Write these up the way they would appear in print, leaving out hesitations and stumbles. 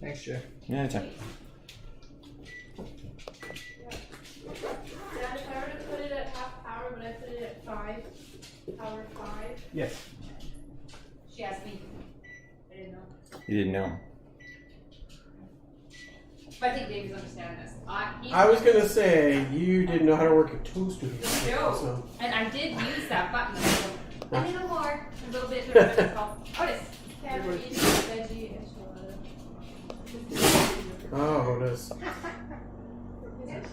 Thanks, Jay. Yeah, anytime. Dad, if I were to put it at half hour, would I put it at 5? Hour 5? Yes. She asked me. I didn't know. You didn't know. But I think David's understand this. I was gonna say you didn't know how to work a toaster. No. So. And I did use that button. A little more. A little bit. Otis. Cabbage, veggie, enchilada. Oh, it is.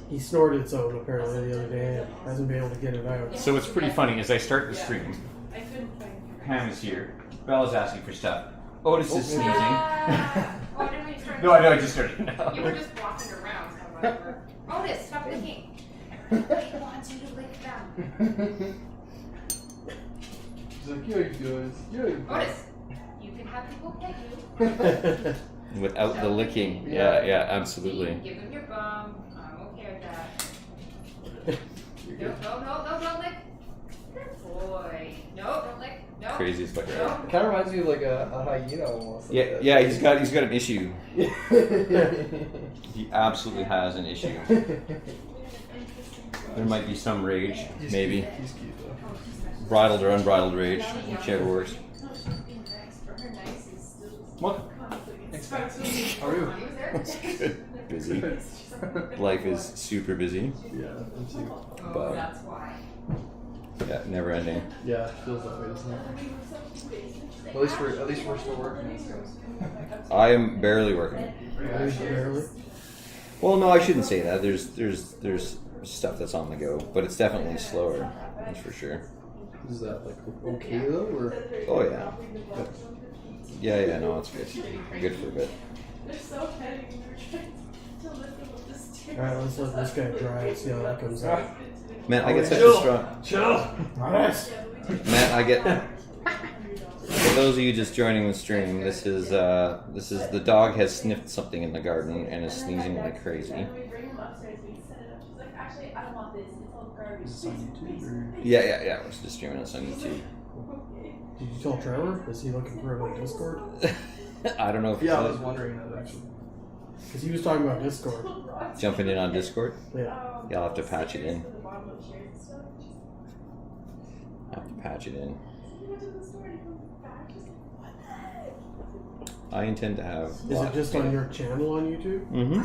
He snorted something apparently the other day. Hasn't been able to get it out. So what's pretty funny is I start the stream. I couldn't find it. Pam is here. Bella's asking for stuff. Otis is sneezing. Oh, didn't we start? No, I know. I just started. No. You were just walking around. So whatever. Otis, stop licking. He wants you to lick them. She's like, yeah, he does. Yeah, he does. Otis, you can have people pet you. Without the licking. Yeah, yeah, absolutely. Give them your bum. I'm okay with that. No, don't lick. Good boy. No, don't lick. No. Crazy as fuck. No. It kind of reminds me of like a hyena almost. Like Yeah, that. yeah. He's got an issue. He absolutely has an issue. There might be some rage, He's maybe cute. He's cute though. bridled or unbridled rage, whichever works. What? How are you? Good. Busy. Life is super busy, Yeah, me too. but That's why. yeah, never ending. Yeah, it feels that way, doesn't it? At least we're still working. So. I am barely working. Barely. Well, no, I shouldn't say that. There's stuff that's on the go, but it's definitely slower. That's for sure. Is that like okay though, or? Oh yeah. Yeah, no, it's good. Good for a bit. They're so heavy. We were trying to lift them up the stairs. Alright, let's let this guy dry and see how that comes out. Man, I get such a Chill. strong. Chill! Alright. Man, I get. For those of you just joining the stream, this is the dog has sniffed something in the garden and is sneezing like crazy. We bring them upstairs, we set it up. She's like, actually, I don't want this. It's all garbage. Is this on YouTube or? Yeah. We're just streaming this on YouTube. Did you tell Trevor? Is he looking for it on Discord? I don't know if Yeah, I he's was wondering that actually. Because he was talking about Discord. jumping in on Discord. Yeah. Yeah, I'll have to patch it in. I intend to have. Is it just on your channel on YouTube? Mm-hmm.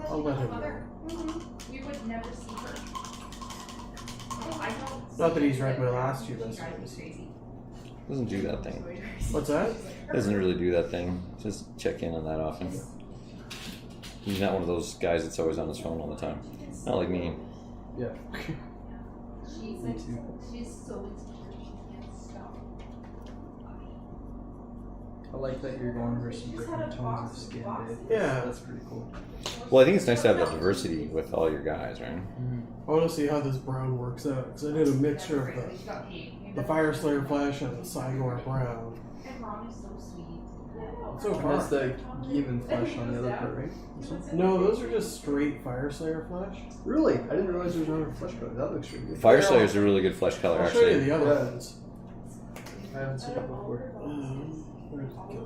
I'll let him know. We would never see her. Not that he's read my last few messages. Doesn't do that thing. What's that? Doesn't really do that thing. Just check in on that often. He's not one of those guys that's always on his phone all the time. Not like me. Yeah. She's Me too. she's so insecure, she can't stop. I like that you're going for some different tones of skin, Dave. Yeah. That's pretty cool. Well, I think it's nice to have that diversity with all your guys, right? I want to see how this brown works out. Because I did a mixture of the Fire Slayer flesh and the Cygor brown. And mom is so sweet. So And far. that's the demon flesh on the other part, right? This one? No, those are just straight Fire Slayer flesh. Really? I didn't realize there was another flesh color. That looks really good. Fire Slayer's a really good flesh color, I'll show you actually. the other Yeah. ones. I haven't seen that before. Where's Gilly?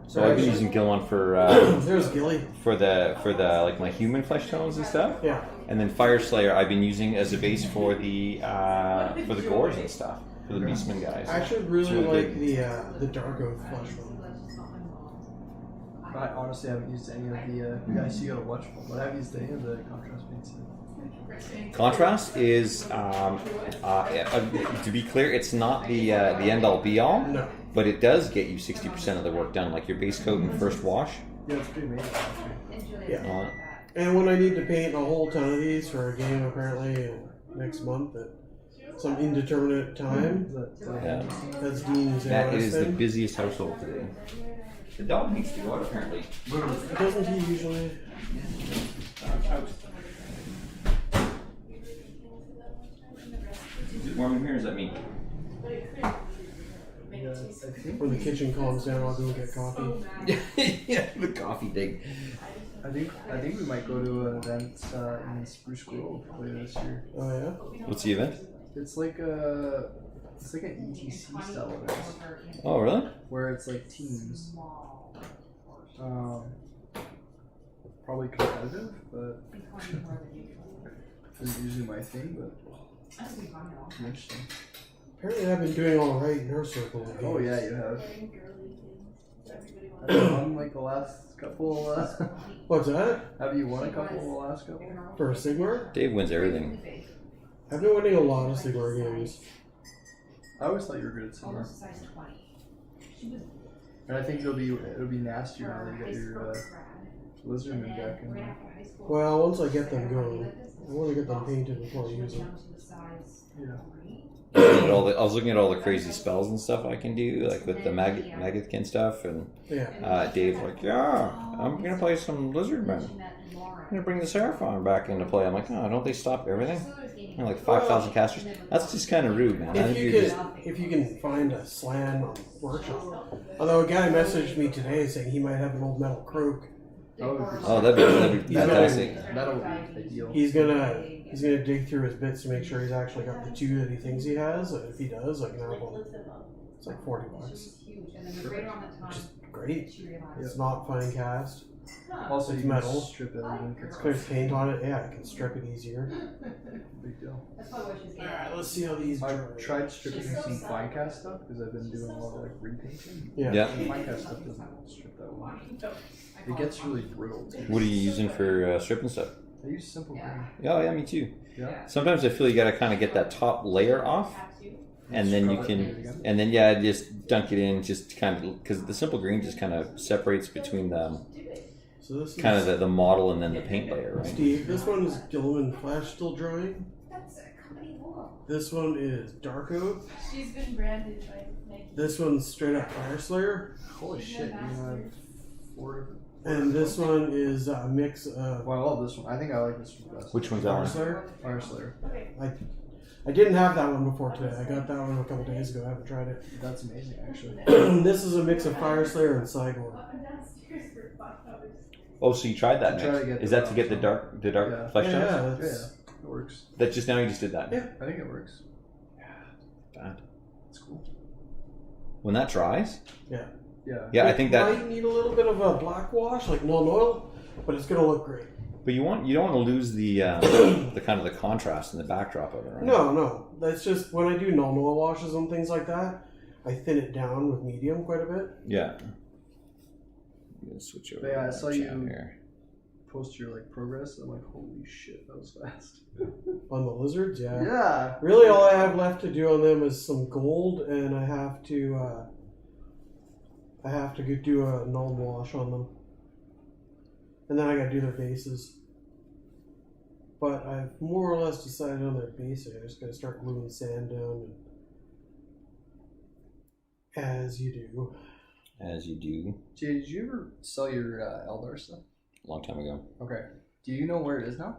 So I've been using Gilwan for There's Gilly. for the like my human flesh tones and stuff. Yeah. And then Fire Slayer I've been using as a base for the gores and stuff for the Beastman guys. I actually really like the Dark Oath flesh one. I honestly haven't used any of the. Yeah, I see you gotta watch one, but I've used any of the contrast paints. Contrast is to be clear, it's not the end all be all, No. but it does get you 60% of the work done, like your base coat and first wash. Yeah, it's pretty amazing. Actually. Yeah. And when I need to paint a whole ton of these for a game, apparently next month at some indeterminate time, Yeah. that's Dean's That AOS is the thing. busiest household today. The dog needs to go out apparently. Doesn't he usually? Is it warm in here or is that me? Yeah, I think. When the kitchen calms down, I'll go get coffee. Yeah, the coffee thing. I think we might go to an event in Spruce Grove later this year. Oh yeah. What's the event? It's like an ETC style event Oh really? where it's like teams. probably competitive, but isn't usually my thing. But it's interesting. Apparently, I've been doing all right in our circle. Of Oh games. yeah, you have. Have you won like the last couple? What's that? Have you won a couple the last couple? For a Sigmar? Dave wins everything. I've been winning a lot of Sigmar games. I always thought you were good at Sigmar. And I think it'll be nastier now that you get your Lizardman deck in there. Well, once I get them going, I want to get them painted before I use them. Yeah. I was looking at all the crazy spells and stuff I can do, like with the Glottkin stuff, and Yeah. Dave's like, yeah, I'm gonna play some Lizardmen. I'm gonna bring the Seraphon back into play. I'm like, oh, don't they stop everything? And like 5,000 casters. That's just kind of rude, man. I think If you can find a slam or workshop. Although a guy messaged me today saying he might have an old metal croak. Oh, that'd be fantastic. That'll be ideal. He's gonna dig through his bits to make sure he's actually got the 2 that he thinks he has. And if he does, I can have one. It's like $40. Which is great. It's not fine cast. Also, It's you can metal. strip everything. It's There's paint on it. Yeah, I can strip it easier. big deal. Alright, let's see how these dry. I've tried stripping some fine cast stuff because I've been doing a lot of like repainting. Yeah. And fine cast stuff doesn't strip that well. It gets really brittle too. What are you using for stripping stuff? I use simple green. Oh yeah, me too. Yeah. Sometimes I feel you gotta kind of get that top layer off, and then you can, and then yeah, just dunk it in, just kind of, because the simple green just kind of separates between the So this is kind of the model and then the paint layer, right? Steve. This one is Gilliman Flash still drying. This one is Dark Oak. She's been branded by Nike. This one's straight up Fire Slayer. Holy shit, you have 4. And this one is a mix of Well, I love this one. I think I like this one best. Which one's that Fire one? Slayer. Fire Slayer. I didn't have that one before today. I got that one a couple days ago. I haven't tried it. That's amazing, actually. This is a mix of Fire Slayer and Cygor. Oh, so you tried that Try to mix? get Is the- that to get the dark Yeah. flesh Yeah, tones? Yeah, that's, it works. That just now you just did that. Yeah. I think it works. Bad. It's cool. When that dries, Yeah. yeah, I think that. might need a little bit of a black wash, like non-oil, but it's gonna look great. But you don't want to lose the the kind of the contrast and the backdrop of it, right? No, that's just when I do non-oil washes and things like that, I thin it down with medium quite a bit. Yeah. I'm gonna switch over. But yeah, I to saw chat you- here. Post your like progress. I'm like, holy shit, that was fast. On the lizards, yeah. Yeah. Really, all I have left to do on them is some gold, and I have to do a null wash on them, and then I got to do their bases. But I've more or less decided on their bases. I just got to start gluing sand down, as you do. As you do. Jay, did you ever sell your Eldar stuff? A long time ago. Okay. Do you know where it is now?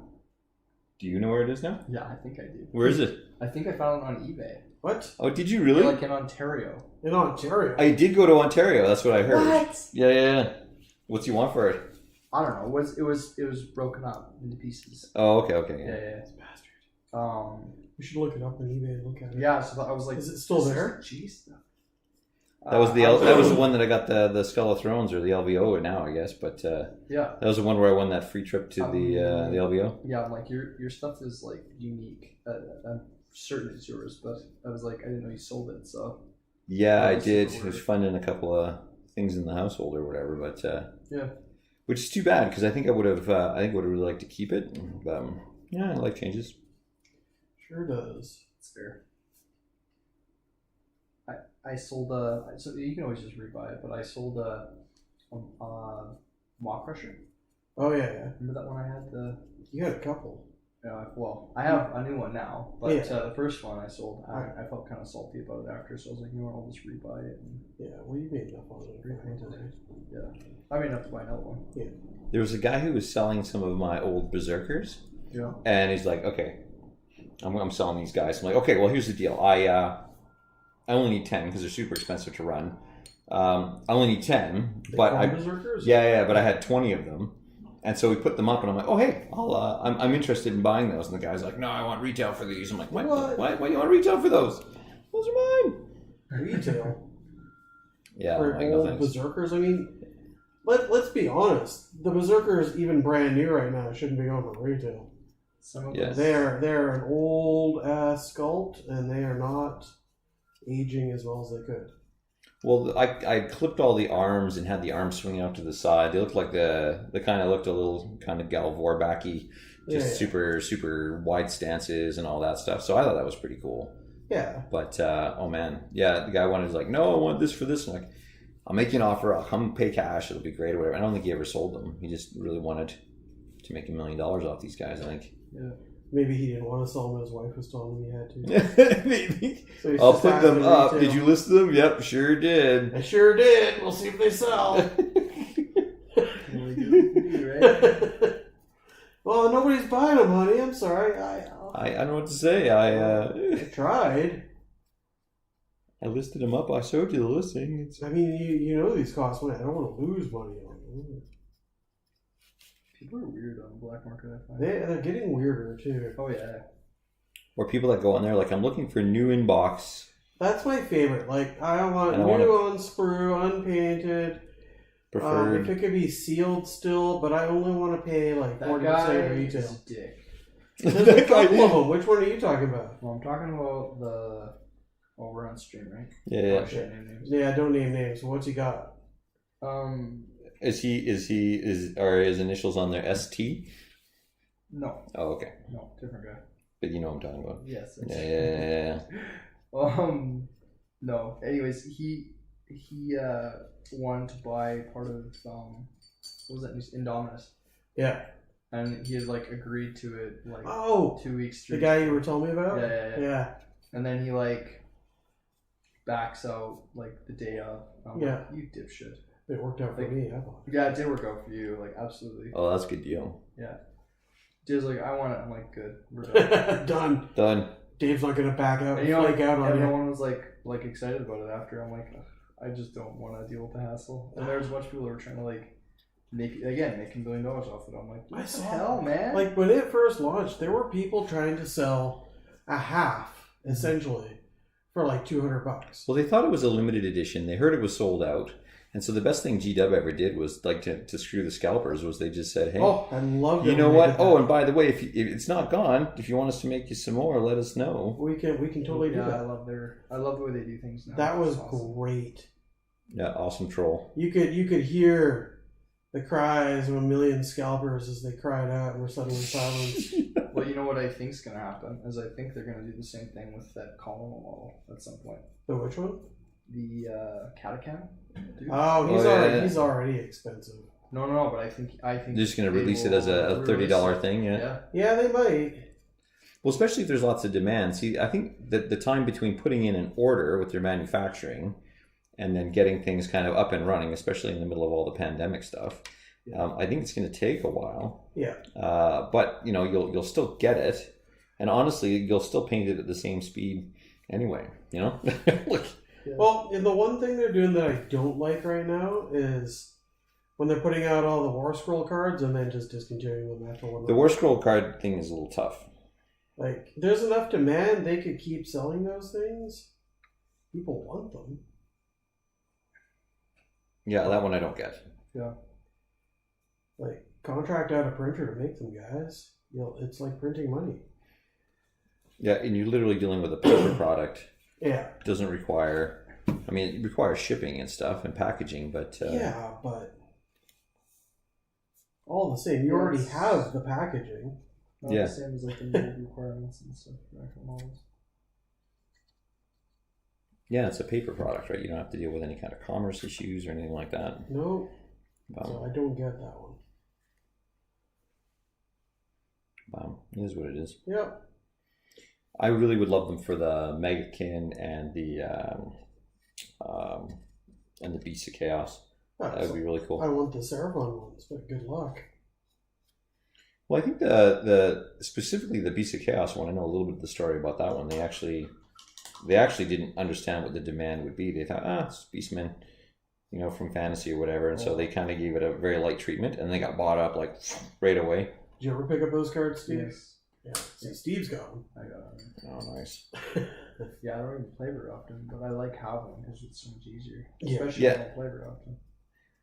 Do you know where it is now? Yeah, I think I do. Where is it? I think I found it on eBay. What? Oh, did you really? Like in Ontario. In Ontario? I did go to Ontario. That's what I heard. What? Yeah. What's you want for it? I don't know. It was broken up into pieces. Oh, okay. Yeah. Bastard. We should look it up on eBay and look at it. Yeah. So I was like, Is it still this there? Cheese stuff. That was the one that I got the Skull of Thrones or the LVO now, I guess. But Yeah. that was the one where I won that free trip to the LVO. Yeah. I'm like, your stuff is like unique. I'm certain it's yours, but I was like, I didn't know you sold it. So. Yeah, That I was did. super I was weird. funding a couple of things in the household or whatever, but Yeah. which is too bad because I think I would have really liked to keep it. But yeah, life changes. Sure does. It's fair. I sold so you can always just rebuy it, but I sold Maw Crusher. Oh yeah. Remember that one I had? You had a couple. Well, I have a new one now, but Yeah. the first one I sold, I felt kind of salty about it after, so I was like, you know what, I'll just rebuy it. And, Yeah. Well, you made enough on it. I made enough to buy another one. There was a guy who was selling some of my old Berserkers, Yeah. and he's like, "Okay, I'm selling these guys." I'm like, "Okay, well, here's the deal. I only need 10 because they're super expensive to run. I only need 10, but Berserkers? but I had 20 of them, and so we put them up, and I'm like, "Oh, hey, I'm interested in buying those." And the guy's like, "No, I want retail for these." I'm like, "What? Why do you want retail for those? Those are mine." Retail. Yeah, For I'm like, no old thanks. Berserkers, I mean, let's be honest. The Berserkers, even brand new right now, shouldn't be going for retail. Some of Yes. They're an old ass sculpt, and they are not aging as well as they could. Well, I clipped all the arms and had the arms swinging out to the side. They looked like they kind of looked a little kind of Galvorbacky, just super wide stances and all that stuff. So I thought that was pretty cool. Yeah. But oh man, yeah, the guy wanted like, no, I want this for this. I'm like, I'll make you an offer. I'll come pay cash. It'll be great or whatever. I don't think he ever sold them. He just really wanted to make $1 million off these guys. I think. Yeah. Maybe he didn't want to sell them. His wife was telling him he had to. Maybe. So he's I'll just put them asking up. retail. Did you list them? Yep, sure did. I sure did. We'll see if they sell. Well, nobody's buying them, honey. I'm sorry. I don't know what to say. I tried. I listed them up. I showed you the listing. I mean, you know these cost money. I don't want to lose money on them. People are weird on the black market, I find. They're getting weirder, too. Oh, yeah. Or people that go on there like, I'm looking for new in box. That's my favorite. Like, I want And I new wanna- on sprue, unpainted. Preferred. If it could be sealed still, but I only want to pay like That 40% guy retail. is a dick. There's a That guy couple of did. them. Which one are you talking about? Well, I'm talking about the... Oh, we're on stream, right? Yeah. Oh, shit, name names. Yeah, don't name names. What's he got? Are his initials on there ST? No. Oh, okay. No, different guy. But you know what I'm talking about. Yes. Yeah. No. Anyways, he wanted to buy part of what was that? Indominus, Yeah. and he had like agreed to it like Oh, 2 weeks. the guy you were telling me about? Yeah. And then he like backs out like the day of. I'm Yeah. like, you dipshit. It worked out for Like- me, I thought. Yeah, it did work out for you. Like absolutely. Oh, that's a good deal. Yeah. Jay's like, I want it. I'm like, good. We're done. Done. Done. Dave's not going to back out And and flake out on you. everyone was like excited about it after. I'm like, ugh, I just don't want to deal with the hassle. And there's a bunch of people that were trying to like make $1 million off it. I'm like, what the hell, man? Like when it first launched, there were people trying to sell a half, essentially, for like $200. Well, they thought it was a limited edition. They heard it was sold out. And so the best thing GW ever did was like to screw the scalpers was they just said, hey, Oh, I loved it. you know when they what? did that. Oh, and by the way, if it's not gone, if you want us to make you some more, let us know. we can totally do yeah, that. I love the way they do things now. That was It's awesome. great. Yeah, awesome troll. You could hear the cries of a million scalpers as they cried out and were suddenly silenced. Well, you know what I think's gonna happen is I think they're gonna do the same thing with that column model at some point. The which one? The Catacam. Dude. Oh, he's already expensive. No, but I think They're just going to they release it will as a release $30 it. thing, yeah. Yeah. Yeah, they might. Well, especially if there's lots of demand. See, I think that the time between putting in an order with your manufacturing and then getting things kind of up and running, especially in the middle of all the pandemic stuff, I think it's going to take a while. Yeah. But you know, you'll still get it, and honestly, you'll still paint it at the same speed anyway. You know, look. Yeah. Well, and the one thing they're doing that I don't like right now is when they're putting out all the War Scroll cards and then just discontinuing them after one. The War Scroll card thing is a little tough. Like, there's enough demand, they could keep selling those things. People want them. Yeah, that one I don't get. Yeah. Like, contract out a printer to make them, guys. You know, it's like printing money. Yeah, and you're literally dealing with a paper product. Yeah. Doesn't require. I mean, it requires shipping and stuff and packaging, but Yeah, but all the same, you already have the packaging. Not Yeah. the same as like the mold requirements and stuff for actual models. yeah, it's a paper product, right? You don't have to deal with any kind of commerce issues or anything like that. No, so I don't get that one. It is what it is. Yep. I really would love them for the Megakin and the Beasts of Chaos. That would be really cool. I want the Seraphon ones, but good luck. Well, I think the specifically the Beasts of Chaos one. I know a little bit of the story about that one. They actually didn't understand what the demand would be. They thought, it's Beastmen, you know, from fantasy or whatever, and so they kind of gave it a very light treatment, and they got bought up like right away. Did you ever pick up those cards, Steve? Yes. Yeah. See, Steve's got them. I got it. Oh, nice. Yeah, I don't even play very often, but I like having them because it's so much easier. Yeah. Especially Yeah. when I don't play very often.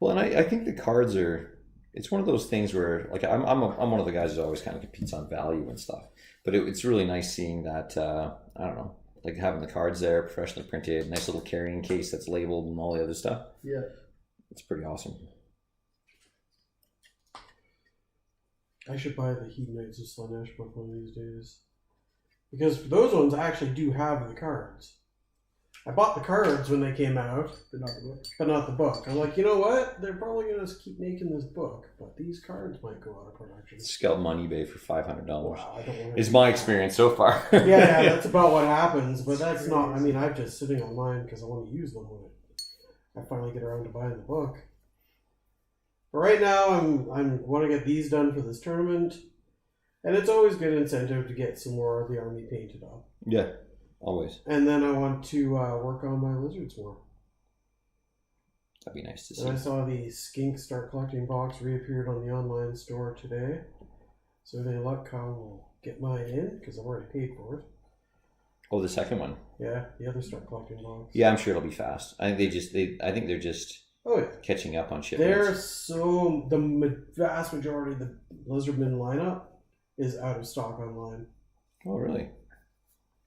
Well, and I think the cards are. It's one of those things where, like, I'm one of the guys who always kind of competes on value and stuff. But it's really nice seeing that. I don't know, like having the cards there, professionally printed, nice little carrying case that's labeled and all the other stuff. Yeah, it's pretty awesome. I should buy the Heat Knights of Slaanesh book one of these days. Because those ones actually do have the cards. I bought the cards when they came out, but not the book. But not the book. I'm like, you know what? They're probably going to keep making this book, but these cards might go out of production. Scalp them on eBay for $500. Wow, I don't know. Is my experience so far. yeah, that's about what happens, but that's not. I mean, I'm just sitting on mine because I want to use them when I finally get around to buying the book. But right now, I'm want to get these done for this tournament, and it's always good incentive to get some more of the army painted up. Yeah, always. And then I want to work on my lizards more. That'd be nice to see. And I saw the Skink Start Collecting box reappeared on the online store today. So with any luck, Kyle will get mine in because I've already paid for it. Oh, the second one. Yeah, the other Start Collecting box. Yeah, I'm sure it'll be fast. I think they're just. Oh yeah, catching up on shipments. The vast majority of the Lizardman lineup is out of stock online. Oh really?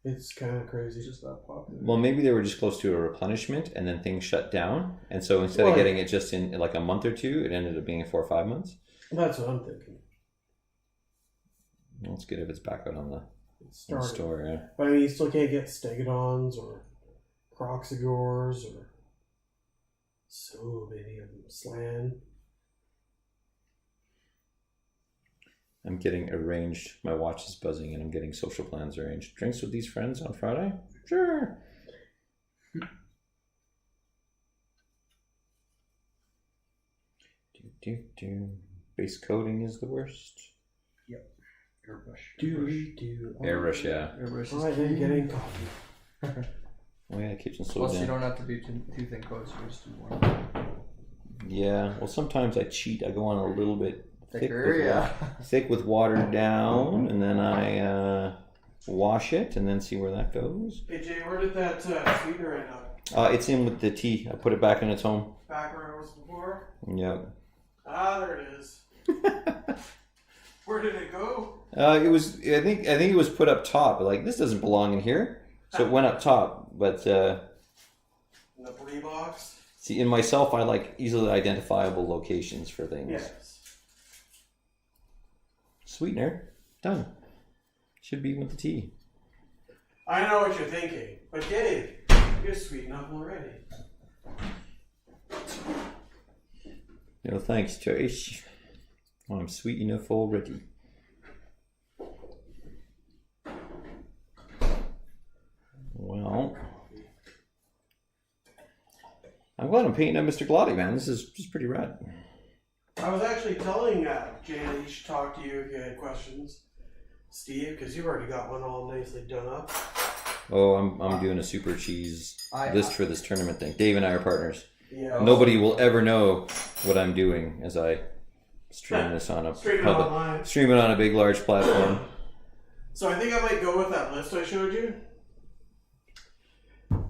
It's kind of crazy. It's just that popular. Well, maybe they were just close to a replenishment, and then things shut down, and so instead of getting it just in like a month or two, it ended up being 4 or 5 months. That's what I'm thinking. Well, it's good if it's back out on the store. Yeah. But I mean, you still can't get Stegodons or Croxigors or. So many of them. Slan. I'm getting arranged. My watch is buzzing and I'm getting social plans arranged. Drinks with these friends on Friday? Sure. Base coating is the worst. Yep. Airbrush, yeah. Airbrush All right, then getting coffee. Oh yeah, kitchen slowed Plus, down. you don't have to do two thin coats. You just do one. Yeah. Well, sometimes I cheat. I go on a little bit thicker, thick with water down, and then I wash it, and then see where that goes. Hey Jay, where did that sweetener end up? It's in with the tea. I put it back in its home. Back where it was before? Yep. Ah, there it is. Where did it go? It was. I think it was put up top. Like, this doesn't belong in here, so it went up top. But in the brie box. See, in myself, I like easily identifiable locations for things. Yes. Sweetener done. Should be with the tea. I know what you're thinking, but Dave, you're sweet enough already. No thanks, Joyce. I'm sweet enough already. Well, I'm glad I'm painting up Mr. Glottkin, man. This is pretty rad. I was actually telling Jay that he should talk to you if you had questions, Steve, because you've already got one all nicely done up. Oh, I'm doing a super cheese list for this tournament thing. Dave and I are partners. Yeah. Nobody will ever know what I'm doing as I stream this on a stream it on a big, large platform. So I think I might go with that list I showed you.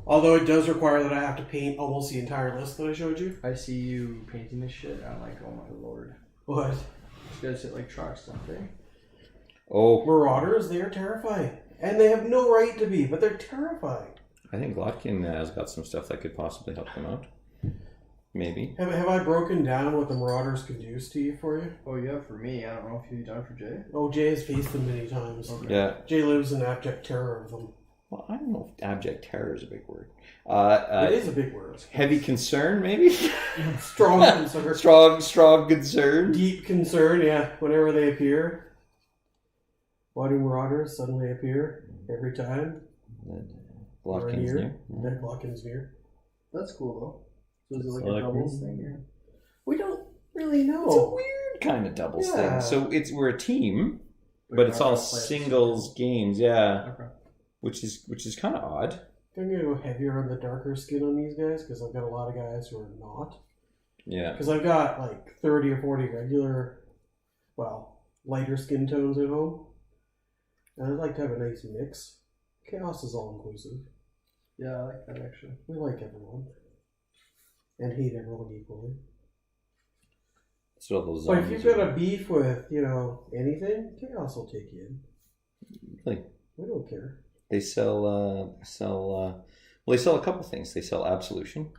Although it does require that I have to paint almost the entire list that I showed you. I see you painting this shit. I'm like, oh my lord. What? You guys hit like trucks, don't they? Oh, Marauders, they are terrifying. And they have no right to be, but they're terrifying. I think Glottkin has got some stuff that could possibly help them out. Maybe. Have I broken down what the Marauders can do, Steve, for you? Oh yeah, for me. I don't know if you've done it for Jay. Oh, Jay has faced them many times. Okay. Yeah. Jay lives in abject terror of them. Well, I don't know if abject terror is a big word. It is a big word. Heavy concern, maybe? Strong concern. Strong concern. Deep concern, yeah. Whenever they appear. Why do Marauders suddenly appear every time? Glottkin's near. That Glottkin's near. That's cool though. So is it like a doubles thing? Or? We don't really know. It's a weird kind of doubles thing. So we're a team, but it's all singles games, yeah. Okay. Which is kind of odd. I'm going to go heavier on the darker skin on these guys because I've got a lot of guys who are not. Yeah. Because I've got like 30 or 40 regular, lighter skin tones at home. And I'd like to have a nice mix. Chaos is all inclusive. Yeah, I like that actually. We like everyone. And hate everyone equally. That's what all those But if zombies you've got are. a beef with, you know, anything, Chaos will take you in. Really? We don't care. They sell they sell a couple things. They sell absolution.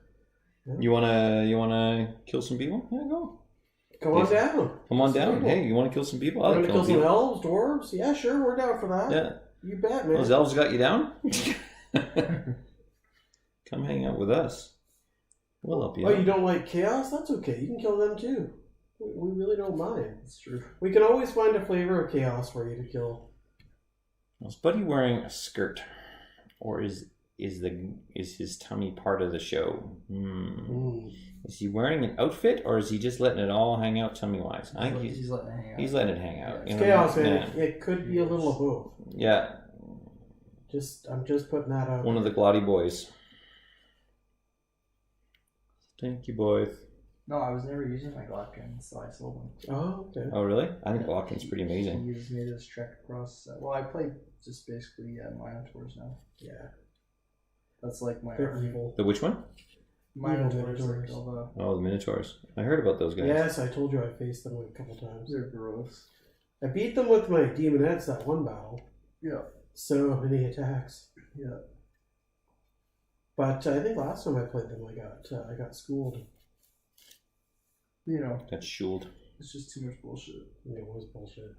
Yeah. You wanna kill some people? Yeah, go. Come on down. Come on Some down. people. Hey, you want to kill some people? Want I'll to kill kill some people. elves, dwarves? Yeah, sure, we're down for that. Yeah. You bet, man. Those elves got you down? Come hang out with us. We'll help you Oh, out. you don't like Chaos? That's okay. You can kill them too. We really don't mind. That's true. We can always find a flavor of Chaos for you to kill. Was Buddy wearing a skirt, or is his tummy part of the show? Is he wearing an outfit, or is he just letting it all hang out tummy wise? I think He's letting it hang out. he's letting it hang out. It's You know, Chaos, man. yeah. It could be a little of both. Yeah, I'm just putting that out. one of the Glotty boys. Thank you, boys. No, I was never using my Glottkin, so I sold one. Oh, okay. Oh, really? I think Glottkin's pretty amazing. He just made this trek across. Well, I play just basically Minotaurs now. Yeah. That's like my They're army. evil. The which one? Minotaurs, like Minotaurs. all Oh, the Minotaurs. I heard about those guys. Yes, I told you I faced them a couple times. they're gross. I beat them with my Demonettes that one battle. Yeah, So many attacks. yeah. But I think last time I played them, I got schooled. You know, That's shuled. it's just too much bullshit. It was bullshit.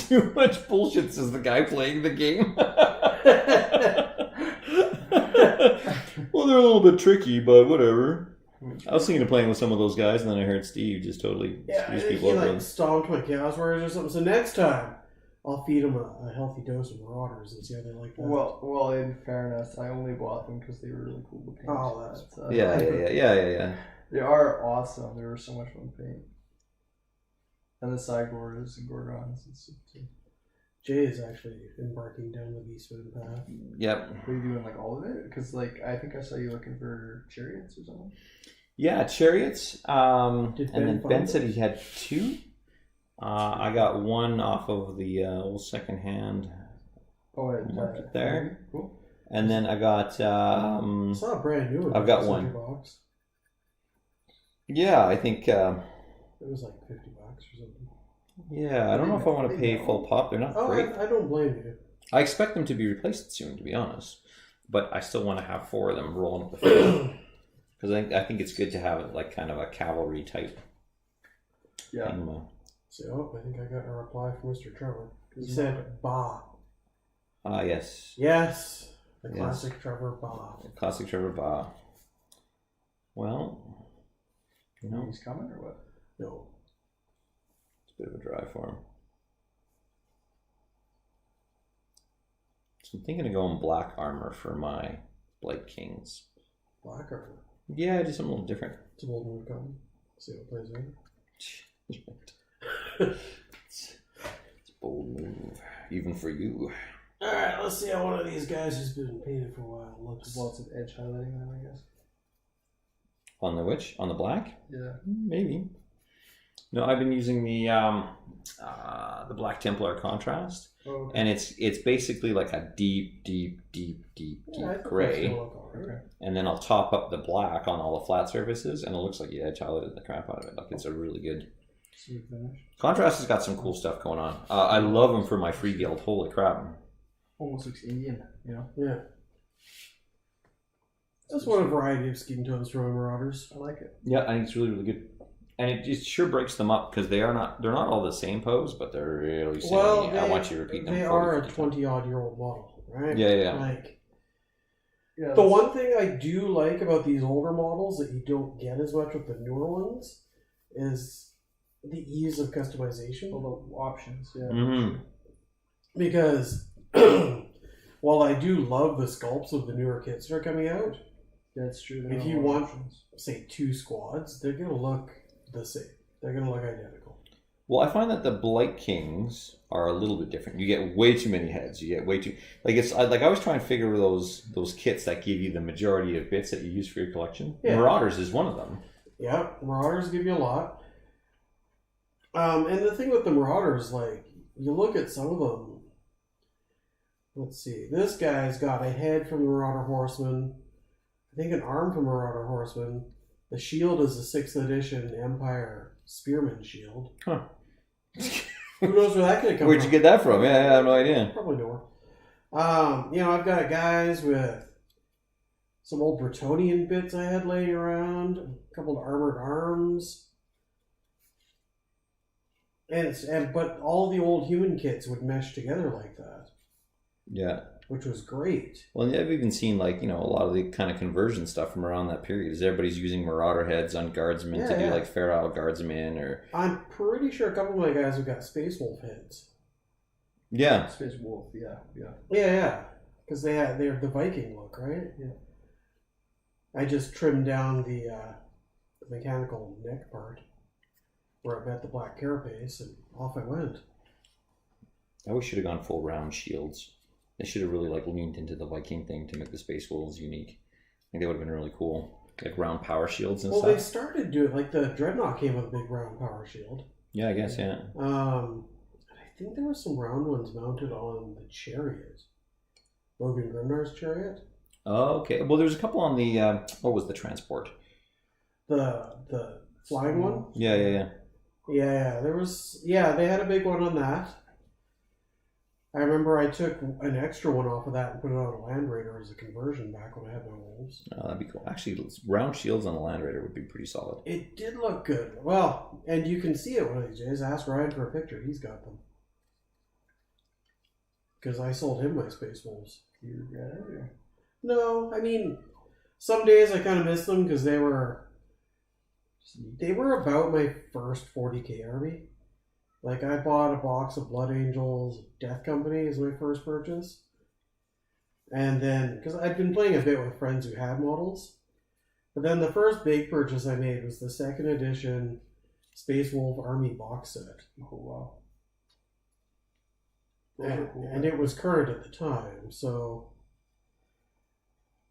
Too much bullshit, says the guy playing the game. Well, they're a little bit tricky, but whatever. I was thinking of playing with some of those guys, and then I heard Steve just totally Yeah, screws he people over. like stomped my Chaos Warriors or something. So next time, I'll feed them a healthy dose of Marauders and see how they like that. Well, in fairness, I only bought them because they were really cool to paint. Oh, that's- But, Yeah. They are awesome. They were so much fun to paint. And the Cygors and Gorgons and stuff too. Jay is actually embarking down the Beastman path. Yep. Are you doing like all of it? Because like I think I saw you looking for chariots or something. Yeah, chariots. Did And Ben then find Ben said those? he had 2. I got one off of the old second hand, Oh, Marked it there. Cool. and then I got. I saw a brand new one. I've got in the one. box. Yeah, I think. It was like $50 or something. Yeah, I don't know if I want to pay full pop. They're not Oh, great. I don't blame you. I expect them to be replaced soon, to be honest. But I still want to have 4 of them rolling up the field. Because I think it's good to have like kind of a cavalry type. Yeah. thing. So, I think I got a reply from Mr. Trevor. He said, "Bah." Yes. Yes. The Yes. classic Trevor Bah. Classic Trevor Ba. Well, you know, He's coming or what? No. it's a bit of a drive for him. So I'm thinking of going black armor for my Blight Kings. Black armor. Yeah, do something a little different. It's a bold move coming. See what plays in. It's a bold move, even for you. Alright, let's see how one of these guys who's been painted for a while looks. Lots of edge highlighting them, I guess. On the which? On the black? Yeah. Maybe. No, I've been using the Black Templar contrast, Okay. and it's basically like a deep Yeah, I think gray, that's gonna look alright. Okay. and then I'll top up the black on all the flat surfaces, and it looks like you edge highlighted the crap out of it. Like it's a really good Smooth finish. contrast. Has got some cool stuff going on. I love them for my free guild. Holy crap! Almost looks Indian, you know. Yeah. Just want a variety of skin tones for my Marauders. I like it. Yeah, I think it's really good. And it sure breaks them up because they're not all the same pose, but they're really saying, Well, I want you to repeat them. They 40, are a 50 times. 20-odd-year-old model, right? Yeah. Like, Yeah. the one thing I do like about these older models that you don't get as much with the newer ones is the ease of customization. All the options, yeah. Mhm. Because while I do love the sculpts of the newer kits that are coming out, That's true. there if are you more want, options. say, 2 squads, they're going to look the same. They're going to look identical. Well, I find that the Blight Kings are a little bit different. You get way too many heads. You get way too I always try and figure those kits that give you the majority of bits that you use for your collection. Yeah. Marauders is one of them. Yeah, Marauders give you a lot. And the thing with the Marauders, like, you look at some of them. Let's see. This guy's got a head from the Marauder Horseman. I think an arm from Marauder Horseman. The shield is a 6th edition Empire spearman shield. Huh. Who knows where that could have come Where'd from? you get that from? Yeah, I have no idea. Probably nowhere. I've got guys with some old Bretonian bits I had laying around, a couple of armored arms, but all the old human kits would mesh together like that. Yeah. Which was great. Well, I've even seen a lot of the kind of conversion stuff from around that period. Is everybody's using Marauder heads on guardsmen to do Feral Guardsmen or? I'm pretty sure a couple of my guys have got Space Wolf heads. Yeah. Space Wolf, yeah. Yeah. Because they're the Viking look, right? Yeah. I just trimmed down the mechanical neck part where I bet the black carapace, and off I went. I wish should have gone full round shields. They should have really leaned into the Viking thing to make the Space Wolves unique. I think they would have been really cool. Like round power shields and stuff. Well, they started doing the Dreadnought came with a big round power shield. Yeah, I guess, yeah. I think there were some round ones mounted on the chariot. Logan Grimdar's chariot. Oh, okay. Well, there's a couple on the what was the transport? The flying one? Yeah. Yeah, there was. Yeah, they had a big one on that. I remember I took an extra one off of that and put it on a Land Raider as a conversion back when I had my wolves. Oh, that'd be cool. Actually, round shields on the Land Raider would be pretty solid. It did look good. Well, and you can see it one of these days. Ask Ryan for a picture. He's got them. Because I sold him my Space Wolves. You regret it? Or? No, I mean, some days I kind of miss them because they were about my first 40k army. I bought a box of Blood Angels, Death Company as my first purchase. And then, because I'd been playing a bit with friends who had models. But then the first big purchase I made was the 2nd edition Space Wolf Army box set. Oh, wow. And it was current at the time, so...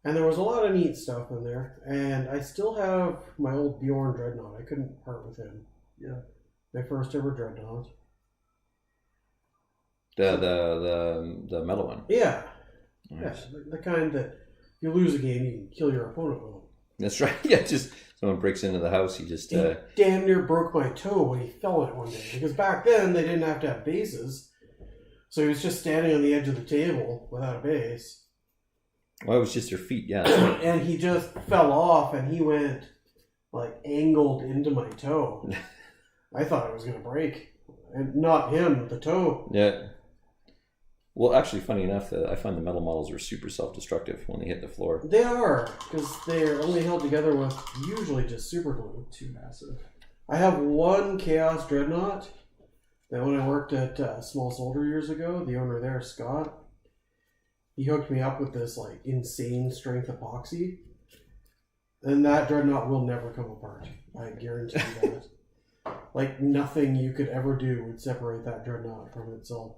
And there was a lot of neat stuff in there. And I still have my old Bjorn Dreadnought. I couldn't part with him. Yeah. My first ever Dreadnought. The metal one. Yeah. Nice. Yeah, the kind that if you lose a game, you can kill your opponent with them. That's right. Yeah, just someone breaks into the house, you just... He damn near broke my toe when he fell on it one day. Because back then, they didn't have to have bases. So he was just standing on the edge of the table without a base. Well, it was just your feet, yeah. And he just fell off and he went, angled into my toe. I thought it was going to break. And not him, the toe. Yeah. Well, actually, funny enough, I find the metal models are super self-destructive when they hit the floor. They are, because they're only held together with usually just super glue. Too massive. I have one Chaos Dreadnought that when I worked at Small Soldier years ago, the owner there, Scott, he hooked me up with this insane strength epoxy. And that Dreadnought will never come apart. I guarantee you that. Nothing you could ever do would separate that Dreadnought from itself.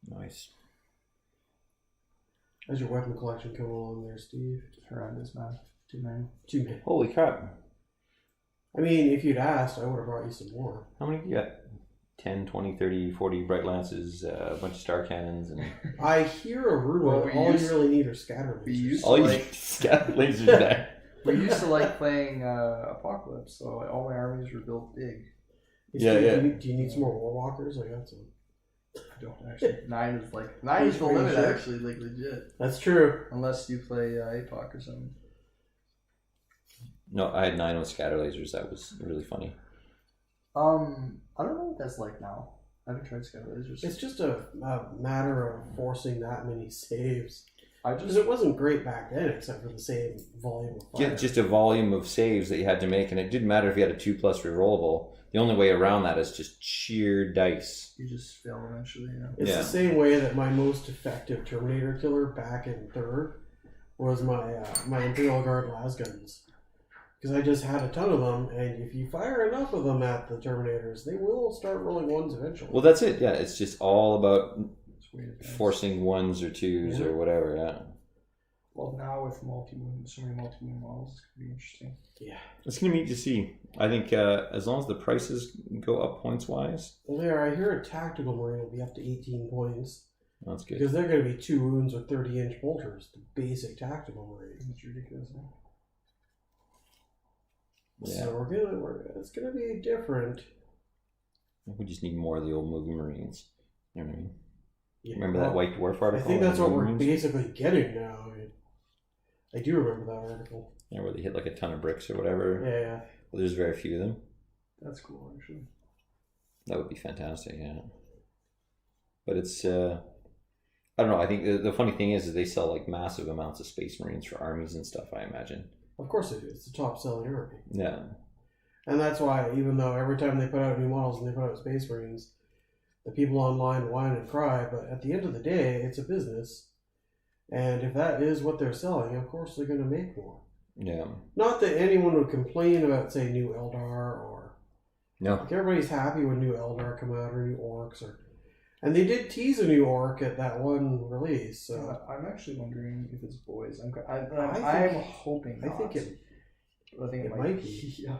Nice. How's your weapon collection coming along there, Steve? Horrendous, man. Too many. Holy crap. I mean, if you'd asked, I would have brought you some more. How many do you got? 10, 20, 30, 40 Bright Lances, a bunch of Star Cannons, and... I hear a rumor that all you really need are scatter lasers. All you need is scatter lasers there. We used to playing Apocalypse, so all my armies were built big. Yeah. Do you need some more Warwalkers? I got some. I don't actually. 9 is the limit, actually, legit. That's true. Unless you play APOC or something. No, I had 9 with scatter lasers. That was really funny. I don't know what that's like now. I haven't tried scatter lasers. It's just a matter of forcing that many saves. Because Because it wasn't great back then, except for the same volume of fire. Yeah, just a volume of saves that you had to make, and it didn't matter if you had a 2+ rerollable. The only way around that is just sheer dice. You just fail eventually, yeah. It's the same way that my most effective Terminator killer back in 3rd was my Imperial Guard lasguns. Because I just had a ton of them, and if you fire enough of them at the Terminators, they will start rolling 1s eventually. Well, that's it. Yeah, it's just all about forcing 1s or 2s or whatever. Yeah. Well, now with so many multi-wound models, it's going to be interesting. Yeah. It's going to be neat to see. I think as long as the prices go up points-wise. Well, I hear a tactical marine will be up to 18 points. That's good. Because they're going to be 2 wounds with 30-inch bolters, the basic tactical marine. It's ridiculous. Huh? Yeah. So it's gonna be different. We just need more of the old movie Marines. You know what I mean? Yeah, Remember that White Dwarf article? I think that's what we're Marines? basically getting now. I do remember that article. Yeah, where they hit like a ton of bricks or whatever. Yeah. Well, there's very few of them. That's cool, actually. That would be fantastic, yeah. But it's, I don't know. I think the funny thing is they sell like massive amounts of Space Marines for armies and stuff, I imagine. Of course they do. It's the top selling army. Yeah. And that's why, even though every time they put out new models and they put out Space Marines, the people online whine and cry, but at the end of the day, it's a business. And if that is what they're selling, of course they're going to make more. Yeah. Not that anyone would complain about, say, new Eldar or... No. Like everybody's happy when new Eldar come out or new Orcs or... And they did tease a new Orc at that one release. So I'm actually wondering if it's boys. I'm hoping I not. think it it might be. Yeah.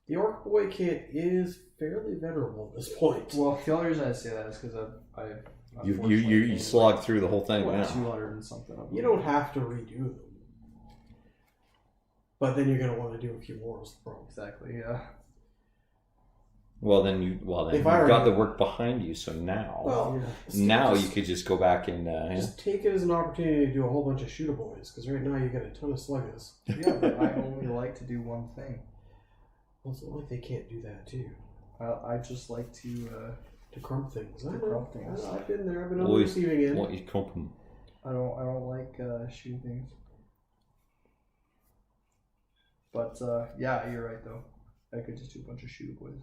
The Orc Boy kit is fairly venerable at this point. Well, the only reason I say that is because I You slog through the whole thing. what, Yeah. 200 and something. Of You them. don't have to redo them. But then you're going to want to do a few more is the problem. Exactly. Yeah. Well, then you've got the work behind you. So now, Well, now just, you could just go back and just take it as an opportunity to do a whole bunch of shooter boys, because right now you got a ton of sluggers. Yeah, but I only like to do one thing. Well, it's not like they can't do that too. I just like to crump things. I To know. crump things. I've been there. I've been on the Always receiving end. want you to crump them. I don't like shooting things. But yeah, you're right though. I could just do a bunch of shooter boys.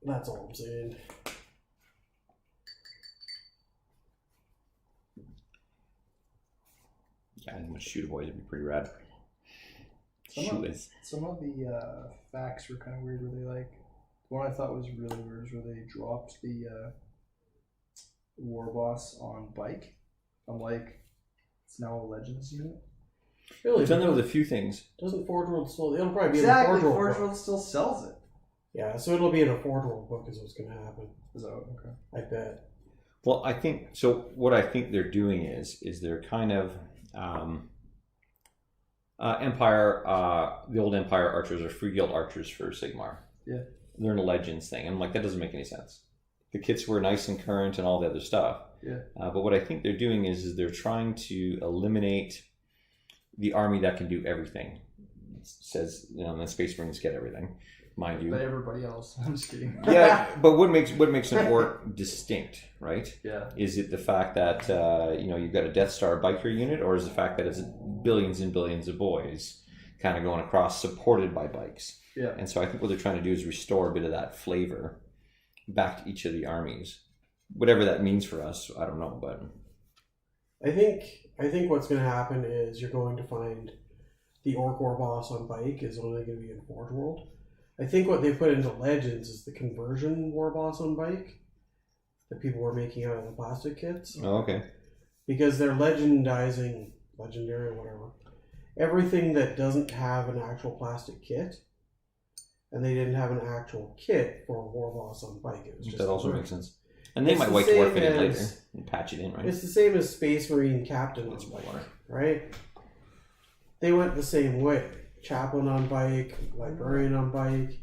That's all I'm saying. Yeah, I think shooter boys would be pretty rad. Some of the facts were kind of weird. Where they like, the one I thought was really weird is where they dropped the war boss on bike. I'm like, it's now a Legends unit. Really? We've done that with a few things. Doesn't Forge World still? It'll probably be Exactly, in the Forge Forge World book. World still sells it. Yeah, so it'll be in a Forge World book is what's going to happen. Is that okay? I bet. Well, I think so. What I think they're doing is they're kind of Empire. The old Empire archers are free guild archers for Sigmar. Yeah, they're in a Legends thing, and I'm like, that doesn't make any sense. The kits were nice and current and all the other stuff. Yeah. But what I think they're doing is they're trying to eliminate the army that can do everything. It says, and the Space Marines get everything, mind you. But everybody else, I'm just kidding. Yeah, but what makes an orc distinct, right? Yeah. Is it the fact that you've got a Death Star biker unit, or is it the fact that it's billions and billions of boys kind of going across, supported by bikes? Yeah. And so I think what they're trying to do is restore a bit of that flavor back to each of the armies, whatever that means for us. I don't know, but I think what's going to happen is you're going to find the Orc War boss on bike is only going to be in Forge World. I think what they put into Legends is the conversion war boss on bike that people were making out of the plastic kits. oh, okay. Because they're legendary or whatever, everything that doesn't have an actual plastic kit, and they didn't have an actual kit for a war boss on bike. It was just That also makes sense. And they It's might the White Dwarf same it in as- later and patch it in, right? It's the same as Space Marine Captain on It's bike, more. right? They went the same way. Chaplain on bike, Librarian on bike.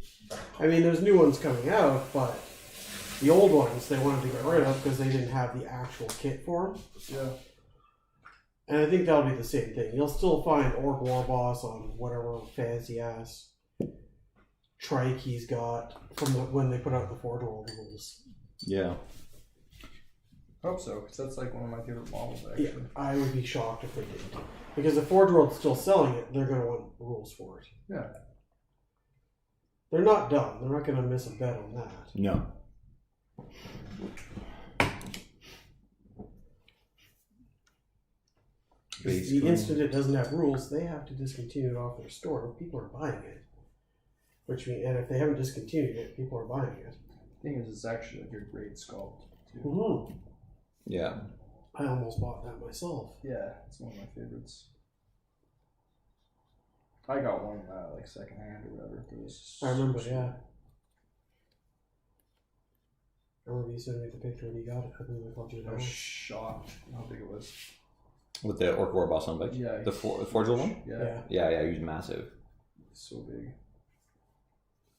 I mean, there's new ones coming out, but the old ones they wanted to get rid of because they didn't have the actual kit for them. Yeah. And I think that'll be the same thing. You'll still find Orc War Boss on whatever fancy ass trike he's got from when they put out the Forge World rules. Yeah. Hope so, because that's like one of my favorite models, actually. Yeah, I would be shocked if they didn't. Because if Forge World's still selling it, they're going to want rules for it. Yeah. They're not done. They're not going to miss a bet on that. No. The instant it doesn't have rules, they have to discontinue it off their store. People are buying it. Which means, and if they haven't discontinued it, people are buying it. The thing is, it's actually like a great sculpt, too. Mm-hmm. Yeah. I almost bought that myself. Yeah, it's one of my favorites. I got one like secondhand or whatever. It was I remember, yeah. I remember you sent me the picture when you got it. I believe I called you I down. was shocked how big it was. With the Orc War boss on bike? Yeah. The Forgel one? Yeah. Yeah, he was massive. So big.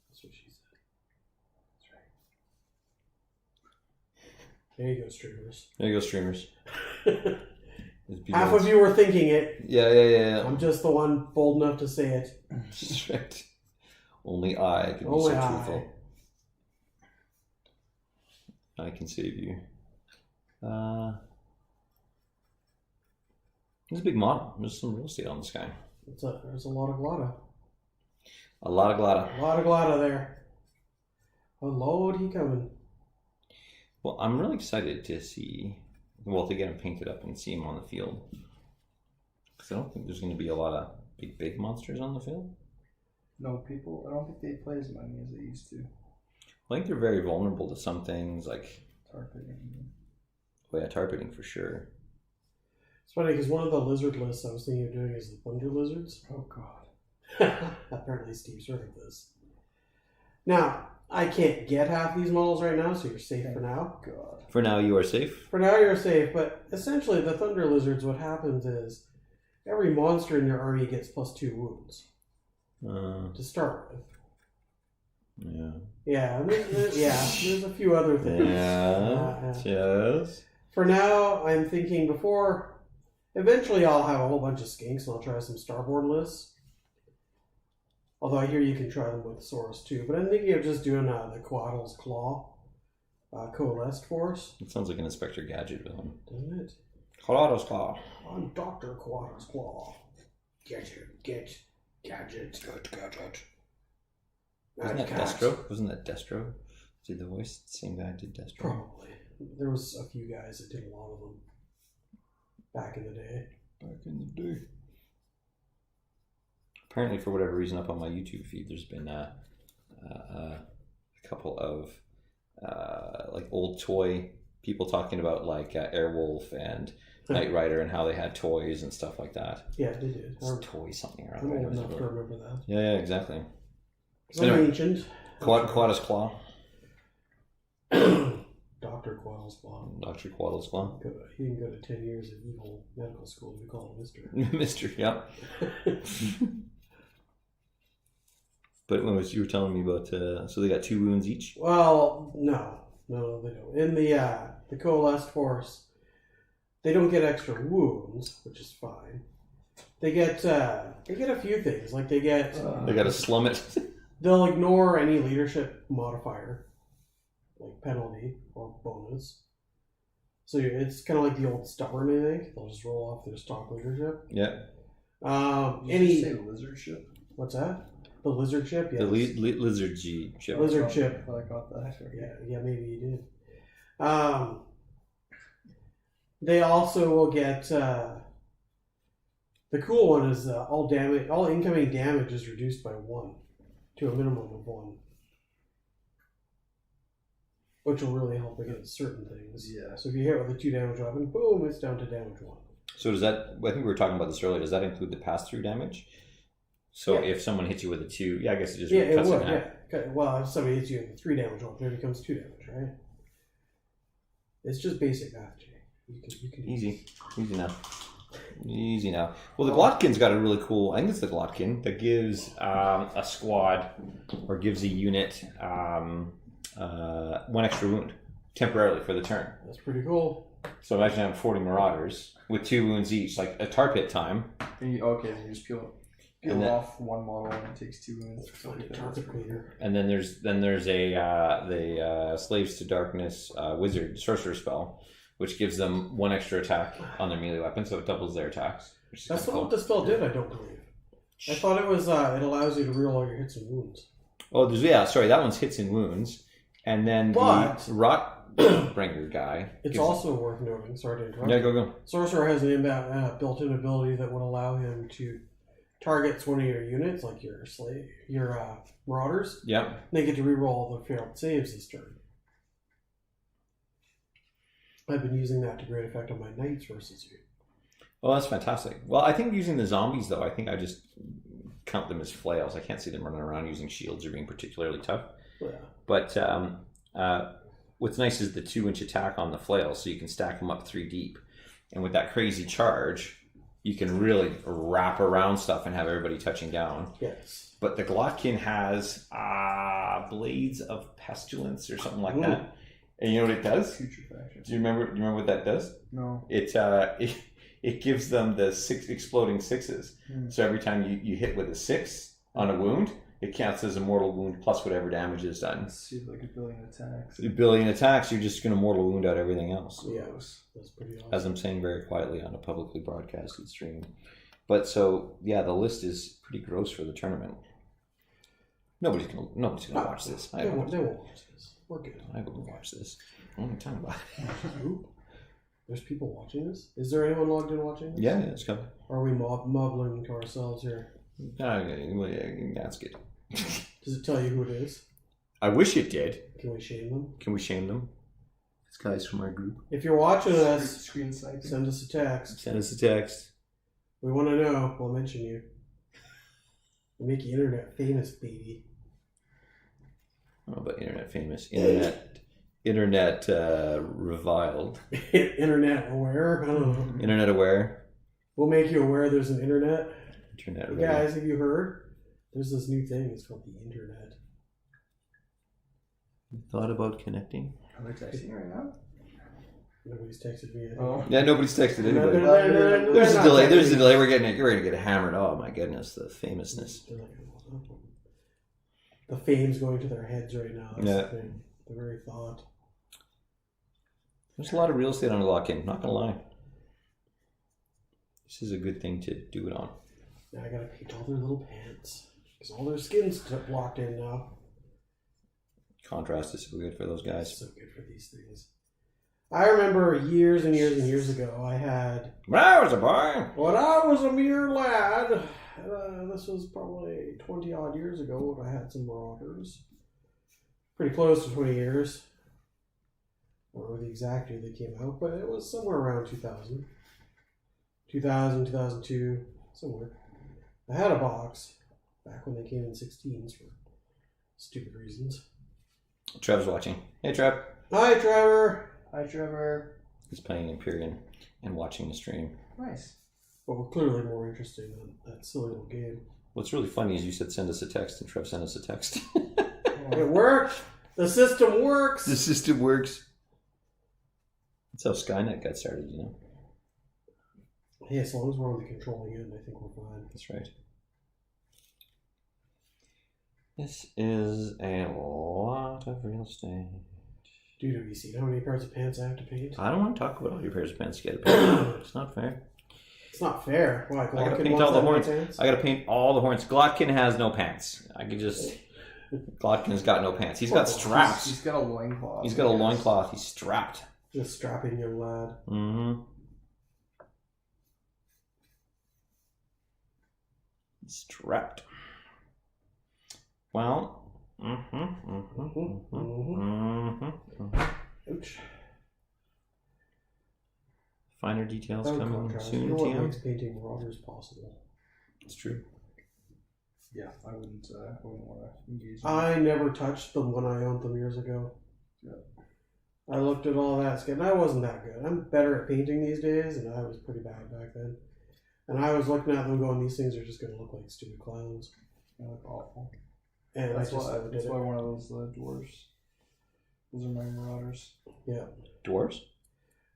That's what she said. That's right. There you go, streamers. There you go, streamers. Half of you were thinking it. Yeah. I'm just the one bold enough to say it. That's right. Only I can be Only so I. truthful. I can save you. There's a big model. There's some real estate on this guy. There's a lot of Glotta. A lot of Glotta. A lot of Glotta there. Oh, Lord, he coming. Well, I'm really excited to see, to get him painted up and see him on the field. Because I don't think there's going to be a lot of big monsters on the field. No, people, I don't think they play as many as they used to. I think they're very vulnerable to some things, like Tar pitting. tar pitting for sure. It's funny because one of the lizard lists I was thinking of doing is the thunder lizards. Oh, God. Apparently Steve's heard of this. Now, I can't get half these models right now, so you're safe for now. God. For now, you are safe. For now, you're safe, but essentially the thunder lizards, what happens is every monster in your army gets +2 wounds to start with. Yeah. Yeah, there's a few other things. Yes. For now, I'm thinking eventually I'll have a whole bunch of skinks and I'll try some starborn lists. Although I hear you can try them with Saurus too. But I'm thinking of just doing the Quaddle's Claw coalesced force. It sounds like an Inspector Gadget villain. Doesn't it? Colorado's Claw. I'm Dr. Quaddle's Claw. Gadget. Wasn't that Destro? Wasn't that Destro? Did the voice? The same guy did Destro? Probably. There was a few guys that did a lot of them back in the day. Apparently, for whatever reason, up on my YouTube feed, there's been a couple of like old toy people talking about like Airwolf and Knight Rider and how they had toys and stuff like that. Yeah, they did. Toy something or I'm other. old enough to remember that. Yeah, exactly. I'm ancient. Quaddle's Claw. Dr. Quaddle's Claw. Dr. Quaddle's Claw. He didn't go to 10 years of evil medical school. We call him Mr. Mister, yeah. But you were telling me about, so they got 2 wounds each? Well, no, they don't. In the coalesced force, they don't get extra wounds, which is fine. They get a few things, like they got to slum it. They'll ignore any leadership modifier, like penalty or bonus. So it's kind of like the old stubborn, I think. They'll just roll off their stock leadership. Yeah. Did you say lizard ship? What's that? The lizard ship? Yeah. The lizard G ship. Lizard ship. I got that. Yeah, maybe you did. They also will get the cool one is all incoming damage is reduced by 1 to a minimum of 1, which will really help against certain things. Yeah. So if you hit with a 2 damage weapon, boom, it's down to damage 1. So does that? I think we were talking about this earlier. Does that include the pass-through damage? So if someone hits you with a 2, I guess it just it cuts would. in half. Yeah. Well, if somebody hits you with a 3 damage weapon, it becomes 2 damage, right? It's just basic math, Jay. You can Easy now. Well, the Glottkin's got a really cool. I think it's the Glottkin that gives a squad or gives a unit 1 extra wound temporarily for the turn. That's pretty cool. So imagine having 40 Marauders with 2 wounds each, like a tar pit time. And you just peel off 1 model and it takes 2 wounds. Target cleaner. And then there's the Slaves to Darkness Wizard Sorcerer spell, which gives them 1 extra attack on their melee weapon, so it doubles their attacks. That's not what the spell did, I don't believe. I thought it was it allows you to reroll all your hits and wounds. Oh, that one's hits and wounds, and then the Rotbringer guy. It's also worth noting. Sorry to interrupt. Yeah, go. Sorcerer has an built-in ability that would allow him to target one of your units, like your Marauders. Yeah. They get to reroll all the failed saves this turn. I've been using that to great effect on my knights versus you. Well, that's fantastic. Well, I think using the zombies, though, I think I just count them as flails. I can't see them running around using shields or being particularly tough. Yeah. But what's nice is the 2-inch attack on the flail, so you can stack them up 3 deep. And with that crazy charge, you can really wrap around stuff and have everybody touching down. Yes. But the Glottkin has Blades of Pestilence or something like that. And you know what it does? Putrefaction. Do you remember what that does? No. It gives them the 6 exploding 6s. So every time you hit with a 6 on a wound, it counts as a mortal wound plus whatever damage is done. Let's see, like 1,000,000,000 attacks. 1,000,000,000 attacks, you're just going to mortal wound out everything else. Yeah, that's pretty awesome. As I'm saying very quietly on a publicly broadcasted stream. But so, yeah, the list is pretty gross for the tournament. Nobody's gonna watch this. They won't watch this. We're good. I wouldn't watch this. What are you talking about? Ooh. There's people watching this? Is there anyone logged in watching this? Yeah, it's coming. Are we mumbling to ourselves here? That's good. Does it tell you who it is? I wish it did. Can we shame them? Can we shame them? This guy's from our group. If you're watching us, Screen sniping. send us a text. Send us a text. We want to know. We'll mention you. We'll make you internet famous, baby. I don't know about internet famous. Internet reviled. Internet aware? I don't know. Internet aware. We'll make you aware there's an internet. Internet Hey ready. guys, have you heard? There's this new thing. It's called the internet. You thought about connecting? Am I texting you right now? Nobody's texted me. Oh. Yeah, nobody's texted No, anybody. they're There's a not delay. There's texting a me. delay. We're gonna get hammered. Oh my goodness, the famousness. The fame's going to their heads right now. That's Yeah. the thing. The very thought. There's a lot of real estate on Glottkin. Not gonna lie. This is a good thing to do it on. Now I gotta paint all their little pants. Because all their skin's blocked in now. Contrast is so good for those guys. So good for these things. I remember years and years and years ago, I had, When I was a boy. when I was a mere lad, this was probably 20 odd years ago, I had some Marauders. Pretty close to 20 years. I don't know the exact year they came out, but it was somewhere around 2000. 2000, 2002, somewhere. I had a box back when they came in 16s for stupid reasons. Trev's watching. Hey, Trev. Hi, Trevor. Hi, Trevor. He's playing Empyrean and watching the stream. Nice. But we're clearly more interested in that silly little game. What's really funny is you said send us a text, and Trev sent us a text. It worked. The system works. The system works. That's how Skynet got started, you know. Hey, as long as we're on the controlling end, I think we're fine. That's right. This is a lot of real estate. Dude, have you seen how many pairs of pants I have to paint? I don't want to talk about all your pairs of pants you got to paint. It's not fair. It's not fair. Why? I gotta Glottkin paint wants all the that many horns. pants? I gotta paint all the horns. Glottkin has no pants. I could just. Glottkin's got no pants. He's got straps. He's got a loincloth. He's got a loincloth. He's strapped. Just strapping young lad. Mm-hmm. Strapped. Well. Ouch. Finer details That would coming contrast. soon, You're what TM. makes painting Marauders possible. It's true. Yeah, I wouldn't want to engage. I never touched them when I owned them years ago. Yeah. I looked at all that skin. I wasn't that good. I'm better at painting these days, and I was pretty bad back then. And I was looking at them going, these things are just going to look like stupid clowns. They look awful. And That's I just why. never That's did why it. one of those dwarves. Those are my Marauders. Yeah. Dwarves?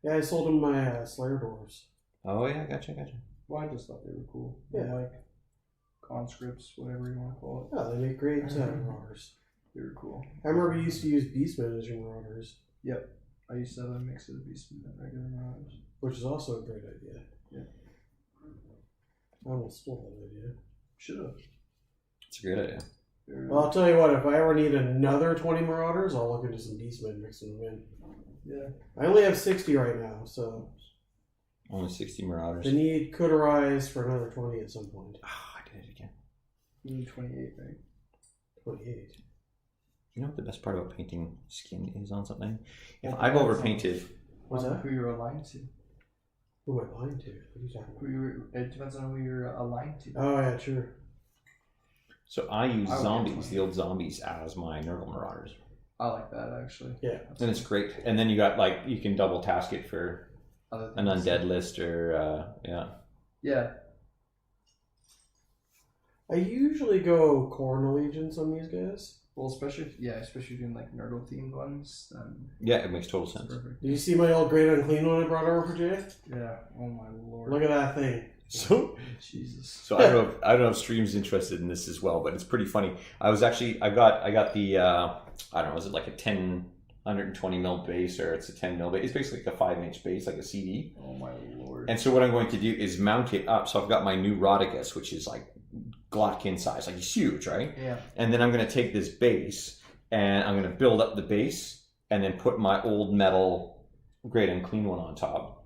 Yeah, I sold them my Slayer Dwarves. Oh, yeah, gotcha. Well, I just thought they were cool. Yeah. They're like conscripts, whatever you want to call Yeah, they make great Marauders. it. They were cool. I remember you used to use Beastmen as your Marauders, Yep. I used to have a mix of the Beastmen and regular Marauders. which is also a great idea. Yeah. I almost stole that idea. Should have. It's a great idea. Well, I'll tell you what, if I ever need another 20 Marauders, I'll look into some Beastmen mixing them in. Yeah. I only have 60 right now, so Only 60 Marauders. the need could arise for another 20 at some point. Oh, I did it again. You need 28, right? 28. You know what the best part about painting skin is on something? If Well, I've that's overpainted, What's that? Who you're aligned to. Who am I lying to? What are you talking about? It depends on who you're aligned to. Oh, yeah, sure. so I use I would zombies, get the old zombies, as my Nurgle Marauders. I like that actually. Yeah. And it's great. And then you got like you can double task it for Other an things. undead list or yeah. Yeah. I usually go Corn Allegiance on these guys. Well, especially doing like Nurgle themed ones. Yeah, it makes total sense. Perfect. Do you see my old Great Unclean one I brought over for Jay? Yeah. Oh my lord. Look at that thing. So Jesus. So I don't know if Stream's interested in this as well, but it's pretty funny. I was actually I got the I don't know, is it like a 120 mil base or it's a 10 mil base? It's basically like a 5-inch base, like a CD. Oh my lord. And so what I'm going to do is mount it up. So I've got my new Rodicus, which is like Glottkin size, like it's huge, right? Yeah. And then I'm going to take this base and I'm going to build up the base and then put my old metal Great Unclean one on top.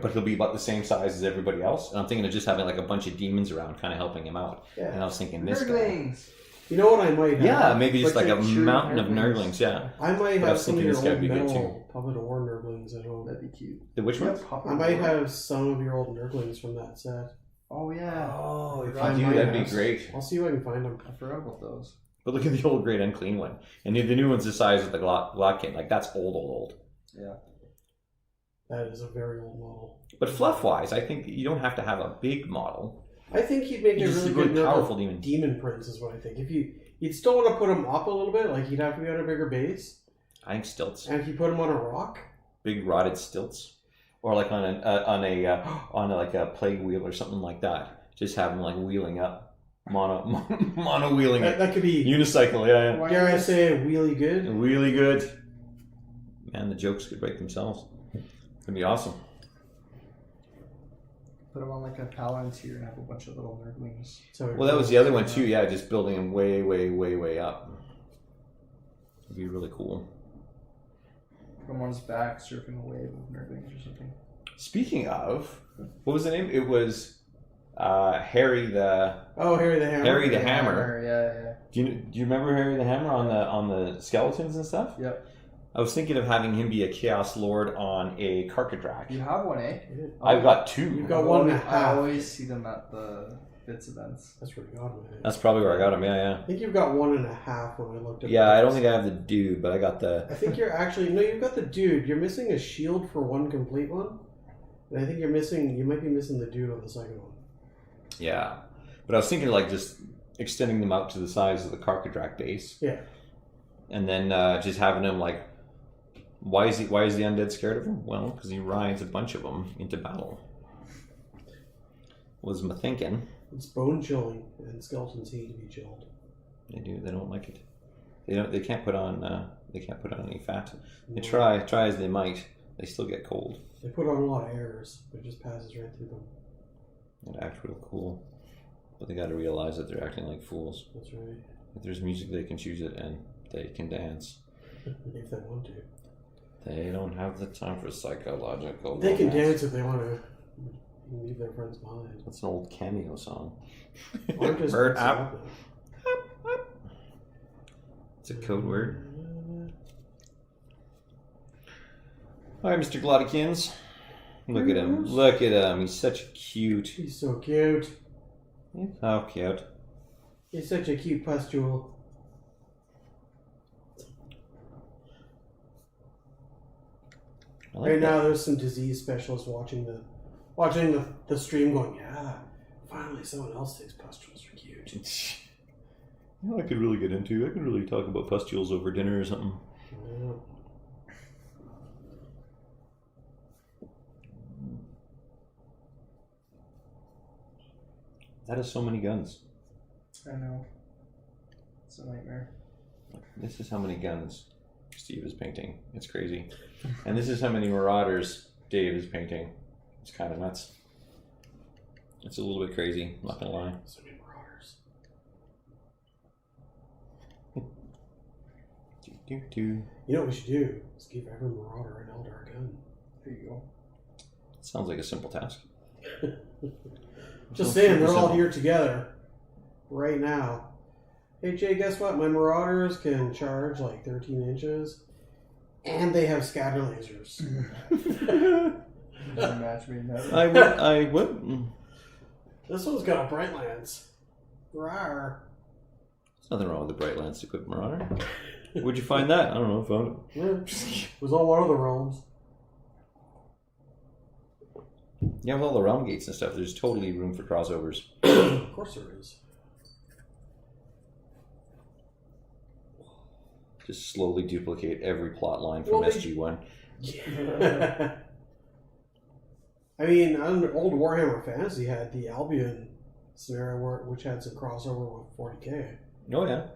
But he'll be about the same size as everybody else. And I'm thinking of just having like a bunch of demons around kind of helping him out. Yeah. And I was thinking this guy. Nurglings. You know what I might have? Yeah, maybe just like a True mountain of Nurglings. Nurglings, yeah. I might But I have was some of thinking your this guy old would be good metal Puppet War Nurglings at home. That'd be cute. The which one? I might have some of your old Nurglings from that set. Oh yeah. Oh, if I you do, might that'd be have. great. I'll see if I can find them. I forgot about those. But look at the old Great Unclean one. And the new one's the size of the Glottkin. Like, that's old. Yeah. That is a very old model. But fluff-wise, I think you don't have to have a big model. I think he'd make You a just really go good powerful Nurgle demon. demon prince is what I think. If you'd still want to put him up a little bit, like he'd have to be on a bigger base. I think stilts. And if you put him on a rock, Big rotted stilts. Or like on a plague wheel or something like that. Just have them like wheeling up. Mono wheeling it. that could be, Unicycle, yeah. Why dare I is- say, really good. Really good. Man, the jokes could write themselves. It'd be awesome. Put them on like a palantir and have a bunch of little Nurglings. So Well, that was the other one too. Yeah, just building them way, way, way, way up. It'd be really cool. Put them on his back, surfing a wave of Nurglings or something. Speaking of, what was the name? It was Harry the Harry the Hammer. Harry the Hammer. Yeah. Do you remember Harry the Hammer on the skeletons and stuff? Yep. I was thinking of having him be a Chaos Lord on a Carcadrak. You have one, eh? I've got two. You've got one and a I half. always see them at the Bits events. That's where you got him. That's probably where I got him. Yeah. I think you've got 1.5 when I looked at. Yeah, I don't those. think I have the dude, but I got the. I think you're actually no. You've got the dude. You're missing a shield for one complete one, and I think you're missing. You might be missing the dude on the second one. Yeah, but I was thinking like just extending them out to the size of the Carcadrak base. Yeah. And then just having him like, why is the undead scared of him? Well, because he rides a bunch of them into battle. Was my thinking. It's bone chilling, and skeletons hate to be chilled. They do. They don't like it. They don't. They can't put on. They can't put on any fat. They No. try as they might. They still get cold. They put on a lot of airs, but it just passes right through them. They act real cool, but they got to realize that they're acting like fools. That's right. If there's music, they can choose it, and they can dance. If they want to, They don't have the time for psychological. they can romance. dance if they want to. Leave their friends behind. That's an old cameo song. I'm just Bird mixing up. up It's a code word. Hi, Mr. Glottykins. Look at him. Look at him. He's such a cute. He's so cute. How cute. He's such a cute pustule. I like Right that. now, there's some disease specialists watching the stream, going, "Yeah, finally someone else thinks pustules are cute." You know, I could really get into. I could really talk about pustules over dinner or something. Yeah. That is so many guns. I know. It's a nightmare. This is how many guns Steve is painting. It's crazy. And this is how many Marauders Dave is painting. It's kind of nuts. It's a little bit crazy, I'm not gonna lie. So many marauders. Do. You know what we should do? Is give every marauder an Eldar gun. There you go. Sounds like a simple task. Just So saying, super they're all simple. here together right now. Hey Jay, guess what? My marauders can charge like 13 inches, and they have scatter lasers. It's a match made in heaven. I would. This one's got a bright lance. Rawr. There's nothing wrong with the Bright Lance equipped Marauder. Where'd you find that? I don't know. Found it. Yeah. It was on one of the realms. Yeah, with all the realm gates and stuff, there's totally room for crossovers. Of course there is. Just slowly duplicate every plot line from SG1. Yeah. I mean, old Warhammer Fantasy had the Albion scenario which had some crossover with 40k. Oh, yeah.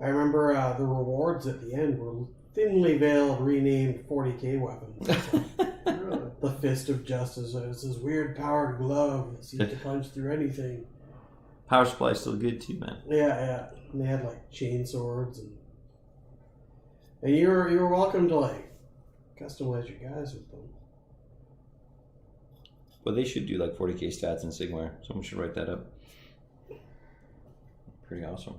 I remember the rewards at the end were thinly veiled, renamed 40k weapons. Really? The Fist of Justice. It was this weird powered glove that seemed to punch through anything. Power supply's still good too, man. Yeah. And they had like chain swords and you were welcome to like customize your guys with them. Well, they should do like 40k stats in Sigmar. Someone should write that up. Pretty awesome.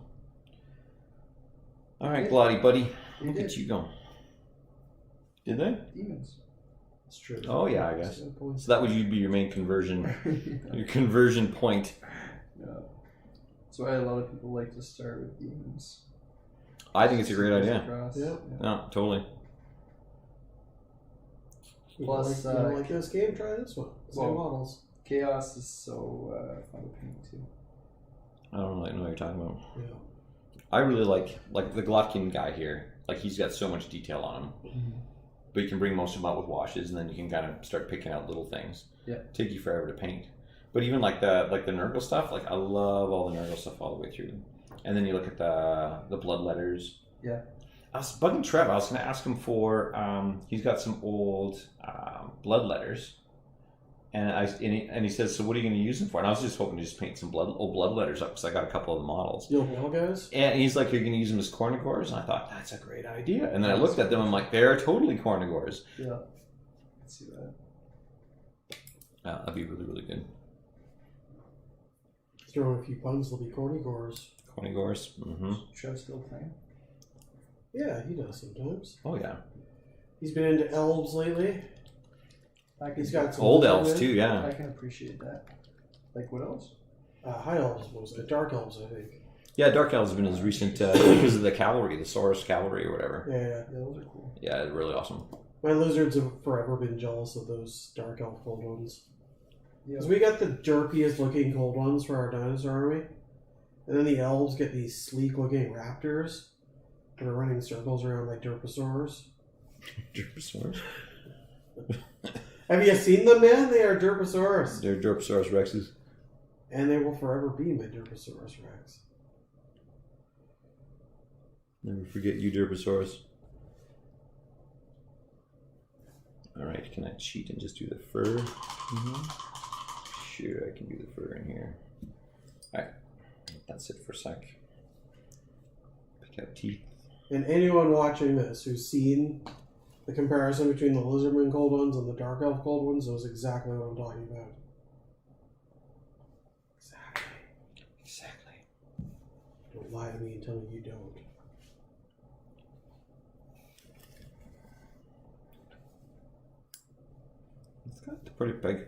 All right, Glotty buddy, look at you go. Did they? Demons. That's true. Oh yeah, I guess. So that would be your main conversion, your conversion point. Yeah. That's why a lot of people like to start with demons. I think it's a great idea. Yeah. No, totally. Plus, you don't like this game? Try this one. Same models. Chaos is so fun to paint too. I don't really know what you're talking about. Yeah. I really like the Glottkin guy here. Like he's got so much detail on him, but you can bring most of them out with washes, and then you can kind of start picking out little things. Yeah. Take you forever to paint. But even like the Nurgle stuff, like I love all the Nurgle stuff all the way through. And then you look at the blood letters. Yeah. I was bugging Trev. I was going to ask him for. He's got some old blood letters, and he says, "So what are you going to use them for?" And I was just hoping to just paint some old blood letters up because I got a couple of the models. The old wall guys. And he's like, "You're going to use them as cornigores?" And I thought that's a great idea. And then I looked at them. I'm like, "They're totally cornigores." Yeah. Let's see that. That'd be really, really good. Throwing a few puns, they'll be cornigores. Cornigores. Mm-hmm. Trev still playing? Yeah, he does sometimes. Oh yeah. He's been into elves lately. He's got some old elves too. Yeah. I can appreciate that. Like what else? High elves, mostly. Dark elves, I think. Yeah, Dark Elves have been his recent because of the cavalry, the Saurus cavalry or whatever. Yeah. Those are cool. Yeah, it's really awesome. My lizards have forever been jealous of those dark elf cold ones. Yeah. Because we got the derpiest looking cold ones for our dinosaur army. And then the elves get these sleek looking raptors that are running circles around like derposaurs. Derposaurs? Have you seen them, man? They are derposaurs. They're Derposaurus Rexes. And they will forever be my derposaurus rex. Never forget you, Derposaurus. Alright, can I cheat and just do the fur? Sure, I can do the fur in here. Alright, that's it for a sec. Pick out teeth. And anyone watching this who's seen the comparison between the lizardman cold ones and the dark elf cold ones knows exactly what I'm talking about. Exactly. Don't lie to me and tell me you don't. It's got pretty big.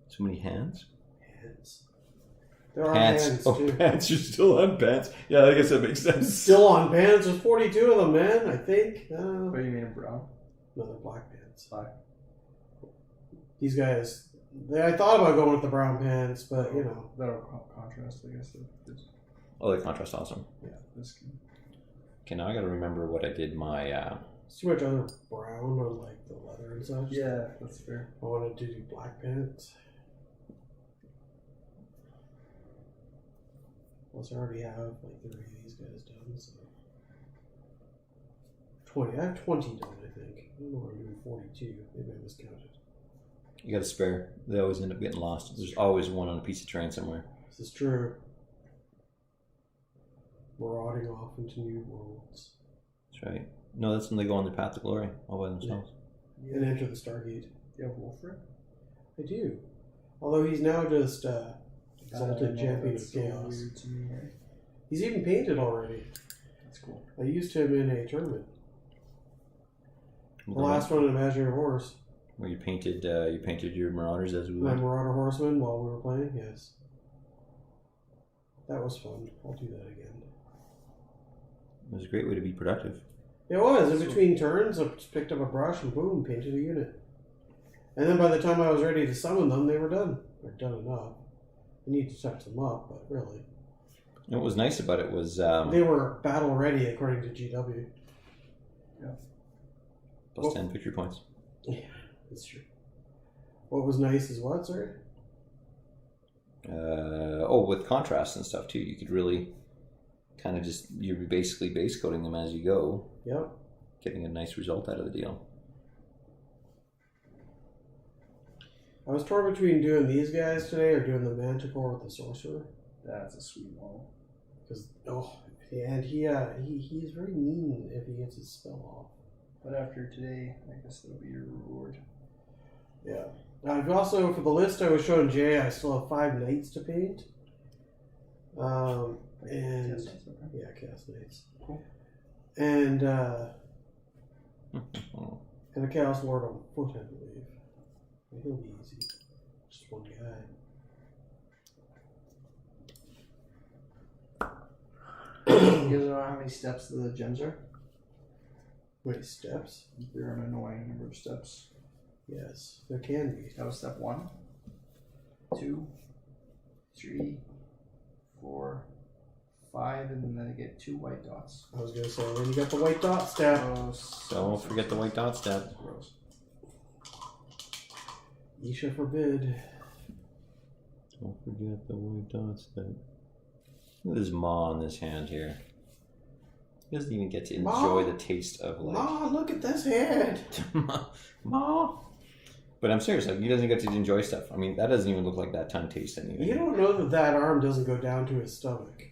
So many hands? Hands. There are Pants. hands Oh, too. pants. You're still on pants. Yeah, I guess that makes sense. Still on pants. There's 42 of them, man. I think. What do you mean brown? No, they're black pants. Black. These guys. I thought about going with the brown pants, but you know. That'll contrast, I guess. Oh, the contrast awesome. Yeah, this can. Okay, now I gotta remember what I did my It's too much other brown on like the leather and such. Yeah, that's fair. I wanted to do black pants. Plus, I already have like 30 of these guys done, so 20. I have 20 done, I think. I don't know if I'm doing 42. Maybe I miscounted. you got a spare. They always end up getting lost. There's always one on a piece of terrain somewhere. This is true. Marauding off into new worlds. That's right. No, that's when they go on their path to glory all by themselves. And enter the Stargate. You have Wolfred? I do. Although he's now just exalted champion of That's so chaos. weird to me, right? He's even painted already. That's cool. I used him in a tournament. The Well, last one in Imaginary Horse. Where you painted your Marauders as we My went. Marauder Horseman while we were playing, yes. That was fun. I'll do that again. It was a great way to be productive. It was. In between turns, I just picked up a brush and boom, painted a unit. And then by the time I was ready to summon them, they were done. They're done enough. I need to touch them up, but really. And what was nice about it was they were battle ready according to GW. Yeah. plus 10 victory points. Yeah, that's true. What was nice is what, sorry? With contrast and stuff too, you could really kind of just, you're basically base coding them as you go. Yep. Getting a nice result out of the deal. I was torn between doing these guys today or doing the Manticore with the Sorcerer. That's a sweet model. Because, and he's very mean if he gets his spell off. But after today, I guess that'll be your reward. Yeah. I've also, for the list I was showing Jay, I still have 5 knights to paint. And Chaos Knights, okay. yeah, Chaos Knights. Cool. And and a Chaos Lord on foot, I believe. He'll be easy. Just one guy. You guys know how many steps the gems are? Wait, steps? There are an annoying number of steps. Yes, there can be. That was step 1, 2, 3, 4, 5, and then I get 2 white dots. I was gonna say, then you got the white dot step. Don't forget the white dot step. Gross. Isha forbid. Don't forget the white dot step. Look at this maw in this hand here. He doesn't even get to enjoy the taste of like. Ma, look at this head. Maw. But I'm serious, like he doesn't get to enjoy stuff. I mean, that doesn't even look like that tongue tastes anything. You don't know that arm doesn't go down to his stomach.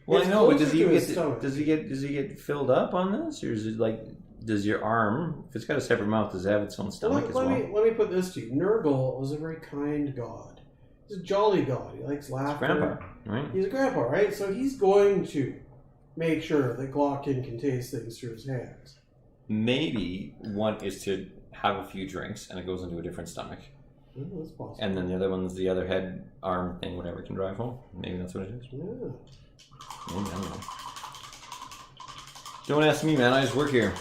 Well, It's I know, but does closer he to get his stomach. does he get filled up on this, or is it like does your arm, if it's got a separate mouth, does it have its own stomach as well? Let me put this to you. Nurgle was a very kind god. He's a jolly god. He likes laughter. Grandpa, right? He's a grandpa, right? So he's going to make sure that Glottkin can taste things through his hands. Maybe one is to have a few drinks and it goes into a different stomach, Oh, that's possible. and then the other one's the other head, arm thing, whatever can drive home. Maybe that's what it is. Yeah. Maybe, I don't know. Don't ask me, man. I just work here.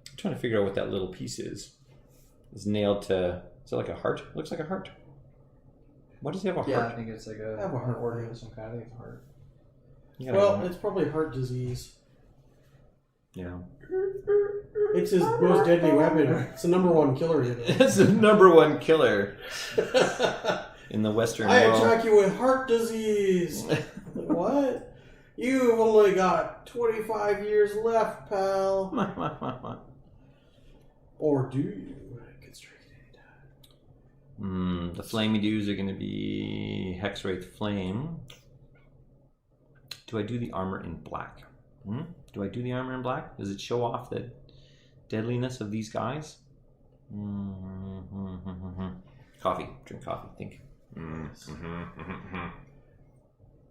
I'm trying to figure out what that little piece is. It's nailed to. Is it like a heart? Looks like a heart. Why does he have a Yeah, I heart? think it's like Have a heart. organ of some kind. I think it's a heart. Yeah, Well, it's probably heart disease. yeah. It's his most deadly weapon. It's the #1 killer in it. It's the #1 killer in the Western I world. attack you with heart disease. Like, what? You've only got 25 years left, pal. Or do you? Get straight anytime. The flamey dews are going to be Hexwraith Flame. Do I do the armor in black? Do I do the armor in black? Does it show off the deadliness of these guys? Coffee. Drink coffee. Think.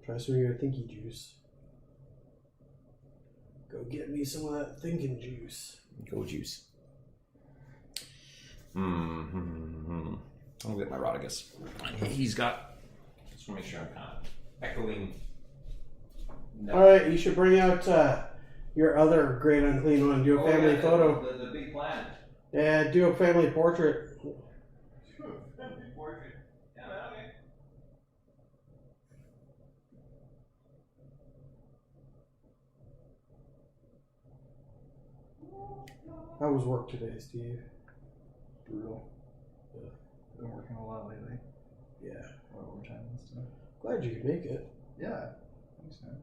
Try some of your thinky juice. Go get me some of that thinking juice. Go juice. I'll get my Rodicus. He's got. Just want to make sure I'm kind of echoing. No. Alright, you should bring out your other great unclean one. Do a family photo. The big planet. Yeah, do a family portrait. Family portrait. Yeah, okay. How was work today, Steve? Brutal. I've been working a lot lately. Yeah. A lot of overtime and stuff. Glad you could make it. Yeah. Thanks, man.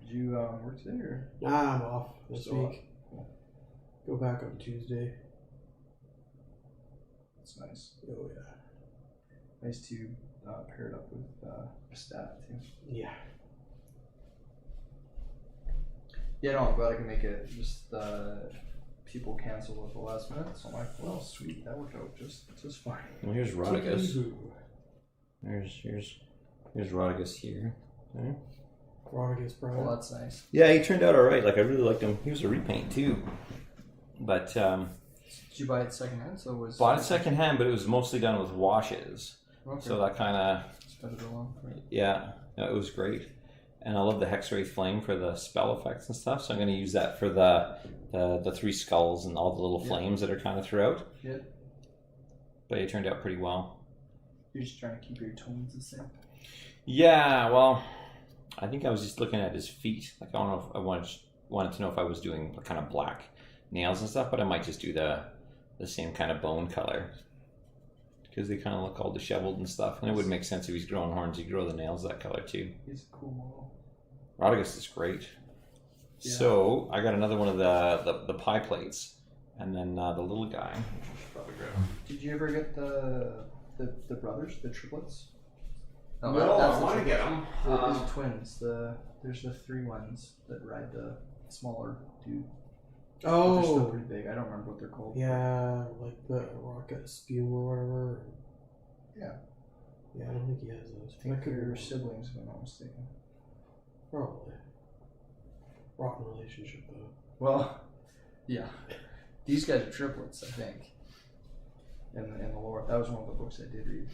Did you work today or? Nah, I'm off this Still week. Cool. Go back on Tuesday. That's nice. Oh, yeah. Nice to pair it up with a stat too. Yeah. Yeah, no, I'm glad I can make it. Just people cancel at the last minute, so I'm like, well, sweet, that worked out just fine. Well, here's Rodicus. Tickety-boo. Here's Rodicus here. Okay. Rodriguez Prime. Well, that's nice. Yeah, he turned out all right. Like I really liked him. He was a repaint too, but Did you buy it secondhand? So it was bought it secondhand, but it was mostly done with washes. Okay. So that kind of Spent it along. Right. yeah, no, it was great. And I love the Hex-Ray Flame for the spell effects and stuff. So I'm going to use that for the three skulls and all the little flames that are kind of throughout. Yeah. But it turned out pretty well. You're just trying to keep your tones the same. Yeah, well, I think I was just looking at his feet. Like I don't know if I wanted to know if I was doing kind of black nails and stuff, but I might just do the same kind of bone color. Because they kind of look all disheveled and stuff. And it would make sense if he's growing horns, he'd grow the nails that color too. He's a cool model. Rodriguez is great. Yeah. So I got another one of the pie plates. And then the little guy. I should probably grab him. Did you ever get the brothers, the triplets? No, that's I want to get them. the twins. There's the three ones that ride the smaller dude. But they're still Oh, pretty big. I don't remember what they're called. yeah, like the rocket spew or whatever. Yeah. Yeah, I don't think he has those. I think That could they're be siblings, if I'm not mistaken. probably rotten relationship though. Well, yeah. These guys are triplets, I think. In the lore, that was one of the books I did read.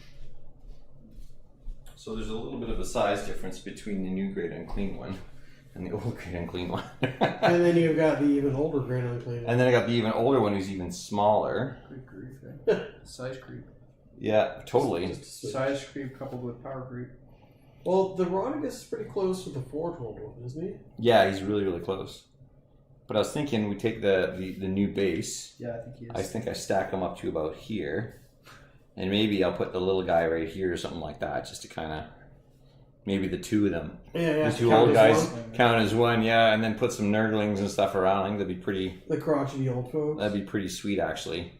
So there's a little bit of a size difference between the new Great Unclean one and the old Great Unclean one. And then you've got the even older Grand Unclean. And then I got the even older one who's even smaller. Good grief, eh? Size creep. Yeah, totally. Just a switch. Size creep coupled with power creep. Well, the Rodriguez is pretty close to the Forge World one, isn't he? Yeah, he's really, really close. But I was thinking we take the new base. Yeah, I think he is. I think I stack them up to about here. And maybe I'll put the little guy right here or something like that, just to kind of, maybe the two of them. Yeah. The two count old as guys one. count as one, yeah, and then put some nurglings and stuff around. I think that'd be pretty. The crotchety old folks. That'd be pretty sweet, actually.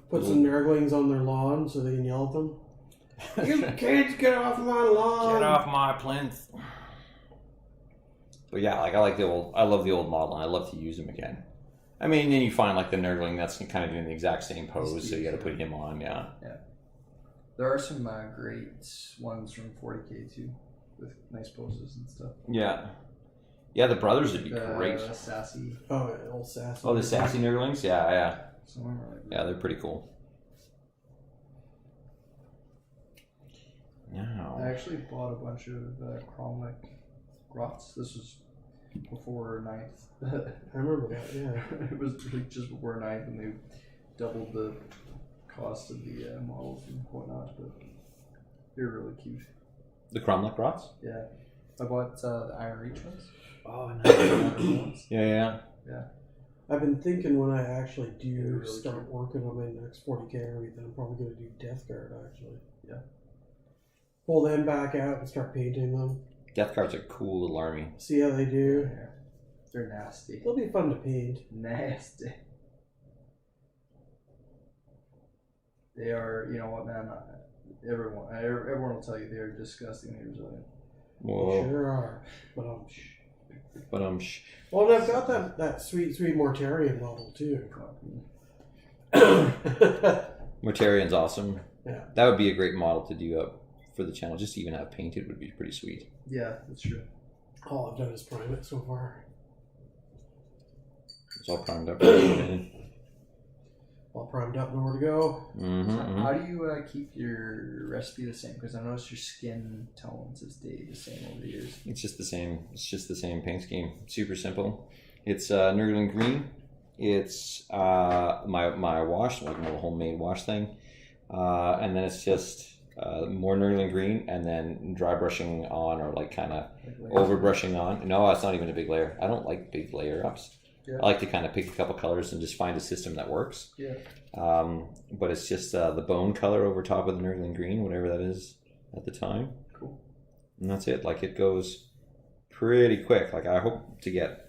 Put some nurglings on their lawn so they can yell at them. You kids, get off my lawn! Get off my plinth. But yeah, like I love the old model, and I love to use them again. I mean, then you find like the nurgling that's kind of doing the exact same pose, so you got to put him on, yeah. There are some great ones from 40k too, with nice poses and stuff. Yeah. Yeah, the brothers would be great. Sassy. Oh, old sassy. Oh, the sassy nurglings? Yeah. Some of them are like Yeah, they're pretty cool. I Now, actually bought a bunch of Cromlech grots. This was before 9th. I remember that, yeah. It was like just before 9th, and they doubled the cost of the models and whatnot, but they're really cute. the Cromlech rots? Yeah. I bought the Iron Reach ones. Oh, Ones. Yeah. I've been thinking when I actually do They're really start cute. working on my next 40k or everything, I'm probably going to do Death Guard actually. Yeah. Pull them back out and start painting them. Death Guard's a cool little army. See how they do. Yeah. They're nasty. They'll be fun to paint. Nasty. They are, you know what, man? Everyone will tell you they're disgustingly resilient. They Whoa. sure are. But Well, and I've got that sweet Mortarian model too. Mortarian's awesome. Yeah. That would be a great model to do up for the channel. Just to even have painted would be pretty sweet. Yeah, that's true. All I've done is prime it so far. It's all primed up. All primed up, nowhere to go. How do you keep your recipe the same? Because I noticed your skin tones have stayed the same over the years. It's just the same. It's just the same paint scheme. Super simple. It's Nurgling green. It's my wash, like my homemade wash thing, and then it's just more Nurgling green, and then dry brushing on, or like kind of over brushing on. No, it's not even a big layer. I don't like big layer ups. Yeah. I like to kind of pick a couple colors and just find a system that works. Yeah. But it's just the bone color over top of the Nurgling green, whatever that is at the time. Cool. And that's it. Like it goes pretty quick. Like I hope to get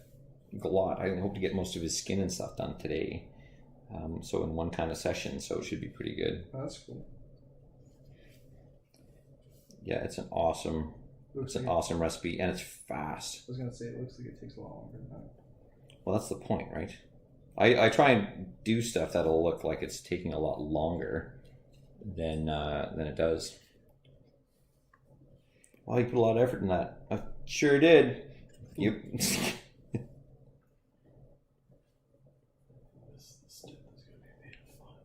I hope to get most of his skin and stuff done today. So in one kind of session, so it should be pretty good. Oh, that's cool. Yeah, it's an awesome awesome recipe, and it's fast. I was gonna say it looks like it takes a lot longer than that. Well, that's the point, right? I try and do stuff that'll look like it's taking a lot longer than it does. Well, you put a lot of effort in that. I sure did. Yep.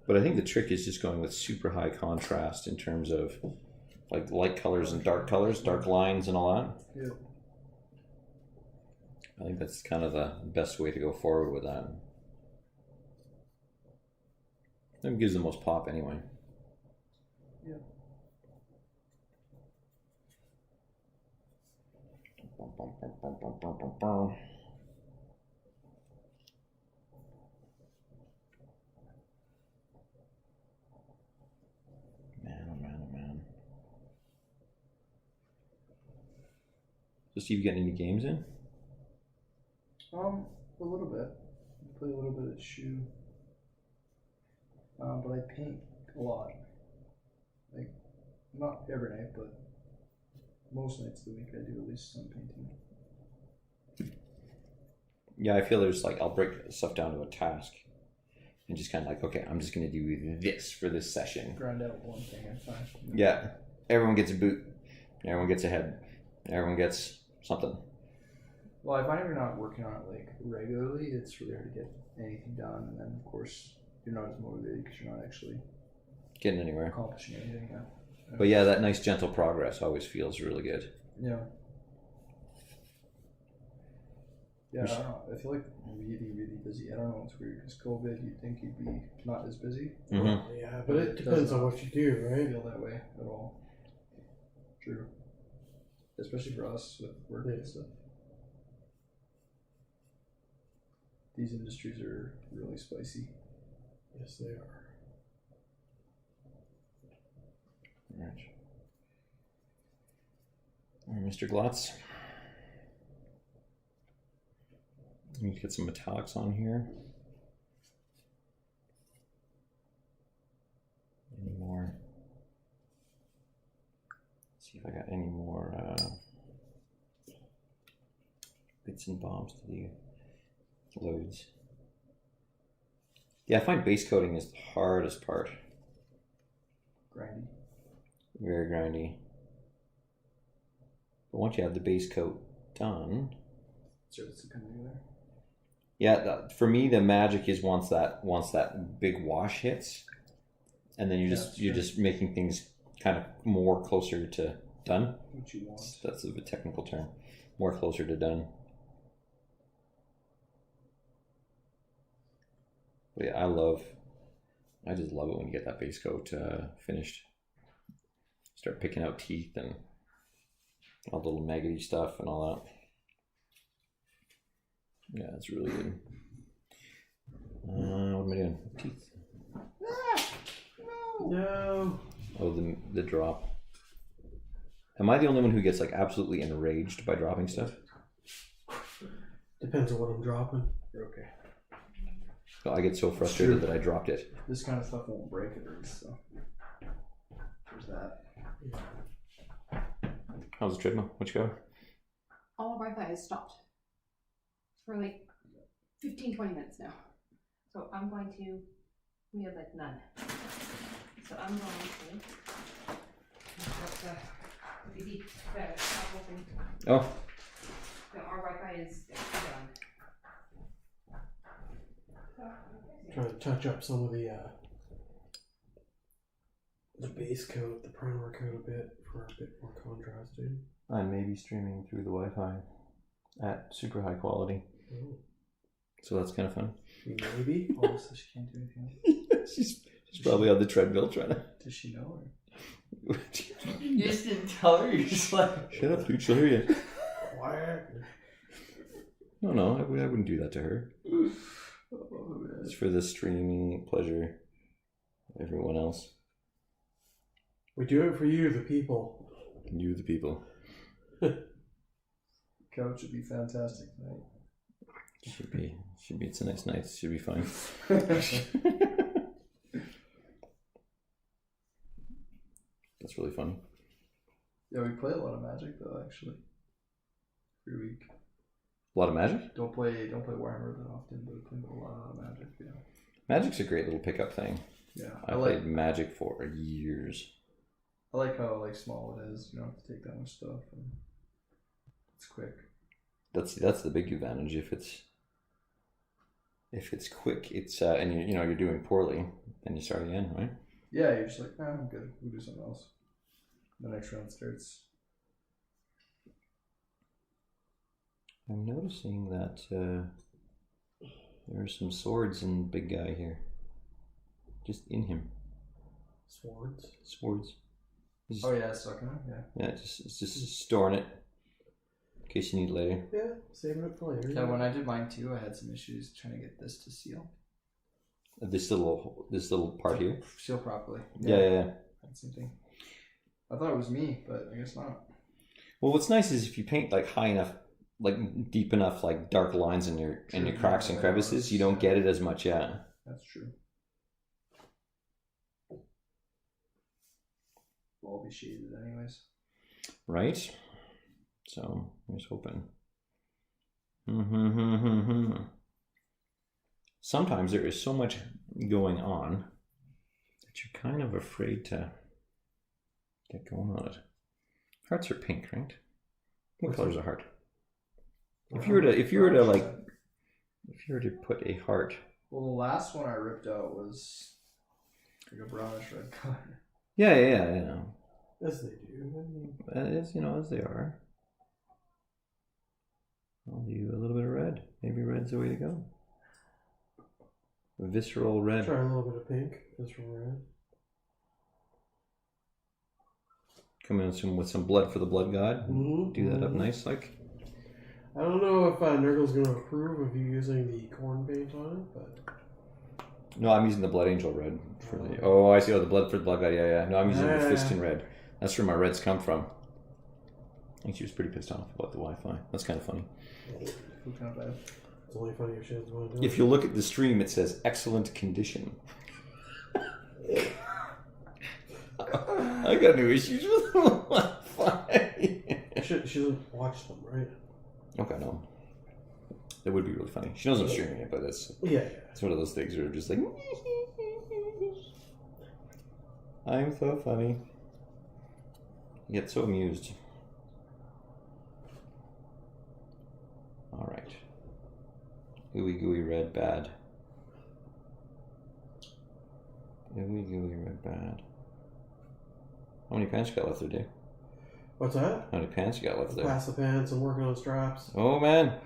But I think the trick is just going with super high contrast in terms of like light colors and dark colors, dark lines and all that. Yeah. I think that's kind of the best way to go forward with that. It gives the most pop anyway. Yeah. Man, oh man, oh man. So Steve, getting any games in? A little bit. I play a little bit of shoe. But I paint a lot. Like, not every night, but most nights of the week I do at least some painting. Yeah, I feel there's like, I'll break stuff down to a task and just kind of like, okay, I'm just going to do this for this session. Grind out one thing at a time. Yeah. Everyone gets a boot. Everyone gets a head. Everyone gets something. Well, I find if you're not working on it like regularly, it's really hard to get anything done. And then, of course, you're not as motivated because you're not actually Getting anywhere. accomplishing anything. Yeah. But yeah, that nice gentle progress always feels really good. Yeah. Yeah, I don't know. I feel like really, really busy. I don't know. It's weird because COVID, you'd think you'd be not as busy. Mm-hmm. Yeah, but it depends on what you do, I right? feel that way at all. True. Especially for us with work and stuff. These industries are really spicy. Yes, they are. All right. All right, Mr. Glotz. Let me get some metallics on here. Any more? Let's see if I got any more bits and bobs to do. Loads. Yeah, I find base coating is the hardest part. Grindy. Very grindy. But once you have the base coat done, Starts to come together. yeah, for me the magic is once that big wash hits, and then you're just making things kind of more closer to done. What you want. That's a technical term. More closer to done. But yeah, I just love it when you get that base coat finished. Start picking out teeth and all the little maggoty stuff and all that. Yeah, it's really good. What am I doing? Teeth. No. Oh, the drop. Am I the only one who gets like absolutely enraged by dropping stuff? Depends on what I'm dropping. You're okay. I get so frustrated that I dropped it. This kind of stuff won't break at least, so there's that. How's the treadmill? What you got? All my Wi-Fi has stopped for like 15-20 minutes now. So I'm going to, we have like none. So I'm going to, the Apple thing. Oh, So our Wi-Fi is done. Trying to touch up some of the base coat, the primer coat a bit for a bit more contrasting. I may be streaming through the Wi-Fi at super high quality, so that's kind of fun. Maybe. Oh, so she can't do anything else. she's probably on the treadmill trying to. Does she know? Or? You just didn't tell her. You're just like, Shut up, dude. She'll hear you. Quiet. No, I wouldn't do that to her. Oh, man. It's for the streaming pleasure of everyone else. We do it for you, the people. You, the people. Couch would be fantastic tonight. Should be. It's a nice night. Should be fine. That's really funny. Yeah, we play a lot of Magic though, actually. Every week. A lot of Magic? Don't play Warhammer that often, but we play a lot of Magic, yeah. Magic's a great little pickup thing. Yeah. I played Magic for years. I like how like small it is, you don't have to take that much stuff and it's quick. That's the big advantage. If it's quick, it's and you're doing poorly, then you start again, right? Yeah, you're just like, nah, I'm good. We'll do something else. The next round starts. I'm noticing that there are some swords in the big guy here. Just in him. Swords. He's, Oh yeah, sucking it. Yeah. yeah, it's just storing it in case you need it later. Yeah, saving it for later. Yeah, when I did mine too, I had some issues trying to get this to seal. This little part here. Seal properly. Yeah. That's the thing. I thought it was me, but I guess not. Well, what's nice is if you paint like high enough, like deep enough, like dark lines in your cracks and crevices, you don't get it as much. Yeah. That's true. Will all be shaded anyways. Right. So here's hoping. Sometimes there is so much going on that you're kind of afraid to get going on it. Hearts are pink, right? What color's a heart? If you were to put a heart. Well, the last one I ripped out was like a brownish red color. Yeah. As they do. As they are. I'll do a little bit of red. Maybe red's the way to go. Visceral red. Try a little bit of pink. Visceral red. Come in with some blood for the blood god. Do that up nice, like. I don't know if Nurgle's going to approve of you using the corn paint on it, but... No, I'm using the Blood Angel red for the... Oh, I see. Oh, the blood for the blood guy. Yeah. No, I'm using the Fiskin red. That's where my reds come from. I think she was pretty pissed off about the Wi-Fi. That's kind of funny. It's only funny if she doesn't want to do it. If you look at the stream, it says excellent condition. I got no issues with the Wi-Fi. She doesn't watch them, right? Okay, no. It would be really funny. She knows I'm streaming it, but it's one of those things where I'm just like, I'm so funny. I get so amused. All right. Ooey gooey red bad. Ooey gooey red bad. How many pants you got left there, Dave? What's that? How many pants you got left there? Pass the pants. I'm working on straps. Oh man.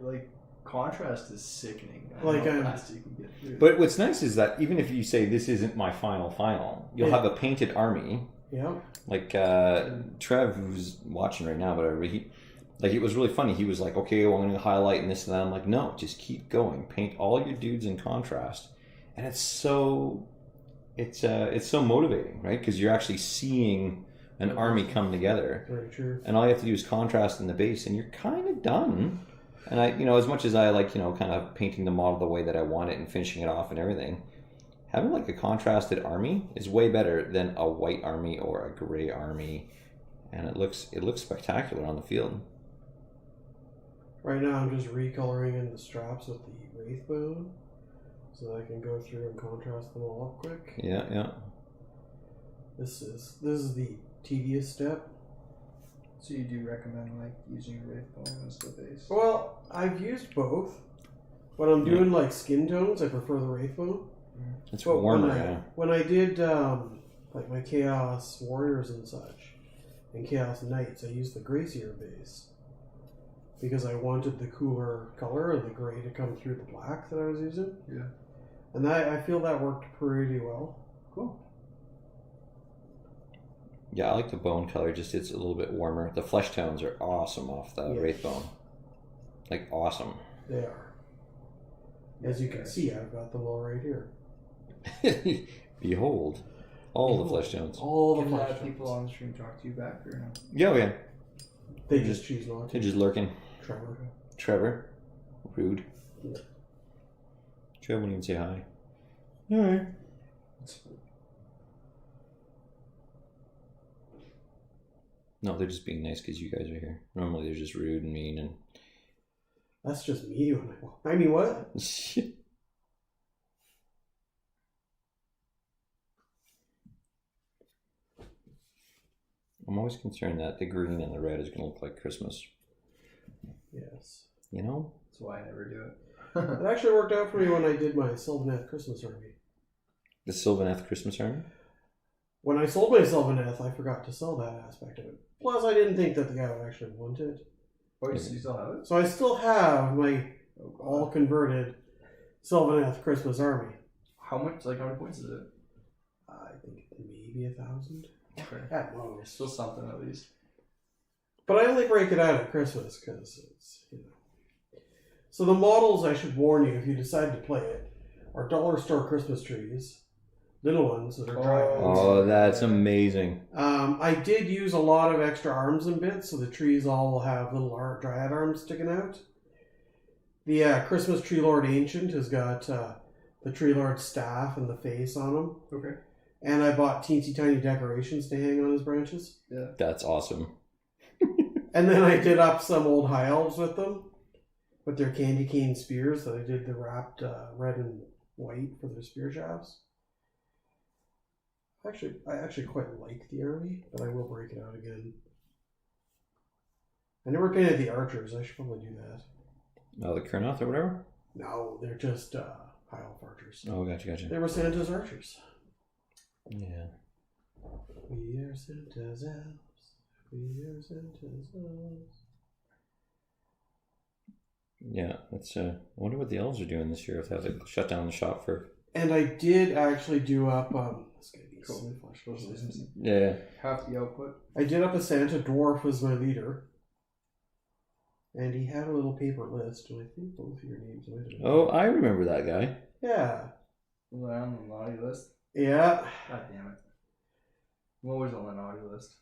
Like, contrast is sickening. Like, how fast you can get through. But what's nice is that even if you say this isn't my final, you'll have a painted army. Yeah. Like Trev, who's watching right now, but it was really funny. He was like, "Okay, well, I'm going to highlight and this and that." I'm like, "No, just keep going. Paint all your dudes in contrast," and it's so motivating, right? Because you're actually seeing an army come together. Very true. And all you have to do is contrast in the base, and you're kind of done. And I, as much as I like, kind of painting the model the way that I want it and finishing it off and everything, having like a contrasted army is way better than a white army or a gray army, and it looks spectacular on the field. Right now, I'm just recoloring in the straps with the Wraithbone, so that I can go through and contrast them all up quick. Yeah. This is the tedious step. So you do recommend like using a Wraithbone as the base? Well, I've used both. When I'm doing like skin tones, I prefer the Wraithbone. It's But warmer. when I did like my Chaos Warriors and such, and Chaos Knights, I used the Gracier base because I wanted the cooler color of the gray to come through the black that I was using. Yeah. And I feel that worked pretty well. Cool. Yeah, I like the bone color. Just it's a little bit warmer. The flesh tones are awesome off the Wraithbone. Like awesome. They are. As you can see, I've got them all right here. Behold, all the flesh tones. All the Can flesh people tones. on the stream talk to you back or no? Yeah. They just choose not They're to. just lurking. Trevor. Rude. Trevor won't even say hi. All right. No, they're just being nice because you guys are here. Normally they're just rude and mean and. That's just me when I walk. I mean, what? I'm always concerned that the green and the red is going to look like Christmas. Yes. You know? That's why I never do it. It actually worked out for me when I did my Sylvaneth Christmas Army. The Sylvaneth Christmas Army? When I sold my Sylvaneth, I forgot to sell that aspect of it. Plus, I didn't think that the guy would actually want it. Oh, you still have it? So I still have my all converted Sylvaneth Christmas Army. How many points is it? I think maybe 1,000 Okay. at most. Still something at least. But I only break it out at Christmas because it's, So the models, I should warn you, if you decide to play it, are dollar store Christmas trees. Little ones that are dry. Oh, that's amazing. I did use a lot of extra arms and bits, so the trees all will have little dryad arms sticking out. The Christmas Tree Lord Ancient has got the Tree Lord's staff and the face on him. Okay. And I bought teensy tiny decorations to hang on his branches. Yeah. That's awesome. And then I did up some old high elves with them, with their candy cane spears that I did the wrapped red and white for their spear shafts. I actually quite like the army, but I will break it out again. I never painted the archers. I should probably do that. Oh, the Kurnoth or whatever? No, they're just high elf archers. Oh, gotcha. They were Santa's archers. Yeah. We are Santa's elves. We are Santa's elves. Yeah, that's. I wonder what the elves are doing this year if they have to shut down the shop for. And I did actually do up. This is gonna be Cool. so flash. Yeah. Half the output. I did up a Santa dwarf as my leader, and he had a little paper list, and I think both of your names might have been. Oh, I remember that guy. Yeah. Was I on the naughty list? Yeah. God damn it. I'm always on the naughty list.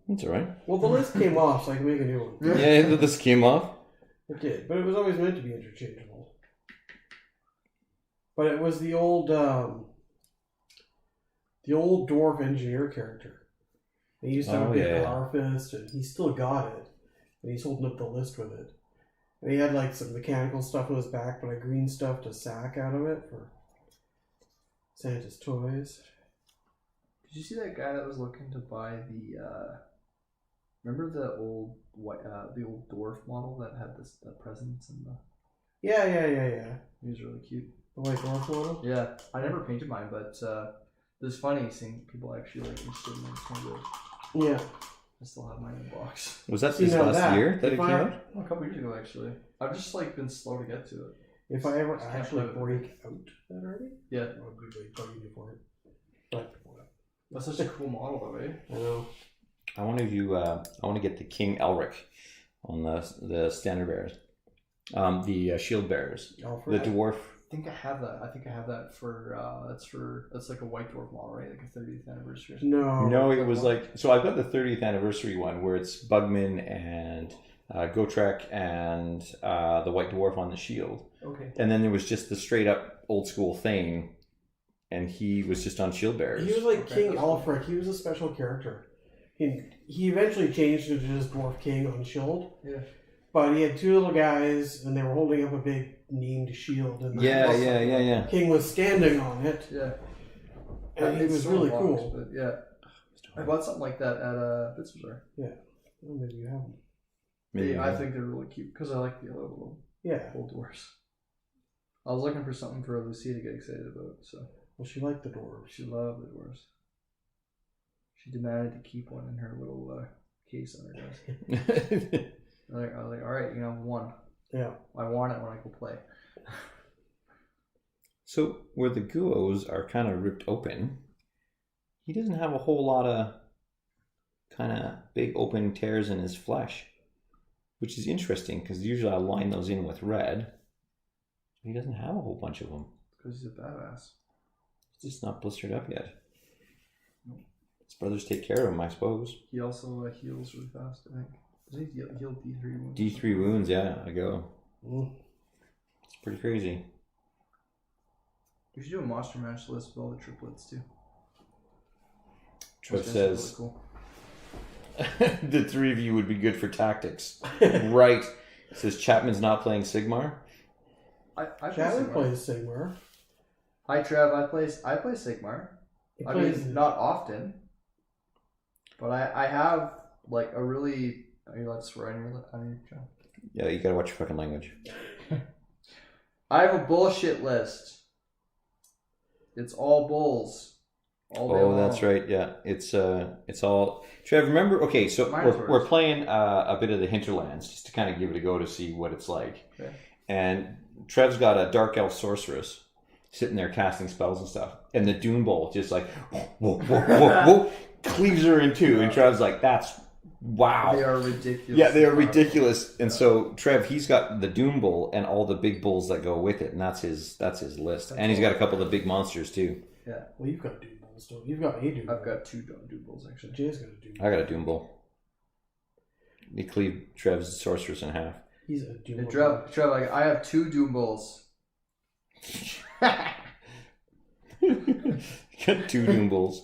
That's all right. Well, the list came off, so I can make a new one. Yeah, this came off. It did, but it was always meant to be interchangeable. But it was the old dwarf engineer character. He used to have a big power fist, and he still got it. And he's holding up the list with it. And he had like some mechanical stuff on his back, but I green stuffed a sack out of it for Santa's toys. Did you see that guy that was looking to buy the? Remember the old the old dwarf model that had the presents and the. Yeah. He was really cute. The white dwarf model? Yeah, I never painted mine, but it's funny seeing people actually like interested in it. It's kind of good. Yeah. I still have mine in the box. Was that See, this now last that, year that it if came I- out? Well, a couple years ago, actually. I've just like been slow to get to it. If I ever Can't actually play with it. break out that army, Yeah, I'll be like bugging you for it. But that's such a cool model, though, eh? I know. I want to get the King Elric on the standard bearers, the shield bearers, Alfred. the dwarf. I think I have that for that's like a white dwarf model, right? Like a 30th anniversary. Or something. No. No, it was like so. I've got the 30th anniversary one where it's Bugman and Gotrek and the white dwarf on the shield, Okay. and then there was just the straight up old school Thane, and he was just on shield bearers. He was like Okay, King that's cool. Alfred. He was a special character. He eventually changed into just Dwarf King on Shield. Yeah. But he had two little guys, and they were holding up a big named shield. And Yeah. King was standing on it, Yeah. and he It's was so really box, cool. But yeah, I bought something like that at Bits Bazaar. Well, maybe you haven't. Maybe. I think they're really cute because I like the other little Yeah. old dwarfs. I was looking for something for Lucia to get excited about, so Well, she liked the dwarves. she loved the dwarfs. She demanded to keep one in her little case on her desk. I was like, all right, you know, one. Yeah. I want it when I go play. So where the Guos are kind of ripped open, he doesn't have a whole lot of kind of big open tears in his flesh, which is interesting because usually I line those in with red. He doesn't have a whole bunch of them. Because he's a badass. He's just not blistered up yet. His brothers take care of him, I suppose. He also heals really fast, I think. Doesn't he heal D3 wounds? D3 wounds, yeah, I go. Mm. It's pretty crazy. We should do a monster match list with all the triplets too. Trev That's says really cool. the three of you would be good for tactics. Right. Says Chapman's not playing Sigmar. I play Chadwick Sigmar. plays Sigmar. Hi Trev, I play Sigmar. He I plays. mean, not often, but I have like a really. Are you allowed to swear on your channel? Yeah, you gotta watch your fucking language. I have a bullshit list. It's all bulls. All day Oh, long. that's right. Yeah, it's all. Trev, remember? Okay, so we're playing a bit of the Hinterlands just to kind of give it a go to see what it's like. Okay. And Trev's got a dark elf sorceress sitting there casting spells and stuff, and the Doom Bowl just like whoa, whoa, whoa, whoa, cleaves her in two, and Trev's like, "That's wow." They are ridiculous. Yeah, they are ridiculous. And so Trev, he's got the Doom Bull and all the big bulls that go with it, and that's his list. And he's got a couple of the big monsters too. Yeah. Well, you've got Doom Bulls, don't you? You've got a Doom Bull. I've got two Doom Bulls actually. Jay's got a Doom Bull. I got a Doom Bull. They cleave Trev's sorceress in half. He's a Doom Bull. Trev, like I have two Doom Bulls. Got two Doom Bulls.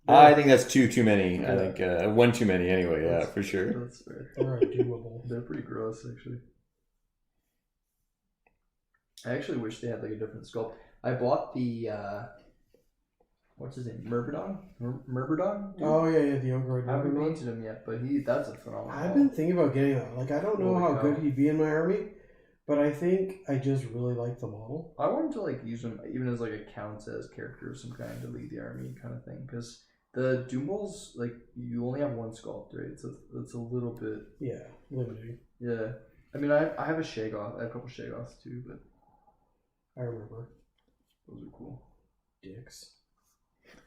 I think that's too many. I think one too many anyway. Yeah, for sure. That's fair. Or a Doom Bull. They're pretty gross, actually. I actually wish they had like a different sculpt. I bought the what's his name? Myrmidon? Myrmidon? Oh yeah, the Ogre. I haven't painted him yet, but that's a phenomenal. I've been thinking about getting that. Like, I don't know Holy how cow. good he'd be in my army, but I think I just really like the model. I wanted to like use him even as like a counts as character of some kind to lead the army kind of thing, because the Doom Bulls, like you only have one sculpt, right? So it's a little bit Limiting. yeah. I mean, I have a Shagoth. I have a couple Shagoths too, but I remember. those are cool. Dicks.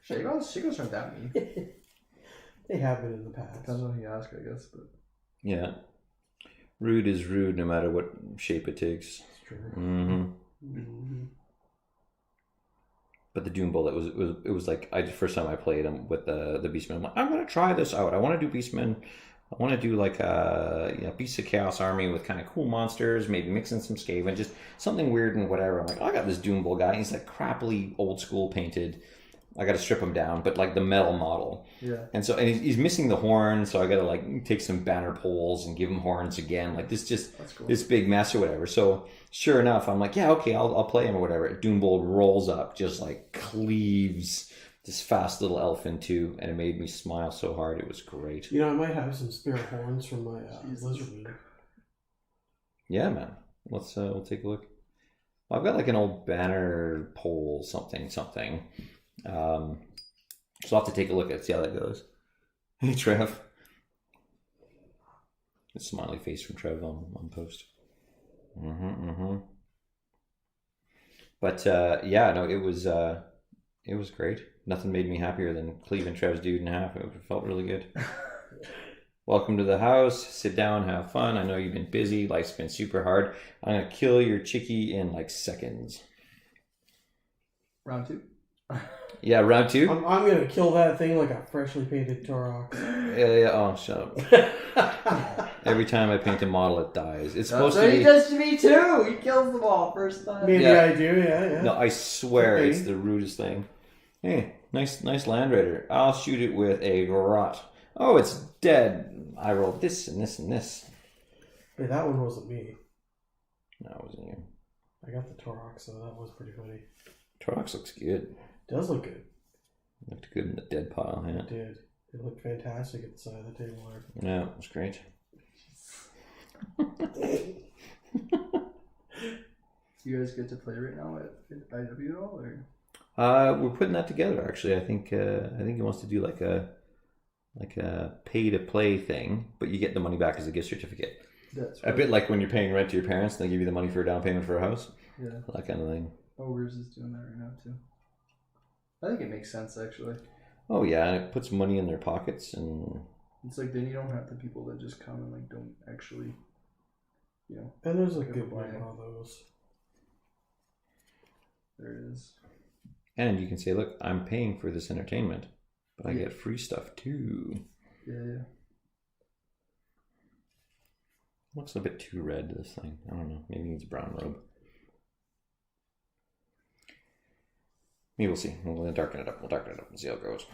Shagoths aren't that mean. They have been in the past. Depends on who you ask, I guess. But Yeah, rude is rude, no matter what shape it takes. It's true. Mm-hmm. Mm-hmm. But the Doom Bull, it was like the first time I played him with the Beastmen. I'm like, I'm gonna try this out. I want to do Beastmen. I want to do like a Beast of Chaos army with kind of cool monsters, maybe mixing some Skaven, just something weird and whatever. I'm like, I got this Doom Bull guy. He's like crappily old school painted. I got to strip him down, but like the metal model. yeah. And so, and he's missing the horns, so I got to like take some banner poles and give him horns again. Like this, just That's cool. this big mess or whatever. So sure enough, I'm like, yeah, okay, I'll play him or whatever. Doom Bull rolls up, just like cleaves this fast little elf in two, and it made me smile so hard. It was great. You know, I might have some spirit horns from my lizardman. Yeah, man. Let's we'll take a look. I've got like an old banner pole, something. So I'll have to take a look at it, see how that goes. Hey, Trev. A smiley face from Trev on post. But yeah, no, it was great. Nothing made me happier than cleaving Trev's dude in half. It felt really good. Welcome to the house. Sit down, have fun. I know you've been busy. Life's been super hard. I'm gonna kill your chickie in like seconds. Round two. Yeah, round two. I'm gonna kill that thing like a freshly painted Taurox. Yeah. Oh, shut up. Every time I paint a model, it dies. It's supposed That's what to he be. does to me too. He kills them all first time. Maybe Yeah. I do, yeah. No, I swear Okay. it's the rudest thing. Hey, nice Land Raider. I'll shoot it with a garrote. Oh, it's dead. I rolled this and this and this. Hey, that one wasn't me. No, it wasn't you. I got the Taurox, so that was pretty funny. Torox looks good. Does look good. Looked good in the dead pile, yeah. It did. It looked fantastic at the side of the table there. Yeah, it was great. You guys get to play right now at IW at all, or? We're putting that together actually. I think he wants to do like a pay to play thing, but you get the money back as a gift certificate. That's A bit like when you're paying rent to your parents and they give you the money for a down payment for a house. Yeah. That kind of thing. Ogres is doing that right now too. I think it makes sense actually. Oh yeah, and it puts money in their pockets, and It's like then you don't have the people that just come and like don't actually, you know. And there's a Like a good buy-in. number of those. There it is. and you can say, look, I'm paying for this entertainment, but I Yeah. get free stuff too. Yeah. Looks a bit too red, this thing. I don't know. Maybe it needs a brown robe. Maybe we'll see. We'll darken it up. We'll see how it goes.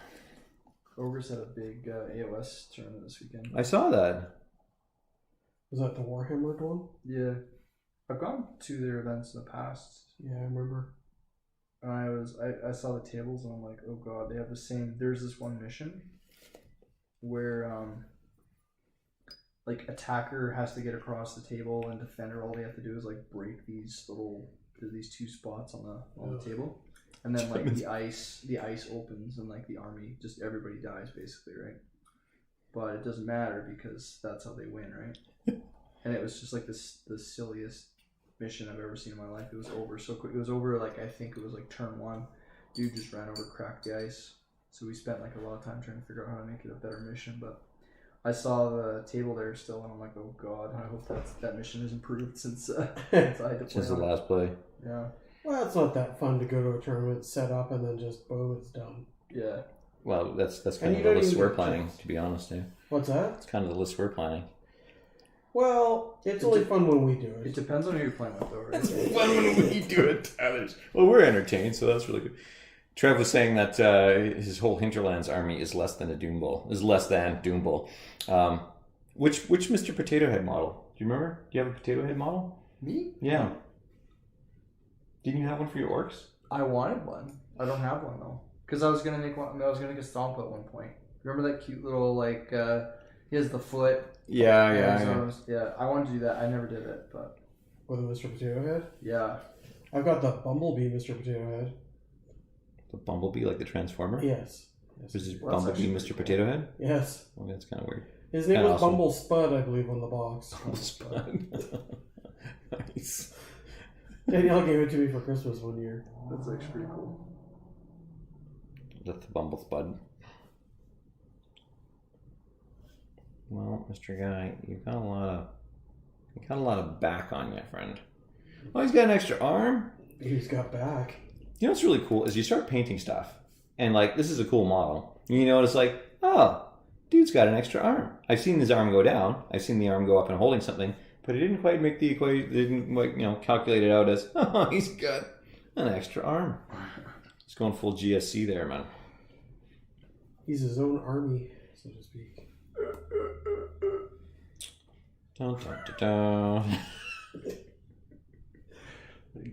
Ogres had a big AOS tournament this weekend. I saw that. Was that the Warhammered one? Yeah. I've gone to their events in the past. Yeah, I remember. And I saw the tables and I'm like, oh god, they have the same. There's this one mission where like attacker has to get across the table, and defender all they have to do is like break these two spots on the table, and then like the ice opens and like the army just everybody dies basically, right? But it doesn't matter because that's how they win, right? And it was just like the silliest mission I've ever seen in my life. It was over so quick. It was over like I think it was like turn 1. Dude just ran over, cracked the ice. So we spent like a lot of time trying to figure out how to make it a better mission. But I saw the table there still, and I'm like, oh god, I hope that mission has improved since I had to play. Since the last play. Yeah. Well, it's not that fun to go to a tournament, set up, and then just boom, it's done. Yeah. Well, that's And kind of you the don't list even we're get planning, checks. to be honest. Yeah. What's that? It's kind of the list we're planning. Well, it's only fun when we do It it. depends on who you're playing with, though, right? It's fun when we do it, Tyler's. Well, we're entertained, so that's really good. Trev was saying that his whole Hinterlands army is less than Doom Bull. Which Mr. Potato Head model? Do you remember? Do you have a Potato Head model? Me? Yeah. Didn't you have one for your orcs? I wanted one. I don't have one though, because I was gonna make one. I was gonna make a stomp at one point. Remember that cute little like he has the foot. Yeah. Yeah. I wanted to do that. I never did it, but With a Mr. Potato Head? yeah. I've got the Bumblebee Mr. Potato Head. The Bumblebee, like the Transformer? Yes. Was it Well, that's Bumblebee, actually Mr. Potato Head? Yes. Oh, that's kind of weird. His name Kinda was awesome. Bumble Spud, I believe, on the box. Nice. Danielle gave it to me for Christmas one year. That's actually pretty cool. That's the Bumble Spud. Well, Mr. Guy, you've got a lot of back on you, friend. Oh, he's got an extra arm. He's got back. You know what's really cool is you start painting stuff, and like this is a cool model. You notice like, oh, dude's got an extra arm. I've seen his arm go down. I've seen the arm go up and holding something, but it didn't quite make the equation. Didn't like calculate it out as oh, he's got an extra arm. He's going full GSC there, man. He's his own army, so to speak. Dun, dun, dun, dun.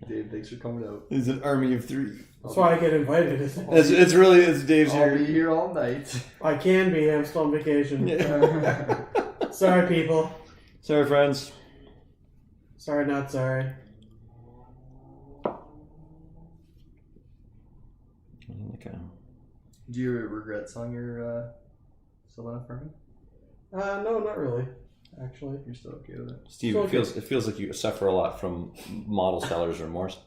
Dave, thanks for coming out. It's an army of 3. That's why I get invited. Isn't it? It's Dave's I'll here. be here all night. I can be. I'm still on vacation. Sorry, people. Sorry, friends. Sorry, not sorry. Okay. Do you regret selling your Sylvana farming? No, not really. Actually, You're still okay with it? Steve, So it feels like you suffer a lot from model sellers' remorse.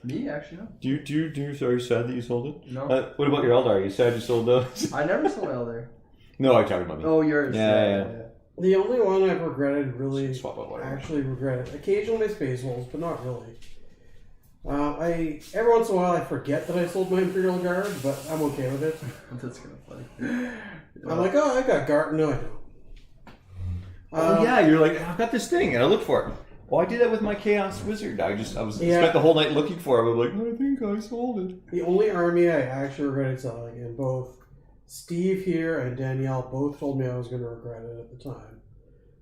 Me, actually, no. Do you are you sad that you sold it? No. What about your Eldar? Are you sad you sold those? I never sold Elder. No, I'm talking about me. Oh, yours. Yeah. the only one I've regretted, really, Swap out whatever. actually regretted. Occasionally, Space Wolves, but not really. Every once in a while I forget that I sold my Imperial Guard, but I'm okay with it. That's kind of funny. I'm like, oh, I got Guard. No, I don't. Oh yeah, you're like, I've got this thing, and I look for it. Well, I did that with my Chaos Wizard. I spent the whole night looking for it. I'm like, I think I sold it. The only army I actually regretted selling, and both Steve here and Danielle both told me I was going to regret it at the time,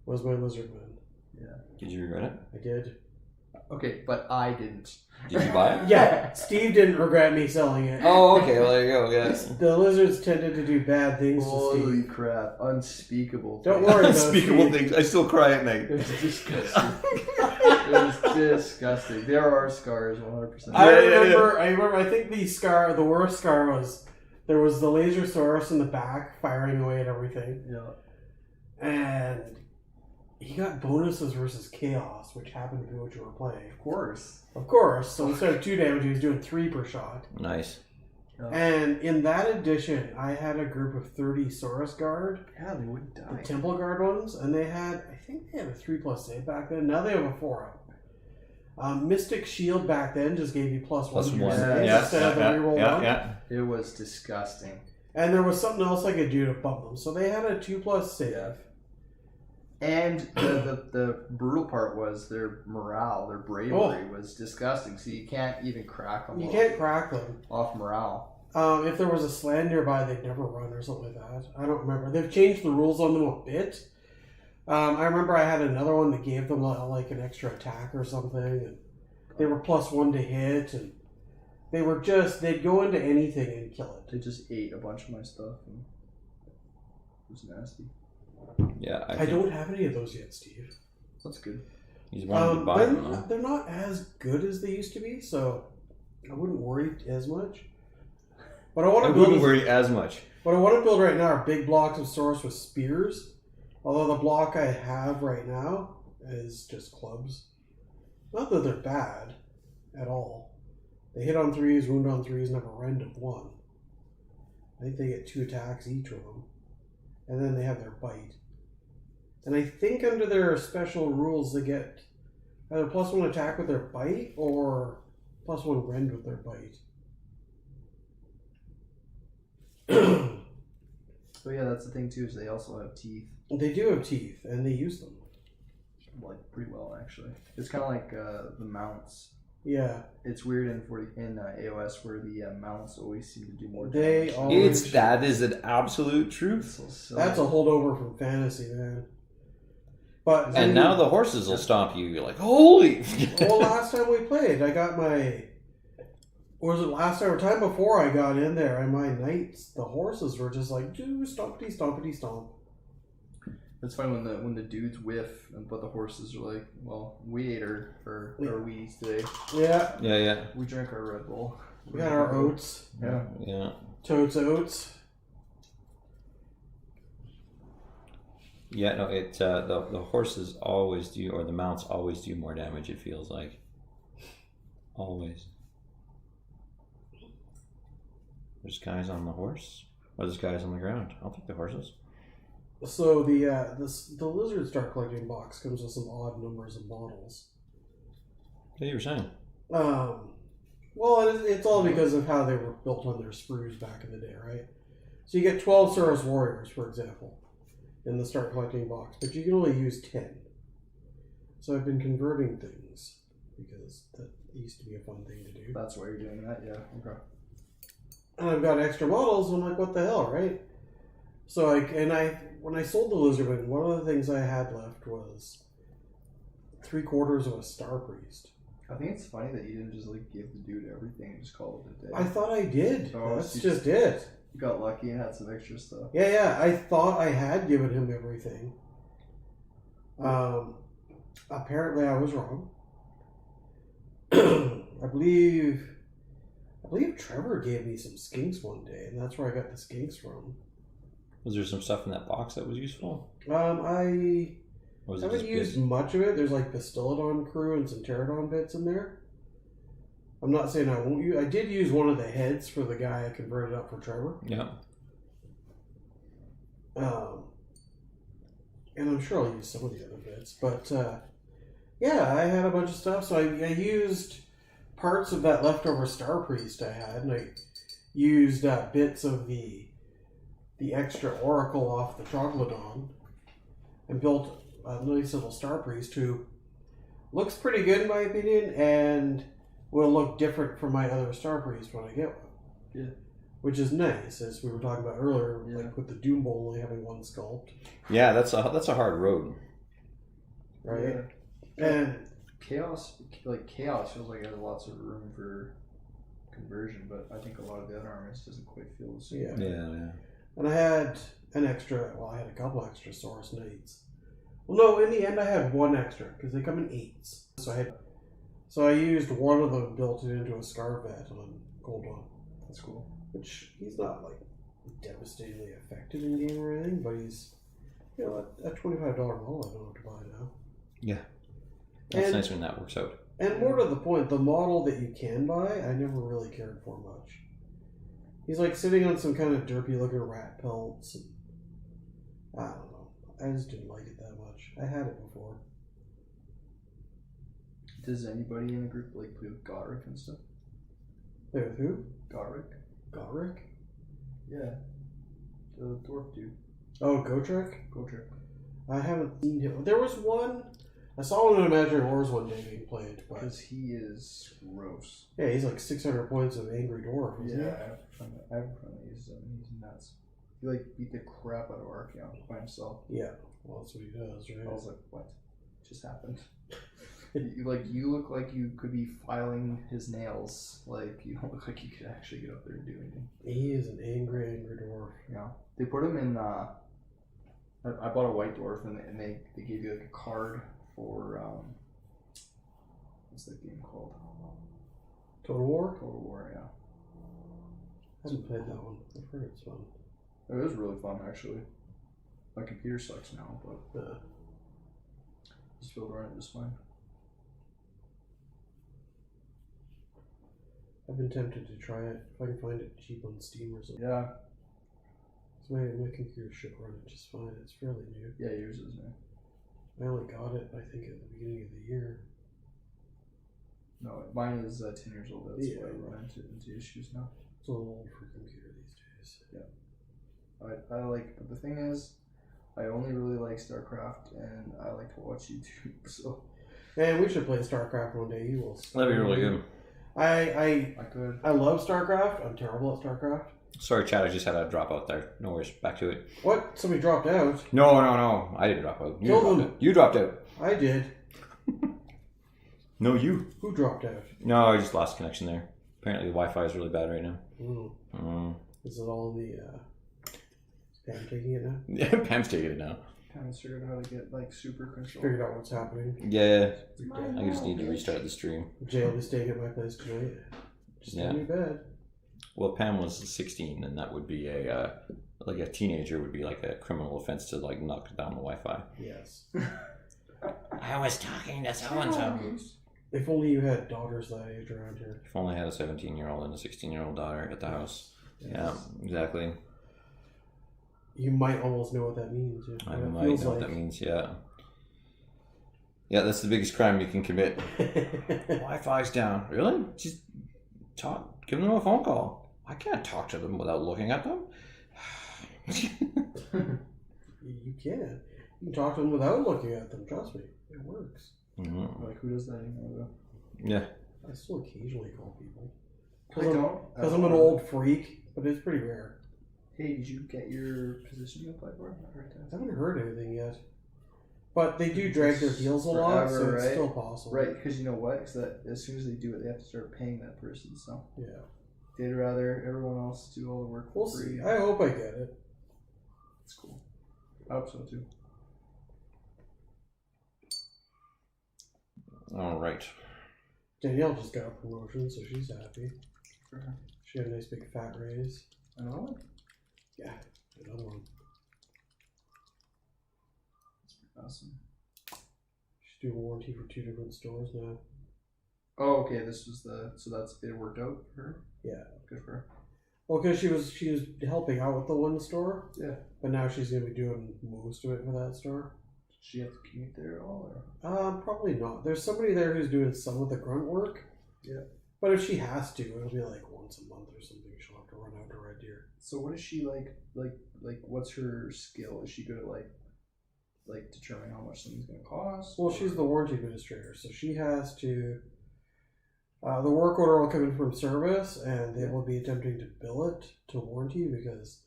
was my Lizardmen. Did you regret it? I did. Okay, but I didn't. Did you buy it? Yeah, Steve didn't regret me selling it. Oh, okay. Well, there you go. Yes. The lizards tended to do bad things to Holy Steve. crap. Unspeakable. Don't worry, though, Unspeakable Steve. things. I still cry at night. It was disgusting. It was disgusting. There are scars, 100%. I Yeah, yeah, remember. I think the worst scar was there was the laser Saurus in the back firing away at everything, Yeah. and he got bonuses versus chaos, which happened to be what you were playing. Of course. So instead of 2 damage, he was doing 3 per shot. Nice. And in that edition, I had a group of 30 Saurus Guard, Yeah, they wouldn't the die. Temple Guard ones, and I think they had a 3+ save back then. Now they have a 4 up. Mystic Shield back then just gave you +1 Plus to your one. saves Yeah, instead of the reroll one. yeah. It was disgusting. And there was something else I could do to bump them. So they had a 2+ save. Yeah. And the brutal part was their morale, their bravery was disgusting. So you can't even crack them. You can't crack them. off morale. If there was a sland nearby, they'd never run or something like that. I don't remember. They've changed the rules on them a bit. I remember I had another one that gave them like an extra attack or something. And they were +1 to hit, and they'd go into anything and kill it. They just ate a bunch of my stuff, and it was nasty. Yeah, I don't have any of those yet, Steve. That's good. He's wanting to buy them, though. They're not as good as they used to be, so I wouldn't worry as much. But I want to build worry as much. What I want to build right now are big blocks of Source with spears. Although the block I have right now is just clubs. Not that they're bad at all. They hit on 3s, wound on 3s, and have a rend of 1. I think they get 2 attacks each of them. And then they have their bite. And I think under their special rules they get either +1 attack with their bite or +1 rend with their bite. But yeah, that's the thing too, is they also have teeth. They do have teeth, and they use them. Like, pretty well, actually. It's kind of like the mounts. Yeah. It's weird in AOS where the mounts always seem to do more They damage. always- That is an absolute truth. So silly. That's a holdover from fantasy, man. But And now the horses will stomp you. You're like, holy! well, last time we played, I got my. Or was it last time or time before I got in there? And my knights, the horses were just like, "Doo, stompity, stompity, stomp." It's funny when the dudes whiff, but the horses are like, "Well, we ate our Wheaties today. Yeah, Yeah. We drank our Red Bull. we got our oats, Yeah. totes oats. Yeah, no, the horses always do, or the mounts always do more damage, it feels like. Always. There's guys on the horse, or there's guys on the ground. I'll take the horses. So the lizard start collecting box comes with some odd numbers of models. Yeah, you were saying. Well, it's all because of how they were built on their sprues back in the day, right? So you get 12 Saurus warriors, for example, in the start collecting box, but you can only use 10. So I've been converting things because that used to be a fun thing to do. That's why you're doing that, yeah. Okay. And I've got extra models, and I'm like, what the hell, right? So when I sold the Lizardman, one of the things I had left was 3/4 of a Star Priest. I think it's funny that you didn't just like give the dude everything and just call it a day. I thought I did. Oh, That's so just it. You got lucky and had some extra stuff. Yeah, I thought I had given him everything. Apparently I was wrong. I believe Trevor gave me some skinks one day, and that's where I got the skinks from. Was there some stuff in that box that was useful? I Or was it haven't just used good? much of it. There's like Bastillodon crew and some Pterodon bits in there. I'm not saying I won't use. I did use one of the heads for the guy I converted up for Trevor. Yeah. And I'm sure I'll use some of the other bits. But yeah, I had a bunch of stuff. So I used parts of that leftover Star Priest I had, and I used bits of the extra Oracle off the Troglodon, and built a nice little Star Priest who looks pretty good in my opinion, and will look different from my other Star Priest when I get one. Yeah. Which is nice, as we were talking about earlier, Yeah. like with the Doom Bowl only having one sculpt, Yeah, that's a hard road. right? Yeah. And Chaos feels like it has lots of room for conversion, but I think a lot of the other armies doesn't quite feel the same. Yeah. Yeah. And I had I had a couple extra Saurus Knights. Well, no, in the end I had one extra, because they come in 8s. So I used one of them, built it into a Scarvet on Goldon. That's cool. Which, he's not, like, devastatingly effective in game or anything, but he's, a $25 model I don't have to buy now. Yeah. That's And- nice when that works out. And more to the point, the model that you can buy, I never really cared for much. He's like sitting on some kind of derpy looking rat pelts. And, I don't know. I just didn't like it that much. I had it before. Does anybody in the group like play with Godric and stuff? Play with who? Godric? Godric? Yeah. The dwarf dude. Oh, Gotrek? Godric. I haven't seen him. There was one. I saw one in Imaginary Wars one day being played. But Because he is gross. yeah, he's like 600 points of Angry Dwarf, isn't Yeah, I have a friend that uses him. He's nuts. He like beat the crap out of Archeon by himself. he? Yeah. Well, that's what he does, right? I was like, what just happened? You look like you could be filing his nails. Like, you don't look like you could actually get up there and do anything. He is an angry dwarf. Yeah. They put him in I bought a White Dwarf and they gave you like a card for what's that game called? Total War? Total War, yeah. I haven't played that one. I've heard it's fun. It was really fun actually. My computer sucks now, but just build around it just fine. I've been tempted to try it if I can find it cheap on Steam or something. Yeah. So my computer should run it just fine. It's fairly new. Yeah, yours is new. I only got it, I think, at the beginning of the year. No, mine is 10 years old. That's why I Yeah. run into issues now. It's a little old for a computer these days. I like, but the thing is, I only really like StarCraft and I like to watch YouTube. So Man, we should play StarCraft one day. You will. That'd be really good. I could. I love StarCraft. I'm terrible at StarCraft. Sorry, Chad, I just had a drop out there. No worries. Back to it. What? Somebody dropped out. No. I didn't drop out. You Kill dropped them. out. You dropped out. I did. No, you. Who dropped out? No, I just lost connection there. Apparently the Wi-Fi is really bad right now. Is it all the Pam taking it now? Yeah, Pam's taking it now. Kind of figured out how to get like super control. Figured out what's happening. Yeah, Mine I just need to now. restart the stream. Jay will be staying at my place tonight. Just Yeah. in your bed. Well, Pam was 16, and that would be a like a teenager would be like a criminal offense to like knock down the Wi-Fi. Yes. I was talking to so and so. If only you had daughters that age around here. If only I had a 17-year-old and a 16-year-old daughter at the house. Yes. Yeah, exactly. You might almost know what that means. Yeah. I It might feels know what that means. Yeah. Yeah, that's the biggest crime you can commit. Wi-Fi's down. Really? Just talk. Give them a phone call. I can't talk to them without looking at them. You can. You can talk to them without looking at them. Trust me. It works. Mhm. Like, who does that anymore though? Yeah. I still occasionally call people. I don't. Because I'm an old freak, but it's pretty rare. Hey, did you get your position you applied for? Not right I haven't heard anything yet. But they do drag their heels a lot, so Forever, it's right? still possible. Right, because you know what? Because as soon as they do it, they have to start paying that person. So Yeah. they'd rather everyone else do all the work for We'll free. see. I hope I get it. It's cool. I hope so too. All right. Danielle just got a promotion, so she's happy. For her. She had a nice big fat raise. Another one? Yeah, another one. Awesome. She's doing warranty for 2 different stores now. Oh, okay. This was it worked out for her. Yeah. Good for her. Well, because she was helping out with the one store, Yeah. but now she's gonna be doing most of it for that store. Did she have to commute there at all, or? Probably not. There's somebody there who's doing some of the grunt work. Yeah. But if she has to, it'll be like once a month or something. She'll have to run out to Red Deer. So what is she like? What's her skill? Is she good at like determining how much something's gonna cost? Well, she's the warranty administrator, so she has to. The work order will come in from service, and they will be attempting to bill it to warranty because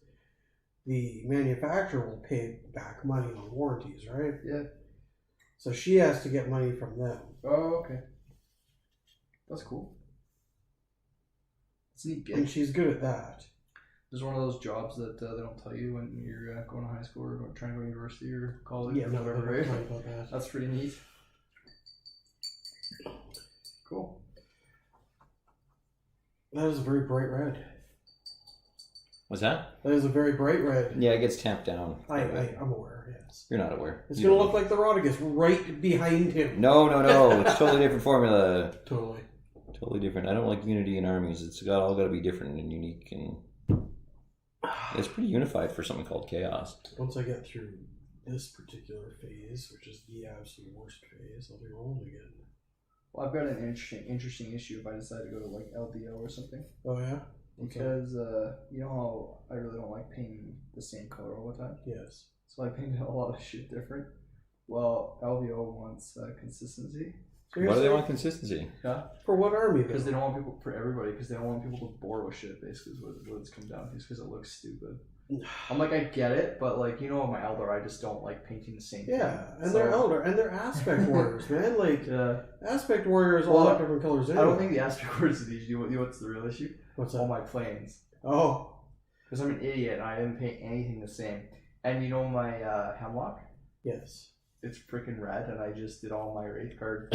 the manufacturer will pay back money on warranties, right? Yeah. So she has to get money from them. Oh, okay. That's cool. It's a neat And gig. she's good at that. There's one of those jobs that they don't tell you when you're going to high school or trying to go to university or college Yeah, or no, whatever, they're right? not talking about that. That's pretty neat. Cool. That is a very bright red. What's that? That is a very bright red. Yeah, it gets tamped down. I'm aware, yes. You're not aware. It's You going to don't look like the Rodigus right behind him. No. It's totally different formula. Totally. Totally different. I don't like unity in armies. It's all got to be different and unique, and it's pretty unified for something called chaos. Once I get through this particular phase, which is the absolute worst phase, I'll be rolling again. Well, I've got an interesting issue if I decide to go to like LDO or something. Oh, yeah? Okay. Because you know how I really don't like painting the same color all the time. Yes. So I painted a lot of shit different. Well, LVO wants consistency. Why do they Seriously? want consistency? Yeah. For what army, Because though? they don't want people, for everybody, because they don't want people to borrow shit, basically, is what it's come down to, because it looks stupid. I'm like, I get it, but like, you know, my elder, I just don't like painting the same thing. Yeah, and So- they're elder, and they're aspect warriors, man. Like, Yeah. aspect warriors all Well, have different colors I anyway. don't think the aspect words are the issue. You know what's the real issue? What's All that? my planes. Oh, Because I'm an idiot and I didn't paint anything the same. And you know my hemlock? Yes. It's freaking red, and I just did all my Wraith card.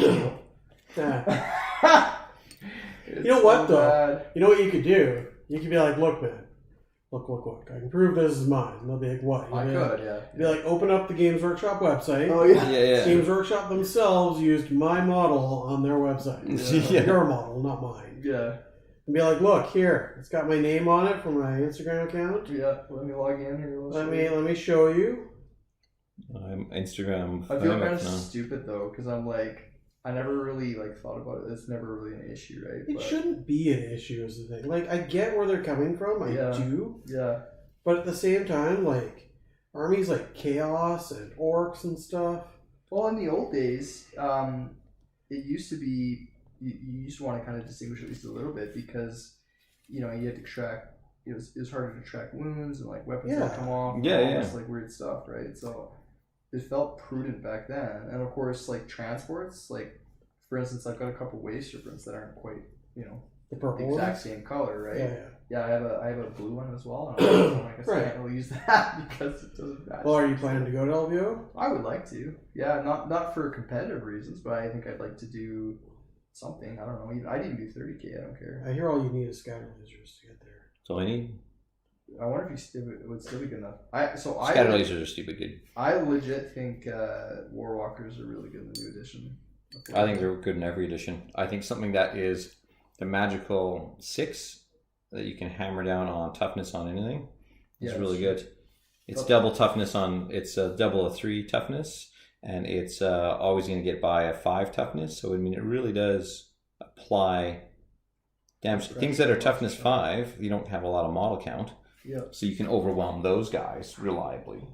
Yeah. You know what, though? You know what you could do? You could be like, look, man. Look. I can prove this is mine. And they'll be like, what? I could, yeah. Be like, open up the Games Workshop website. Oh, yeah. Yeah. Games Workshop themselves used my model on their website. Yeah. Your model, not mine. Yeah. And be like, look, here. It's got my name on it from my Instagram account. Yeah. Let me log in here. Let me show you. Instagram. I feel kind of stupid, though, because I'm like, I never really thought about it. It's never really an issue, right? It shouldn't be an issue is the thing. Like, I get where they're coming from. I do. Yeah. But at the same time, like, armies like Chaos and Orcs and stuff. Well, in the old days, it used to be, you used to want to kind of distinguish at least a little bit because, you had to track, it was harder to track wounds and, weapons that come off. And all this, weird stuff, right? So it felt prudent back then. And, of course, transports, for instance, I've got a couple wave serpents that aren't quite, The purple exact ones? same color, right? Yeah. I have a blue one as well. And I guess I can't really use that because it doesn't match. Well, are you planning to go to LVO? I would like to. Yeah, not for competitive reasons, but I think I'd like to do something. I don't know. I'd even do 30K. I don't care. I hear all you need is scatter lasers to get there. That's all I need. I wonder if it would still be good enough. Scatter lasers are stupid good. I legit think Warwalkers are really good in the new edition. I think they're good in every edition. I think something that is the magical 6 that you can hammer down on toughness on anything is really good. It's double toughness on. It's double a 3 toughness, and it's always going to get by a 5 toughness. So I mean, it really does apply damage. Things that are toughness 5, you don't have a lot of model count. Yeah. So you can overwhelm those guys reliably.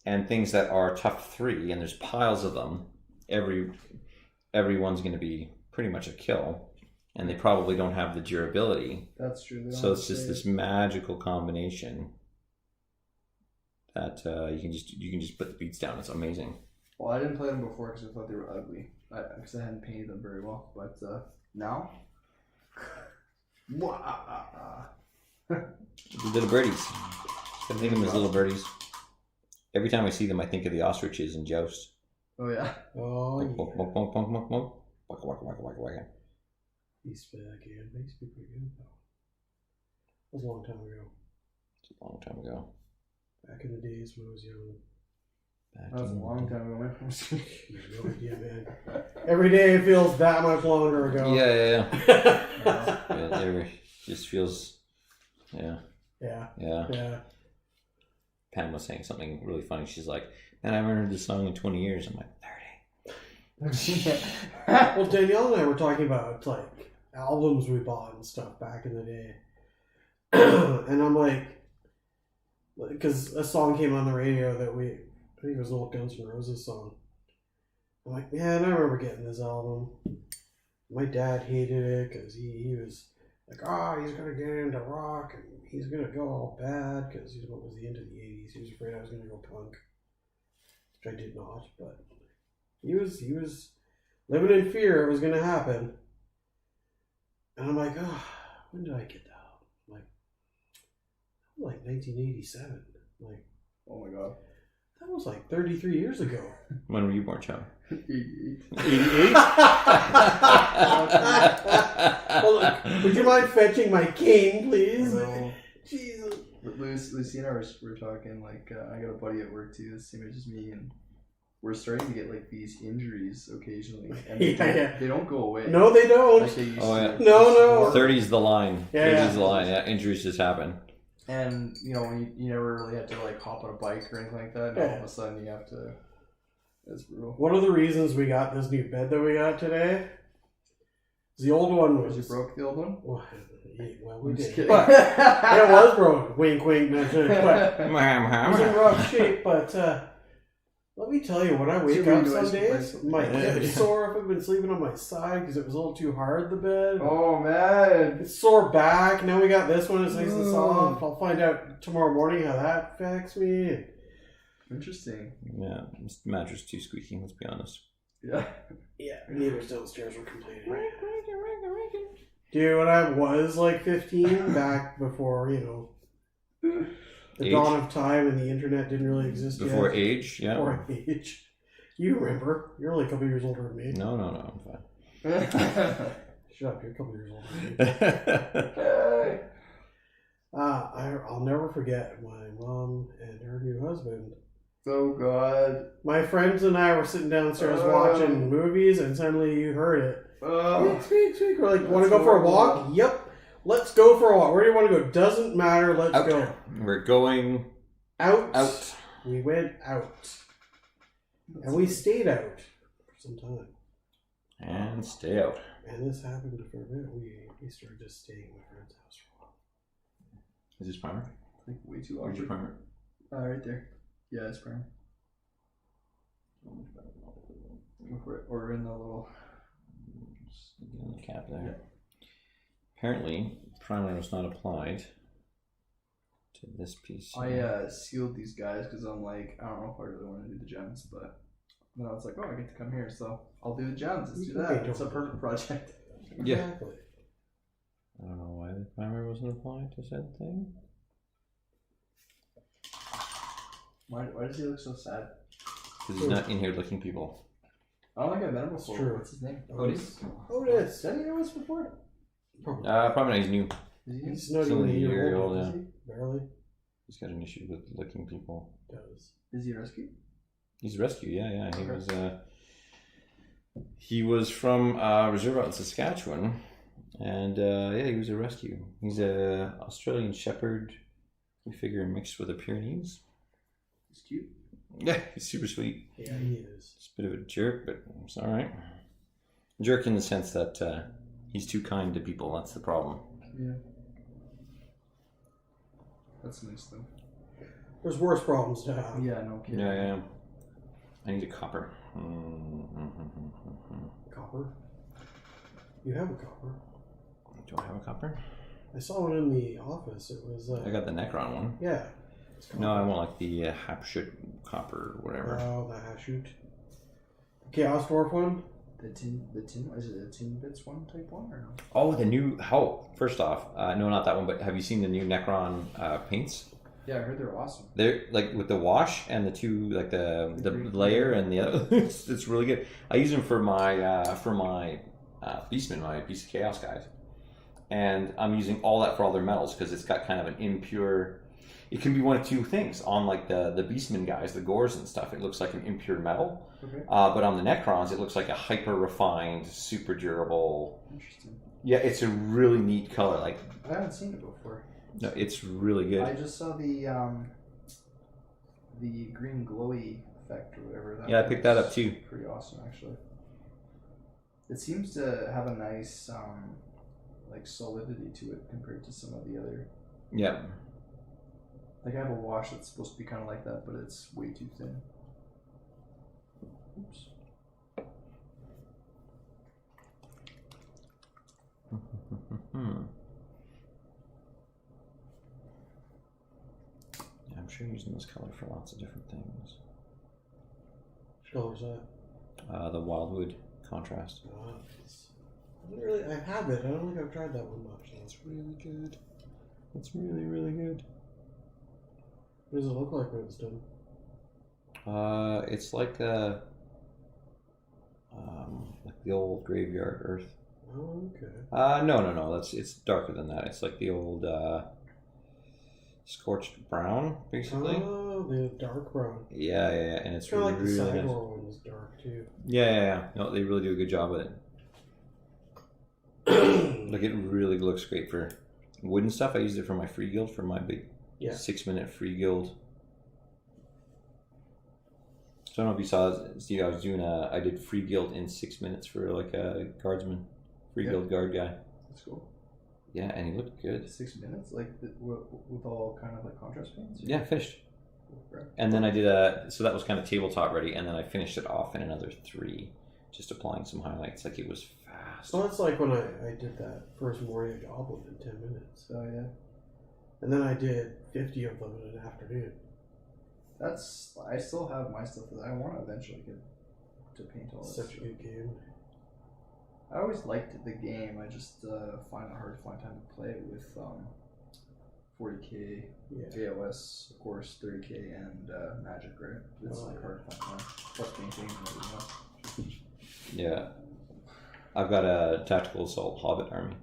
And things that are tough 3, and there's piles of them, everyone's going to be pretty much a kill. And they probably don't have the durability. That's true. So it's just this magical combination that you can just put the beats down. It's amazing. Well, I didn't play them before because I thought they were ugly. Because I hadn't painted them very well. But now, The little birdies. I think of them as little birdies. Every time I see them, I think of the ostriches in Joust. Oh yeah. Oh, Bonk, bonk, bonk, bonk, bonk, bonk, bonk. Waka, waka, waka, waka, waka. He's back again. Makes me pretty good though. That was a long time ago. It's a long time ago. Back in the days when I was young. That was a long time ago, man. You have no idea, man. Every day feels that much longer ago. Yeah. It just feels, yeah. Pam was saying something really funny. She's like, man, I haven't heard this song in 20 years. I'm like, 30. Well, Danielle and I were talking about albums we bought and stuff back in the day. And I'm like, because a song came on the radio that I think it was an old Guns N' Roses song. I'm like, man, I remember getting this album. My dad hated it because he was like, he's going to get into rock and he's going to go all bad because he was into the 80s. He was afraid I was going to go punk, which I did not, but he was living in fear it was going to happen. And I'm like, when did I get that album? Like 1987. Like, oh my god. That was 33 years ago. When were you born, Charlie? 88. 88? Well, would you mind fetching my cane, please? No. Jesus. Lucy and I were talking, I got a buddy at work too, the same age as me, and we're starting to get these injuries occasionally, and they don't go away. No, they don't. Like they used Oh, yeah. to. No. 30's the line. Yeah, 30's the line. Yeah, injuries just happen. And you never really had to hop on a bike or anything like that. And all of a sudden you have to. That's brutal. One of the reasons we got this new bed that we got today, the old one was. You broke the old one? Well, we I'm did. just kidding. But it was broken. Wink, wink. But it was in That's rough shape. But let me tell you, when I wake up some days, my hip is sore if I've been sleeping on my side because it was a little too hard, the bed. Oh, man. It's sore back. Now we got this one. It's nice and soft. I'll find out tomorrow morning how that affects me. Interesting. Yeah, this mattress too squeaky, let's be honest. Yeah. Yeah, neighbors downstairs were complaining. Dude, when I was 15, back before, The Age? dawn of time and the internet didn't really exist Before yet. age, yeah. Before age. You remember. You're only a couple years older than me. No, I'm fine. Shut up, you're a couple years older than me. I'll never forget my mom and her new husband. Oh God. My friends and I were sitting downstairs watching movies, and suddenly you heard it. Speak. We're like, want to go for a walk? Yep. Let's go for a walk. Where do you want to go? Doesn't matter. Let's Out. go. We're going Out. We went out. And we stayed out for some time. and stay out. And this happened for a bit. We started just staying at my friend's house for a while. Is this primer? Like way too Where's your awkward. primer? Right there. Yeah, it's prime. Go for it. Or in the little. On the cap there. Apparently, primer was not applied to this piece. I sealed these guys because I'm like, I don't know if I really want to do the gems, but then I was like, oh, I get to come here, so I'll do the gems. Let's do that. It's a perfect project. Yeah. Exactly. I don't know why the primer wasn't applied to said thing. Why does he look so sad? Because he's not in here looking people. I don't think I've met him before. True. What's his name? Otis. Did he know us before? Probably. Probably not. He's new. Is he? He's not He's even only a year old. yeah. Is he? Barely. He's got an issue with licking people. Does. Is he a rescue? He's rescued. Yeah. He Okay. was. He was from reserve out in Saskatchewan, and he was a rescue. He's a Australian Shepherd. We figure mixed with a Pyrenees. He's cute. Yeah, he's super sweet. Yeah, he is. He's a bit of a jerk, but it's all right. Jerk in the sense that he's too kind to people. That's the problem. Yeah. That's nice though. There's worse problems to have. Yeah, no kidding. Yeah. I need a copper. Copper? You have a copper. Do I have a copper? I saw one in the office. It was. I got the Necron one. Yeah. No, I want like the Hapshut copper or whatever. Oh, the Hashut. Chaos Dwarf one? The tin, is it a tin bits one type one or no? Oh, the new. Oh, first off, no, not that one. But have you seen the new Necron paints? Yeah, I heard they're awesome. They're like with the wash and the two, like the layer and the other. It's really good. I use them for my Beastmen, my Beast of Chaos guys, and I'm using all that for all their metals because it's got kind of an impure. It can be one of two things. On like the Beastmen guys, the Gores and stuff, it looks like an impure metal. Okay. But on the Necrons, it looks like a hyper refined, super durable. Interesting. Yeah, it's a really neat color. Like I haven't seen it before. no, it's really good. I just saw the green glowy effect or whatever. Yeah, I picked that up too. Pretty awesome, actually. It seems to have a nice like solidity to it compared to some of the other. Yeah. Like I have a wash that's supposed to be kind of like that, but it's way too thin. Oops. Yeah, I'm sure you're using this color for lots of different things. Which color is that? The Wildwood contrast. I have it. I don't think I've tried that one much. It's really good. It's really, really good. What does it look like when it's done? It's like the old graveyard earth. Oh, okay. No. It's darker than that. It's like the old scorched brown, basically. Oh, the dark brown. Yeah, and it's Kind of like really the nice. Sidor one is dark too. Yeah. No, they really do a good job with it. Like it really looks great for wooden stuff. I used it for my free guild for my big 6-minute free guild. So I don't know if you saw, Steve, I was doing I did free guild in 6 minutes for like a guardsman, free guild guard guy. That's cool. Yeah, and he looked good. 6 minutes, like with all kind of like contrast paints. Yeah, finished. Right. And then I did so that was kind of tabletop ready, and then I finished it off in another 3, just applying some highlights. Like it was fast. So that's like when I did that first Moria Goblin in 10 minutes. So yeah. And then I did 50 of them in an afternoon. I still have my stuff that I want to eventually get to paint all this. Such a good game. I always liked the game. I just find it hard to find time to play it with 40k, Yeah. AOS, of course, 30k, and magic, right? It's like hard to find one. Plus painting and everything else. Yeah. I've got a tactical assault hobbit army.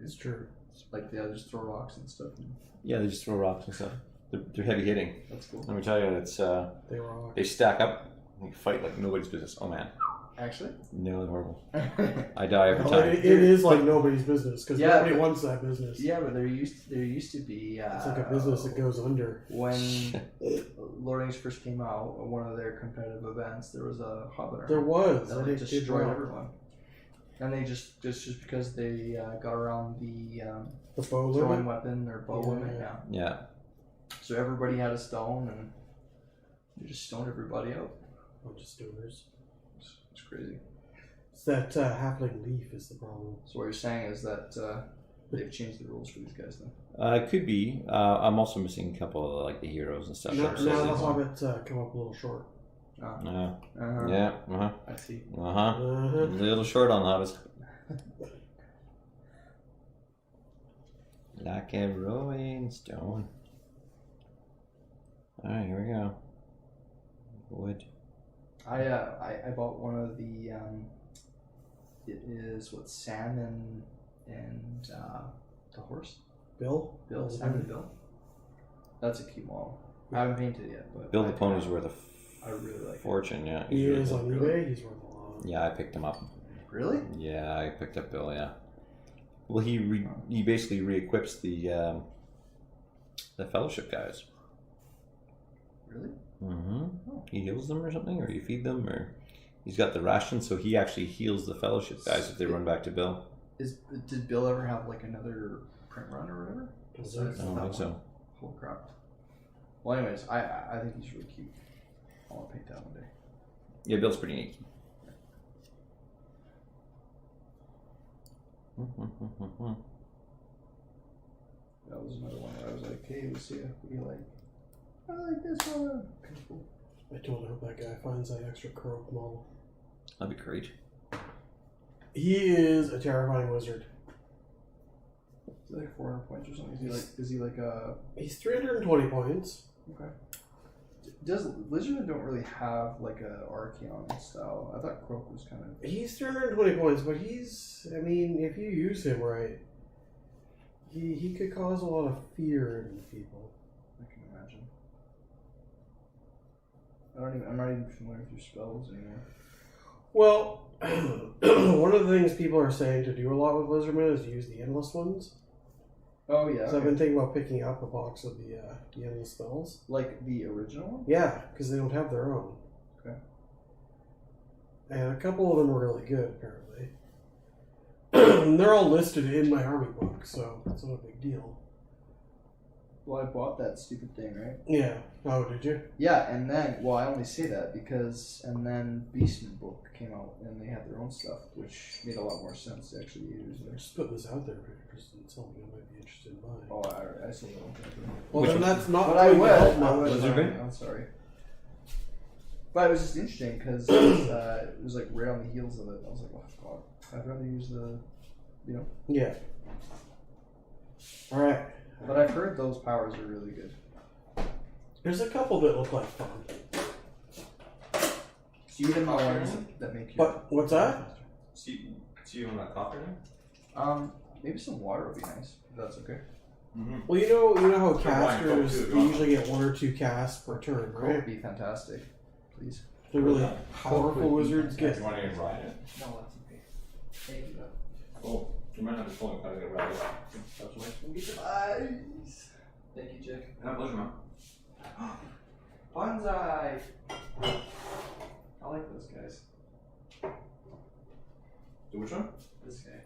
It's true. Like they just throw rocks and stuff. And Yeah, they just throw rocks and stuff. They're heavy hitting. that's cool. Let me tell you, it's They rock. they stack up. And fight like nobody's business. Oh man, Actually? no, horrible. I die every Well, time. it is like nobody's business because Yeah, nobody but- wants that business. Yeah, but there used to be. It's like a business that goes under. When Lord of the Rings first came out, at one of their competitive events, there was a Hobbit army There was. that I like, think it did destroyed drop. everyone. And they just because they got around the The bow throwing limit. weapon or bow Yeah. limit, yeah. Yeah, So everybody had a stone, and they just stoned everybody out. Bunch of stoners. It's crazy. It's that halfling leaf is the problem. So what you're saying is that they've changed the rules for these guys, then? it could be. I'm also missing a couple of like the heroes and stuff. Now, So now the it's- hobbits come up a little short. yeah, I see. a little short on hobbits. Like a rolling stone. All right, here we go. Wood. I bought one of the it is what Sam and the horse Bill? Bill Sam and Bill. That's a cute model. I haven't painted it yet, but Bill the pony's worth I really like it. fortune. Yeah, He he's really is cool. on eBay. He's worth a lot. Yeah, I picked him up. Really? Yeah, I picked up Bill. Yeah. Well, he basically re-equips the fellowship guys. Really? Mm-hmm. He heals them or something, or you feed them, or he's got the ration, so he actually heals the fellowship guys if they run back to Bill. Did Bill ever have like another print run or whatever? I Besides I don't that think so. one? Holy crap. Well, anyways, I think he's really cute. I want to paint that one day. Yeah, Bill's pretty neat. That was another one where I was like, hey, Lucia, what do you like? I like this one. Okay, cool. I totally hope that guy finds that extra croak model. That'd be great. He is a terrifying wizard. Is he like 400 points or something? Is he like a... He's 320 points. Okay. Does Lizardmen don't really have like a Archeon style? I thought Croak was kind of... He's 320 points, but he's, I mean, if you use him right, he could cause a lot of fear in people. I can imagine. I'm not even familiar with your spells anymore. Well, one of the things people are saying to do a lot with Lizardmen is use the endless ones. Oh yeah. So I've been thinking about picking up a box of the endless spells. Like the original one? Yeah, because they don't have their own. Okay. And a couple of them are really good, apparently. And they're all listed in my army book, so it's not a big deal. Well, I bought that stupid thing, right? Yeah. Oh, did you? Yeah, and then, well, I only say that because, and then Beastman book came out, and they had their own stuff, which made a lot more sense to actually use. I'm just putting this out there if you're interested in something I might be interested in buying. Oh, I still don't think I Well, Which then one? that's not But I going will. to help I much. will. Lizardman? I'm sorry. But it was just interesting because it was like right on the heels of it. I was like, oh god, I'd rather use the, you know. Yeah. All right. But I've heard those powers are really good. There's a couple that look like fun. Even the ones that make you. But what's that? So you want that coffee now? Maybe some water would be nice. If that's okay. Mm-hmm. Well, you know how Put wine, casters Coke, too, they usually get 1 or 2 casts per turn, That right? would be fantastic. Please. The really Coke powerful would be wizards get. You want to get ride it? No, that's okay. Thank you. Oh, you might have to pull it. Gotta get ride it. Nice. Thank you, Jake. No pleasure, man. Bonsai. I like those guys. Do which one? This guy.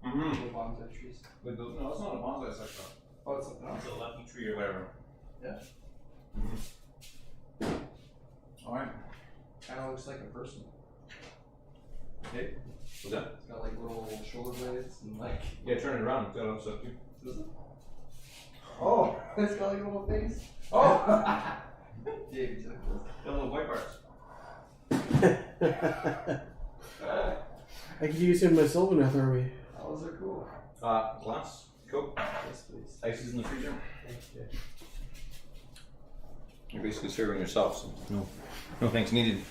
Mm-hmm. Little bonsai trees. Wait, no, it's not a bonsai, it's like Oh, it's something else. a lucky tree or whatever. Yeah. Alright. Kind of looks like a person. Okay. What's that? It's got like little shoulder blades and like. Yeah, turn it around. Got it up too. Does it? Oh, it's got like a little face. Oh. Davey took Got little white parts. I could use him in my Sylvaneth army. Those are cool. Glass. Cool. Yes, please. Ice is in the freezer. Thank you. You're basically serving yourself, so no thanks needed.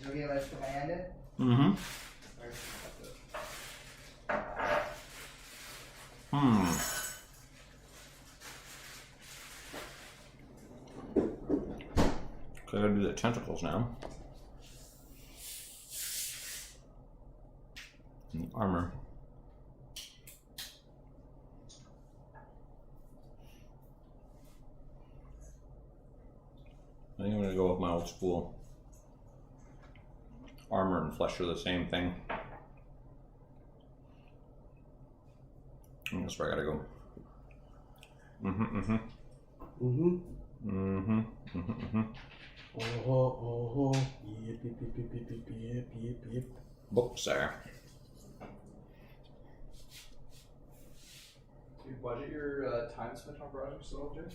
Okay, let's put my hand in. Mm-hmm. So I gotta do the tentacles now. And the armor. I think I'm gonna go with my old school. Armor and flesh are the same thing. And that's where I gotta go. Yep, yep, yep, yep, yep, yep, yep, yep. Books there. Do you budget your time spent on projects at all, Jay?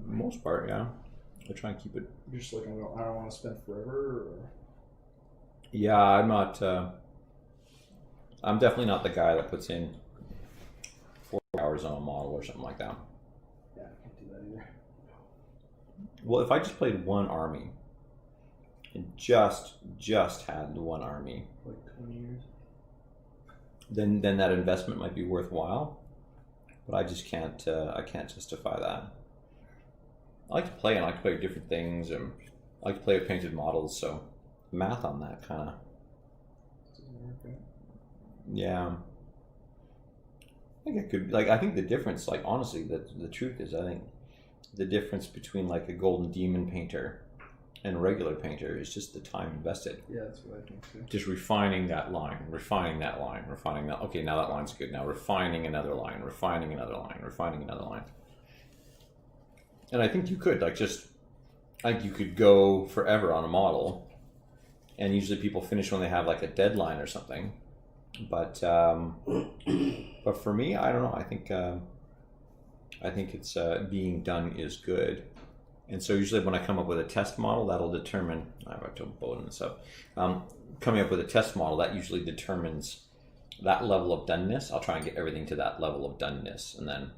Most part, yeah. I try and keep it. You're just looking. I don't want to spend forever. Or... Yeah, I'm not. I'm definitely not the guy that puts in 4 hours on a model or something like that. Yeah, I can't do that either. Well, if I just played one army, and just had the one army, Like 20 years. then that investment might be worthwhile. But I just can't. I can't justify that. I like to play, and I like to play with different things, and I like to play with painted models. So, the math on that kind of. Doesn't work out. Yeah. I think it could, like, I think the difference, like, honestly, the truth is, I think the difference between, like, a golden demon painter and a regular painter is just the time invested. Yeah, that's what I think too. Just refining that line, refining that, okay, now that line's good. Now refining another line, refining another line, refining another line. And I think you could, like, I think you could go forever on a model, and usually people finish when they have, like, a deadline or something. But for me, I don't know. I think it's being done is good, and so usually when I come up with a test model, that'll determine. I've got to bullet this up. Coming up with a test model that usually determines that level of doneness. I'll try and get everything to that level of doneness, and then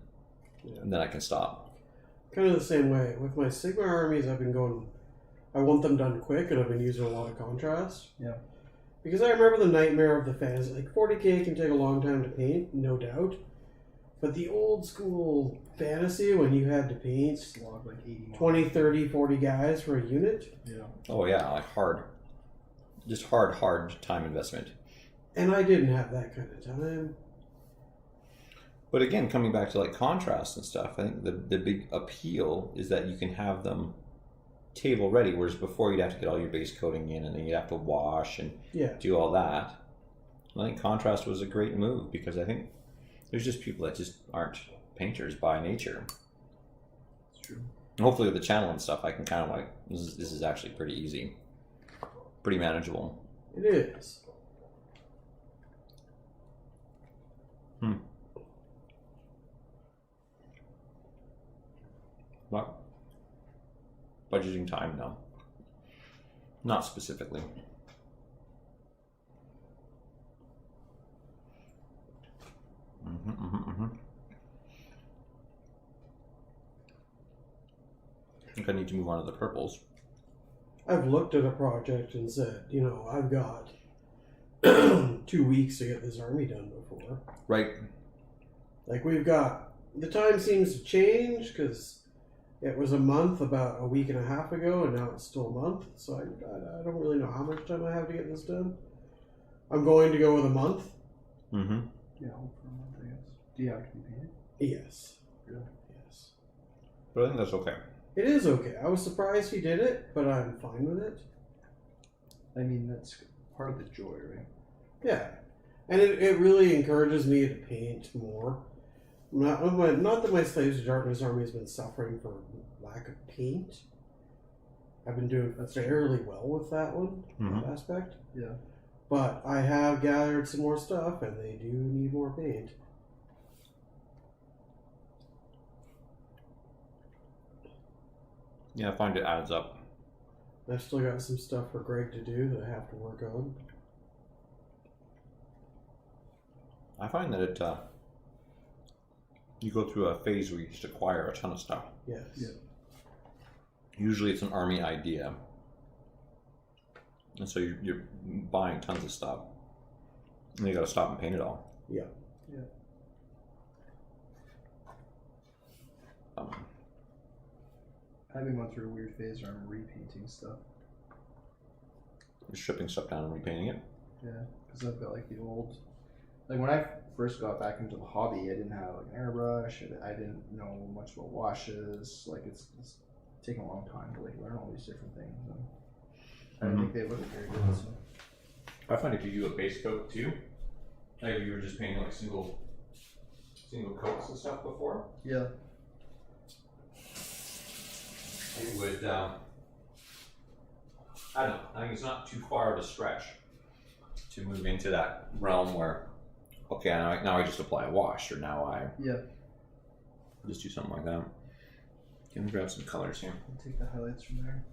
I can stop. Kind of the same way with my Sigma armies. I've been going. I want them done quick, and I've been using a lot of contrast. Yeah. Because I remember the nightmare of the fans. Like 40k can take a long time to paint, no doubt. But the old school fantasy when you had to paint Slog like 80 20, 30, 40 guys for a unit. Yeah. Oh yeah, like hard time investment. And I didn't have that kind of time. But again, coming back to like contrast and stuff, I think the big appeal is that you can have them table ready, whereas before you'd have to get all your base coating in and then you'd have to wash and do all that. I think contrast was a great move because I think there's just people that just aren't painters by nature. It's true. And hopefully with the channel and stuff, I can kind of like, this is actually pretty easy, pretty manageable. It is. But budgeting time, no. Not specifically. I think I need to move on to the purples. I've looked at a project and said, I've got 2 weeks to get this army done before. Right. Like the time seems to change because it was a month about a week and a half ago, and now it's still a month. So I don't really know how much time I have to get this done. I'm going to go with a month. Mm-hmm. Yeah, hold for a month, I guess. Do you have to be painted? Yes. Really? Yes. But I think that's okay. It is okay. I was surprised he did it, but I'm fine with it. I mean, that's part of the joy, right? Yeah. And it really encourages me to paint more. Not that my Slaves of Darkness army has been suffering for lack of paint. I've been doing fairly well with that one, that aspect. Yeah. But I have gathered some more stuff, and they do need more paint. Yeah, I find it adds up. I've still got some stuff for Greg to do that I have to work on. I find that it you go through a phase where you just acquire a ton of stuff. Yes. Yeah. Usually it's an army idea, and so you're buying tons of stuff, and you got to stop and paint it all. Yeah. Yeah. I've been going through a weird phase where I'm repainting stuff. You're stripping stuff down and repainting it. Yeah, because I've got like the old, like when I first got back into the hobby, I didn't have like an airbrush. I didn't know much about washes. Like it's taken a long time to like learn all these different things. And I don't think they look very good. So. I find if you do a base coat too, like if you were just painting like single coats and stuff before, Yeah. it would. I don't know. I think it's not too far of a stretch to move into that realm where, okay, now I just apply a wash, or now I just do something like that. Can we grab some colors here? I'll take the highlights from there.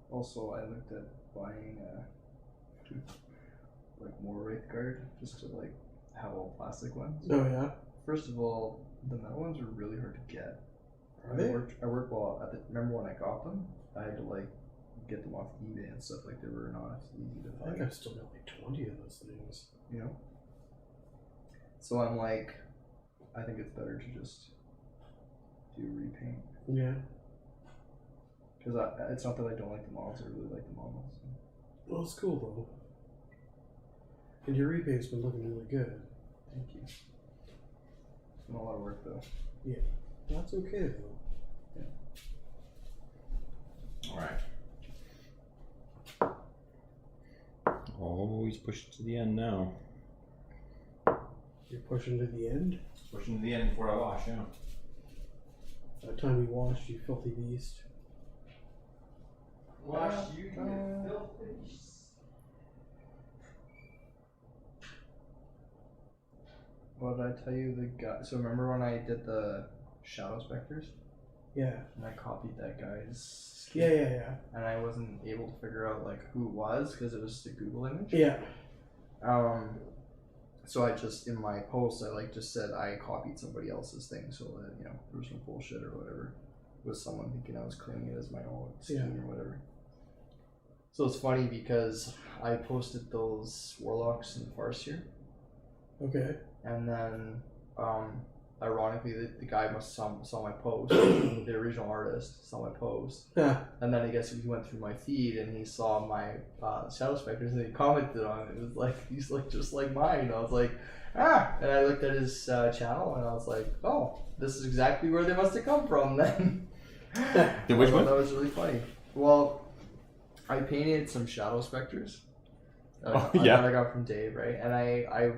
Also, I looked at buying like more Wraith Guard just to like have all plastic ones. Oh yeah. First of all, the metal ones are really hard to get. Are they? I worked well at the. Remember when I got them? I had to like get them off eBay and stuff. Like they were not easy to I think find. I've still got like 20 of those things. You know. So I'm like, I think it's better to just do repaint Yeah. because it's not that I don't like the models. I really like the models. Well, it's cool though. And your repaint's been looking really good. Thank you. It's been a lot of work though. That's okay though. All right. Oh, he's pushing to the end now. You're pushing to the end. Pushing to the end before I wash, yeah. By the time you washed, you filthy beast. Wash you filthy. What did I tell you? The guy. So remember when I did the shadow specters Yeah. and I copied that guy's. Yeah. And I wasn't able to figure out like who it was because it was just a Google image. Yeah. So I just in my post I like just said I copied somebody else's thing so that there was no bullshit or whatever with someone thinking I was claiming it as my own scheme or whatever. So it's funny because I posted those warlocks in Farseer, Okay. and then ironically the guy must saw my post, the original artist saw my post. And then I guess he went through my feed and he saw my Shadow Specters and he commented on it. It was like, these look just like mine. I was like, ah! And I looked at his channel and I was like, oh, this is exactly where they must have come from then. Which one? That was really funny. Well, I painted some Shadow Specters. That I got from Dave, right? And I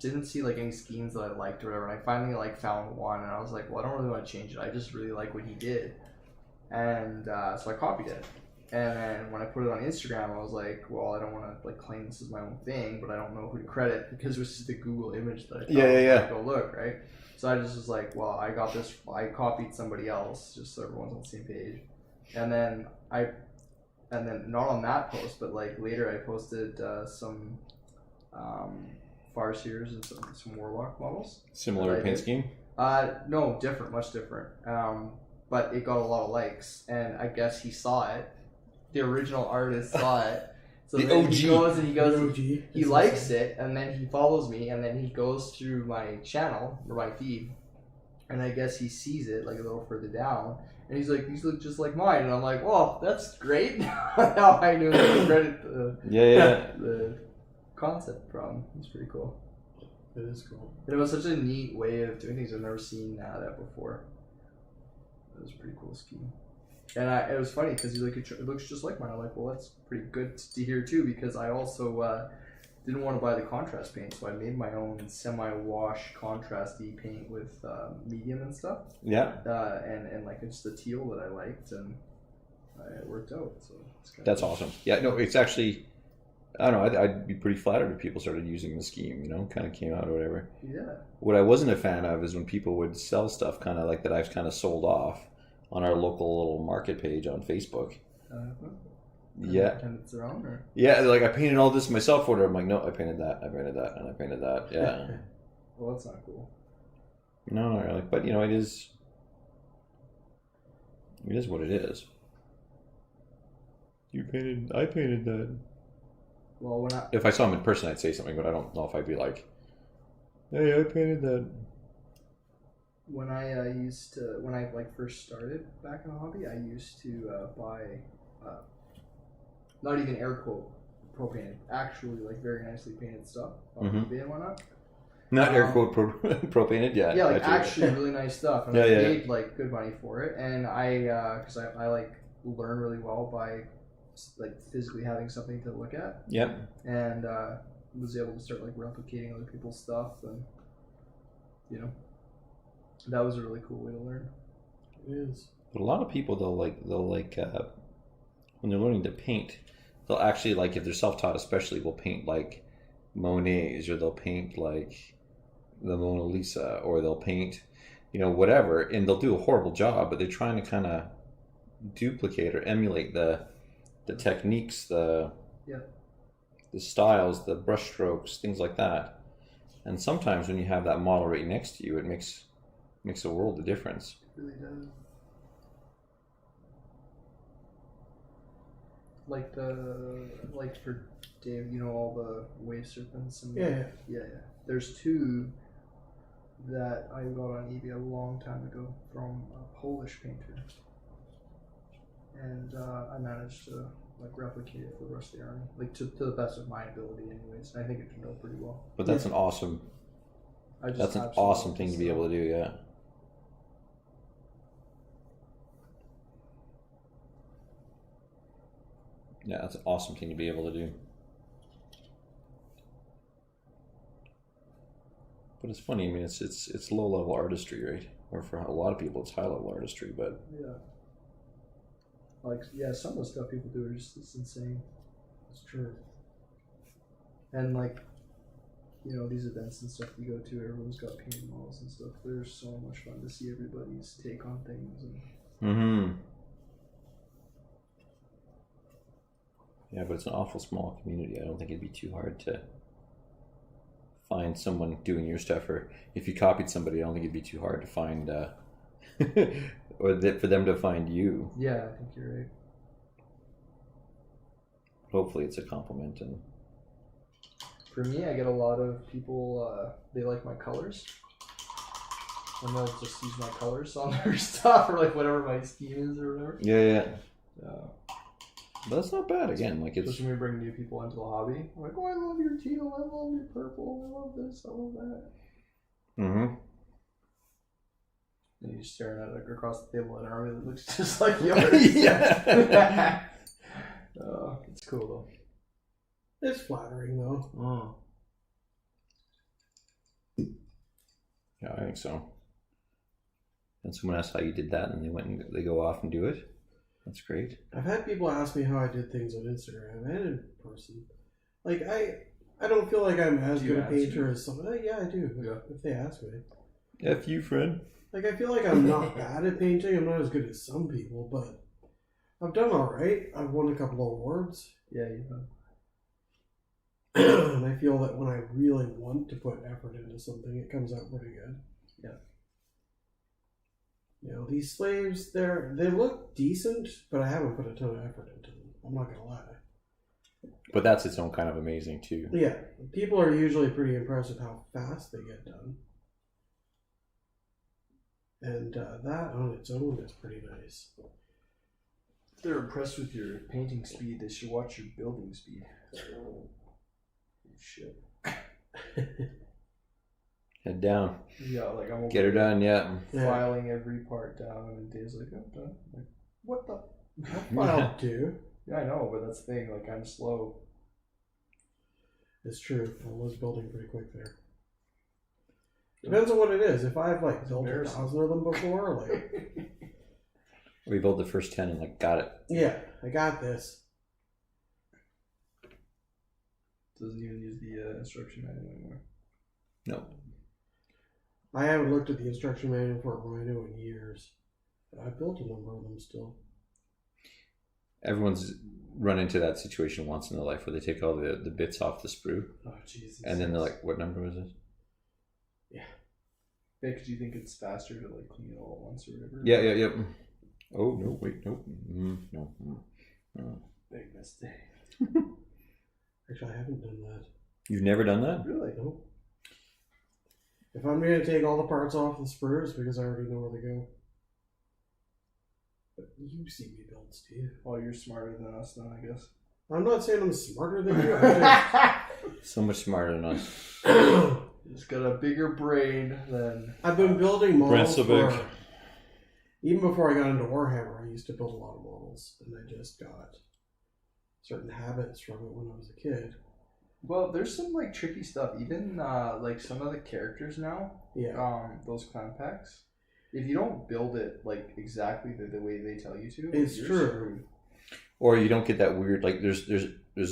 didn't see like any schemes that I liked or whatever, and I finally like found one and I was like, well, I don't really want to change it, I just really like what he did. And so I copied it, and then when I put it on Instagram I was like, well, I don't want to like claim this is my own thing, but I don't know who to credit because it was just a Google image that I thought go look, right? So I just was like, well, I got this, I copied somebody else just so everyone's on the same page. And then not on that post, but like later I posted some Farseers and some Warlock models. Similar paint scheme? No, different, much different. But it got a lot of likes, and I guess he saw it. The original artist saw it. So The then OG. He likes it, and then he follows me, and then he goes through my channel or my feed, and I guess he sees it like a little further down, and he's like, "These look just like mine," and I'm like, "Well, that's great." Now I knew to credit the concept from. It's pretty cool. It is cool. And it was such a neat way of doing things. I've never seen that before. It was a pretty cool scheme. And it was funny because he's like, it looks just like mine. I'm like, well, that's pretty good to hear too, because I also didn't want to buy the contrast paint, so I made my own semi-wash contrasty paint with medium and stuff. Yeah. And like it's the teal that I liked, and it worked out. So it's That's awesome. Yeah, no, it's actually I don't know. I'd be pretty flattered if people started using the scheme. You know, kind of came out or whatever. Yeah. What I wasn't a fan of is when people would sell stuff kind of like that I've kind of sold off on our local little market page on Facebook. Yeah. Pretend it's their own, or? Yeah, like I painted all this myself for it. I'm like, no, I painted that, and I painted that. Yeah. Well, that's not cool. No, not really. But you know, it is what it is. I painted that. Well, If I saw him in person, I'd say something, but I don't know if I'd be like, hey, I painted that. When I when I like first started back in the hobby, I used to buy, not even air quote pro painted, actually like very nicely painted stuff on eBay and whatnot. Not air quote pro painted, yeah. Yeah, like actually really nice stuff, and Yeah, I yeah. paid like good money for it, and because I like learn really well by like physically having something to look at, Yep. and was able to start like replicating other people's stuff, and you know, that was a really cool way to learn. It is. But a lot of people they'll like when they're learning to paint, they'll actually like if they're self-taught especially will paint like Monets, or they'll paint like the Mona Lisa, or they'll paint, you know, whatever, and they'll do a horrible job, but they're trying to kind of duplicate or emulate the techniques, the styles, the brush strokes, things like that. And sometimes when you have that model right next to you, it makes a world of difference. It really does. Like for Dave, you know, all the wave serpents and yeah. There's two that I got on eBay a long time ago from a Polish painter, and I managed to like replicate it for the rest of the army, like to the best of my ability, anyways. And I think it turned out pretty well. But that's an awesome thing to be able to do. Yeah. Yeah, that's an awesome thing to be able to do. But it's funny. I mean, it's low level artistry, right? Or for a lot of people, it's high level artistry. But yeah, like some of the stuff people do are just it's insane. It's true. And like, you know, these events and stuff you go to, everyone's got painting models and stuff. They're so much fun to see everybody's take on things. And yeah, but it's an awful small community. I don't think it'd be too hard to find someone doing your stuff, or if you copied somebody, I don't think it'd be too hard to find, or for them to find you. Yeah, I think you're right. Hopefully, it's a compliment. And for me, I get a lot of people. They like my colors, and they'll just use my colors on their stuff, or like whatever my scheme is, or whatever. Yeah. But that's not bad. Again, like it's. Especially when we bring new people into the hobby. I'm like, oh, I love your teal, I love your purple, I love this, I love that. Mm-hmm. And you're just staring at it across the table at an army that looks just like yours. Yeah. It's cool It's flattering though. though. Yeah, I think so. And someone asked how you did that, and they go off and do it. That's great. I've had people ask me how I did things on Instagram and in person. Like I don't feel like I'm as good a painter as someone. Yeah, I do. Yeah. If they ask me. F you, friend. Like I feel like I'm not bad at painting. I'm not as good as some people, but I've done all right. I've won a couple of awards. Yeah, you know. And I feel that when I really want to put effort into something, it comes out pretty good. Yeah. You know, these slaves, they look decent, but I haven't put a ton of effort into them. I'm not gonna lie. But that's its own kind of amazing too. Yeah, people are usually pretty impressed with how fast they get done. And that on its own is pretty nice. If they're impressed with your painting speed, they should watch your building speed. Oh, shit. Head down. Yeah, like I'm Get her done, yeah. filing every part down, and Dave's like, oh, done. Like, what the? I'll do. Yeah, I know, but that's the thing. Like, I'm slow. It's true. I was building pretty quick there. Depends on what it is. If I've like built 1,000 of them before, like We built the first 10 and like got it. yeah, I got this. Doesn't even use the instruction manual anymore. No. I haven't looked at the instruction manual for a Rhino in years. I built a number of them still. Everyone's run into that situation once in their life where they take all the bits off the sprue. Oh, Jesus. And then they're like, what number was it? Yeah, because you think it's faster to like clean it all at once or whatever. Yeah. Oh, no, wait, no. No. Big mistake. Actually, I haven't done that. You've never done that? Really? Nope. If I'm going to take all the parts off the sprues, because I already know where they go. But you see me build, Steve. Oh, you're smarter than us then, I guess. I'm not saying I'm smarter than you. I So much smarter than us. just, He's got a bigger brain than... I've been building models Brent's so big. for... Even before I got into Warhammer, I used to build a lot of models. And I just got certain habits from it when I was a kid. Well, there's some like tricky stuff. Even like some of the characters now, Yeah. those clan packs, if you don't build it like exactly the way they tell you to, It's you're true. screwed. Or you don't get that weird, like there's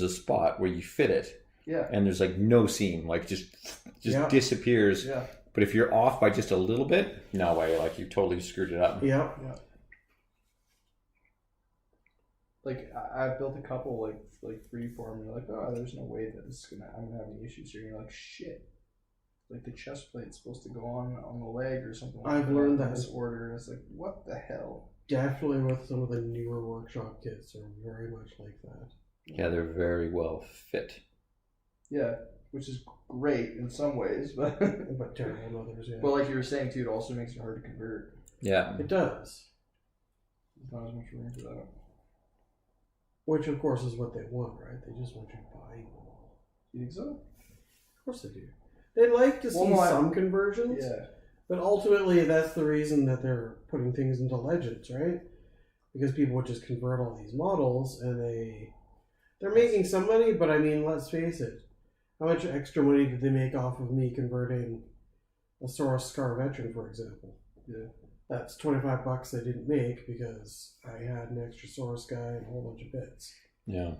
a spot where you fit it Yeah. and there's like no seam, like just Yeah. disappears. Yeah. But if you're off by just a little bit, no way, like you totally screwed it up. Yeah. Like I've built a couple like 3-4 and you're like, oh, there's no way that I'm gonna have any issues here. And you're like, shit. Like the chest plate's supposed to go on the leg or something. I've learned in that. this order. And it's like, what the hell? Definitely with some of the newer workshop kits are very much like that. Yeah, they're very well fit. Yeah, which is great in some ways, but But terrible in others, yeah. but like you were saying too, it also makes it hard to convert. Yeah. It does. There's not as much room for that. Which, of course, is what they want, right? They just want you buying them all. You think so? Of course they do. They like to see Well, no, some conversions, Yeah. but ultimately that's the reason that they're putting things into Legends, right? Because people would just convert all these models and they're making some money, but I mean, let's face it. How much extra money did they make off of me converting a Saurus Scar Veteran, for example? Yeah. That's $25 they didn't make because I had an extra Saurus guy and a whole bunch of bits. Yeah.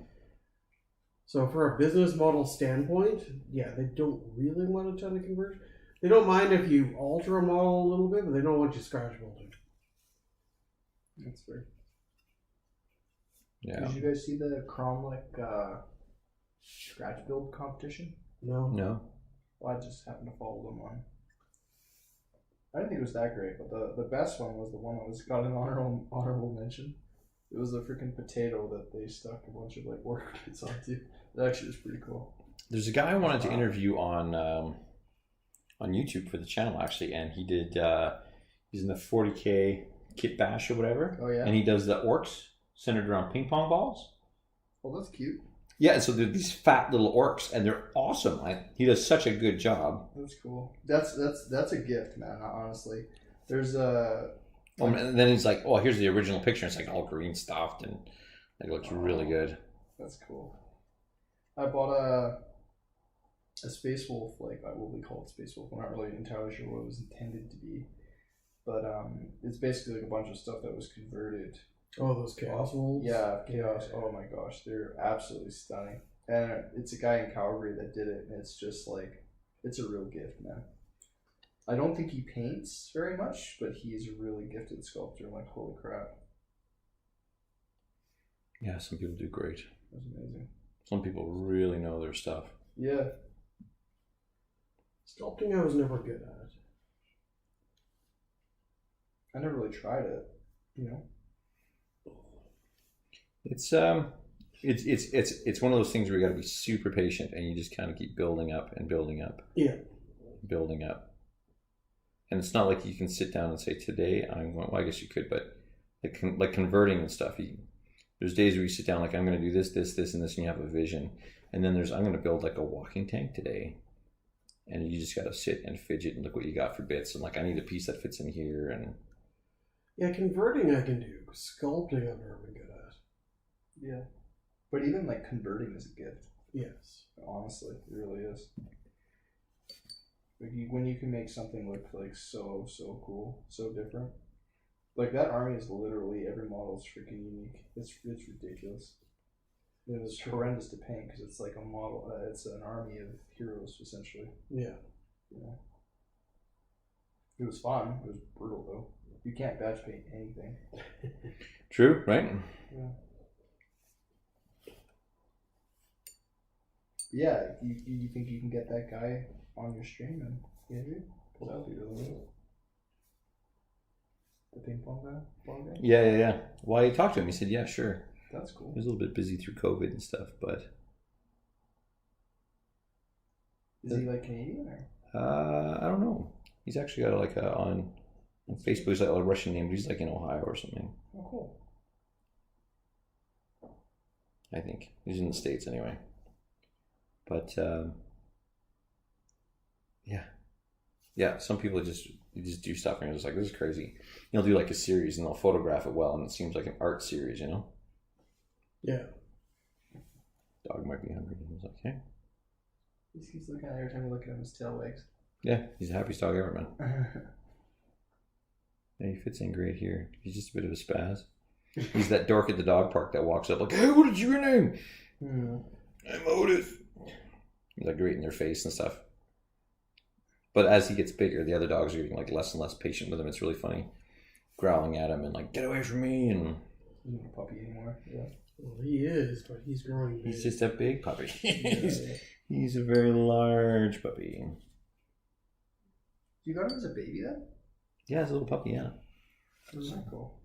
So for a business model standpoint, yeah, they don't really want a ton of conversion. They don't mind if you alter a model a little bit, but they don't want you scratch building. That's fair. Yeah. Did you guys see the Cromlech scratch build competition? No. No. Well, I just happened to follow them on. I didn't think it was that great, but the best one was the one that was got an honorable mention. It was a freaking potato that they stuck a bunch of like orc bits onto. It actually was pretty cool. There's a guy I wanted to interview on YouTube for the channel actually, and he did. He's in the 40K kit bash or whatever. Oh yeah. And he does the orcs centered around ping pong balls. Well, that's cute. Yeah, so they're these fat little orcs, and they're awesome. He does such a good job. That's cool. That's a gift, man. Honestly, there's a. And then he's like, "Oh, here's the original picture." It's like all green stuffed, and it looks really good. That's cool. I bought a Space Wolf, like what we call it Space Wolf. I'm not really entirely sure what it was intended to be, but it's basically like a bunch of stuff that was converted. Oh, those Chaos Wolves? Yeah, Chaos. Oh my gosh, they're absolutely stunning. And it's a guy in Calgary that did it, and it's just like, it's a real gift, man. I don't think he paints very much, but he's a really gifted sculptor. I'm like, holy crap. Yeah, some people do great. That's amazing. Some people really know their stuff. Yeah. Sculpting I was never good at. I never really tried it, you know? It's one of those things where you got to be super patient, and you just kind of keep building up and building up. Yeah. Building up. And it's not like you can sit down and say, today I'm going, well, I guess you could, but like converting and stuff, there's days where you sit down like, I'm going to do this, this, this, and this, and you have a vision. And then I'm going to build like a walking tank today. And you just got to sit and fidget and look what you got for bits. And like, I need a piece that fits in here. And Yeah, converting I can do. Sculpting I've never been good at. Yeah. But even like converting is a gift. Yes. Honestly, it really is. Like when you can make something look like so cool, so different. Like that army is literally every model is freaking unique. It's ridiculous. It was horrendous to paint because it's like a model. It's an army of heroes essentially. Yeah. Yeah. It was fun. It was brutal though. You can't batch paint anything. True, right? Yeah. Yeah. You think you can get that guy on your stream and Andrew? Because that would be really good. The ping pong guy? Ball guy? Yeah. Well, I talked to him. He said, yeah, sure. That's cool. He was a little bit busy through COVID and stuff, but... Is he like Canadian or? I don't know. He's actually got like on Facebook, he's like a Russian name, but he's like in Ohio or something. Oh, cool. I think. He's in the States anyway. But, yeah, some people just do stuff and you're just like, this is crazy. They'll do like a series and they'll photograph it well and it seems like an art series, you know? Yeah. Dog might be hungry. He's like, okay. He just keeps looking at it every time you look at him, his tail wags. Yeah, he's the happiest dog ever, man. Yeah, he fits in great here. He's just a bit of a spaz. He's that dork at the dog park that walks up like, hey, what is your name? I'm Otis. He's like great in their face and stuff. But as he gets bigger, the other dogs are getting like less and less patient with him. It's really funny. Growling at him and like, get away from me. And He's not a puppy anymore. Yeah. Well, he is, but he's growing big. he's just a big puppy. He's a very large puppy. You got him as a baby then? Yeah, it's a little puppy, yeah. That's so cool.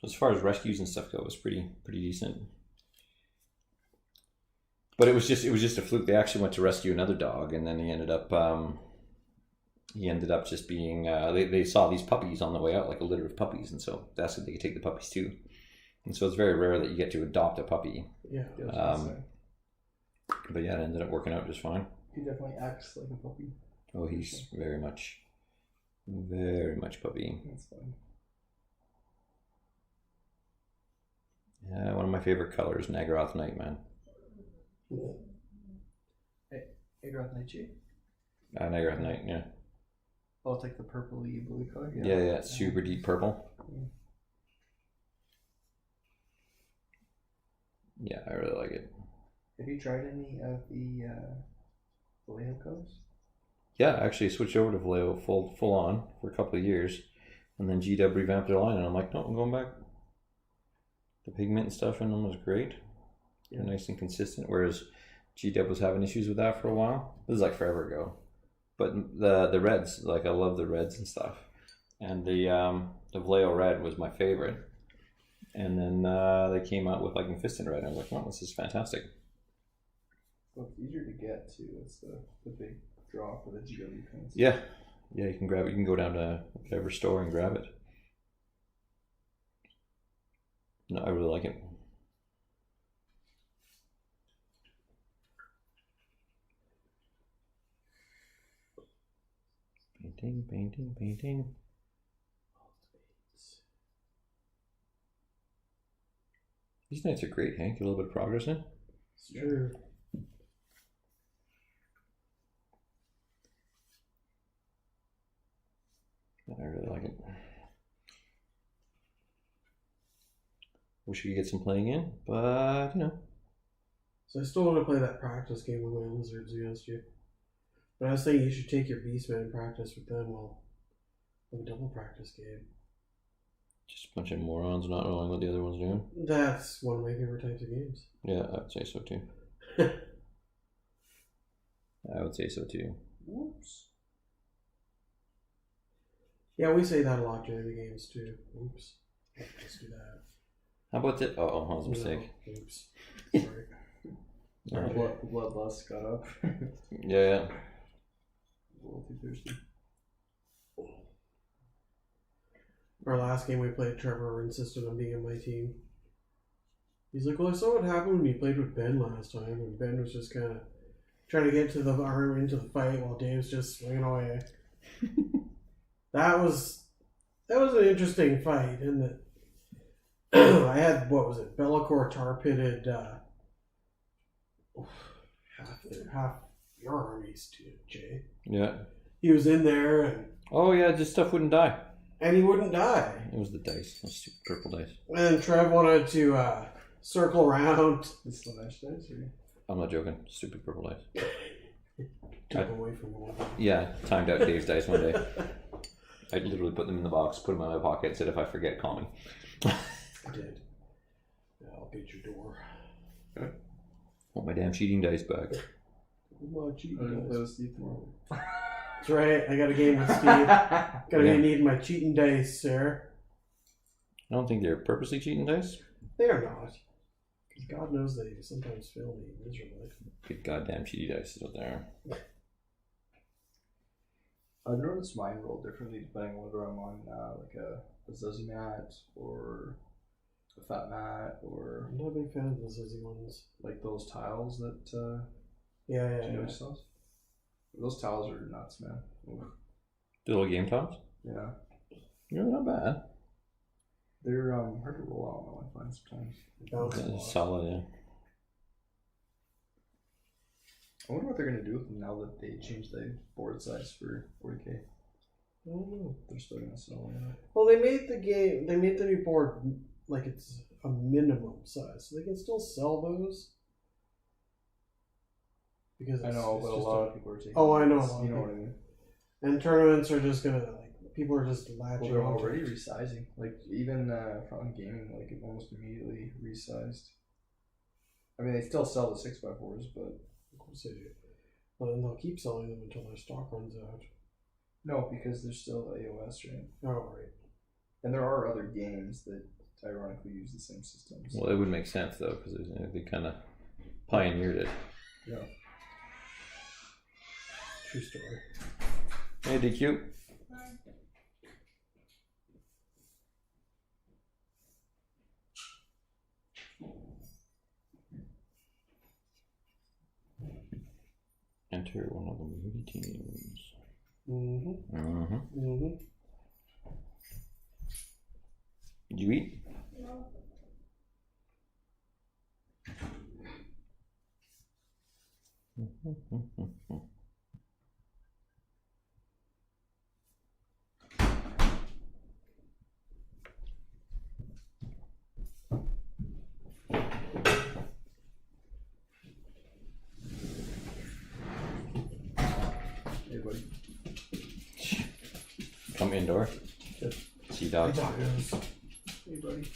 As far as rescues and stuff go, it was pretty decent. But it was just a fluke. They actually went to rescue another dog, and then he ended up just being. They saw these puppies on the way out, like a litter of puppies, and so they asked if they could take the puppies too. And so it's very rare that you get to adopt a puppy. Yeah. But yeah, it ended up working out just fine. He definitely acts like a puppy. Oh, he's very much puppy. That's fun. Yeah, one of my favorite colors, Nagaroth Night, man. Hey, Groth Nightshade? Nagaroth Night, yeah. Oh, it's like the purpley blue color? Yeah, it's super deep purple. Yeah, I really like it. Have you tried any of the Vallejo colors? Yeah, actually I switched over to Vallejo full on for a couple of years, and then GW revamped their line, and I'm like, no, I'm going back. The pigment and stuff in them was great. They're nice and consistent, whereas GW was having issues with that for a while. This is like forever ago. But the reds, like I love the reds and stuff. And the Vallejo red was my favorite. And then they came out with like Infested red, and I was like, wow, this is fantastic. Well, it's easier to get too. It's the big draw for the GW pins. Yeah, you can grab it. You can go down to whatever store and grab it. No, I really like it. Painting. These nights are great, Hank. Get a little bit of progress in. Sure. I really like it. Wish we could get some playing in, but you know. So I still want to play that practice game with my lizards against you. But I was thinking you should take your beastmen and practice with them while have a double practice game. Just a bunch of morons not knowing what the other one's doing. That's one of my favorite types of games. Yeah, I would say so too. I would say so too. Whoops. Yeah, we say that a lot during the games too. Oops. Let's do that. How about that? Oh, that was a mistake. No, oops. Sorry. The bloodlust got up. Yeah. A little too thirsty. Our last game we played, Trevor insisted on being on my team. He's like, well, I saw what happened when you played with Ben last time, and Ben was just kind of trying to get to the arm into the fight while Dave's just swinging away. That was an interesting fight, isn't it? I had, what was it, Bellacore tar pitted half your armies to Jay. Yeah. He was in there and Oh yeah, this stuff wouldn't die. he wouldn't die. It was the dice. Those stupid purple dice. And Trev wanted to circle around. It's the nice dice, or I'm not joking. Stupid purple dice. Took away from one. Yeah, timed out Dave's dice one day. I literally put them in the box, put them in my pocket, said if I forget, call me. I did. Yeah, I'll beat your door. Want my damn cheating dice back. I didn't play with Steve tomorrow. That's right. I got a game with Steve. Gonna be needing my cheating dice, sir. I don't think they're purposely cheating dice. They are not. Because God knows they sometimes fail me miserably. Good goddamn cheaty dice is what they are. I've noticed mine roll differently depending on whether I'm on like a Zuzzy mat or a fat mat or I'm not a big fan of the Zizzy ones. like those tiles that Yeah. Joey sells. Those tiles are nuts, man. Oof. The little game tops? Yeah, Yeah, not bad. they're hard to roll out. I find sometimes. Bounce a Yeah, lot. solid, yeah. I wonder what they're gonna do with them now that they changed the board size for 40K. I don't know. They're still gonna sell. Yeah. Well, they made the new board like it's a minimum size, so they can still sell those. Because I know, it's but a just lot of people are taking. Oh, I know. these, You know what I mean? And tournaments are just gonna people are just Well, latching they're on. already resizing. Like even Frontline Gaming, like it almost immediately resized. I mean, they still sell the 6x4s, but Of course they do. Well, then they'll keep selling them until their stock runs out. no, because there's still AOS, right? Oh, right. And there are other games that ironically use the same systems. Well, it would make sense, though, because they kind of pioneered it. Yeah. True story. Hey, DQ. Enter one of the movie teams. Mm-hmm. Mm-hmm. Mm-hmm. Did you eat? No. Hey, buddy. Come indoor. Yep. See dogs. Tacos. Hey, buddy.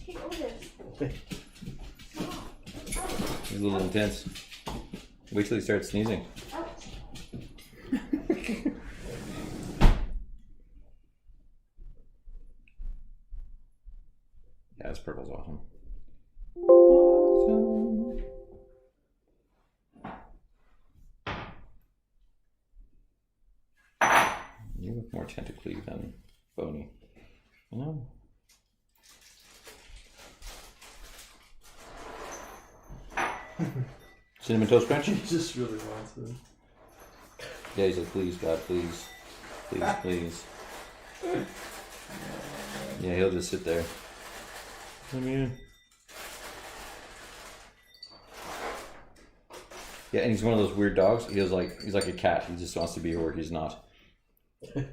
Hey, Otis. He's a little intense. Wait till he starts sneezing. Ouch. Yeah, this purple's awesome. You look more tentacly than bony. Oh. Cinnamon Toast Crunch? He just really wants it. Yeah, he's like, please, God, please. Please, please. Yeah, he'll just sit there. Come in. Yeah, and he's one of those weird dogs. He's like a cat. He just wants to be where he's not. If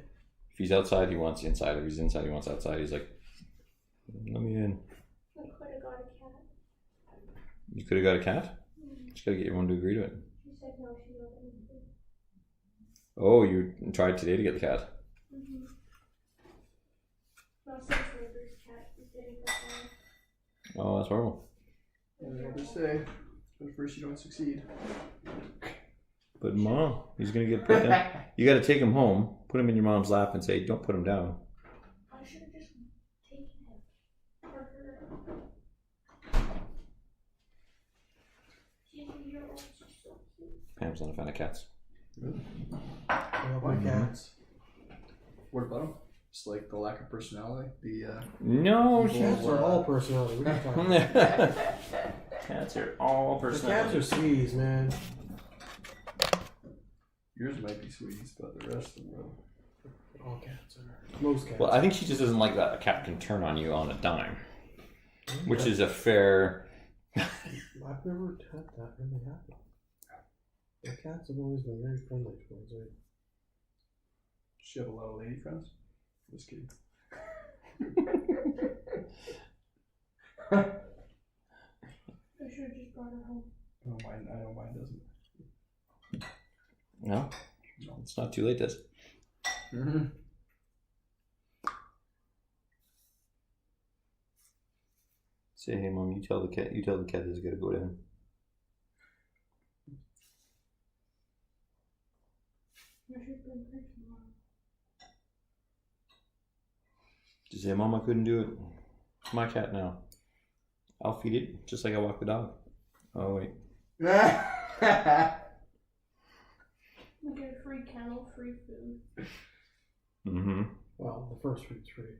he's outside, he wants inside. If he's inside, he wants outside. He's like, let me in. I could have got a cat. You could have got a cat? Just gotta get everyone to agree to it. She said no, she wasn't. Oh, you tried today to get the cat? Mm-hmm. Last night's neighbor's cat didn't get one. Oh, that's horrible. And the others say, but first you don't succeed. But Mom, he's gonna get put down. You gotta take him home, put him in your mom's lap, and say, don't put him down. I should have just taken him. For her. She's a year old, she's so cute. Pam's not a fan of cats. I love my cats. What about them? Just like the lack of personality. No, Cats are all personality. What are you talking about? Cats are all The cats are sweeties, man. Yours might be sweeties, but the rest of them are. All cats are. Most cats. Well, I think she just doesn't like that a cat can turn on you on a dime, which is a fair. I've never had that really happen. The cats have always been very friendly towards me. Does she have a lot of lady friends? Just kidding. I should have just brought her home. No, mine. I know mine doesn't. No, it's not too late. This. Mm-hmm. Say, hey, mom. You tell the cat. You tell the cat it's got to go down. I should bring her tomorrow. Just say, mom, I couldn't do it. It's my cat now. I'll feed it just like I walk the dog. Oh wait. We get a free kennel, free food. Mm-hmm. Well, the first food's free.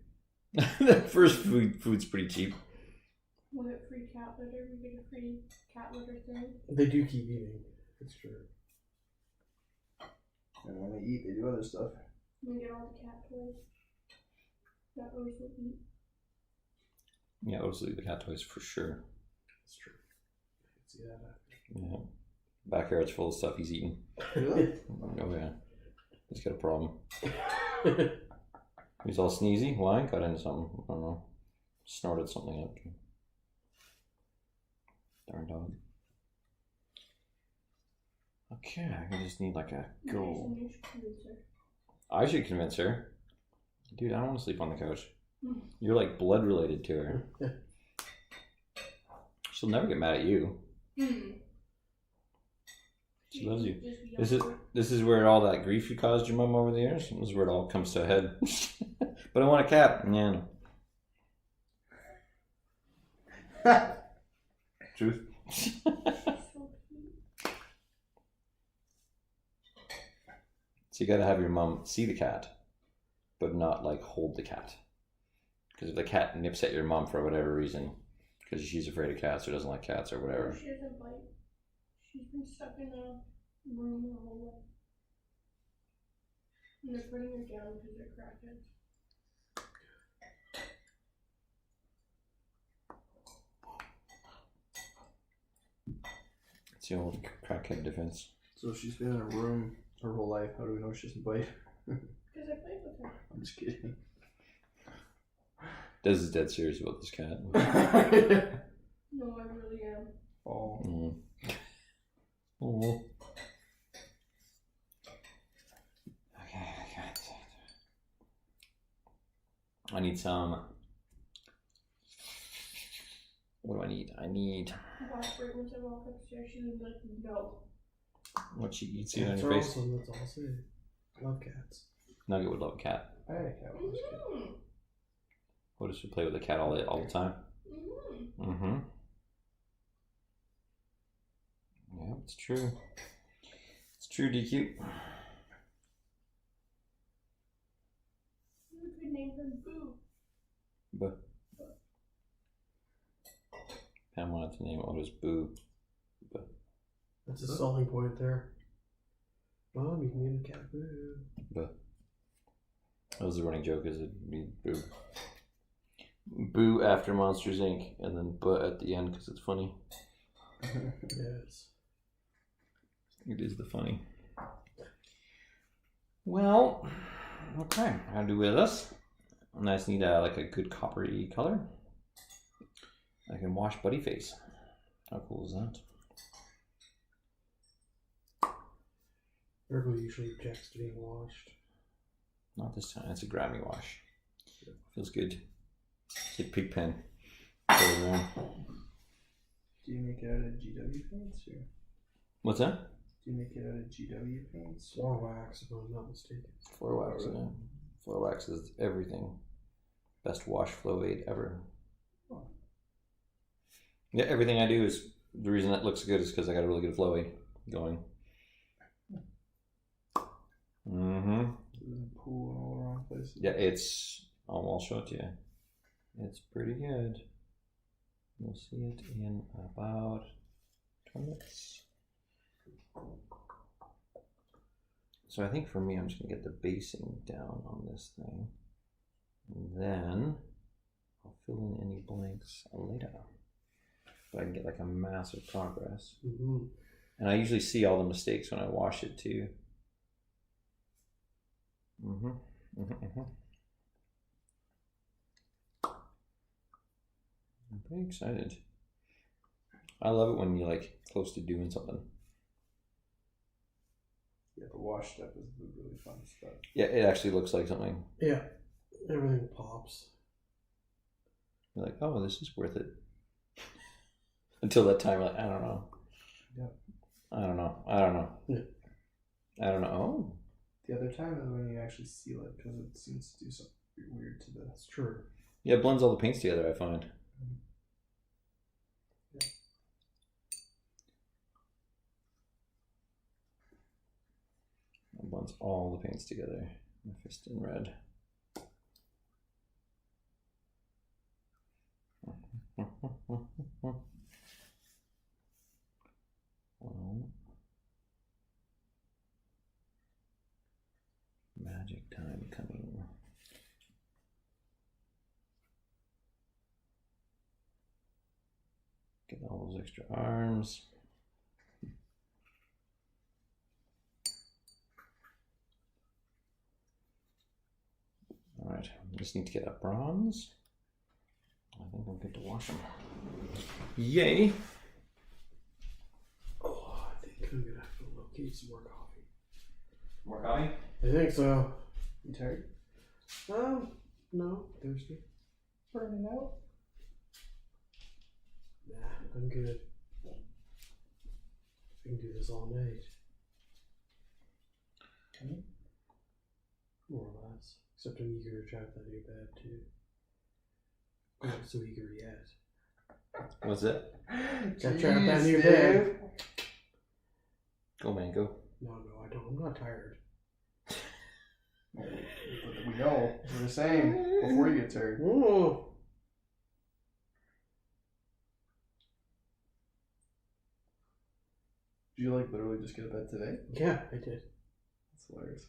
The first food's pretty cheap. We get free cat litter. We get a free cat litter thing. They do keep eating. It's true. And when they eat, they do other stuff. We get all the cat toys that Rose will eat. Yeah, obviously the cat toys for sure. It's true. I can see that. Yeah. Backyard's full of stuff he's eating. Really? Oh yeah. He's got a problem. He's all sneezy. Why? Got into something. I don't know. Snorted something out. Darn dog. Okay, I just need like a goal. You should convince her. I should convince her. Dude, I don't want to sleep on the couch. You're like blood related to her. She'll never get mad at you. She loves you. This is where all that grief you caused your mom over the years. This is where it all comes to a head. But I want a cat. Yeah. Truth. So you gotta have your mom see the cat, but not like hold the cat. Because if the cat nips at your mom for whatever reason, because she's afraid of cats or doesn't like cats or whatever. She doesn't bite. She's been stuck in a room her whole life. And they're putting her down because they're crackheads. It's the old crackhead defense. So she's been in a room her whole life. How do we know she doesn't bite? Because I played with her. I'm just kidding. Des is dead serious about this cat. No, I really am. Oh. Mm. Oh. Okay. I need some. What do I need? I need. Last break, once I walk upstairs, she was like, no. What she eats it on Cats your are face. awesome, that's all I'll say. Love cats. Nugget would love a cat. I had a cat when I was a kid. Mm-hmm. What does she play with the cat all the time? Mm-hmm. Mm-hmm. Yeah, it's true. It's true, DQ. You could name her Boo. But Pam wanted to name Otis Boo. But That's a selling point there. Mom, you can name the cat Boo. but that was the running joke, is it be Boo. Boo after Monsters Inc. and then but at the end because it's funny. Yes. It is the funny. Well, okay. How to do with this? And I just need like a good coppery color. I can wash Buddy Face. How cool is that? Virgo usually objects to being washed. Not this time. It's a Grammy wash. Feels good. It's a pig pen. Do you make it out of GW paints or What's that? do you make it out of GW paints? Floor wax, if I'm not mistaken. Floor wax. Yeah. Floor wax is everything. Best wash flow aid ever. Oh. Yeah, everything I do is the reason that looks good is because I got a really good flow aid going. Mm-hmm. It doesn't pool in all the wrong places. Yeah, it's. I'll show it to you. It's pretty good. You'll see it in about 20 minutes. So I think for me, I'm just gonna get the basing down on this thing, and then I'll fill in any blanks later. But I can get like a massive progress. Mm-hmm. And I usually see all the mistakes when I wash it too. I'm pretty excited. I love it when you're like close to doing something. Yeah, the wash step is the really fun stuff. Yeah, it actually looks like something. Yeah, everything pops. You're like, oh, this is worth it. Until that time, like, I don't know. Yeah. I don't know. Yeah. I don't know. Oh. The other time is when you actually seal it because it seems to do something weird to the. That's true. Yeah, it blends all the paints together, I find. Yeah. It blends all the paints together. My fist in red. Well, magic time coming. Get all those extra arms. All right, just need to get a bronze. I think I'm good to wash them. Yay! Oh, I think I'm gonna have to locate some more coffee. More coffee? I think so. You tired? No. Thirsty? Burning out? Nah, I'm good. I can do this all night. Okay. More or less. Except I'm eager to try out that new bed too. I'm not so eager yet. What's that? Gotta try out that new Jeez, bed. Dave. Go, man, go. No, I don't. I'm not tired. But we know. We're the same. Before you get tired. Oh. Did you like literally just get a bed today? Yeah, I did. That's hilarious.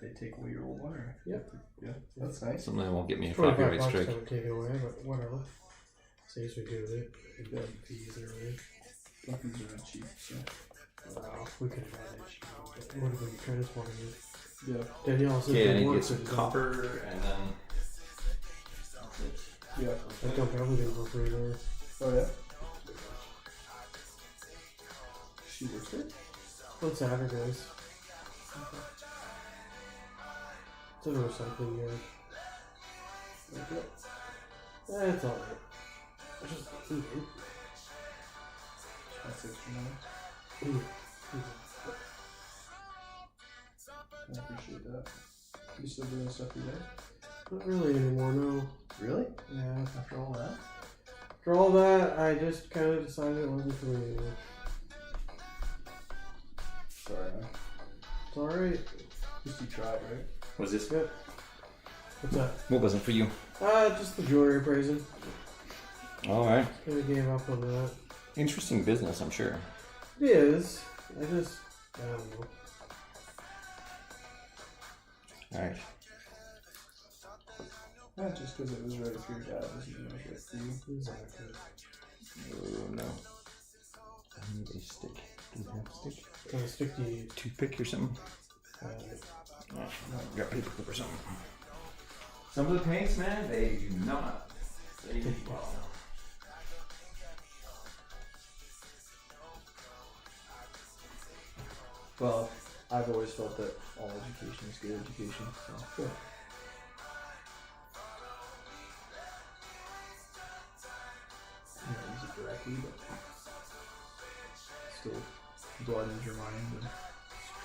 They take away your old one, or? Yep. Yeah, that's nice. Something that won't get me a 25 copyright bucks strike. I would take it away, but whatever. Saves me doing it. And then fees and everything. These are not cheap, so. Wow, we could have had it cheap, but it would have been transporting it. Yeah. Danielle said Okay, I they need to want get some to copper and then. Yeah. I dumped everything for free there. Oh, yeah? She works there? On Saturdays. It's in a recycling yard. Okay. It's alright. It's just eating. That's extra money. I appreciate that. You still doing stuff you like? Not really anymore, no. Really? Yeah. After all that? For all that, I just kind of decided it wasn't for me anymore. Sorry, man. It's alright. At least you tried, right? What's this? Yep. What's that? What wasn't for you? Just the jewelry appraising. Alright. Kind of gave up on that. Interesting business, I'm sure. It is. I don't know. Alright. Not just because it was right for your dad doesn't mean it was right for you. Exactly. Oh no. I need a stick. Do you have a stick? Kind of stick to you. Toothpick or something? Uh, No, got paper clip or something. Some of the paints, man, they do not. They do well. Well, I've always felt that all education is good education, so. yeah. You don't use it directly, but still broadens your mind. And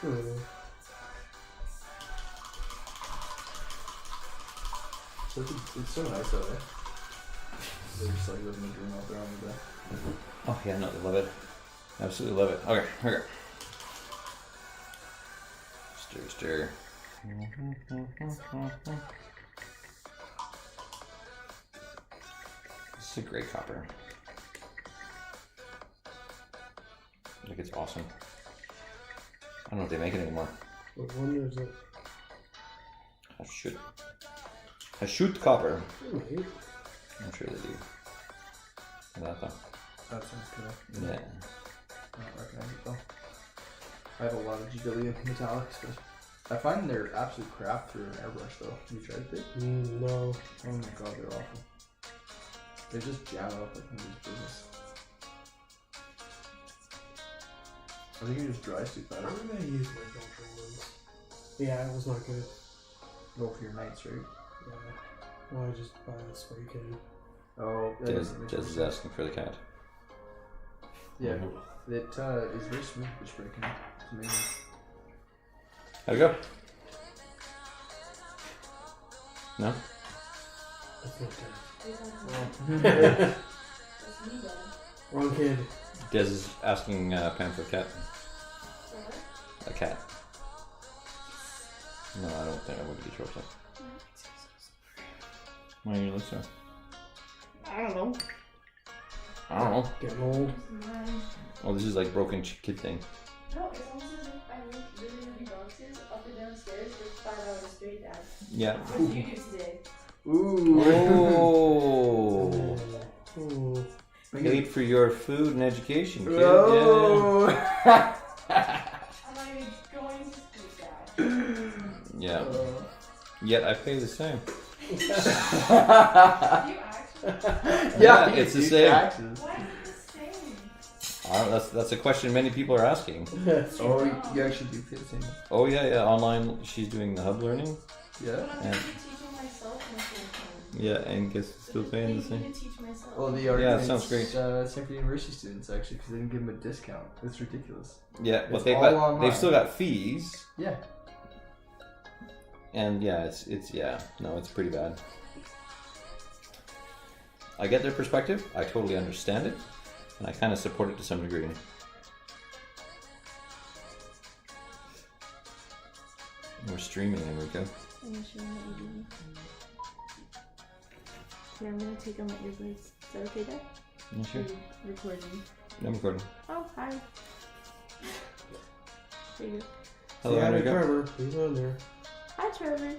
True. it's so nice out there. They're just like living the dream out there on the deck. Oh yeah, no, they love it. Absolutely love it. Okay, okay. Stir, stir. This is a great copper. I think it's awesome. I don't know if they make it anymore. What one is it? I shoot copper. Right. I'm sure they do. That though. That sounds good. Yeah. I don't recognize it though. I have a lot of GW metallics, but I find they're absolute crap for an airbrush though. You tried it? No. Oh my god, they're awful. They just jam up like nobody's business. I think it just dries too fast. I'm gonna use my filter ones. Yeah, it was not good. Go for your nights, right? Yeah. Well, I just buy a spray can. Oh, Jez is asking for the cat. Yeah, it is very smooth for spray can. It's amazing. How'd it go? No? That's not That's me then. good. Wrong kid. Des is asking Pam for a cat. A cat. No, I don't think I would get yours up. Why do you look so? I don't know. I don't know. Getting old. Mine. Oh, this is like broken kid thing. No, it's almost as if I moved really boxes up and downstairs for 5 hours straight, Dad. Yeah. What did you do today? Ooh. Oh. Oh. Paid for your food and education, kid. Oh. I'm not even going to speak that. Yeah. Yeah. Yet I pay the same. Do you actually? Yeah, it's the same. Taxes. Why is it the same? That's a question many people are asking. Oh, you actually do pay the same. Oh yeah. Online, she's doing the hub learning. Yeah. But I'm And- going to be teaching myself most of the time. Yeah, and guess still paying the I'm same. going to teach myself. Well, the Yeah, argument's, sounds great. Stanford University students actually, because they didn't give them a discount. It's ridiculous. Yeah, but It's they've all got online. they've still got fees, Yeah. and yeah, it's yeah, no, it's pretty bad. I get their perspective. I totally understand it, and I kind of support it to some degree. We're streaming, Enrico. I'm gonna show them what you're doing. Here, I'm gonna take on my earbuds. Is that okay, Dad? You sure? You're recording. I'm recording. Oh, hi. There you go. Hello, Say hi to Enrico. Trevor. He's on there. Hi, Trevor.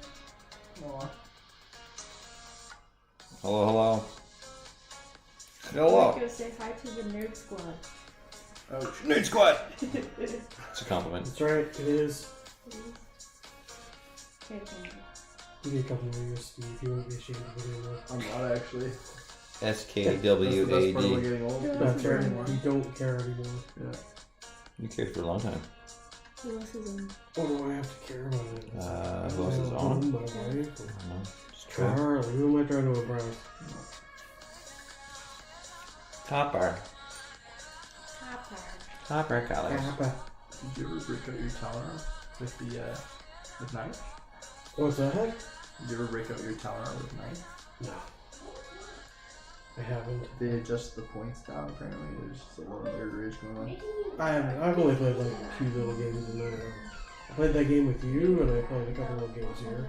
Hello, hello. I'm Hello. gonna go say hi to the Nerd Squad. Ouch. Nerd Squad. It is. It's a compliment. That's right. It is. Okay, thank you. You get a couple more years, Steve. You won't be ashamed of it anymore. I'm not actually. That's the best part about SKWAD. getting old. That's right. Anymore. You don't care anymore. Yeah. You cared for a long time. Who else is in? What do I have to care about it? Who else is My on? home, my wife, I don't know. Just try. Charlie. Who am I trying to impress? Topper. Papa. Topper colors. Papa. Did you ever break out your tower with the with knife? What's that? Did you ever break out your tower with knife? No. I haven't. They adjust the points down. Apparently, there's just a lot of nerd rage going on. I've only played like 2 little games in there. I played that game with you, and I played a couple little games here.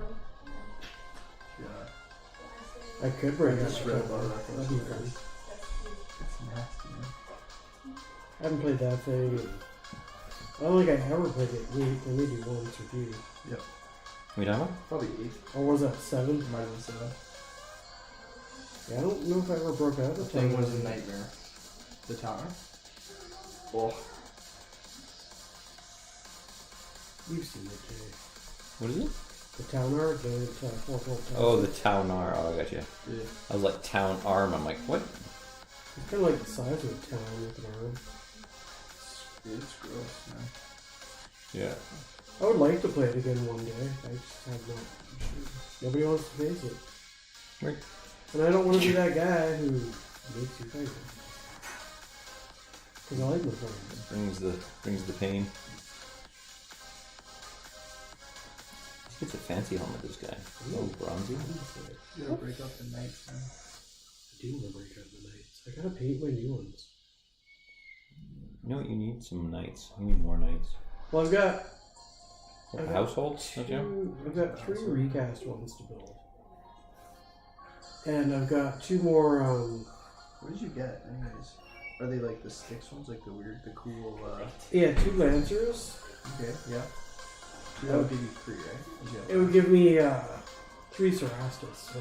Yeah. I could bring I up just a read couple. about that. That'd be fun. It's nasty, man. I haven't played that thing. I don't think I ever played it. Maybe once with you. We done with? Probably 8. Or was that 7? Might have been 7. Yeah, I don't know if I ever broke out The of thing was a nightmare. The tower. Oh. You've seen it, Jay. What is it? The town art, the 4-4 town. Oh, the town R. Oh, I got you. Yeah. I was like town arm. I'm like, what? It's kind of like the size of a town with an arm. It's gross, man. Yeah. I would like to play it again one day. I just have not. Nobody wants to face it. Right. And I don't want to be that guy who makes you fight it. Because I like my friends. Brings the pain. He gets a fancy helmet, this guy. Oh, bronzy. You gotta break up the nights, man. I do want to break out the nights. I gotta paint my new ones. You know what? You need some knights. You need more knights. Well, I've got Households, don't you? I've got 3 recast ones to build. And I've got 2 more, What did you get, anyways? Are they like the sticks ones, like the weird, the cool, yeah, 2 Lancers. Okay, yeah. That would give you 3, right? It would give me, 3 Cerastus.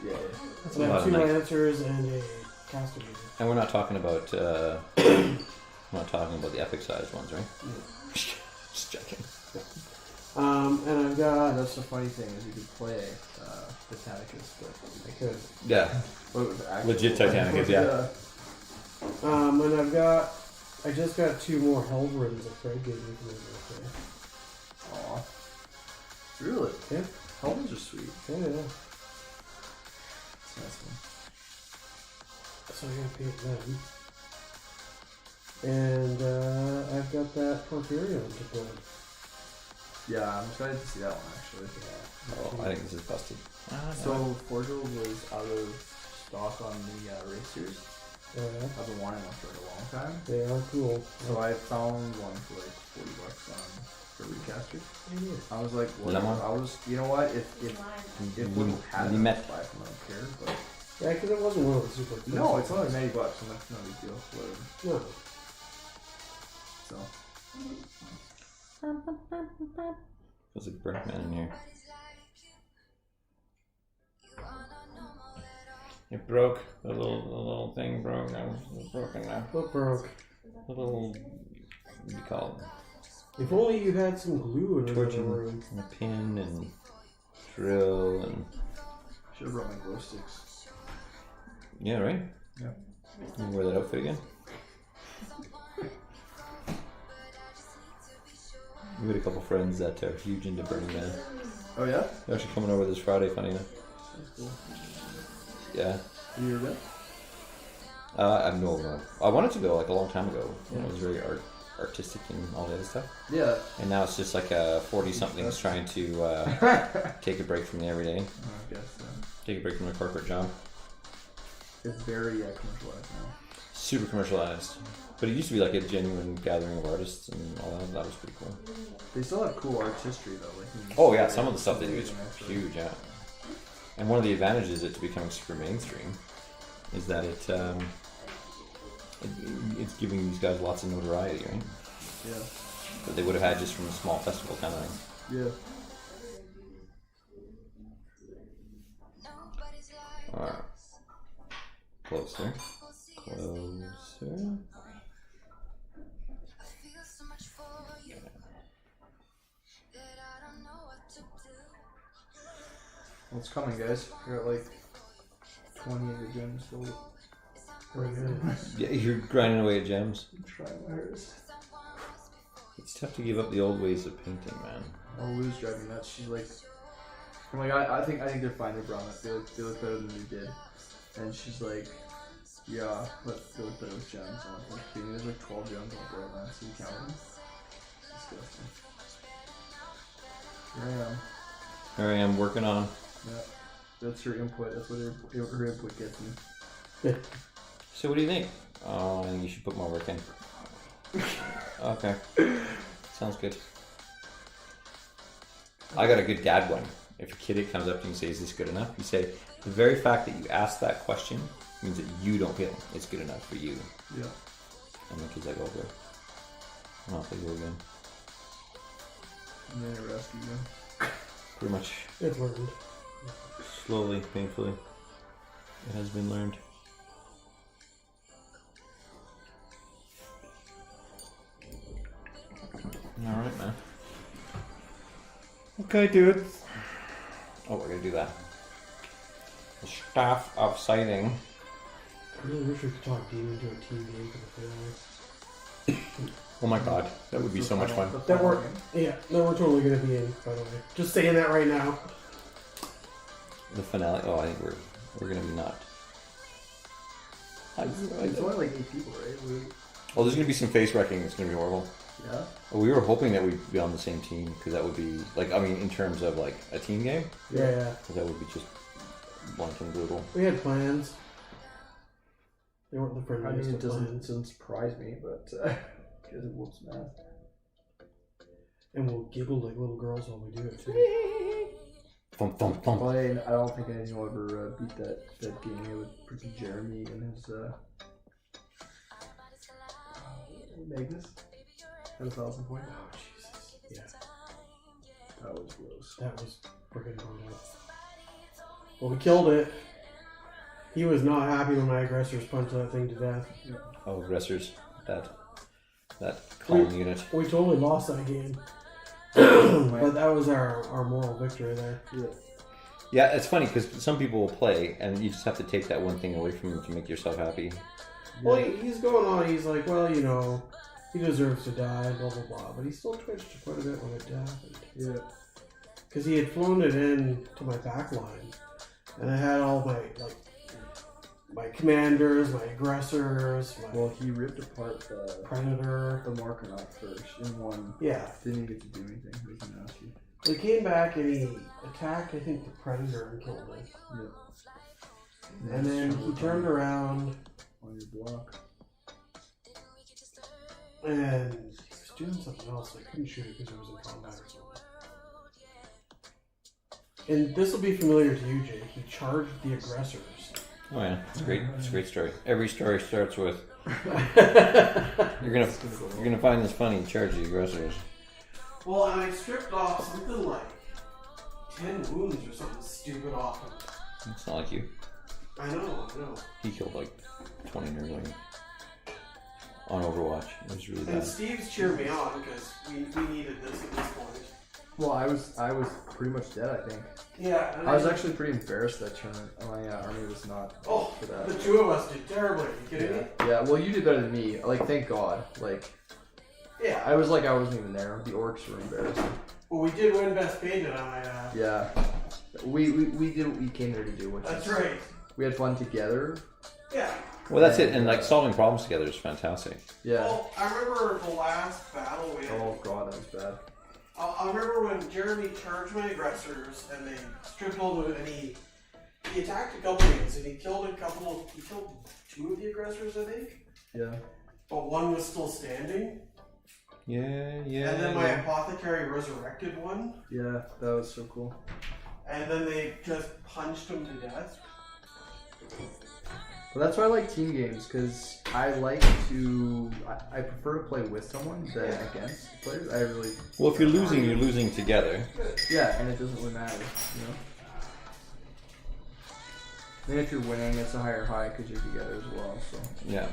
Yeah, yeah. That's So I have 2 Lancers and a Caster. And we're not talking about we're not talking about the epic sized ones, right? Just checking. And I've got. That's the funny thing is you could play Titanicus, but I could. Yeah. but with actual Legit Titanicus, yeah. And I've got. I just got 2 more Hellrooms that Craig gave me for my birthday. Aw. Really? Yeah. Helmets are sweet. Yeah. That's a nice one. So I gotta paint them. And I've got that Porphyrion to build. Yeah, I'm excited to see that one actually. Oh, I think this is busted. So Forgil was out of stock on the racers. I've been wanting one for a long time. They are cool. So I found one for like $40 on for Recaster. Yeah. I was like, whatever. I was, you know what? If we had it, I'd buy it from, I don't care. But Yeah, because it wasn't one of the super expensive. no, it's only $90, and that's no big deal. Whatever. No. So There's a Brickman in here. It broke. The little thing broke. Now it's broken now. What broke? The little, what do you call it? If only you had some glue in the Torch room. and a pin and drill and should have brought my glow sticks. yeah, right. Yeah. You wear that outfit again. We had a couple friends that are huge into Burning Man. Oh yeah? They're actually coming over this Friday. Funny enough. That's cool. Yeah. Have you ever been? I no. I wanted to go like a long time ago. You know, it was very artistic and all the other stuff. Yeah. And now it's just like a 40-somethings trying to take a break from the everyday. I guess so. Take a break from their corporate job. It's very commercialized now. Super commercialized. But it used to be like a genuine gathering of artists and all that. That was pretty cool. They still have cool art history though. Like Oh yeah, some of the stuff they do is huge, yeah. And one of the advantages of it to becoming super mainstream is that it's giving these guys lots of notoriety, right? Yeah. That they would have had just from a small festival kind of thing. Yeah. Alright. Closer. Closer. What's coming, guys? We're at like 20 of the gems still. Very good. Yeah, you're grinding away at gems. I'm trying my hardest. It's tough to give up the old ways of painting, man. Oh, Lou's driving nuts. She's like, I'm like, I think they're fine. They're brown. They look better than they did. And she's like, yeah, but they look better with gems. And I'm like, okay, there's like 12 gems on the right now, so you count them. It's disgusting. Here I am. Here I am working on. Yeah, that's her input. That's what her input gets me. Yeah. So what do you think? Oh, I think you should put more work in. Okay. Sounds good. I got a good dad one. If a kid comes up to you and says, is this good enough? You say, the very fact that you asked that question means that you don't feel it's good enough for you. Yeah. And the kids like, okay. And off they go again. And then I rescue them. Pretty much. It's learned. Slowly, painfully. It has been learned. Alright, man. Okay, dude. Oh, we're gonna do that. The staff of sighting. I really wish we could talk Dean into a team game for the finale. Oh my god, that would be so much fun. That we're totally gonna be in, by the way. Just saying that right now. The finale. Oh, I think we're gonna be not. It's only like 8 people, right? Oh, there's gonna be some face wrecking. It's gonna be horrible. Yeah. Well, we were hoping that we'd be on the same team because that would be like, I mean, in terms of like a team game, Yeah. because that would be just blunt and brutal. We had plans. They weren't the I mean, friendliest it of doesn't plans. surprise me, but because it whoops math. And we'll giggle like little girls while we do it too. Thump, thump, thump. Well, I don't think anything will ever beat that game. It would freaking Jeremy and his Magnus at 1,000 points. Oh Jesus! Yeah, That was gross. that was freaking going nuts. Well, we killed it. He was not happy when my aggressors punched that thing to death. Oh, aggressors. That column unit. We totally lost that game. But that was our moral victory there. Yeah. Yeah, it's funny because some people will play, and you just have to take that one thing away from them to make yourself happy. Well, he's going on. He's like, well, you know, he deserves to die, blah blah blah. But he still twitched quite a bit when it happened. Yeah. Because he had flown it in to my back line, and I had all my my commanders, my aggressors, my Well, he ripped apart the predator. Morkanaut first in one. Yeah, Didn't even get to do anything. It was nasty. he came back and he attacked, I think, the predator and killed it. Yeah. And then he turned around on your block. and he was doing something else. I couldn't shoot it because it was in combat or something. And this will be familiar to you, Jay. He charged the aggressors. Oh yeah, it's great. It's a great story. Every story starts with you're gonna find this funny. Charge the aggressors. Well, and I stripped off something like 10 wounds or something stupid off him. It's not like you. I know. He killed like 20 nerds on Overwatch. It was really And bad. Steve's cheered me on because we needed this at this point. Well, I was pretty much dead, I think. Yeah. And I was actually pretty embarrassed that tournament. My army was not Oh, for that. the two of us did terribly. Are you kidding me? Yeah, well, you did better than me. Like, thank God. Like, Yeah. I was like, I wasn't even there. The orcs were embarrassing. Well, we did win Best Painted, I might add. Yeah. We did what we came there to do, which That's is, right. we had fun together. Yeah. Well, that's it. And like solving problems together is fantastic. Yeah. Well, I remember the last battle we had. Oh God, that was bad. I remember when Jeremy charged my aggressors and they stripped all the and he attacked a couple of and he killed two of the aggressors, I think. Yeah. But one was still standing. Yeah. And then my apothecary resurrected one. Yeah, that was so cool. And then they just punched him to death. Well, that's why I like team games, because I prefer to play with someone than against players. I really. Well, if you're losing together. Yeah, and it doesn't really matter, you know. Then if you're winning, it's a higher high because you're together as well. So. Yeah.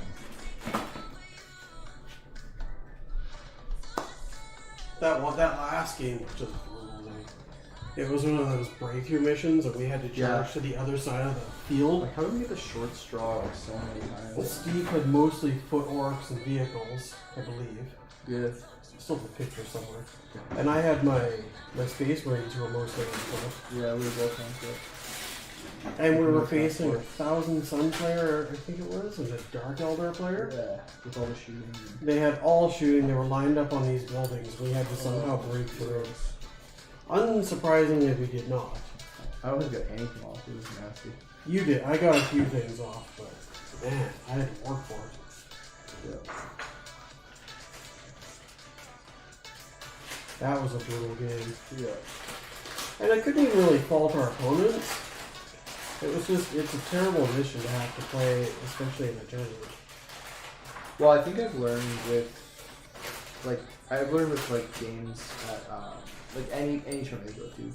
That last game was just brutal. It was one of those breakthrough missions, and we had to charge to the other side of the field. Like, how did we get the short straw like so many Well, times? Steve had mostly foot orcs and vehicles, I believe. Yeah. Still the picture somewhere. And I had my space marines who were mostly on foot. Yeah, we were both on foot. And we were facing a 1,000 Sun player, I think it was, and a Dark Elder player. Yeah, with all the shooting. They had all shooting. They were lined up on these buildings. We had to somehow break through. Unsurprisingly, we did not. I don't think we got anything off. It was nasty. You did. I got a few things off, but man, I had to work for it. Yeah. That was a brutal game. Yeah. And I couldn't even really fault our opponents. It was just, it's a terrible mission to have to play, especially in a tournament. Well, I think I've learned with games at like any tournament you go to,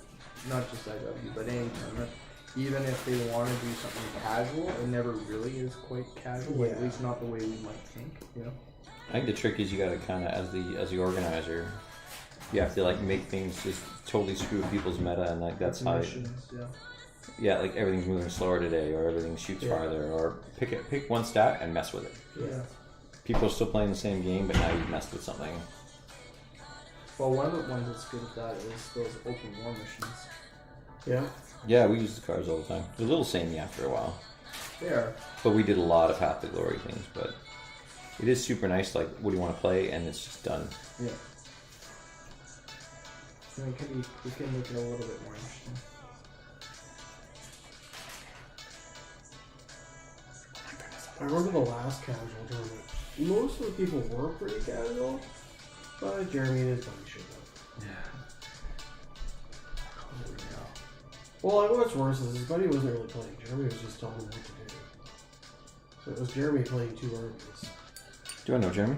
not just IW, but any tournament. Even if they want to do something casual, it never really is quite casual. Like, at least not the way we might think, you know. I think the trick is you got to kind of, as the organizer, you have to like make things just totally screw people's meta, and like that's how. Yeah, like everything's moving slower today, or everything shoots farther, or pick one stat and mess with it. Yeah. People are still playing the same game, but now you've messed with something. Well, one of the ones that's good at that is those open war missions. Yeah. Yeah, we use the cards all the time. They're a little samey after a while. They are. But we did a lot of Path to Glory things, but it is super nice, like, what do you want to play, and it's just done. Yeah. And we can make it a little bit more interesting. I remember the last casual tournament. Most of the people were pretty casual, but Jeremy and his buddy showed up. Yeah. Well, what's worse is his buddy wasn't really playing. Jeremy was just telling him what to do. So it was Jeremy playing two armies. Do I know Jeremy?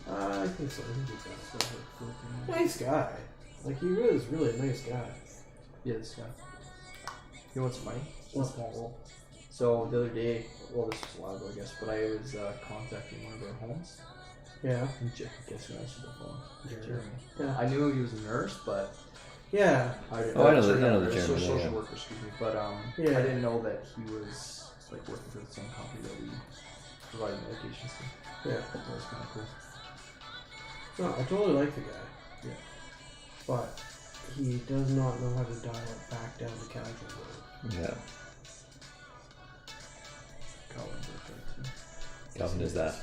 I think so. I think he does. Nice guy. Like, he was really a nice guy. Yeah, this guy. You know what's funny? It's a What? small world. So the other day, well, this was a while ago, I guess, but I was contacting one of our homes, Yeah. And guess who answered the phone? Jeremy. Jeremy. Yeah. I knew he was a nurse, but Yeah. Oh, I know the Jeremy, social yeah. worker, excuse me. But Yeah. I didn't know that he was like working for the same company that we provided medications to. Yeah. That was kind of cool. No, I totally like the guy. Yeah. But he does not know how to dial it back down to casual mode. Yeah. Calvin did that too. Calvin does that.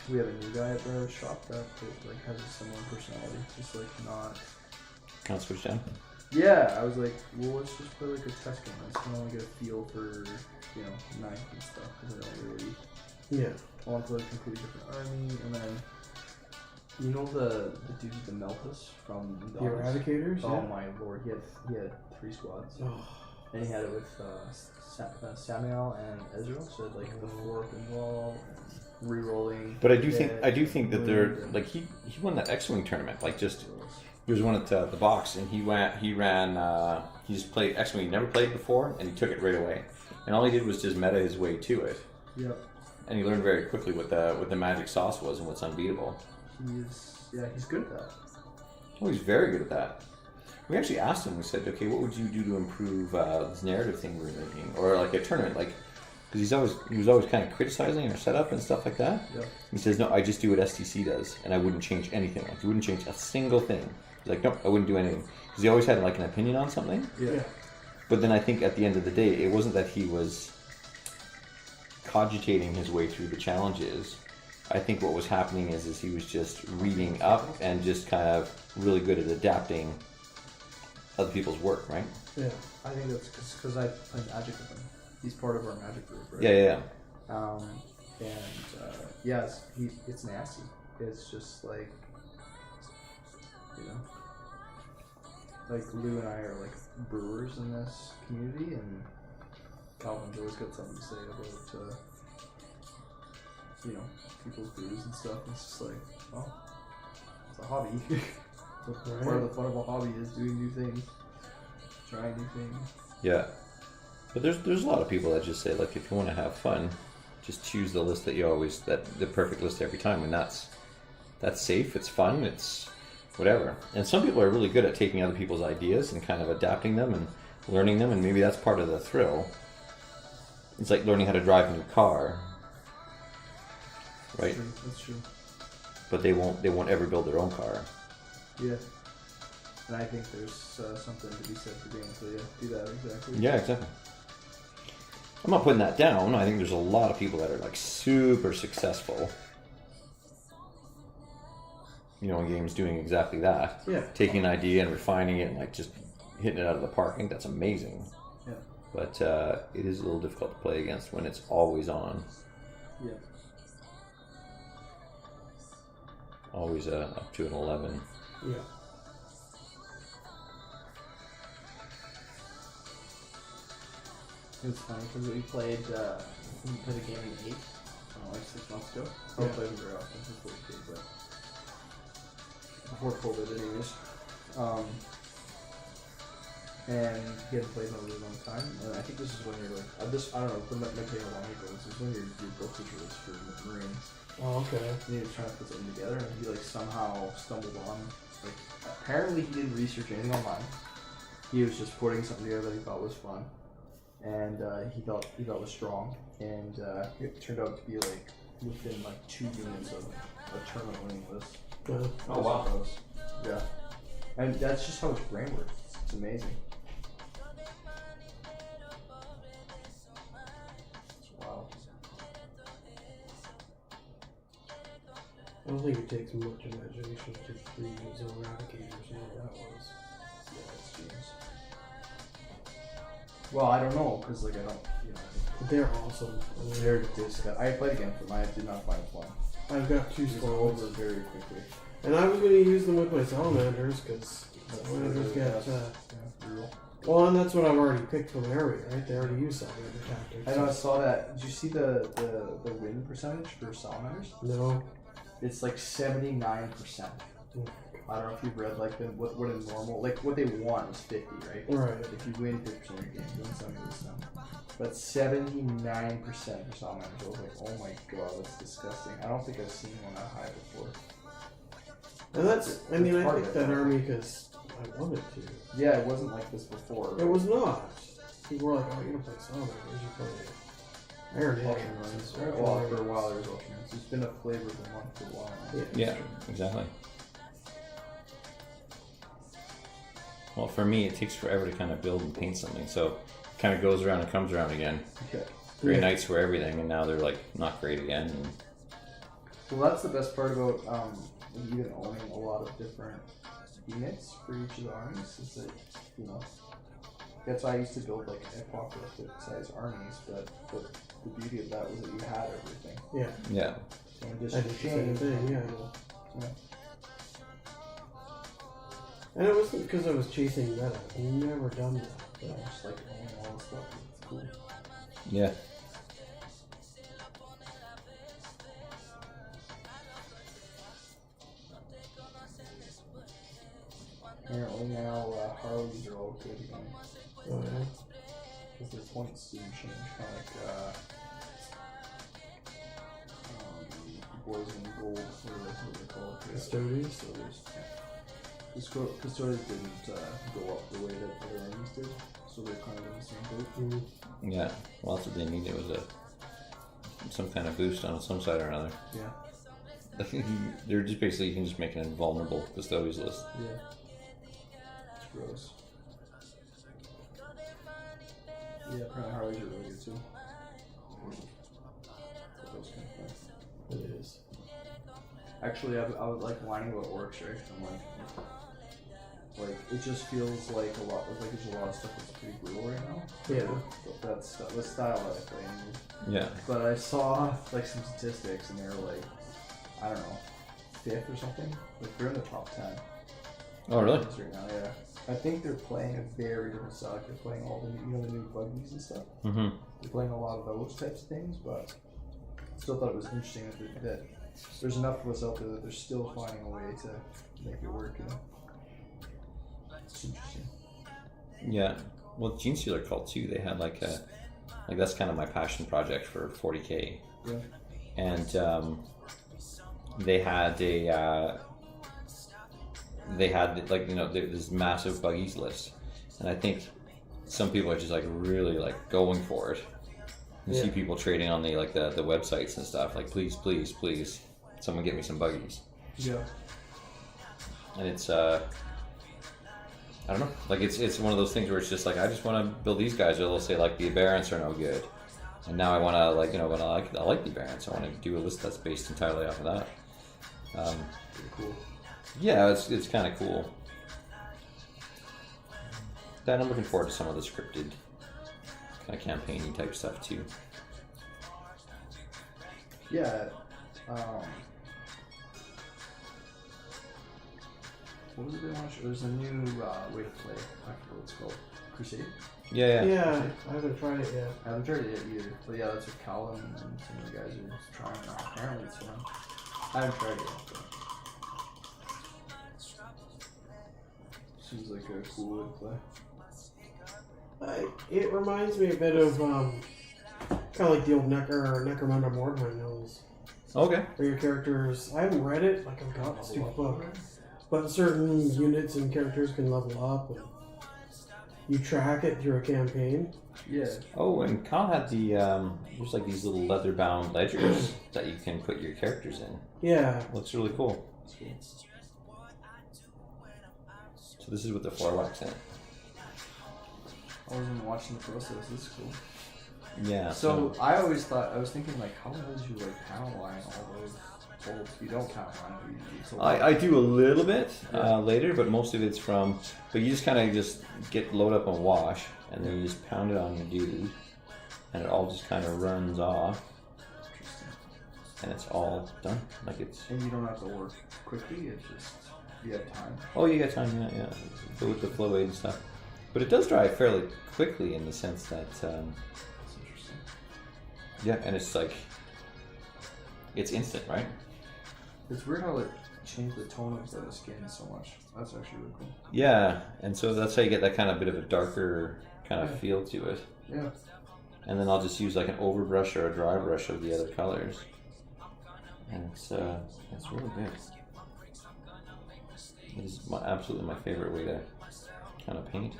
We have a new guy at the shop that like has a similar personality, just like not. Can't switch down. Yeah, I was like, well, let's just play like a test game. I just want to get a feel for knife and stuff because I don't really. Yeah. I want to play a completely different army, and then the dude with the Meltus from The Dogs? Eradicators? Oh Yeah. my lord, he had 3 squads, Oh. and he had it with Samuel and Ezra, so like the 4th involved, re-rolling. But I do think that they're like he won that X-wing tournament. Like just he was one at the box, and he just played X-wing. He never played before, and he took it right away. And all he did was just meta his way to it. Yep. And he learned very quickly what the magic sauce was and what's unbeatable. He's good at that. Oh, he's very good at that. We actually asked him. We said, okay, what would you do to improve this narrative thing we're making, or like a tournament, like because he was always kind of criticizing our setup and stuff like that. Yep. He says, no, I just do what STC does, and I wouldn't change anything. Like he wouldn't change a single thing. He's like, nope, I wouldn't do anything because he always had like an opinion on something. Yeah. But then I think at the end of the day, it wasn't that he was cogitating his way through the challenges. I think what was happening is he was just reading up and just kind of really good at adapting other people's work, right? Yeah. I think that's because I play Magic with him. He's part of our Magic group, right? Yeah. It's nasty. It's just like, like Lou and I are like brewers in this community, and Calvin's always got something to say about, people's brews and stuff. It's just like, well, it's a hobby. Part of the fun of a hobby is doing new things, trying new things. Yeah. But there's a lot of people that just say, like, if you want to have fun, just choose the list the perfect list every time, and that's safe, it's fun, it's whatever. And some people are really good at taking other people's ideas and kind of adapting them and learning them, and maybe that's part of the thrill. It's like learning how to drive a new car, right? That's true. But they won't ever build their own car. Yeah. And I think there's something to be said for being able to do that exactly. Yeah, exactly. I'm not putting that down. I think there's a lot of people that are like super successful, in games doing exactly that. Yeah. Taking an idea and refining it and like just hitting it out of the park. I think that's amazing. Yeah. But it is a little difficult to play against when it's always on. Yeah. Always up to an 11. Yeah. It's funny because we played a game in 8, like 6 months ago. I don't play them very often before the kid, but before COVID anyways. And he hadn't played in a really long time, and I think this is when you're like, I don't know, it might take how long ago. This is when your book teacher was for Marines. Oh, okay. And he was trying to put something together, and he like somehow stumbled on, like, apparently he didn't research anything online. He was just putting something together that he thought was fun, and he thought was strong, and it turned out to be like within like 2 units of a tournament winning list. Yeah. Oh, wow. Close. Yeah, and that's just how his brain works. It's amazing. It's wild. I don't think it takes much imagination to read his Eradicators and what that was. Yeah, it's genius. Well, I don't know, because like I don't, They're awesome. I mean, they're disgusting. I played against them. I did not find it fun. I've got 2 It was squads. over very quickly. And I was going to use them with my salamanders because salamanders get. Brutal. Well, and that's what I've already picked from area, right? They already use salamander tactics. I know. I saw that. Did you see the win percentage for salamanders? No. It's like 79%. I don't know if you've read like what a normal like what they want is 50, right? Right. If you win 50% of your game, you win some of this stuff. But 79% for salamanders. I was like, oh my god, that's disgusting. I don't think I've seen one that high before. And that's, I mean, I part think of that it. army because I wanted to. Yeah, it wasn't like this before. It was not. People were like, oh, you're gonna play Salamanders, you play Iron Ultramarines. Well, for a while there was Ultramarines. It's been a flavor of the month for a while now. Yeah. Yeah, exactly. Well, for me, it takes forever to kind of build and paint something, so it kind of goes around and comes around again. Yeah. Grey Yeah. Knights were everything, and now they're like not great again. And Well, that's the best part about even owning a lot of different units for each of the armies is that, you know, that's why I used to build like apocalyptic size armies, but the beauty of that was that you had everything. Yeah. yeah, So in I addition did to the same change, thing, yeah. yeah. And it wasn't because I was chasing meta. I've never done that. Yeah, just like owning all the stuff. It's cool. yeah. Apparently now Harleys are all good again. Oh, yeah. Because their points didn't change, kind of like boys in gold, what do they call it? Custodians. Custodians. Custodians didn't go up the way that other armies did, so they're kind of in the same boat. Yeah, well, that's what they needed was some kind of boost on some side or another. Yeah. They're just basically, you can just make an invulnerable custodians list. Yeah. It's gross. Yeah, apparently Harleys are really good too. Those kind of things. It is. Actually, I was like whining about orcs, right? I'm like it just feels like a lot. Like there's a lot of stuff that's pretty brutal right now. Yeah. But that's the style that I play. Yeah. But I saw like some statistics, and they were like, I don't know, 5th or something. Like they're in the top 10. Oh, really? Right now, yeah. I think they're playing a very different style. Like, they're playing all the the new buggies and stuff. Mm-hmm. They're playing a lot of those types of things, but still thought it was interesting that there's enough of us out there that they're still finding a way to make it work. You know? It's interesting. Yeah. Well, Gene Stealer Cult too. They had like that's kind of my passion project for 40K. Yeah. And they had this massive buggies list, and I think some people are just like really like going for it. You see people trading on the websites and stuff like, please, someone get me some buggies. Yeah. And it's I don't know, like it's one of those things where it's just like, I just want to build these guys, or they'll say like the Aberrants are no good, and now I want to when I like the Aberrants, I want to do a list that's based entirely off of that. Pretty cool. Yeah, it's kind of cool. Then I'm looking forward to some of the scripted kind of campaigny type stuff too. Yeah. What was it they launched? There's a new way to play. I forget what it's called. Crusade? Yeah. Yeah, I haven't tried it yet. I haven't tried it yet either. But yeah, that's what Calvin and some of the guys are trying now. Apparently it's fun. I haven't tried it yet, but seems like a cool way to play. It reminds me a bit of kind of like the old Necromunda Mordheim novels. Okay. Where your characters, I haven't read it, like I've got the stupid book, but certain units and characters can level up, and you track it through a campaign. Yeah. Oh, and Kyle had the there's like these little leather-bound ledgers that you can put your characters in. Yeah. Looks really cool. So this is with the floor wax in it. I wasn't watching the process. This is cool. Yeah. So I always thought, I was thinking like, how the hell did you like panel line all those bolts? You don't panel line usually. So I do a little bit Yeah. later, but most of it's from. But you just kind of just load up on wash, and then you just pound it on your dude, and it all just kind of runs off, Interesting. and it's all done. Like it's. And you don't have to work quickly. It's just you have time. Oh, you got time, yeah. Go with the flow aid and stuff, but it does dry fairly quickly in the sense that. That's interesting. Yeah, and it's like. It's instant, right? It's weird how it change the tone of the skin so much. That's actually really cool. Yeah, and so that's how you get that kind of bit of a darker kind of Yeah. feel to it. Yeah. And then I'll just use like an overbrush or a dry brush of the other colors. And it's really good. It is absolutely my favorite way to kind of paint.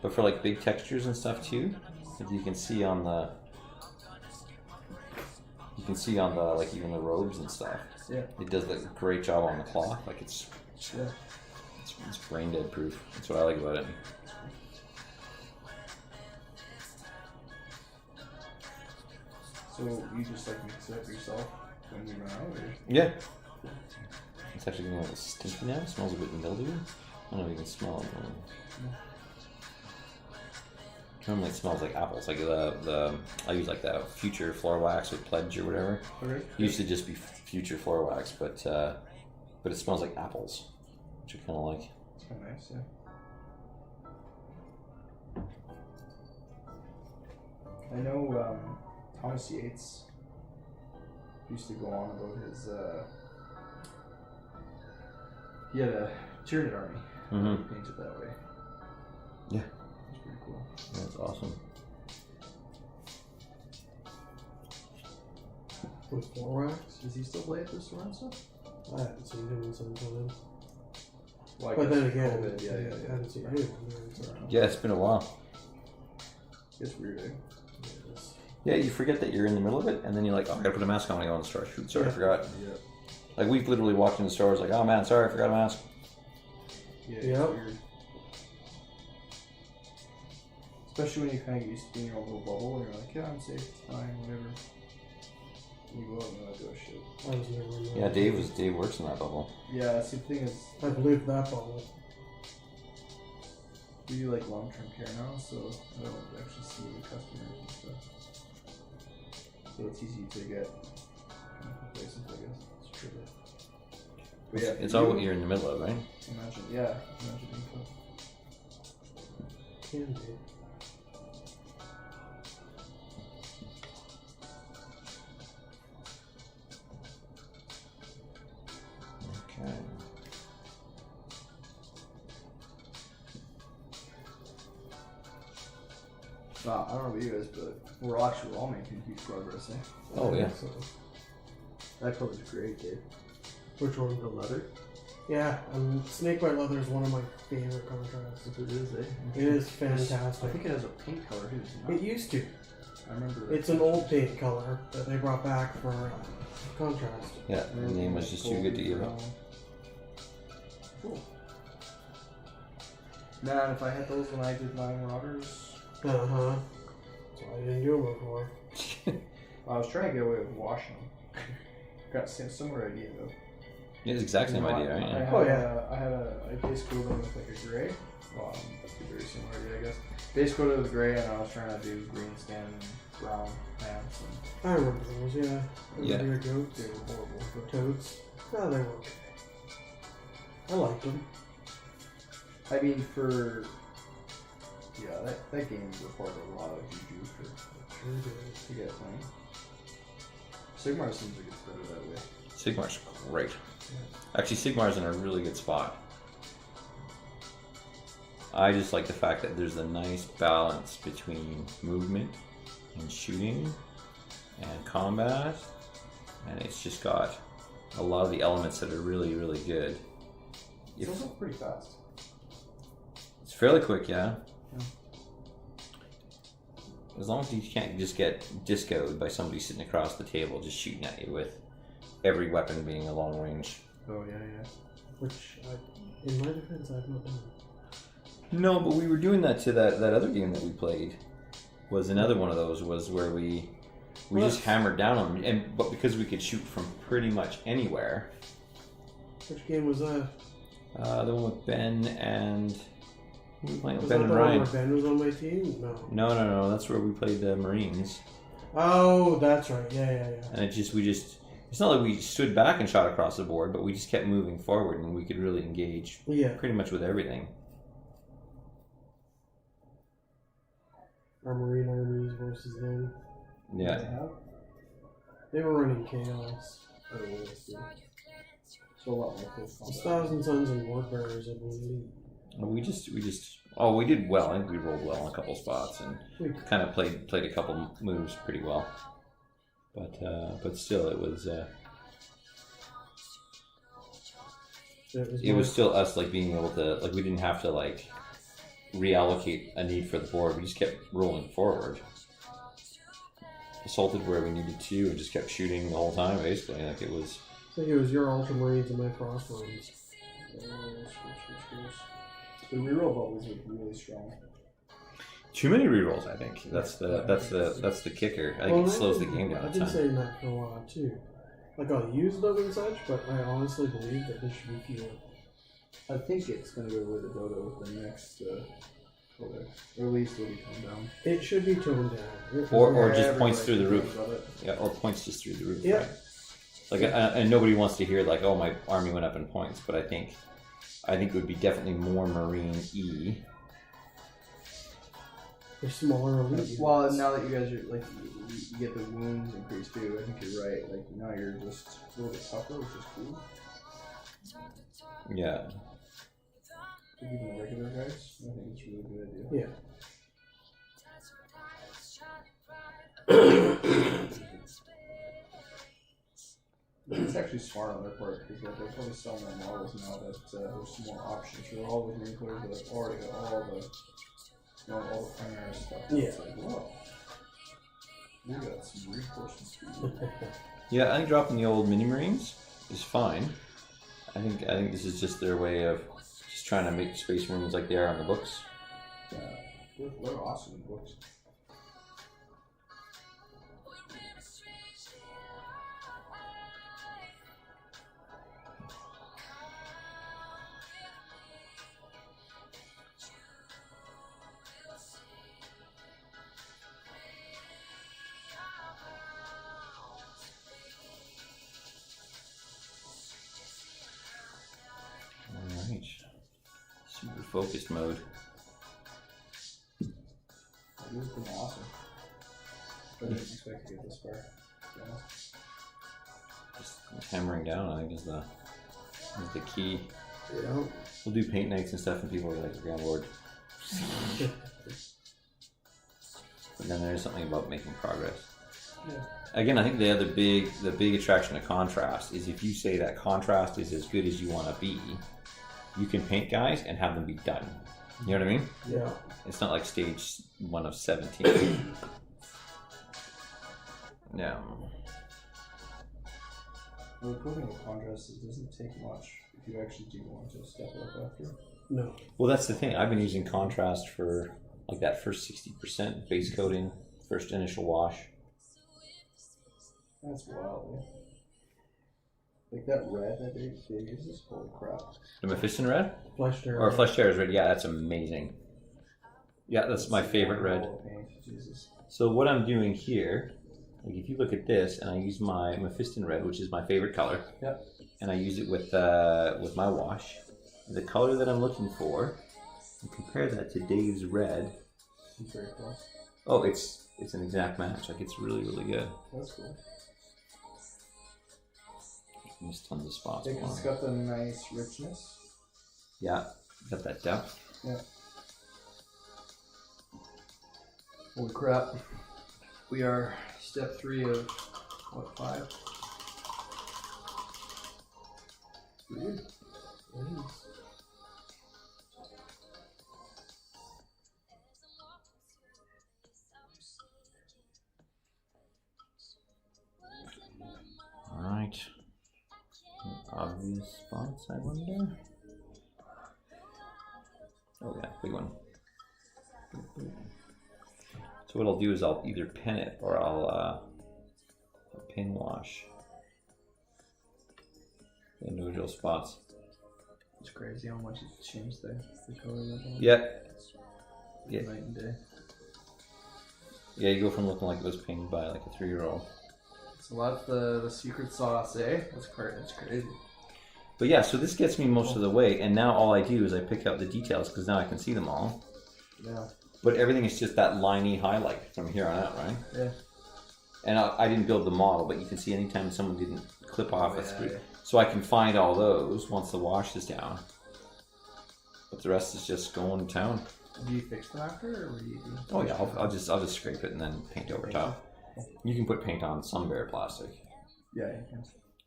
But for like big textures and stuff too, if you can see on the like even the robes and stuff. Yeah. It does like a great job on the cloth. Like it's brain dead proof. That's what I like about it. So you just like mix it up yourself when you run out, or? Yeah. It's actually getting a little stinky now. It smells a bit mildewy. I don't know if you can smell it. Normally it smells like apples. Like I use like the Future floor wax with Pledge or whatever. Okay. It used to just be Future floor wax, but it smells like apples, which I kind of like. It's kind of nice, yeah. I know Thomas Yates used to go on about his. He had a Tyranid army. Mm-hmm. He painted that way. Yeah. It's pretty cool. That's awesome. With floor wax? Does he still play at the store and stuff? I haven't seen him in some time. Well, I But guess then again, COVID, I haven't seen anyone there. So. Yeah, it's been a while. It's weird, eh? Yes. Yeah, you forget that you're in the middle of it, and then you're like, oh, I gotta put a mask on when I go in the store. Shoot, sorry, I Yeah. forgot. Yeah. Like, we've literally walked in the stores like, oh man, sorry, I forgot a mask. Yeah, Yep. it's weird. Especially when you kind of get used to being in your own little bubble and you're like, yeah, I'm safe, it's fine, whatever. And you go out and you're like, oh shit. I was never in that. Yeah, Dave works in that bubble. Yeah, see, the thing is, I've lived that bubble. we do like long-term care now, so I don't actually see the customers and stuff. So it's easy to get kind of complacent, I guess. It's true. But yeah, It's for all you, what you're in the middle of, right? Imagine being tough. Can be. Okay. Wow, I don't know about you guys, but we're all making huge progress, eh? Oh, yeah. So, That color's great, Dave. which one? The leather? Yeah, snake white leather is one of my favorite contrasts. It is, eh? It is I fantastic. think it has a pink color too, does it not? It used to. I remember. It's an old paint color that they brought back for contrast. Yeah, the name was just too good to give up. Cool. Man, if I had those when I did my Marauders, Uh huh. So I didn't do them before. I was trying to get away with washing them. Got the similar idea though. Yeah, it's the exact same You know, idea, right? I Yeah. had, Oh, yeah. I base coated them with like a gray. Well, that's a very similar idea, I guess. Base coated with gray, and I was trying to do green skin and brown pants, and I remember those, yeah. Yeah. They were goats. they were horrible. But Toads. No, they were. I liked them. I mean, for that game required a lot of juju Sure did. to get playing. Sigmar seems like it's better that way. Sigmar's great. Actually, Sigmar's in a really good spot. I just like the fact that there's a nice balance between movement and shooting and combat, and it's just got a lot of the elements that are really, really good. It's also pretty fast. It's fairly quick, yeah. Yeah. As long as you can't just get discoed by somebody sitting across the table just shooting at you with every weapon being a long range. Oh yeah. Which, in my defense, I've not done. No, but we were doing that to that other game that we played. Was another one of those was where we just hammered down on them, but because we could shoot from pretty much anywhere. Which game was that? The one with Ben and who we playing with? Was Ben that and the one Ryan. where Ben was on my team? No. No. That's where we played the Marines, Oh, that's right. Yeah. and it's not like we stood back and shot across the board, but we just kept moving forward, and we could really engage Yeah. pretty much with everything. Our Marine armies versus them. Yeah. They were running chaos. So a lot more close It's combat. 1,000 Suns and Ward Bearers, I believe. We did well. I think we rolled well in a couple spots and kind of played a couple moves pretty well. But still, it was still us like being able to like we didn't have to like reallocate a need for the board. We just kept rolling forward, assaulted where we needed to, and just kept shooting the whole time. Basically, like it was. I think it was your Ultramarines and my Frostworms. The reroll bubbles look really strong. Too many rerolls, I think. That's the kicker. I think it slows the game down. I've been saying that for a while too. Like I'll use them and such, but I honestly believe that there should be fewer. I think it's going to go with the dodo with the next codex. Or at least it'll be toned down. It should be toned down. Or just Everybody points through the roof. complains about it. Yeah, or points just through the roof. Yeah. Right? Like, and nobody wants to hear like, oh, my army went up in points. But I think it would be definitely more Marine E. They're smaller elite. Well, now that you guys are like, you get the wounds increased too. I think you're right. Like now you're just a little bit tougher, which is cool. Yeah. Like, even the regular guys, I think it's a really good idea. Yeah. It's actually smart on their part because like, they're probably selling their models now that there's some more options for all the Marine players that have already got all the primary stuff. Yeah. It's like, whoa. We got some reinforcement speed. Yeah, I think dropping the old mini Marines is fine. I think this is just their way of just trying to make Space Marines like they are on the books. Yeah, they're awesome in books. Alright. Super focused mode. It has been awesome. I didn't expect to get this far. Yeah. Just hammering down, I think, is the key. Yeah. We'll do paint nights and stuff, and people are like, Grand Lord. But then there's something about making progress. Yeah. Again, I think the big attraction of contrast is if you say that contrast is as good as you want to be, you can paint guys and have them be done. You know what I mean? Yeah. It's not like stage 1 of 17. No. Well, the cool thing with contrast is it doesn't take much if you actually do want to step up after. No. Well, that's the thing. I've been using contrast for like that first 60% base coating, first initial wash. That's wild, yeah. Like that red that they use is holy crap. The Mephiston red? Flesh Terror. Or Flesh Terror's red. Yeah, that's amazing. Yeah, that's my favorite red. Paint. Jesus. So what I'm doing here, like if you look at this, and I use my Mephiston red, which is my favorite color. Yep. And I use it with my wash. The color that I'm looking for, and compare that to Dave's red. Very close. Oh, it's an exact match. Like it's really, really good. That's cool. There's tons of spots. Yeah, 'cause it's got the nice richness. Yeah, got that depth. Yeah. Holy crap. We are step 3 of what, 5? Weird. Alright. Obvious spots, I wonder. Oh yeah, big one. So what I'll do is I'll either pen it or I'll pin wash the individual spots. It's crazy how much it's changed the color of that. Yeah. Yeah. Night and day. Yeah, you go from looking like it was painted by like a 3-year-old. So that's the secret sauce, eh? That's crazy. But yeah, so this gets me most of the way, and now all I do is I pick out the details because now I can see them all. Yeah. But everything is just that liney highlight from here on out, right? Yeah. And I didn't build the model, but you can see anytime someone didn't clip off a Yeah, screw. yeah. So I can find all those once the wash is down. But the rest is just going to town. Do you fix them after, or what do you do? Oh yeah, I'll just scrape it and then paint over top. You can put paint on some bare plastic. Yeah, you can.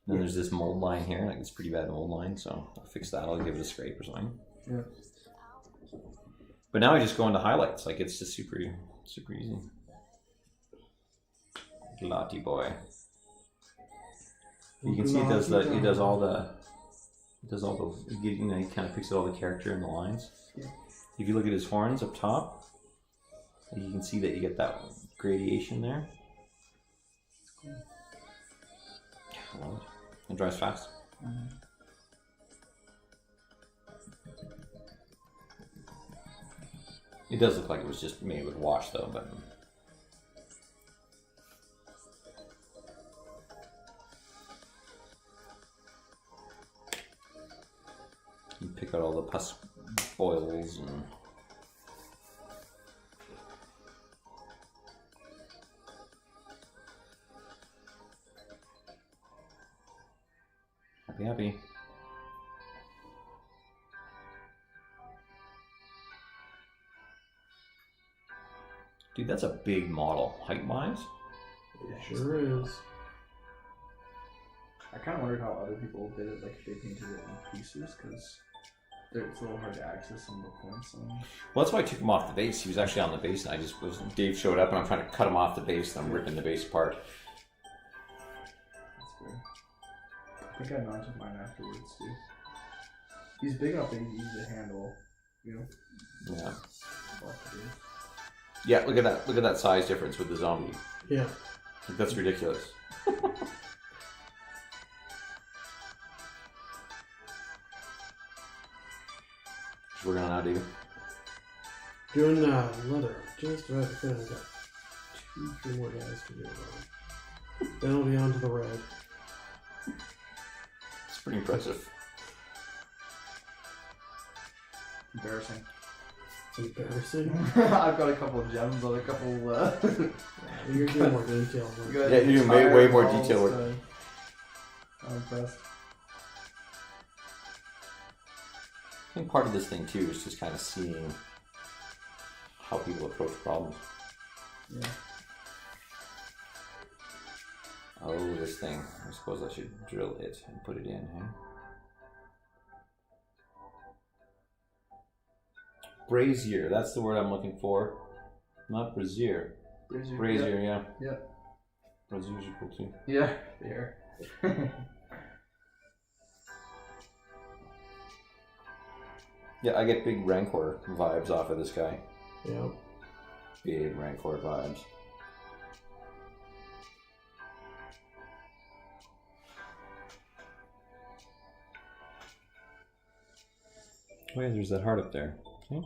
Then there's this mold line here, like it's pretty bad mold line, so I'll fix that. I'll give it a scrape or something. Yeah. But now I just go into highlights, like it's just super easy. Glotty boy. You can see it does all the you know, he kind of picks out all the character in the lines. Yeah. If you look at his horns up top, you can see that you get that gradation there. I love it. It dries fast. Mm-hmm. It does look like it was just made with wash though, but you pick out all the pus boils and happy. Dude, that's a big model, height-wise. It sure is. I kind of wondered how other people did it, like if they painted it in pieces, because it's a little hard to access some of the points. Well, that's why I took him off the base. He was actually on the base, and I just was. Dave showed up, and I'm trying to cut him off the base, and I'm ripping the base apart. That's fair. I think I mounted mine afterwards too. He's big enough that he's easy to handle, you know. Yeah. Off the base. Yeah, look at that. Look at that size difference with the zombie. Yeah. Like, that's ridiculous. We're going on now, David. Doing leather. Just about to finish. Got 2-3 more guys to do it on. Then I'll be on to the red. It's pretty impressive. Embarrassing. It's embarrassing. I've got a couple of gems on a couple. You're doing more detail work. Good. Yeah, you're doing way more Tired detail work. balls, I'm impressed. I think part of this thing too is just kind of seeing how people approach problems. Yeah. Oh, this thing. I suppose I should drill it and put it in, huh? Brazier, that's the word I'm looking for. Not brazier. Brazier, yeah. Yeah. Braziers are cool too. Yeah, they are. Yeah, I get big Rancor vibes off of this guy. Yeah. Big Rancor vibes. Oh yeah, there's that heart up there. Okay.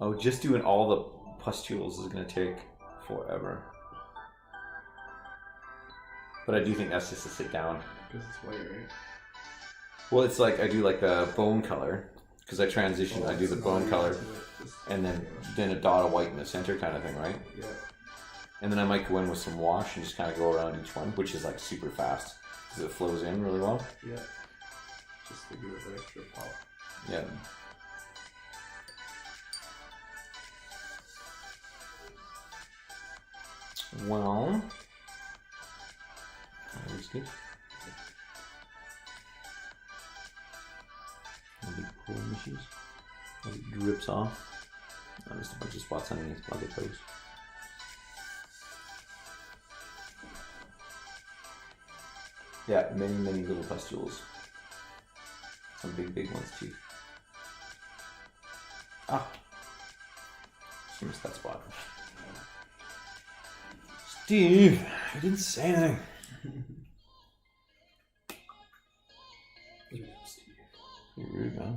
Oh, just doing all the pustules is going to take forever. But I do think that's just to sit down. Because it's white, right? Well, it's like I do like a bone color because I transition. I do the bone color and then a dot of white in the center kind of thing, right? Yeah. And then I might go in with some wash and just kind of go around each one, which is like super fast because it flows in really well. Yeah. Just to give it that extra pop. Yeah. Well, that looks good. Big pulling issues. It drips off. Oh, just a bunch of spots underneath. I'll get those. Yeah, many little pustules. Some big ones too. Ah! Just missed that spot. Steve, you didn't say anything. You're rude, man.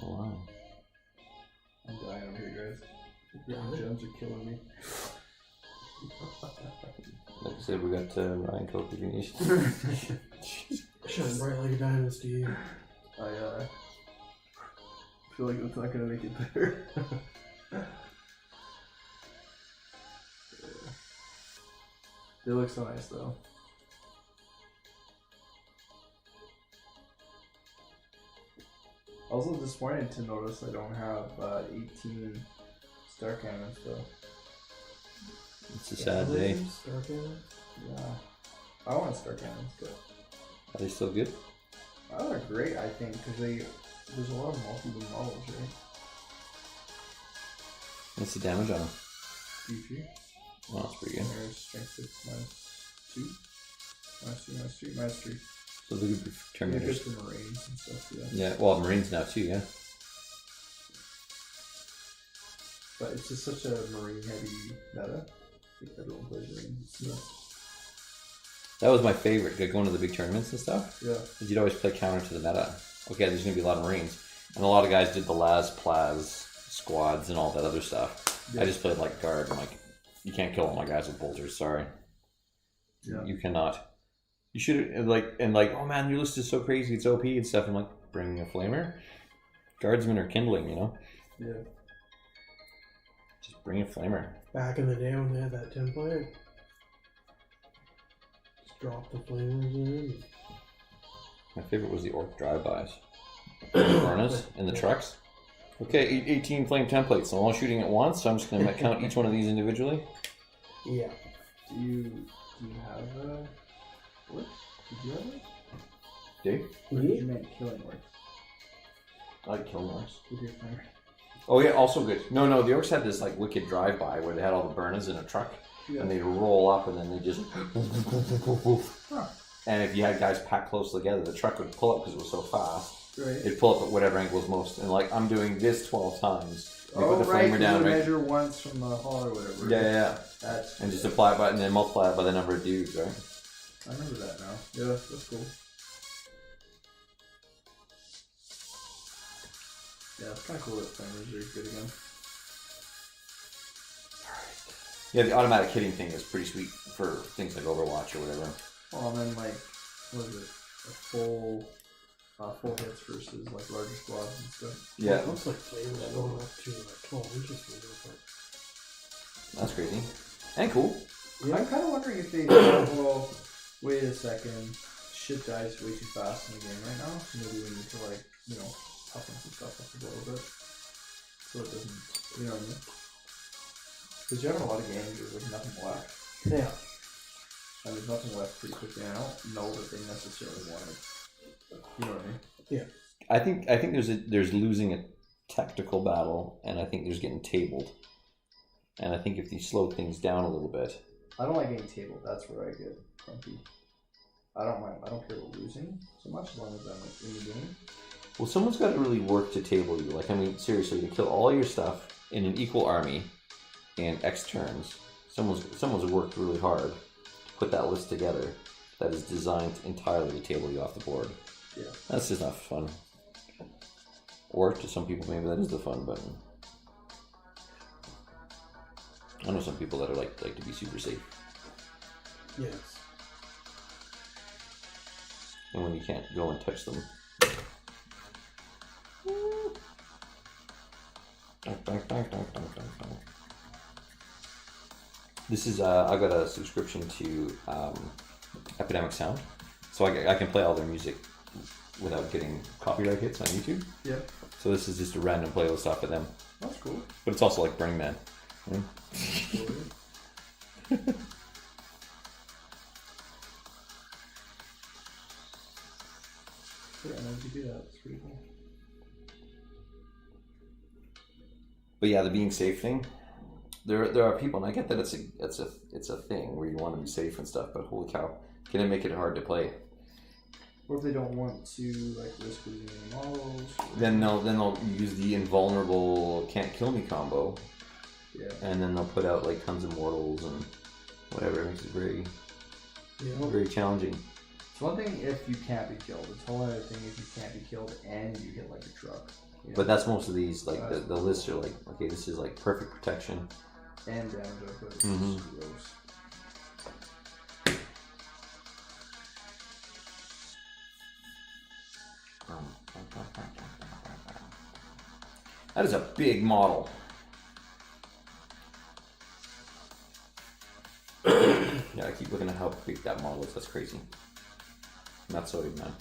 Wow. I'm dying over here, guys. Yeah. The gems are killing me. Like I said, we got Ryan Coke between each. Shine bright like a diamond, Steve. I feel like that's not gonna make it better. They look so nice though. I was a little disappointed to notice I don't have 18 star cannons though. It's a sad day. Star Cannon. Yeah. I want star cannons, but Are they still good? they're great, I think, because there's a lot of multi-boom models, right? What's the damage on them? D3. Well, that's pretty good. There's strength 6 -2. -2, -3, -3. So they're good for They're good Terminators. for Marines and stuff, yeah. Yeah, well, Marines now too, yeah. But it's just such a Marine heavy meta. I think everyone plays Marines. It's nuts. That was my favorite, like going to the big tournaments and stuff. Yeah. Because you'd always play counter to the meta. Okay, there's going to be a lot of Marines. And a lot of guys did the Las Plaz squads and all that other stuff. Yeah. I just played like guard. I'm like, you can't kill all my guys with bolters, sorry. Yeah. You cannot. You should, like, and like, oh man, your list is so crazy, it's OP and stuff. I'm like, bring a flamer? Guardsmen are kindling, you know? Yeah. Just bring a flamer. Back in the day when they had that template, just drop the flamers in. My favorite was the orc drive-bys. Furnace in the trucks. Okay, 18 flame templates. So I'm all shooting at once, so I'm just going to count each one of these individually. Yeah. Do you have a what? Did you have it? Dave? Or did you meant killing work I like killing orcs. with your flamer? Oh yeah, also good. No, the orcs had this like wicked drive-by where they had all the burners in a truck, and they'd roll up, and then they just. Huh. And if you had guys packed close together, the truck would pull up because it was so fast. Right. It'd pull up at whatever angle was most, and like I'm doing this 12 times. They Oh, put the right. flamer down, You right? measure once from the hall or whatever. Yeah. That's And just apply it by, and then multiply it by the number of dudes, right? I remember that now. Yeah, that's cool. Yeah, it's kind of cool that flamers are good again. Yeah, the automatic hitting thing is pretty sweet for things like Overwatch or whatever. Well, and then like, what is it? A full hits versus like larger squads and stuff. Yeah, It looks like flamers going up to like 12 inches from the that's crazy. And cool. I'm kind of wondering if they. Well, wait a second. Shit dies way too fast in the game right now. So maybe we need to like, toughen some stuff up a little bit, so it doesn't. You know what I mean? Because you have a lot of games where there's nothing left. Yeah. And there's nothing left pretty quickly. And I don't know that they necessarily want it. You know what I mean? Yeah. I think there's losing a tactical battle, and I think there's getting tabled. And I think if you slow things down a little bit, I don't like getting tabled. That's where I get grumpy. I don't mind. I don't care about losing so much as long as I'm like in the game. well, someone's got to really work to table you. Like, I mean, seriously, to kill all your stuff in an equal army in X turns, someone's worked really hard to put that list together that is designed entirely to table you off the board. Yeah. That's just not fun. Or to some people, maybe that is the fun button. I know some people that are like to be super safe, Yes. and when you can't go and touch them. This is I got a subscription to Epidemic Sound, so I can play all their music without getting copyright hits on YouTube. Yeah. So this is just a random playlist off of them, That's cool. but it's also like Burning Man. You know? Yeah, I know you do that. It's pretty cool. But yeah, the being safe thing. There are people, and I get that it's a thing where you want to be safe and stuff. But holy cow, can it make it hard to play? Or if they don't want to like risk losing any models. Then they'll use the invulnerable can't kill me combo, Yeah. and then they'll put out like tons of mortals and whatever. It makes it very Yeah. very challenging. It's one thing if you can't be killed. It's a whole other thing if you can't be killed and you hit like a truck. You know? But that's most of these. Like the lists are like, okay, this is like perfect protection. and damage output. It's Mhm. just gross. That is a big model. Yeah, I keep looking at how big that model is. That's crazy. Not so big, man.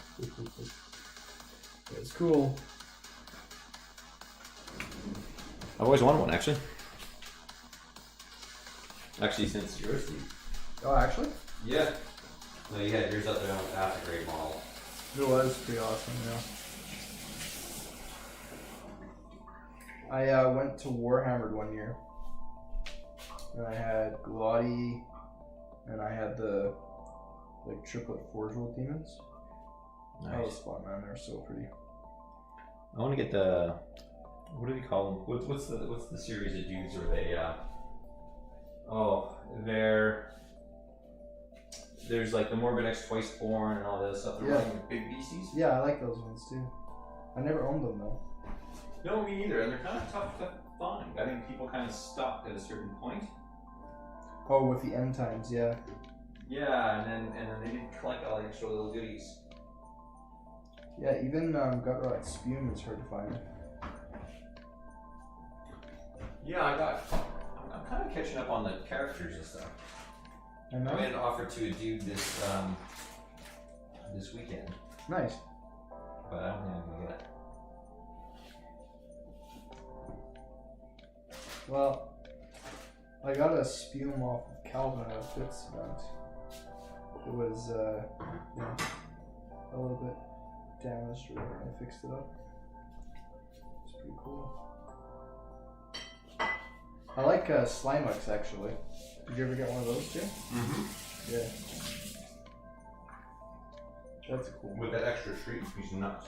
It's cool. I've always wanted one, actually. Actually, since yours, Steve. Oh, actually? Yeah. No, you had yours up there on the after-grade model. It was pretty awesome, yeah. I went to Warhammered one year. And I had Glottkin, and I had the like triplet Forge World demons. That was fun, man. They're so pretty. I want to get the, what do we call them? What's the series of dudes where they there's like the Morbid X Twice Born and all that stuff. They're running with big beasties. Yeah, I like those ones too. I never owned them though. No, me neither. And they're kind of tough to find. I think people kind of stop at a certain point. Oh, with the end times, yeah. Yeah, and then they didn't collect all the extra little goodies. Yeah, even Gut Rot Spume is hard to find. Yeah, I'm kind of catching up on the characters and stuff. I made an offer to a dude this weekend, Nice. but I don't think I'm gonna get it. Well, I got a Spume off of Calvin at a Fitz event. It was a little bit damaged or whatever, and I fixed it up. It's pretty cool. I like Slimex actually. Did you ever get one of those too? Mm-hmm. Yeah. That's a cool one. With that extra streak, he's nuts.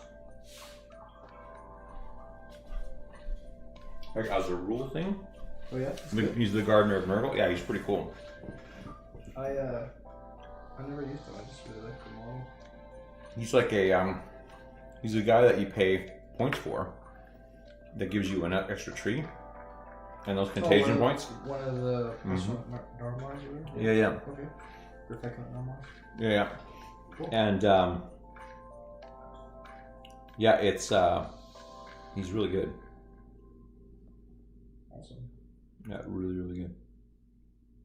Like as a rule thing, Oh yeah? he's the gardener of Myrtle. Yeah, he's pretty cool. I never used them, I just really like the model. He's like a he's a guy that you pay points for. That gives you an extra tree. And those contagion points? One of the Normars or whatever? Yeah. Okay. Perfect Normars. Yeah. Cool. And yeah, it's he's really good. Awesome. Yeah, really good.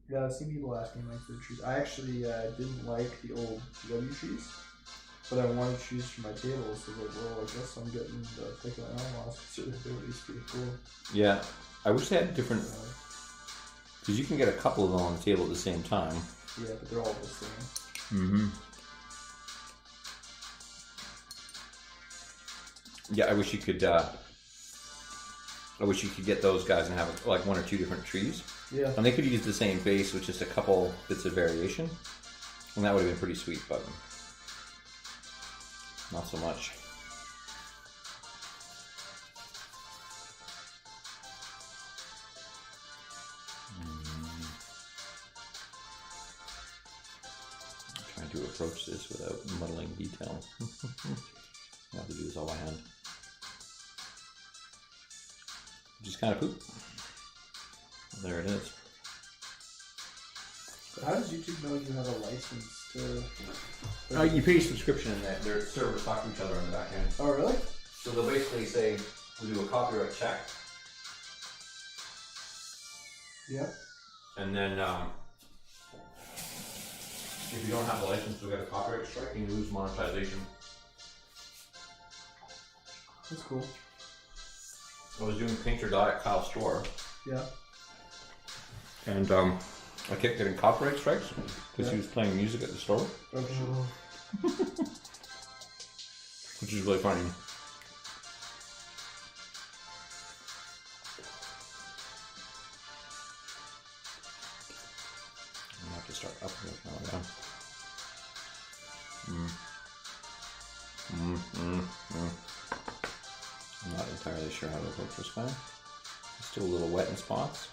Yeah, I've seen people asking like for the trees. I actually didn't like the old W trees, but I wanted trees for my table, so like, well, I guess I'm getting the thick Normars because they were pretty cool. Yeah, I wish they had different, because you can get a couple of them on the table at the same time. Yeah, but they're all the same. Mm-hmm. Yeah, I wish you could get those guys and have like one or two different trees. Yeah. And they could use the same base with just a couple bits of variation. And that would have been pretty sweet, but not so much. I'm trying to approach this without muddling detail. I have to do this all by hand. Just kind of poop. There it is. How does YouTube know you have a license to? You pay a subscription and that their servers talk to each other on the back end. Oh, really? So they'll basically say, we do a copyright check. Yeah. And then if you don't have a license to get a copyright strike, you lose monetization. That's cool. I was doing Painter Die at Kyle's store. Yeah. And I kept getting copyright strikes because he was playing music at the store. Oh, sure. Which is really funny. I'm gonna have to start up here now. I'm not entirely sure how to approach this guy. He's still a little wet in spots.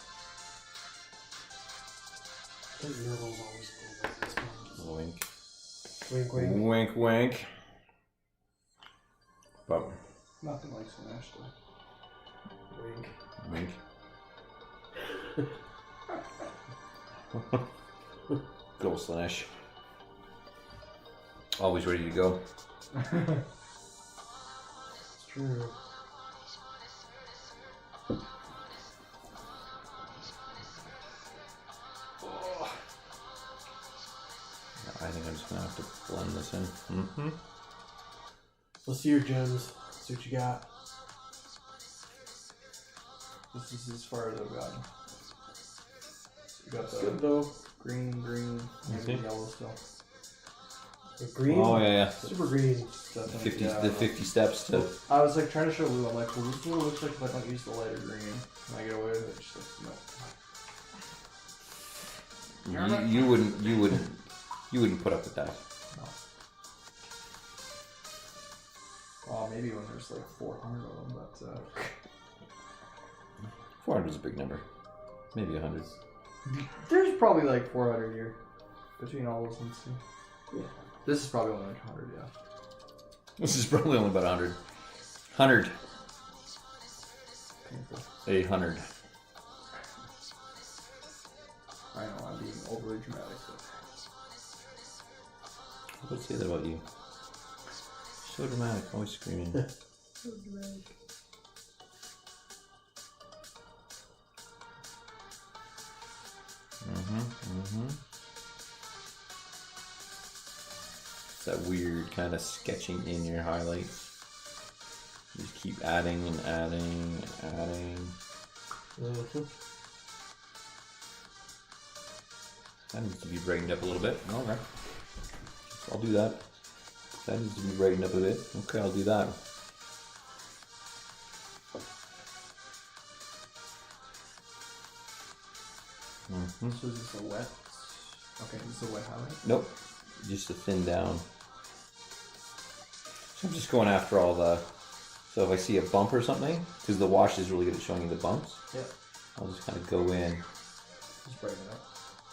I think Nerval's always a little bit this one. Wink. Wink, wink. Wink, wink. But Nothing like Slash though. Wink. wink. Go Slash. Always ready to go. It's true. I think I'm just gonna have to blend this in. Mm-hmm. Let's see your gems. See what you got. This is as far as I've gotten. You got It's the good though. green, maybe yellow still. The green. Oh yeah. Super green. Definitely, 50, yeah, the 50 steps to. I was like trying to show Lou. I'm like, well, this is what it looks like if I don't use the lighter green. Can I get away with it? She's like, no. You wouldn't put up with that. Well, maybe when there's like 400 of them, but 400 is a big number. Maybe 100. there's probably like 400 here between all those ones too. Yeah. This is probably only like 100, yeah. This is probably only about 100. 100. Painful. 800. I know I'm being overly dramatic, but I would say that about you. So dramatic, always screaming. So dramatic. It's that weird kind of sketching in your highlights. You just keep adding and adding and adding. That needs to be brightened up a little bit. Okay. So I'll do that. That needs to be brightened up a bit. Okay, I'll do that. so is this a wet? Okay, this is a wet highlight. Nope. Just to thin down. So I'm just going after all the. So if I see a bump or something, because the wash is really good at showing you the bumps. Yeah. I'll just kind of go in. Just brighten it up.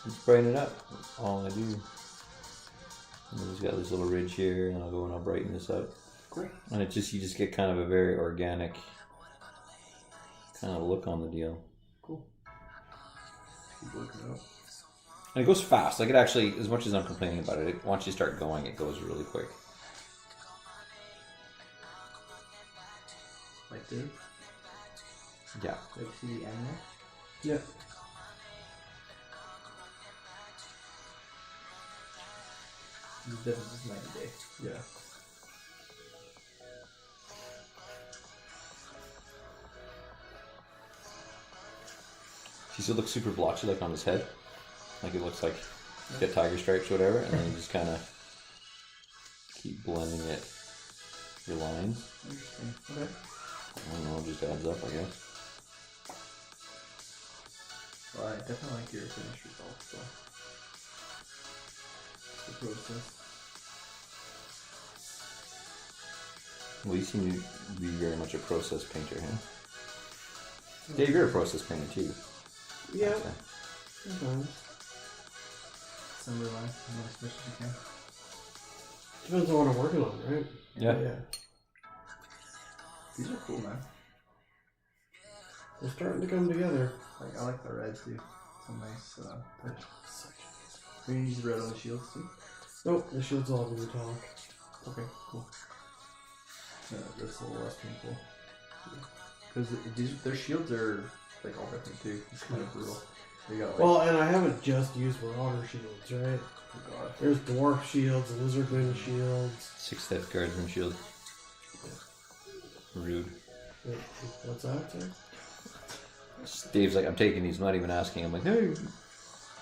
Just brighten it up. That's all I do. And then just got this little ridge here, and I'll go and I'll brighten this up. Cool. And you just get kind of a very organic kind of look on the deal. Cool. Keep working it up. And it goes fast. Like it actually, as much as I'm complaining about it, once you start going, it goes really quick. Like this? Yeah. Like to the end there? Yeah. The difference is night and day. Yeah. See, so it looks super blotchy, like on his head. Like it looks like he's got tiger stripes or whatever, and then you just kind of keep blending it. Your lines. Interesting. Okay. I don't know, it just adds up, I guess. Well, I definitely like your finished results, so. It's the process. Well, you seem to be very much a process painter, huh? Dave, you're a process painter too. Yeah. So. Sometimes. Assembly line, as much as you can. Depends on what I'm working on, right? Yeah. Yeah. These are cool, man. They're starting to come together. Like, I like the red too. It's a nice touch. Are you use the red on the shields too? Nope, the shield's all be metallic. Okay, cool. Yeah, that's a little less painful. Because their shields are like all different too. It's kind of brutal. They got like, Well, and I haven't just used Marauder shields, right? oh god. There's dwarf shields, lizardwing shields. 6-step guardsman shield. Rude. Wait, what's that? Sorry? Dave's like, I'm taking these, I'm not even asking. I'm like, hey.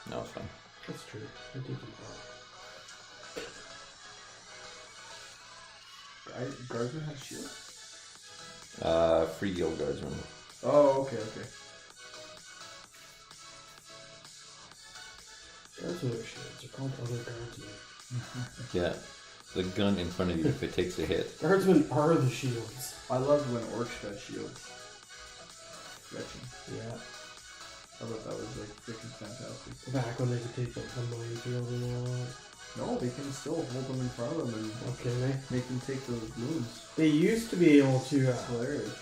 No, it's fine. That's true. I did do that. Guardsman has shields? Free guild guardsman. Oh, okay, okay. Guardsmen are shields. They're called other guardsmen. Yeah. The gun in front of you if it takes a hit. Guardsmen are the shields. I loved when orcs got shields. Gretchen. Yeah. I thought that was like freaking fantastic. Back when they could take like the minefield and all that. No, they can still hold them in front of them and Okay, man. make them take those wounds. They used to be able to. It's hilarious.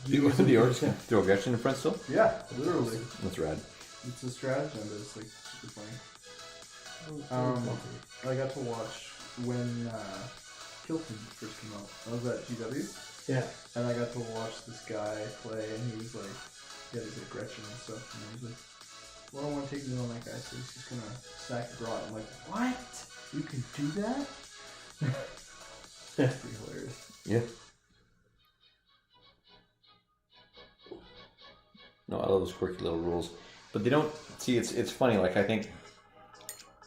The orcs can throw Gretchen in front still? Yeah, literally. That's rad. It's a stratagem, but it's like super funny. I got to watch when Kilton first came out. I was at GW, Yeah. and I got to watch this guy play, and he was like, he had his like Gretchen and stuff, and he was like, well, I don't want to take me on that guy, so he's just gonna sack the grot. I'm like, what? You can do that? That's pretty hilarious. Yeah. No, I love those quirky little rules, but they don't see. It's funny. Like I think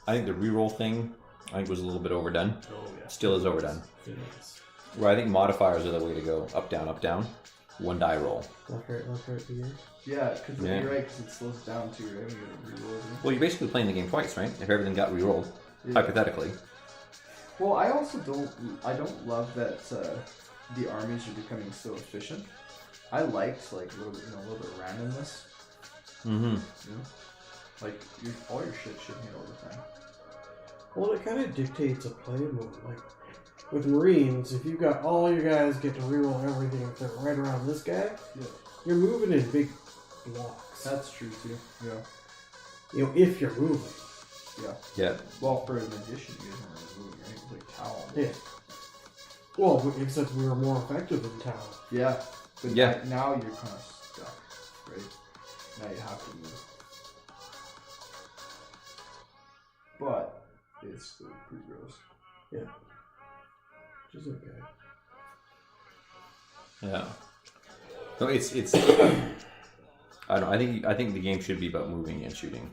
the reroll thing, was a little bit overdone. Oh yeah. Still is overdone. It is. Where I think modifiers are the way to go. Up, down. One die roll. Left, right, begin. Yeah, because Yeah. you're right, because it slows it down too, right? When you reroll it. Well, you're basically playing the game twice, right? If everything got rerolled, Yeah. hypothetically. Well, I also don't love that the armies are becoming so efficient. I liked like a little bit of randomness. Mm-hmm. You know? Like all your shit should hit all the time. Well, it kind of dictates a play mode. Like with Marines, if you've got all your guys get to reroll everything if they're right around this guy, Yeah. you're moving in big blocks. That's true too. Yeah. You know, if you're moving. Yeah. Yeah. Well, for an addition, you guys weren't really moving, right? It was like towel. Yeah. Well, except we were more effective than Tower. Yeah. But Yeah. now you're kind of stuck, right? Now you have to move. But it's still pretty gross. Yeah. Which is okay. Yeah. No, it's. I don't know. I think the game should be about moving and shooting,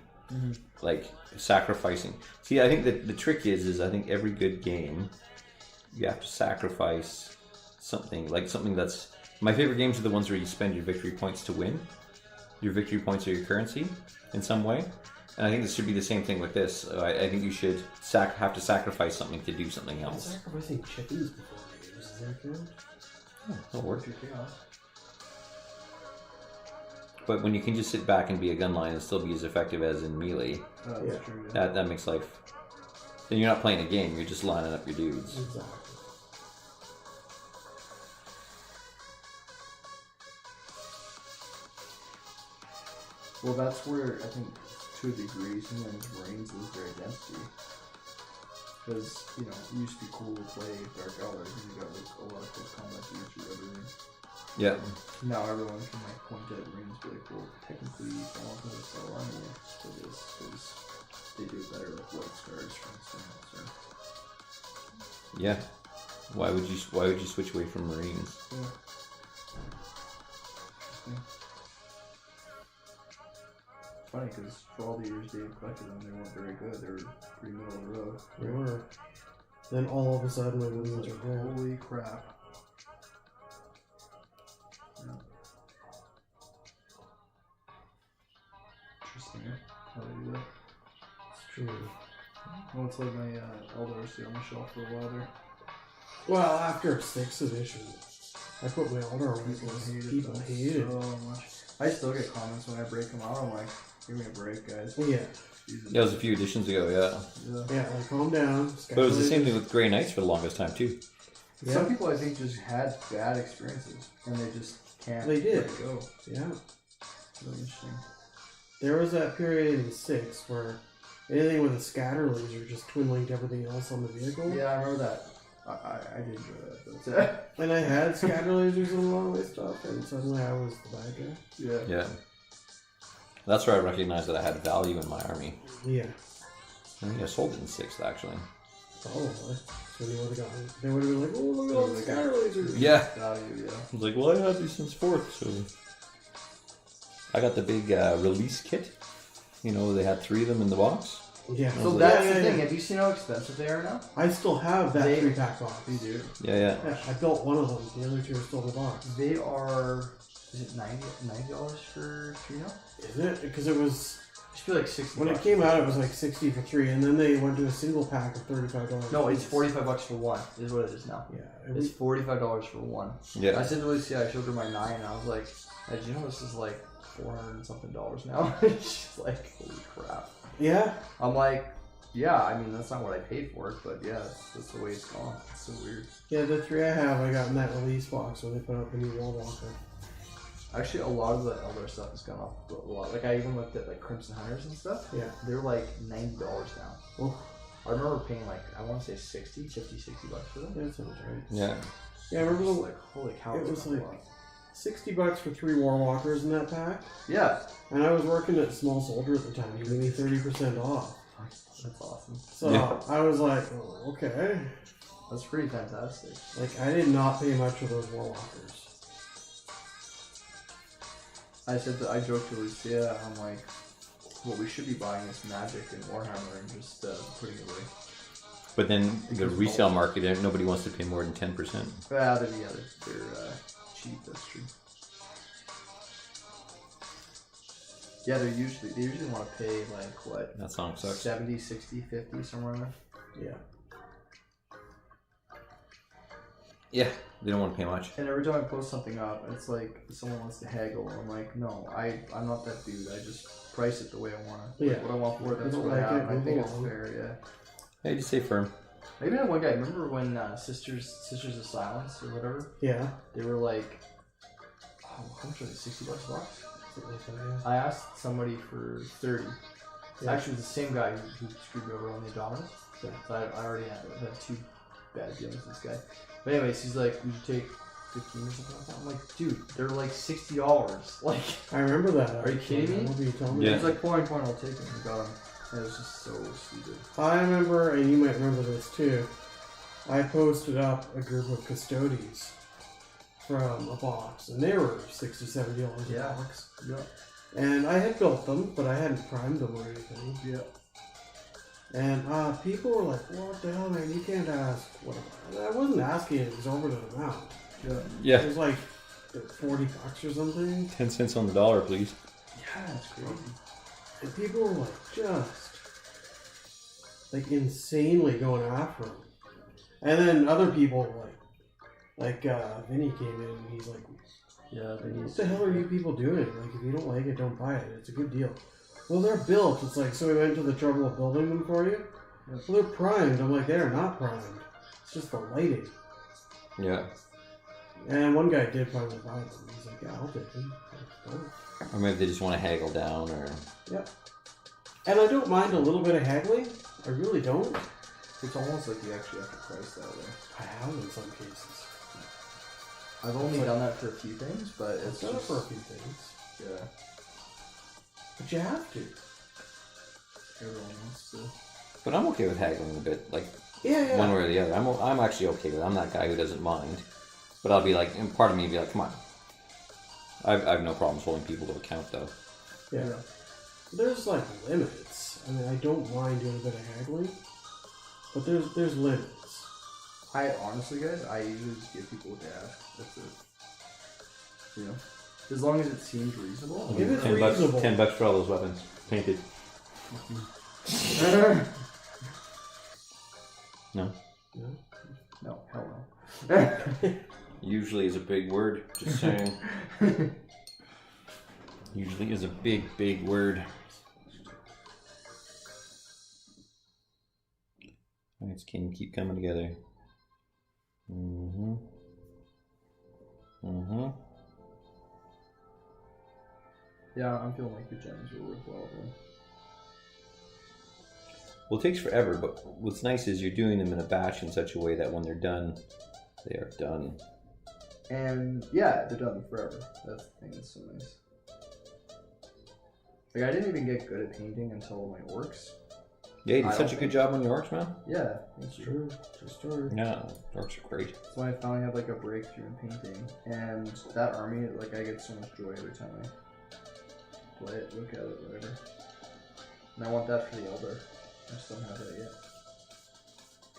like sacrificing. See, I think that the trick is I think every good game, you have to sacrifice something. Like something that's my favorite games are the ones where you spend your victory points to win. Your victory points are your currency in some way, and I think this should be the same thing with this. I think you should have to sacrifice something to do something else. Sacrificing chickens before games, is that good? That'll work. Your chaos. But when you can just sit back and be a gunline and still be as effective as in melee, That's Yeah. true. Yeah. that makes life. Then you're not playing a game; you're just lining up your dudes. Exactly. Well, that's where I think, to a degree, sometimes Marines lose their identity. Because, you used to be cool to play Dark Eldar because you got like a lot of close combat dudes or everything. Yeah. Now everyone can like point at Marines and be like, well, technically, I want to sell army for this because they do better with White Scars, for instance. Or... Yeah. Why would you switch away from Marines? Yeah. Funny because for all the years Dave collected them, they weren't very good. They were pretty middle of the road. They were. Then all of a sudden, my Marines are good. Holy crap. Yeah. Interesting, eh? How they do that. It's true. Well, it's like my Eldar stay on the shelf for a while there. Well, after 6th edition, I put my Elder on People because hated people them hate it. so much. I still get comments when I break them out. I'm like, give me a break, guys. Yeah. Jesus. Yeah, it was a few editions ago. Yeah. Yeah. Yeah, like calm down. But it was the same thing with Grey Knights for the longest time too. Yeah. Some people, I think, just had bad experiences and they just can't They did. let it go. Yeah. Really interesting. There was that period in 6 where anything with a scatter laser just twin linked everything else on the vehicle. Yeah, I remember that. I did enjoy that. But, And I had scatter lasers in a lot of my stuff, and suddenly I was the bad guy. yeah. Yeah. That's where I recognized that I had value in my army. Yeah. I think I sold it in 6th actually. Probably. So they would have gotten. They would have been like, "Oh, look at all the scatter lasers." Yeah. Value, yeah. I was like, well, I had these since 4th, so I got the big release kit. They had 3 of them in the box. Yeah. So that's the thing. Have you seen how expensive they are now? I still have that They- 3-pack box. You do. Yeah. Yeah, I built one of them. The other 2 are still in the box. They are. Is it $90 for 3 now? Isn't it? Because it was I just feel like 60. when it came out, it was like 60 for 3, and then they went to a single pack of $35. No, it's $45 for one. Is what it is now. Yeah. It's $45 for one. Yeah. I said to Lucy, I showed her my 9, and I was like, hey, "Do you know this is like $400 and something now?" She's like, "Holy crap!" Yeah. I'm like, "Yeah, I mean that's not what I paid for it, but yeah, that's the way it's gone. It's so weird." Yeah, the 3 I have, I got in that release box when they put out the new wall walker. Actually, a lot of the Eldar stuff has gone up a lot. Like I even looked at like Crimson Hunters and stuff. Yeah. They're like $90 now. Well, I remember paying like I want to say $60 for them. that sounds right. Yeah. Yeah, I remember I was the, like, holy cow! it that's was a like lot. $60 for 3 war walkers in that pack. Yeah. And I was working at Small Soldier at the time. He gave me 30% off. That's awesome. So Yeah. I was like, oh, okay. That's pretty fantastic. Like, I did not pay much for those Warwalkers. I said that I joked to Lucia. I'm like, what we should be buying is Magic and Warhammer and just putting it away. But then the resale market, nobody wants to pay more than 10%. Well, they're cheap. That's true. Yeah, they usually want to pay like what? That song sucks. 70, 60, 50, somewhere in there. Yeah. Yeah, they don't want to pay much. And every time I post something up, it's like someone wants to haggle. I'm like, no, I'm not that dude. I just price it the way I want it. Yeah. Like, what I want for it, that's You don't what I like have. it, And I think move it's along. fair. Yeah. Hey, just stay firm. I even had one guy. Remember when Sisters of Silence or whatever? Yeah. They were like, oh, how much was it? $60 a box? Something like that, yeah. I asked somebody for 30. Yeah. Actually, it was the same guy who screwed me over on the Adonis. Yeah. So I already had two bad dealings with this guy. But anyways, he's like, would you take 15 or something like that? I'm like, dude, they're like $60. Like, I remember that. Are you kidding me? I remember you telling me. Yeah. he's like, point, I'll take it. We got him. It was just so stupid. I remember, and you might remember this too, I posted up a group of custodies from a box, and they were $60, $70 a Yeah. box. Yeah. And I had built them, but I hadn't primed them or anything. Yeah. And people were like, what the hell, man, you can't ask. What I wasn't asking an exorbitant amount. Yeah. It Yeah, was like $40 or something. 10 cents on the dollar, please. Yeah, that's crazy. And people were like, just, like, insanely going after him. And then other people were like Vinny came in and he's like, Yeah, they need what the hell are you people doing? Like, if you don't like it, don't buy it. It's a good deal. Well, they're built. It's like, so we went to the trouble of building them for you? Yeah. Well, they're primed. I'm like, they're not primed. It's just the lighting. Yeah. And one guy did finally buy them. He's like, yeah, I'll take them. Oh. Or maybe they just want to haggle down, or... Yep. And I don't mind a little bit of haggling. I really don't. It's almost like you actually have to price that way. I have in some cases. I've only done that for a few things, but I've it's done it just for a few things. yeah. But you have to. Everyone wants to. But I'm okay with haggling a bit, like, Yeah. one way or the other. I'm actually okay with it. I'm that guy who doesn't mind. But I'll be like, and part of me will be like, come on. I have no problems holding people to account, though. Yeah. There's like limits. I mean, I don't mind doing a bit of haggling, but there's limits. I honestly, guys, I usually just give people what they ask. That's it. You know, as long as it seems reasonable. If it's $10, reasonable. $10 for all those weapons. Painted. No. No? No, hell no. Usually is a big word. Just saying. Usually is a big, big word. Alright, can you keep coming together? Mm-hmm. Mm-hmm. Yeah, I'm feeling like the gems were worthwhile though. Well, it takes forever, but what's nice is you're doing them in a batch in such a way that when they're done, they are done. And yeah, they're done forever. That's the thing that's so nice. Like, I didn't even get good at painting until my orcs. Yeah, you I did such a don't good job on your orcs, man. Yeah, that's true. Just true. Yeah, orcs are great. That's when I finally had like a breakthrough in painting. And that army, like, I get so much joy every time I play it, look at it, whatever. And I want that for the Elder. I just don't have that yet.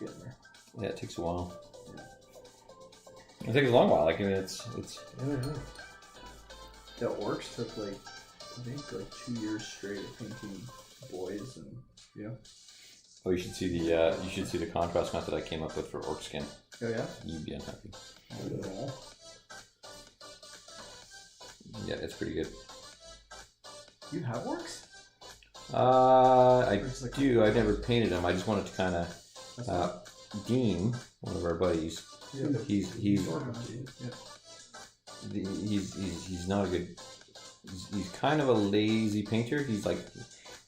Getting there. Yeah, it takes a while. It takes a long while. Like, I mean, it's. Yeah. The orcs took like, I think like 2 years straight of painting boys and, you know. Oh, you should see the contrast method I came up with for orc skin. Oh yeah? You'd be unhappy. Oh. Yeah, it's pretty good. You have orcs? I It's like- do. I've never painted them. I just wanted to kind That's of. Dean, one of our buddies, yeah. he's Yeah. he's not a good. He's kind of a lazy painter. He's like,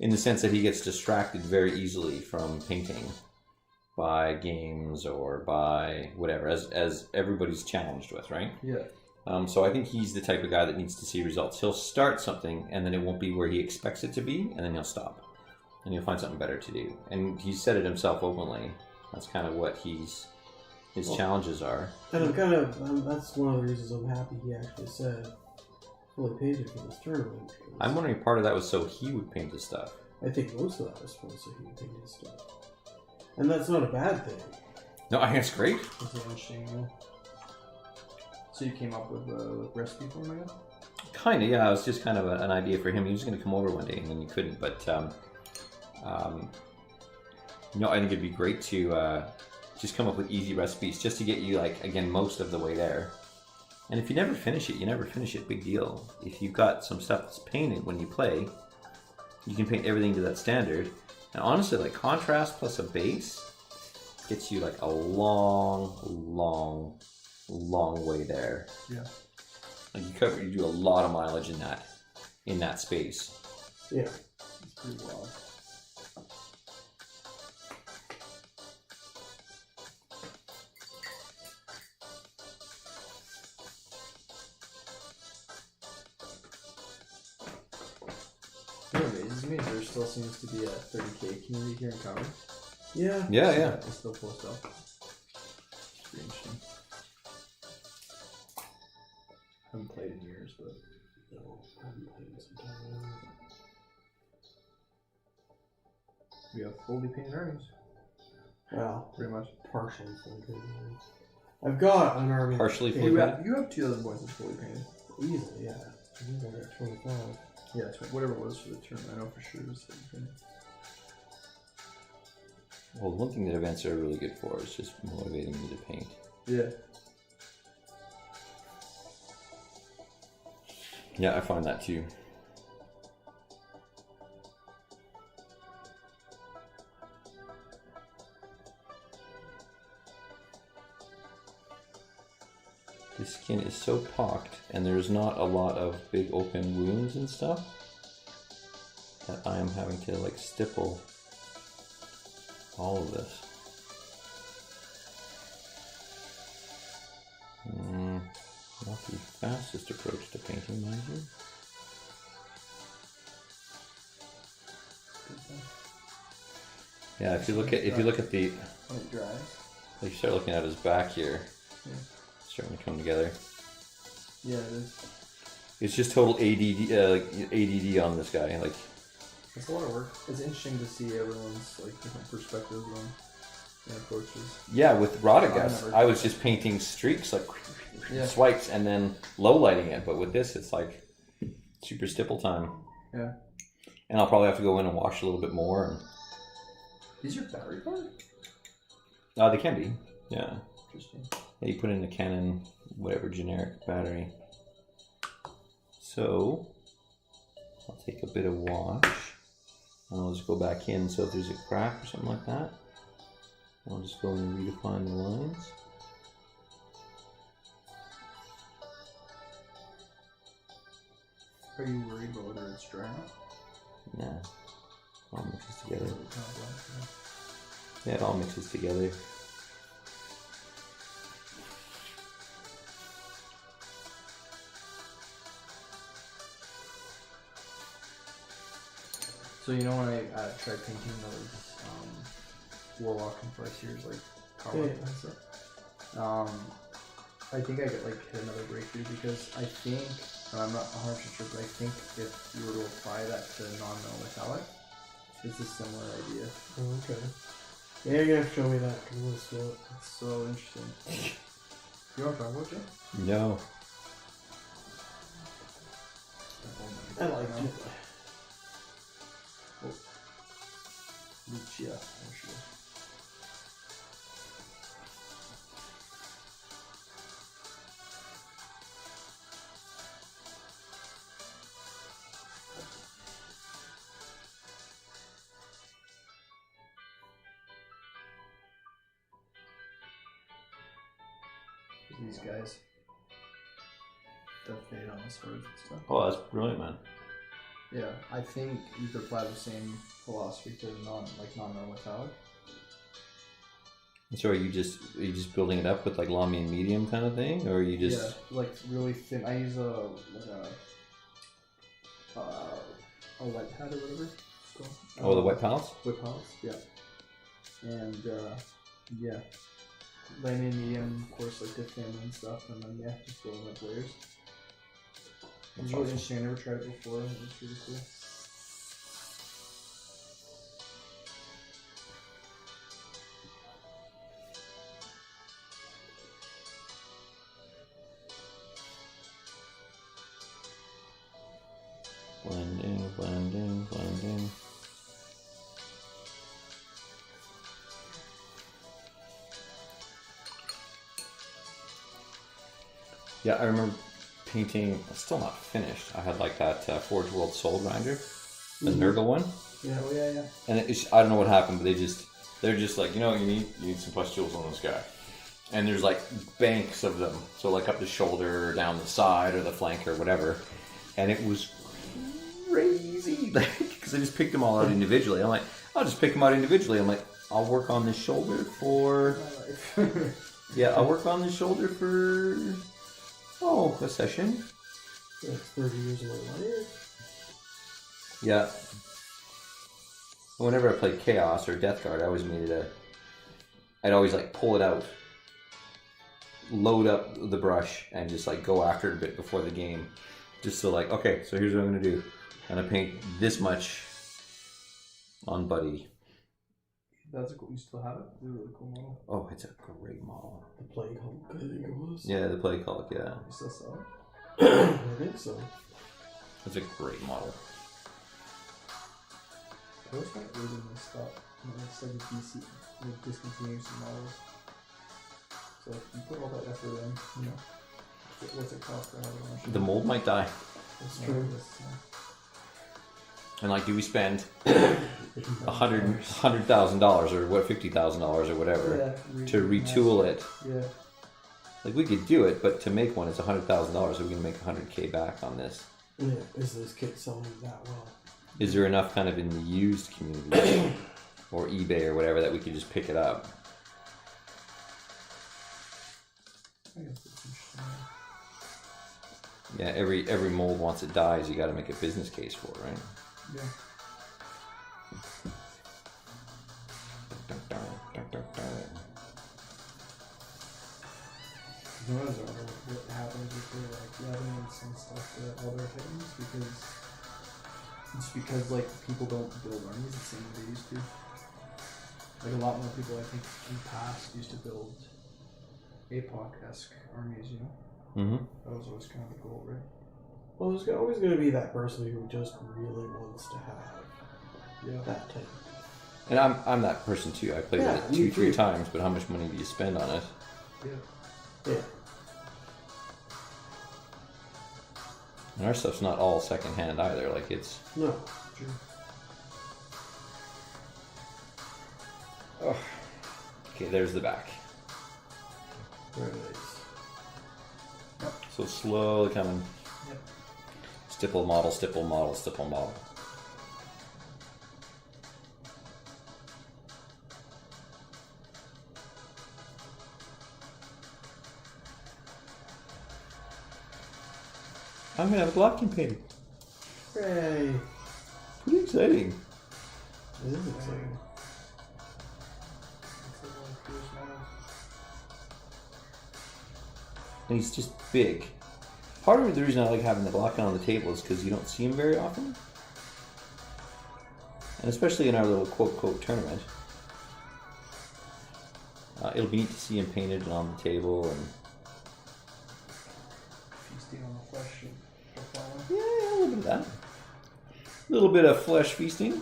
in the sense that he gets distracted very easily from painting by games or by whatever, as everybody's challenged with, right? Yeah. So I think he's the type of guy that needs to see results. He'll start something and then it won't be where he expects it to be, and then he'll stop. and you'll find something better to do. And he said it himself openly. That's kind of what his challenges are. And that's one of the reasons I'm happy he actually said fully painted for this tournament. I'm wondering if part of that was so he would paint his stuff. I think most of that was supposed to he would paint his stuff. And that's not a bad thing. No, I think it's great. That's interesting. Yeah. So you came up with a recipe for him, I guess? Kind of, yeah. It was just kind of an idea for him. He was going to come over one day, and then he couldn't. But I think it'd be great to just come up with easy recipes, just to get you, like, again, most of the way there. And if you never finish it, you never finish it. Big deal. If you've got some stuff that's painted when you play, you can paint everything to that standard. And honestly, like, contrast plus a base gets you like a long way there. Yeah. Like you do a lot of mileage in that space. Yeah. It's pretty wild. What amazes me is there still seems to be a 30k community here in Calgary. Yeah. Yeah. It's still full stuff. It's pretty interesting. Haven't played in years, but No, I haven't played in some time. we have fully painted armies, Well, pretty much. partially fully painted. I've got an army. Partially painted fully You have 2 other boys that's fully painted. easily, yeah. I think I got 25. Yeah, whatever it was for the tournament, I know for sure it was fully painted. Well, one thing that events are really good for is just motivating you to paint. Yeah. Yeah, I find that too. The skin is so pocked, and there's not a lot of big open wounds and stuff, that I am having to like stipple all of this. Not the fastest approach to painting, mind you. Yeah, if you look at the, When it dries. like you start looking at his back here, Yeah. it's starting to come together. Yeah, it is. It's just total ADD on this guy. Like, It's a lot of work. It's interesting to see everyone's like different perspectives and approaches. yeah, with Radagast, never- I was just painting streaks, like Yeah. swipes, and then low lighting it. But with this, it's like super stipple time. Yeah. And I'll probably have to go in and wash a little bit more. And These are battery powered? they can be, yeah. Interesting. Yeah, you put in a Canon, whatever generic battery. So I'll take a bit of wash, and I'll just go back in. So if there's a crack or something like that, I'll just go in and redefine the lines. Are you worried about whether it's dry or not? Yeah, all mixes together. Kind of black, Yeah, it all mixes together. So you know when I tried painting those Warlock and Farseers like Carl and stuff, I think I get like hit another breakthrough because I think, and I'm not 100% sure, but I think if you were to apply that to non-metal metallic, it's a similar idea. Oh, okay. Yeah, you're gonna have to show me that because I'm gonna steal it. It's so interesting. You want to talk about it? No. I like it. Lucia. There she is. These guys. The fade on the swords and stuff. Oh, that's brilliant, man. Yeah, I think you could apply the same philosophy to non-metal metallic. So are you just building it up with like Lamy and medium kind of thing, or are you just Yeah, like really thin. I use a lead pad or whatever. called? Oh, the wet pallets? Whip pallets, yeah. And yeah, laying in medium, of course, like dip them and stuff, and then yeah, just building up layers. It was really interesting. I never tried it before. It was really cool. Blending, blending, blending. Yeah, I remember painting. It's still not finished. I had like that Forge World Soul grinder, the Nurgle one, Yeah, oh yeah, yeah. and I don't know what happened, but they're just like, you know what you need some pustules on this guy, and there's like banks of them, so like up the shoulder, or down the side, or the flank, or whatever, and it was crazy, like because I just picked them all out individually. I'm like, I'll just pick them out individually. I'm like, I'll work on this shoulder for I'll work on this shoulder for a session. That's 30 years of my life. Yeah. Whenever I played Chaos or Death Guard, I always made it I'd always like pull it out, load up the brush, and just like go after it a bit before the game. Just so like, okay, so here's what I'm gonna do. I'm gonna paint this much on Buddy. That's a cool. You still have it? It's a really cool model. Oh, it's a great model. The Plague Hulk, I think it was. Yeah, the Plague Hulk, yeah. You still sell it? I think so. It's a great model. I always find it weird when they stop. It's like a DC, like discontinue some models. So like, you put all that effort in, you know. What's it cost to have it on? The mold might die. That's Yeah, true. And like, do we spend $100,000 or what, $50,000 or whatever to retool it? Yeah. Like, we could do it, but to make one, it's $100,000. Are we gonna make $100K back on this? Yeah, is this kit selling that well? Is there enough kind of in the used community or eBay or whatever that we could just pick it up? I guess that's interesting. Yeah, every mold once it dies, you got to make a business case for it, right? Yeah. You know, what happens with the like revenants and stuff for other things because like people don't build armies the same way they used to. Like a lot more people, I think, in the past used to build APOC-esque armies. You know, that was always kind of the goal, right? Well, there's always going to be that person who just really wants to have that tank. And I'm that person too. I played Yeah, it me 2-3 too. times, but how much money do you spend on it? Yeah. Yeah. And our stuff's not all secondhand either. Like, it's No. True. okay. There's the back. Very nice. So slowly coming. Yep. Stipple model, stipple model, stipple model. I'm gonna have a Glottkin painted. Hooray! Pretty exciting. It is exciting. And he's just big. Part of the reason I like having the Glottkin on the table is because you don't see him very often. And especially in our little quote tournament. It'll be neat to see him painted and on the table, and Feasting on the flesh of fallen. yeah, a little bit of that. A little bit of flesh feasting.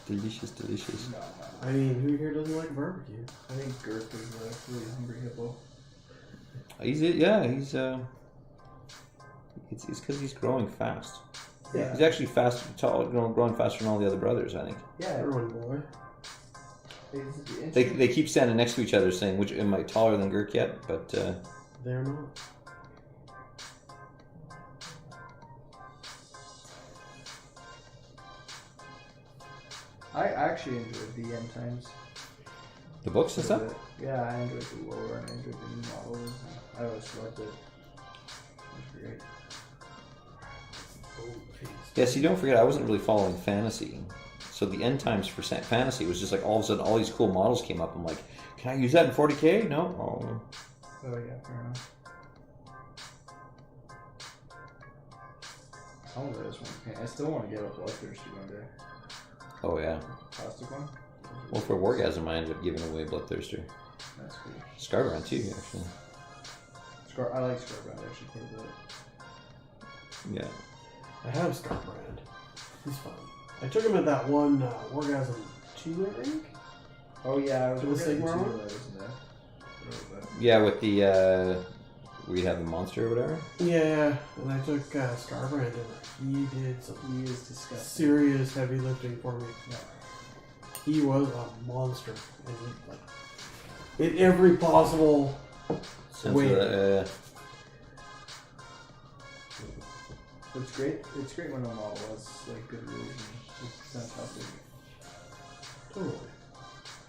Delicious, delicious. No. I mean, who here doesn't like barbecue? I think Girth is a really hungry hippo. It's because he's growing fast. Yeah. He's actually growing faster than all the other brothers, I think. Yeah. Everyone boy. They keep standing next to each other saying, which am I taller than Girk yet? But They're not. I actually enjoyed the end times. the books and stuff? Yeah, I enjoyed the lore and I enjoyed the new models. I always loved it. It was great. Oh, face. Yeah, see, don't forget, I wasn't really following fantasy. So the end times for fantasy was just like all of a sudden all these cool models came up. I'm like, can I use that in 40K? No. Oh. Oh yeah, fair enough. Some of those want to paint. I still want to get a Bloodthirsty one day. Oh, yeah. Plastic one. Well, for Wargasm, I ended up giving away Bloodthirster. That's cool. Scarbrand, too, actually. I like Scarbrand actually quite a bit. Yeah. I have Scarbrand. He's fun. I took him at that one Orgasm 2, I think. Oh yeah, I was To the forgetting Sigmar two one? of those in there. Yeah, with the, where you have the monster or whatever. Yeah, and I took Scarbrand and he did some He is disgusting. serious heavy lifting for me. Yeah. He was a monster. And like, in every possible Sense way. of the, It's great. It's great when a model has like good rules and it's fantastic. Totally.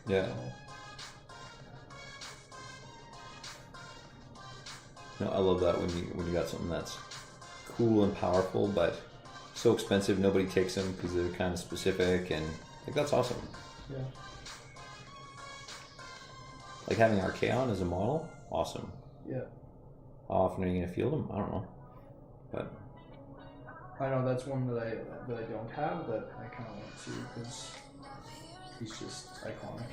yeah. No, I love that when you got something that's cool and powerful, but so expensive nobody takes them because they're kind of specific, and like that's awesome. Yeah. Like having Archaon as a model, awesome. Yeah. How often are you gonna field them? I don't know, but I know that's one that I don't have that I kind of want to because he's just iconic.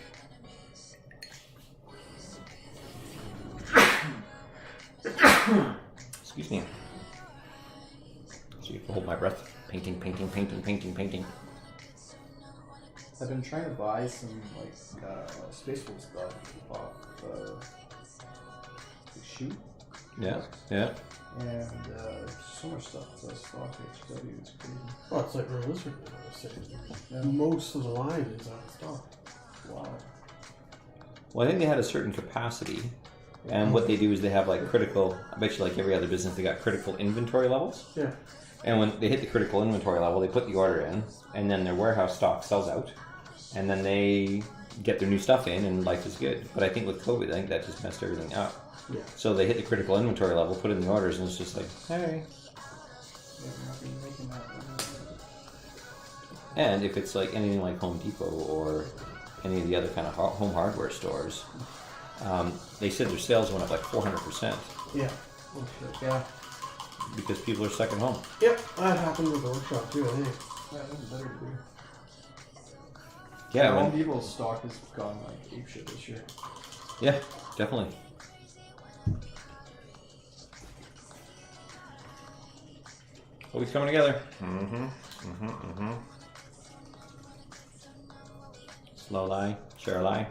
excuse me. So you have to hold my breath. Painting. I've been trying to buy some like Space Wolf stuff off the shoot. Yeah, yeah. And so much stuff that's stock HW, it's crazy. Well, it's like realistic. I was saying. Yeah. Most of the line is out of stock. Wow. Well, I think they had a certain capacity, and what they do is they have like critical. I bet you, like every other business, they got critical inventory levels. Yeah. And when they hit the critical inventory level, they put the order in, and then their warehouse stock sells out, and then they get their new stuff in, and life is good. But I think with COVID, I think that just messed everything up. Yeah. So they hit the critical inventory level, put in the orders, and it's just like, hey. Yeah, we're not really making that. And if it's like anything like Home Depot or any of the other kind of home hardware stores, they said their sales went up like 400% Yeah. Oh shit. Yeah. because people are stuck at home. Yep, that happened with the workshop too, I think. Yeah, that's better to do. Yeah, Home Depot's stock has gone like apeshit this year. yeah, definitely. Always coming together. Slow lie, share a lie.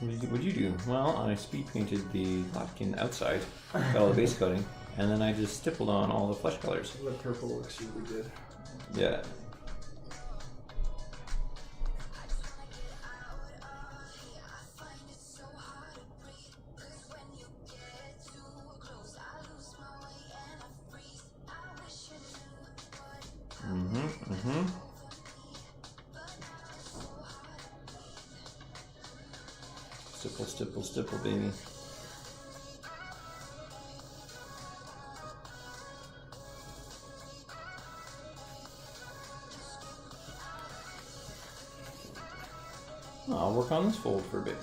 What'd you do? Well, I speed painted the Glottkin outside, got all the base coating, and then I just stippled on all the flesh colors. The purple looks really good. Yeah. Stipple, baby. I'll work on this fold for a bit.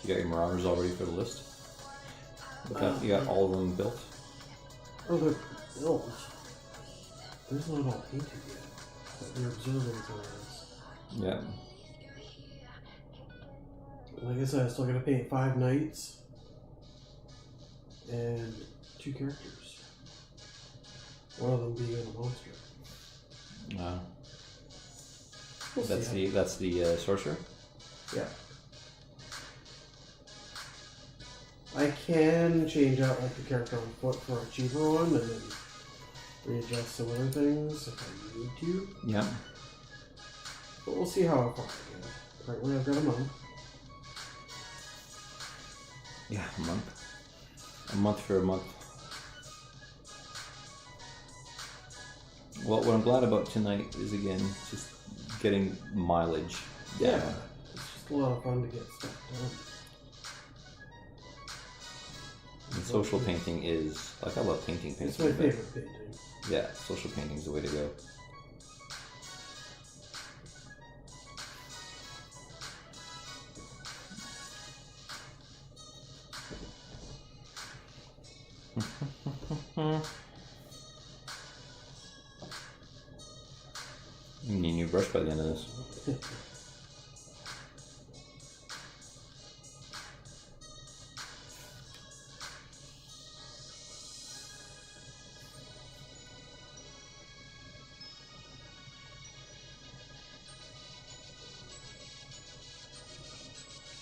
You got your Marauders all ready for the list? You got all of them built? Oh, they're built. There's not all painted yet. But they're observing things. Yeah. Like I said, I still gotta paint 5 knights and 2 characters. One of them being a monster. We'll see That's the sorcerer. Yeah. I can change out like the character on foot for a cheaper one and then readjust some other things if I need to. Yeah. But we'll see how far I get. Currently I've got a month. Yeah, a month. A month for a month. Well, what I'm glad about tonight is, again, just getting mileage. Yeah. It's just a lot of fun to get stuff done. And social painting is, like, I love painting. It's my but favorite painting. yeah, social painting is the way to go. You need a new brush by the end of this.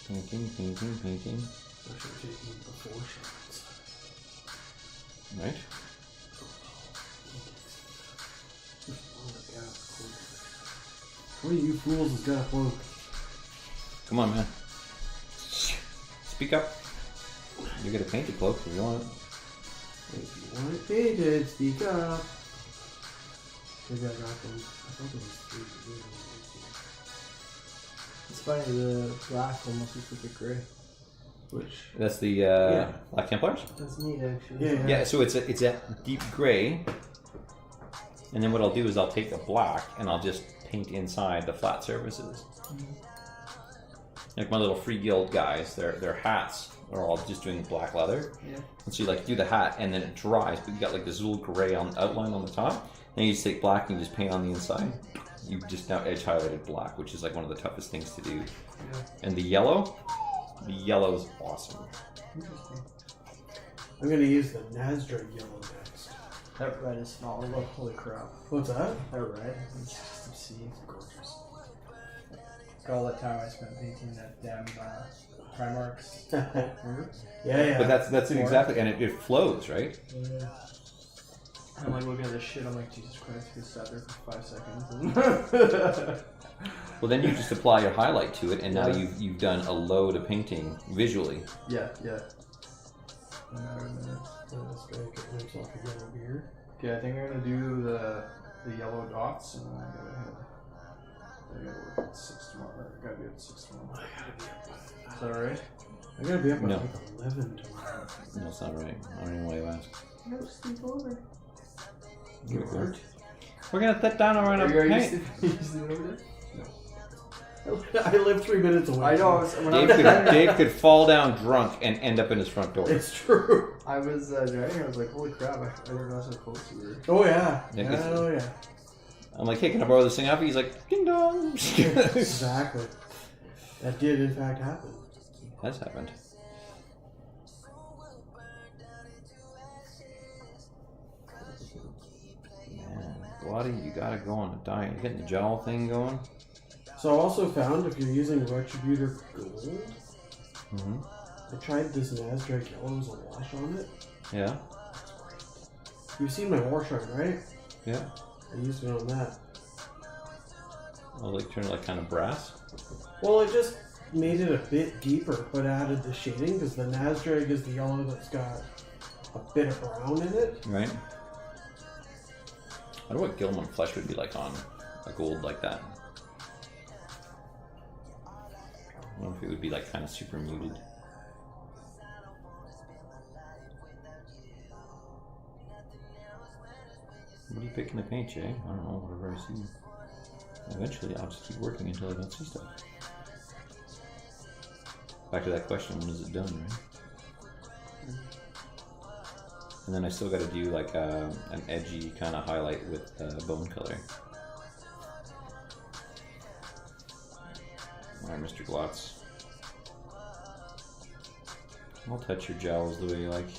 Painting, painting, painting. I should have taken before shots. Right? What are you fools has got a cloak? Come on, man. Speak up. You get a painted cloak if you want it. If you want it painted, speak up. Maybe I got them. I thought there was 3. It's funny, the black almost looks like a gray. Which? That's the Yeah. Black Templars? That's neat, actually. Yeah. Yeah, so it's a deep gray. And then what I'll do is I'll take a black and I'll just paint inside the flat surfaces. Like my little free guild guys, their hats are all just doing black leather. Yeah. And so you like do the hat and then it dries, but you got like this little gray outline on the top. Then you just take black and you just paint on the inside. You just now edge highlighted black, which is like one of the toughest things to do. Yeah. And the yellow is awesome. Interesting. I'm gonna use the Nasdra yellow next. That red is phenomenal. Holy crap. What's that? That red is just obscene. Gorgeous. Got all that time I spent painting that damn Primark's. Remember? Yeah. But that's it exactly, and it flows, right? Yeah. I'm like looking at this shit, I'm like, Jesus Christ, I just sat there for 5 seconds. Well, then you just apply your highlight to it, and now Yeah. you've done a load of painting visually. Yeah. No matter a minute. This guy getting himself a yellow beard. Okay, I think I'm gonna do the yellow dots, and then I gotta work at 6 tomorrow. Or I gotta be at 6 tomorrow. I gotta be up. Is that alright? I gotta be up at No. like 11 tomorrow. No, it's not right. I don't even know why you ask. No, sleep over. Give it a go. We're gonna sit down around a Are you paint. sleeping over there? I live 3 minutes away. I know. Dave could fall down drunk and end up in his front door. It's true. I was driving. I was like, "Holy crap! I didn't realize how close you were." Oh yeah. Yeah, 'cause- Oh yeah. I'm like, hey, can I borrow this thing off you? He's like, ding dong. Exactly. That did in fact happen. Has happened. Man, Glotty, you gotta go on a diet. You're getting the jowl thing going. So I also found if you're using Retributor Gold, Mm-hmm. I tried this Nasdaq yellow as a wash on it. Yeah. You've seen my wash on, right? Yeah. I used it on that. I'll like turn it like kind of brass. Well, it just made it a bit deeper, but added the shading because the Nasdaq is the yellow that's got a bit of brown in it. Right. I wonder what Gilman flesh would be like on a gold like that. I wonder if it would be like kind of super muted. What are you picking to paint, Jay? I don't know, whatever I see. Eventually, I'll just keep working until I don't see stuff. Back to that question, when is it done, right? And then I still got to do like an edgy kind of highlight with bone color. Alright, Mr. Glotz. I'll touch your jowls the way you like.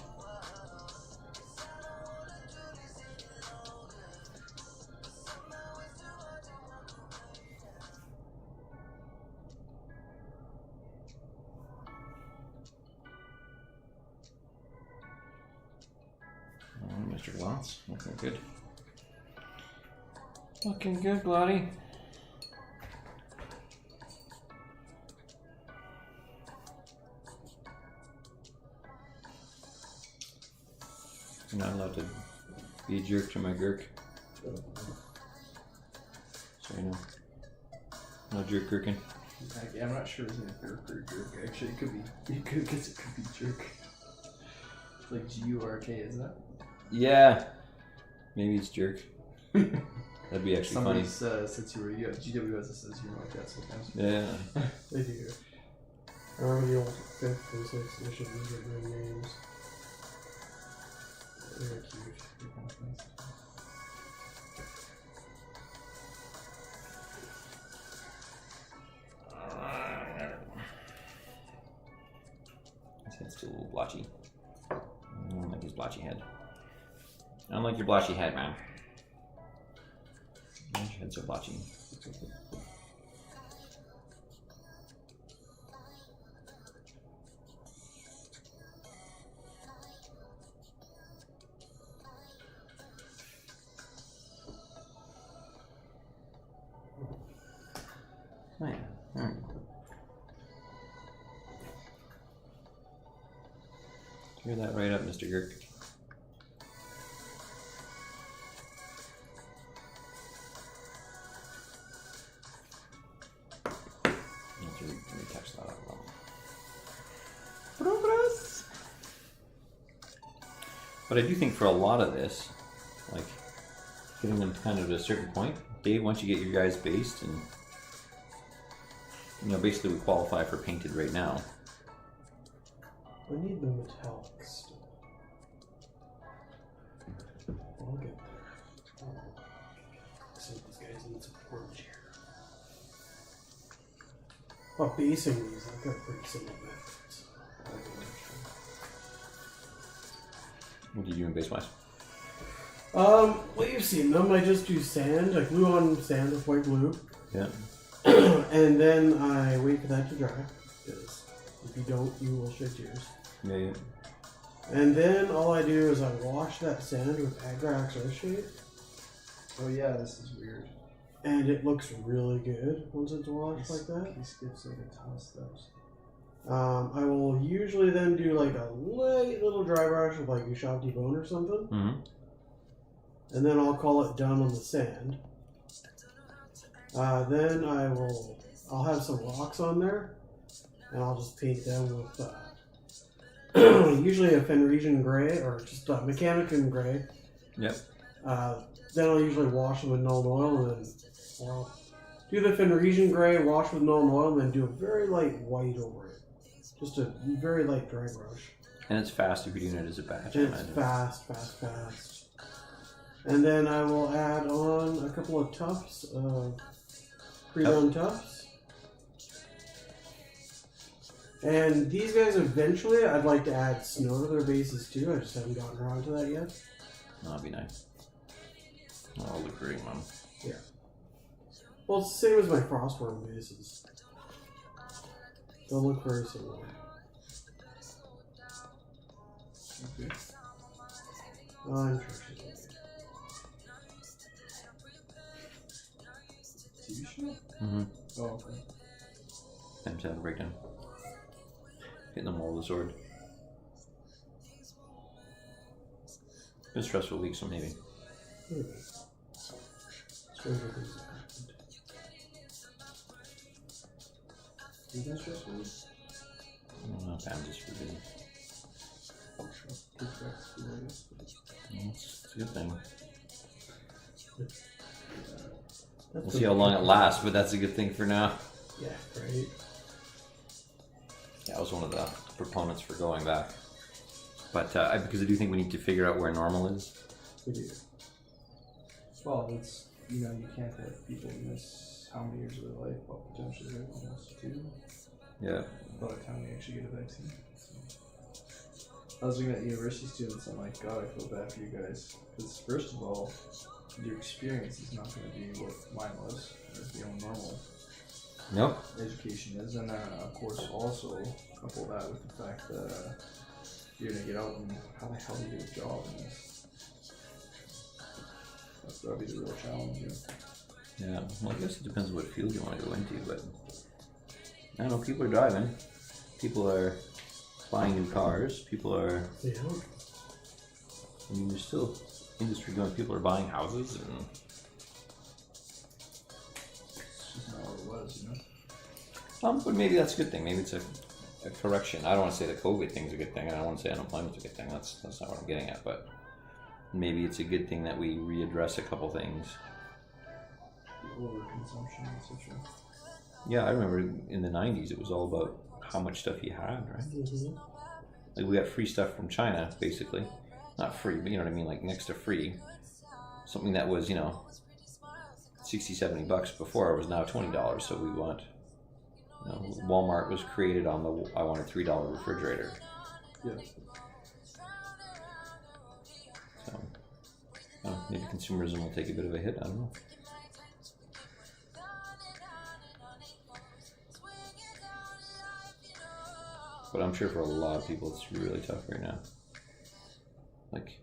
Mr. Glotz, looking good. Looking good, Glotty. You're not allowed to be a jerk to my Gurk. Sorry, no. No jerk gherkin. Yeah, I'm not sure it's gonna jerk or jerk. Actually, it could be. It could be jerk. It's like G-U-R-K, isn't it? Yeah. Maybe it's jerk. That'd be actually Somebody funny. since you were GWS says you know like that sometimes. Yeah. They do. I remember the old 5th and 6th editions were doing names. They're cute. They're kind of nice. His head's still a little blotchy. I don't like his blotchy head. I don't like your blotchy head, man. Your head's so blotchy. Oh yeah. All right. Clear that right up, Mr. Girk. Retouch that up a little. But I do think for a lot of this, like getting them kind of to a certain point, Dave, once you get your guys based and basically we qualify for painted right now. I need the metallic still. I'll get there. Some of these guys need some orange here. Well, basing these, I've got pretty simple methods. What do you do in base wise? Well, you've seen them. I just do sand. I glue on sand with white glue. Yeah. And then I wait for that to dry. Because if you don't, you will shed tears. Yeah, yeah. And then all I do is I wash that sand with Agrax Earthshade. Oh yeah, this is weird. And it looks really good once it's washed like that. He skips like a ton of steps. I will usually then do like a light little dry brush with like Ushabti bone or something. Mm-hmm. And then I'll call it done on the sand. Then I'll have some rocks on there. And I'll just paint them with usually a Fenrisian gray or just Mechanican gray. Yep. Then I'll usually wash them with Null oil and then do the Fenrisian gray, wash with Null oil, and then do a very light white over it. Just a very light dry brush. And it's fast if you're doing it as a batch. It's fast. And then I will add on a couple of tufts of pre-done tufts. And these guys eventually, I'd like to add snow to their bases too. I just haven't gotten around to that yet. That'd be nice. Oh, look great, man. Yeah. Well, it's the same as my frostworm bases. They'll look very similar. Okay. I'm sure she's okay. TV show? Mm-hmm. Oh, okay. Time to have a breakdown. Hitting them all with a sword. It's been a stressful week, so maybe. Maybe. Stranger things have happened. You guys just really? I don't know if I'm just for busy. It's a good thing. We'll see how long it lasts, but that's a good thing for now. Yeah, right. Yeah, I was one of the proponents for going back. But because I do think we need to figure out where normal is. We do. Well, it's, you can't have people miss how many years of their life, but potentially almost 2. Yeah. By the time they actually get a vaccine. So. I was looking at university students, I'm like, God, I feel bad for you guys. Because first of all, your experience is not going to be what mine was, or normal Nope. education is. And then, of course, also couple that with the fact that you're going to get out and how the hell do you get a job in this? That'll be the real challenge here. Yeah, well, I guess it depends on what field you want to go into, but I don't know, people are driving, people are buying new cars, people are, Yeah. I mean, there's still, industry going. People are buying houses, and It's just not what it was, you know. but maybe that's a good thing. Maybe it's a correction. I don't want to say the COVID thing's a good thing, and I don't want to say unemployment's a good thing. That's not what I'm getting at. But maybe it's a good thing that we readdress a couple things. The overconsumption, etc. Yeah, I remember in the 90s, it was all about how much stuff you had, right? Mm-hmm. Like, we got free stuff from China, basically. Not free, but you know what I mean, like next to free. Something that was, 60, 70 bucks before was now $20. So we want, Walmart was created on the I want a $3 refrigerator. Yeah. So, maybe consumerism will take a bit of a hit, I don't know. But I'm sure for a lot of people it's really tough right now. Like,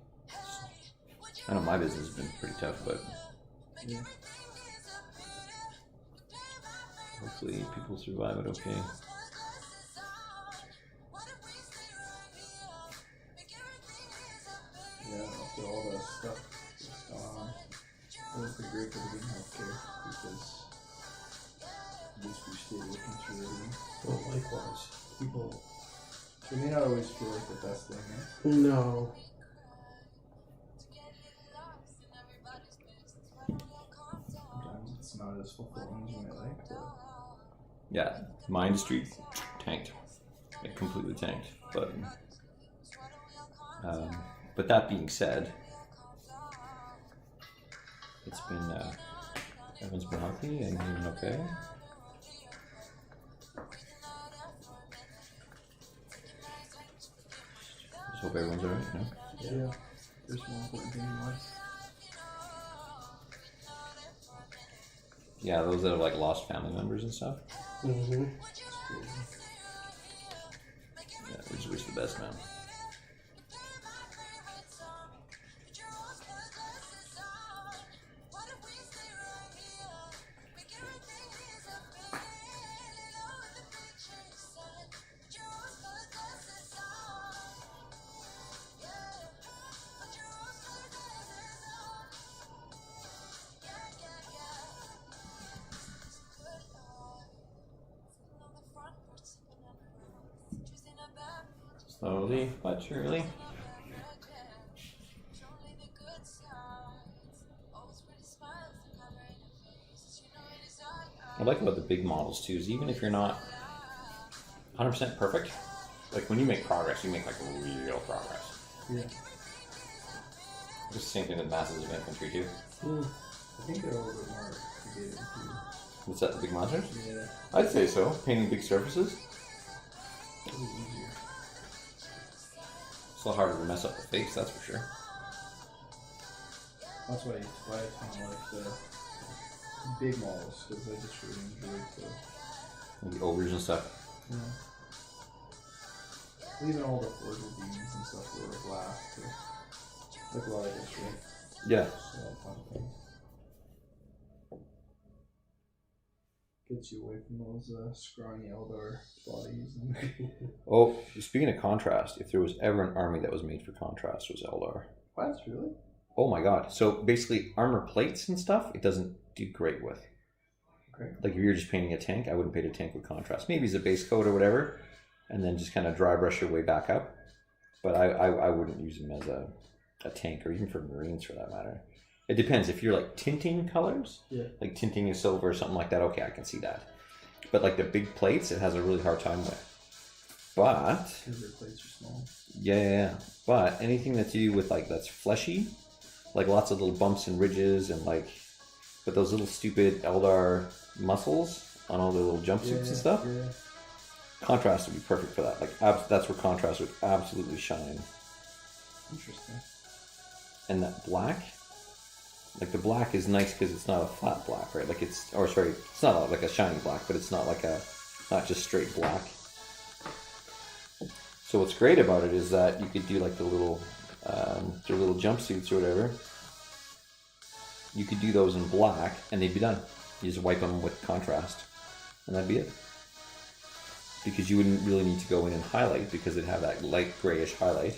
I know my business has been pretty tough, but Yeah. hopefully people survive it okay. Yeah, after all that stuff that's gone on, it would be great for the healthcare because at least we stayed looking through everything. Well, likewise. People. It may not always feel like the best thing, eh? No. Sometimes it's not as fulfilling as you might like, but Yeah, my industry tanked. It completely tanked. But that being said, it's been everyone's been healthy and doing okay. Just hope everyone's alright, yeah, there's more important thing in life. Yeah, those that have like lost family members and stuff. Mm-hmm. Yeah, we just wish the best, man. Slowly but surely. What I like about the big models too is even if you're not 100% perfect, like when you make progress, you make like real progress. Yeah. It's the same thing with masses of infantry too. I think they're a little bit more creative too. What's that, the big monsters? Yeah, I'd say so. Painting big surfaces. it's a little easier. It's a lot harder to mess up the face, that's for sure. That's why I kind of like the big models because I just really enjoy the The ogres and stuff. yeah. Even all the forgeable beams and stuff were glass too. Like a lot of this, right? Yeah. So fun things. Gets you away from those scrawny Eldar bodies. And Oh, speaking of contrast, if there was ever an army that was made for contrast, it was Eldar. what? Really? Oh my god. So basically, armor plates and stuff, it doesn't do great with. Okay. Like if you're just painting a tank, I wouldn't paint a tank with contrast. Maybe as a base coat or whatever, and then just kind of dry brush your way back up. But I wouldn't use them as a tank, or even for Marines for that matter. It depends. If you're like tinting colors, Yeah. like tinting a silver or something like that, okay, I can see that. But like the big plates, it has a really hard time with. But Because their plates are small. yeah. But anything that's you with like that's fleshy, like lots of little bumps and ridges and like, but those little stupid Eldar muscles on all the little jumpsuits and stuff, Yeah. contrast would be perfect for that. Like that's where contrast would absolutely shine. Interesting. And that black, like the black is nice because it's not a flat black, right? Like it's not like a shiny black, but it's not just straight black. So what's great about it is that you could do like their little jumpsuits or whatever. You could do those in black and they'd be done. You just wipe them with contrast and that'd be it. Because you wouldn't really need to go in and highlight because it'd have that light grayish highlight.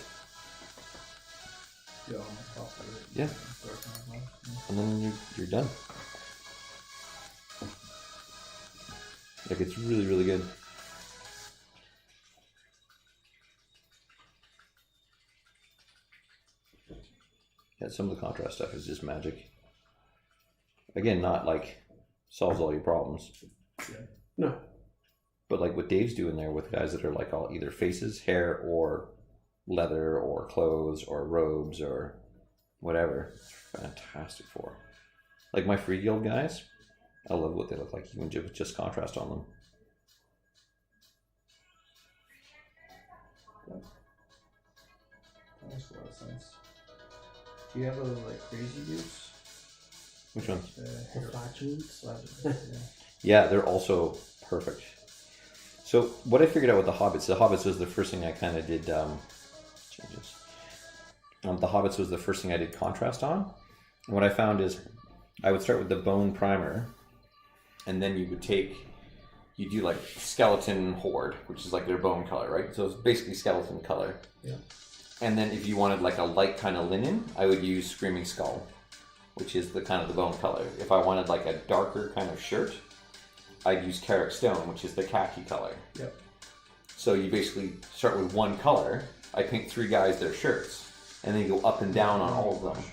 Yeah, on the top of it. Yeah. Darken it off, yeah. and then you're done. Like it's really really good. Yeah, some of the contrast stuff is just magic. Again, not like solves all your problems, No. but like what Dave's doing there with guys that are like all either faces, hair, or leather, or clothes, or robes, or whatever. Fantastic for. Like my free guild guys, I love what they look like, even with just contrast on them. That makes a lot of sense. Do you have those like crazy boots? Which ones? The flatulence. Yeah. Yeah, they're also perfect. So what I figured out with the Hobbits was the first thing I kind of did. Changes. The Hobbits was the first thing I did contrast on. And what I found is, I would start with the bone primer, and then you do like skeleton horde, which is like their bone color, right? So it's basically skeleton color. Yeah. And then if you wanted like a light kind of linen, I would use Screaming Skull, which is the kind of the bone color. If I wanted like a darker kind of shirt, I'd use Carrick Stone, which is the khaki color. Yep. So you basically start with one color. I paint 3 guys their shirts, and then you go up and down on all of them.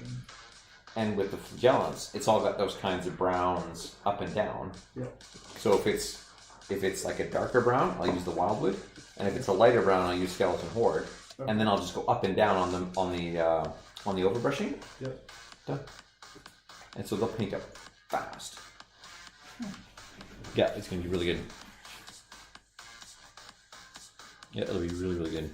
And with the flagellants, it's all got those kinds of browns up and down. Yep. So if it's like a darker brown, I'll use the Wildwood, and if it's a lighter brown, I'll use Skeleton Horde, and then I'll just go up and down on the overbrushing. Yep. Done. And so they'll paint up fast. Yeah, it's gonna be really good. Yeah, it'll be really really good.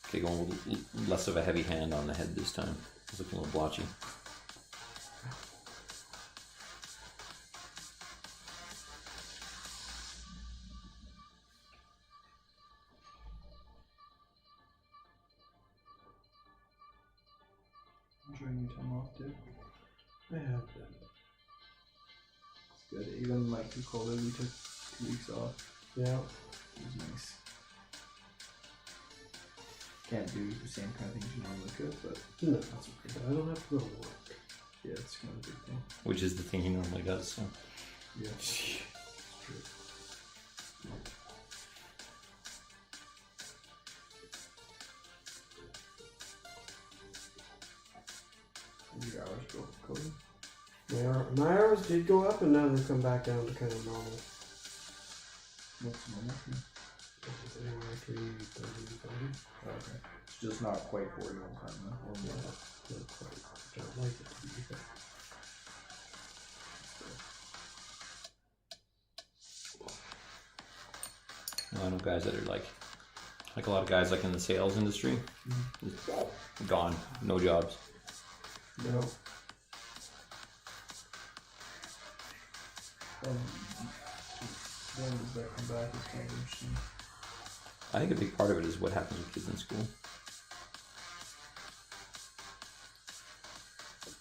Okay, going with less of a heavy hand on the head this time. It's looking a little blotchy. Enjoying your time off, too. I have been. It's good. Even like through COVID, we took 2 weeks off. Yeah. It was nice. Can't do the same kind of things you normally could, but No, that's okay. I don't have to go to work. yeah, it's kind of a big thing. Which is the thing he normally does. So. Yeah. It's true. Did your hours go up, Cody? My hours did go up, and now they've come back down to kind of normal. What's normal? Anywhere 3, 30, 40. Oh, okay. It's just not quite 40 all the time, though. Or Yeah, more. not quite. I don't like it to be fair. I know guys that are like a lot of guys like in the sales industry, just gone, no jobs. No. When does that come back? It's kind of interesting. I think a big part of it is what happens with kids in school.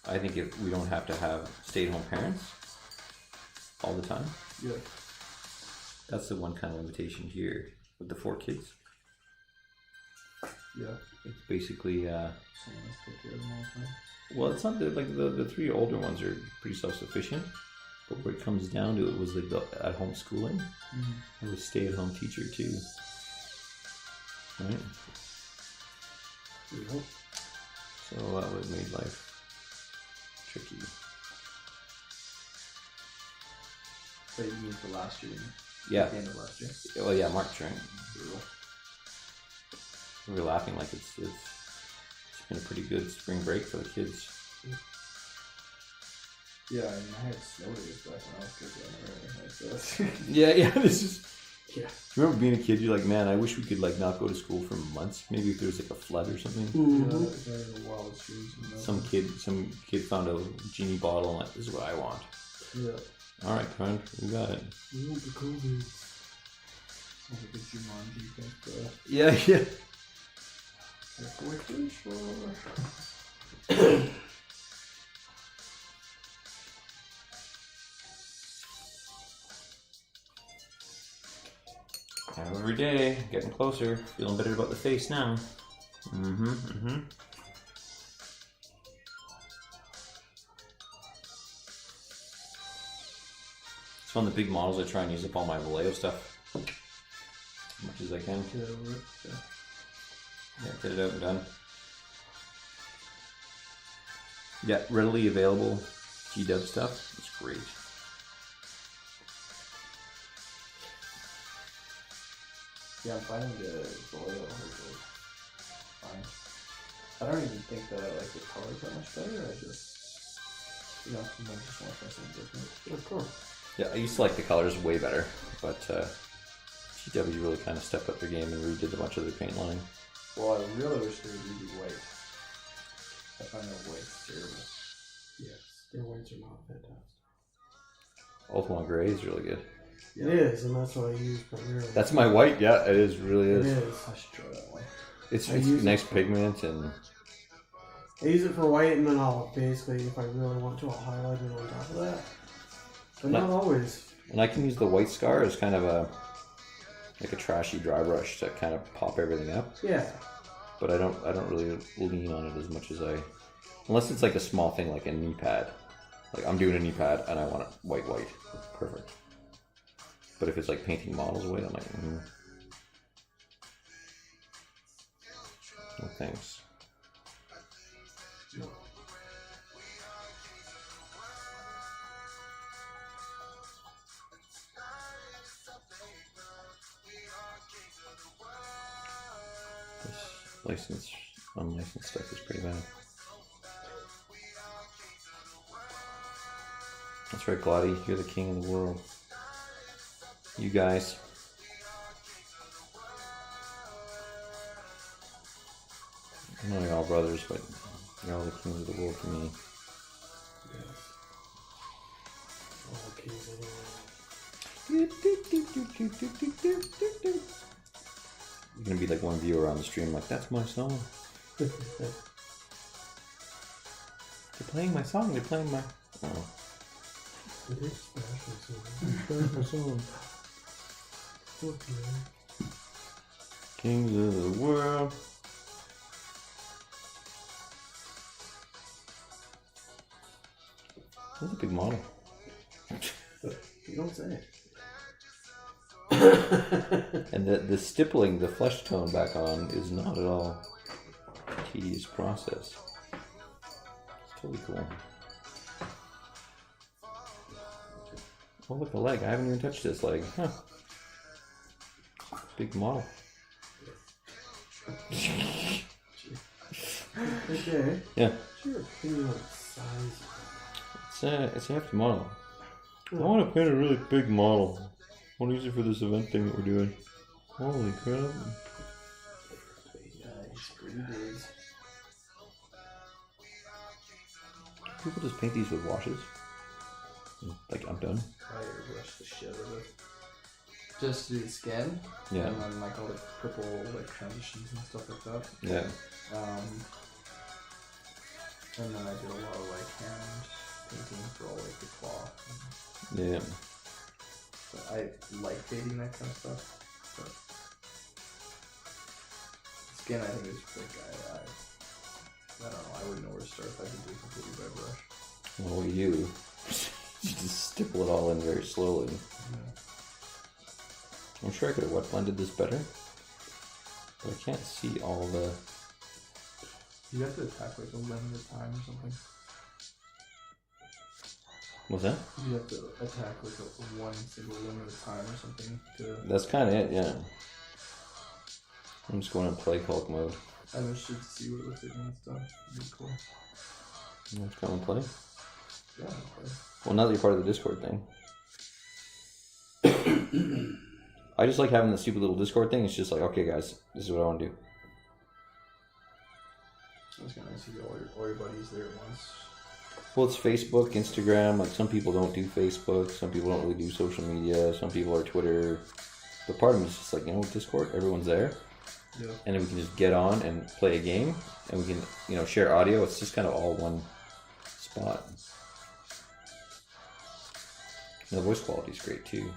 I think if we don't have to have stay-at-home parents all the time, Yeah. that's the one kind of limitation here with the 4 kids. Yeah. It's basically, Someone has to take care of them all the time. well, it's not that, like the 3 older ones are pretty self-sufficient, but where it comes down to it was like the at-home schooling. Mm-hmm. I was stay-at-home teacher too, right? Yep. So that would made life tricky. But you mean for last year? Yeah. At the end of last year. Well, yeah, March, right? Brutal. We were laughing like it's been a pretty good spring break for the kids. Yeah, I mean, I had snow days back when I was kids. Like that. Yeah, this is. Yeah. Do you remember being a kid? You're like, man, I wish we could like not go to school for months. Maybe if there was like a flood or something. Mm-hmm. The wildest dreams. Some kid found a genie bottle and like, this is what I want. Yeah. All right, friend, we got it. The COVID. Sounds like a Jumanji type. Yeah. Liquid for. day, getting closer. Feeling better about the face now. So on the big models, I try and use up all my Vallejo stuff as much as I can. Get over it. Yeah, get it out and done. Yeah, readily available GW stuff. It's great. Yeah, I'm finding the Vallejo fine. I don't even think that I like the colors that much better. I just, sometimes just want to try something different. Of course. Yeah, I used to like the colors way better, but GW really kind of stepped up their game and redid a bunch of their paint line. Well, I really wish they would redo white. I find their white's terrible. Yes, their whites are not fantastic. Ultimate Gray is really good. It is, and that's what I use primarily. That's my white. Yeah, it is. Really It is. is. I should try that one. It's I use nice it- pigment and I use it for white, and then I'll basically, if I really want to, I'll highlight it on top of that. But not always. and I can use the white scar as kind of a trashy dry brush to kind of pop everything up. Yeah. But I don't really lean on it as much as unless it's like a small thing like a knee pad. Like I'm doing a knee pad and I want it white. Perfect. But if it's like painting models white, I'm like, no thanks. No. This unlicensed stuff is pretty bad. That's right, Glotty, you're the king of the world. You guys. I know you're all brothers, but you're all the kings of the world to me. Yes. All kings of the world. You're gonna be like one viewer on the stream, like, that's my song. They're playing my song, they're playing my... Oh. It is special song. Okay. Kings of the world. That's a big model. You don't say. And the stippling the flesh tone back on is not at all a tedious process. It's totally cool. Oh, look, a leg. I haven't even touched this leg. Huh. Big model. Okay. Yeah. What's your opinion on size? It's a hefty model. I want to paint a really big model. I want to use it for this event thing that we're doing. Holy crap. People just paint these with washes. Like, I'm done. I airbrush the shit out of it. Just to do the skin. Yeah. And then like all the purple like transitions and stuff like that. Yeah. And then I did a lot of like hand painting for all like the cloth. Yeah. But I like fading that kind of stuff. But skin, I think is like I don't know. I wouldn't know where to start if I could do it completely by brush. Well, you just stipple it all in very slowly. Yeah. I'm sure I could have wet blended this better, but I can't see all the. You have to attack like a lemon at a time or something. What's that? You have to attack like one single lemon at a time or something to. That's kind of it, yeah. I'm just going in play Hulk mode. I'm interested to see what it looks like when it's done. It'd be cool. Let's go and play. Yeah, okay. Well, now that you're part of the Discord thing. I just like having the stupid little Discord thing. It's just like, okay, guys, this is what I want to do. It's kind of nice to get all your buddies there at once. Well, it's Facebook, Instagram. Like, some people don't do Facebook. Some people don't really do social media. Some people are Twitter. But part of me is just like, Discord, everyone's there. Yeah. And then we can just get on and play a game. And we can, share audio. It's just kind of all one spot. And the voice quality is great, too.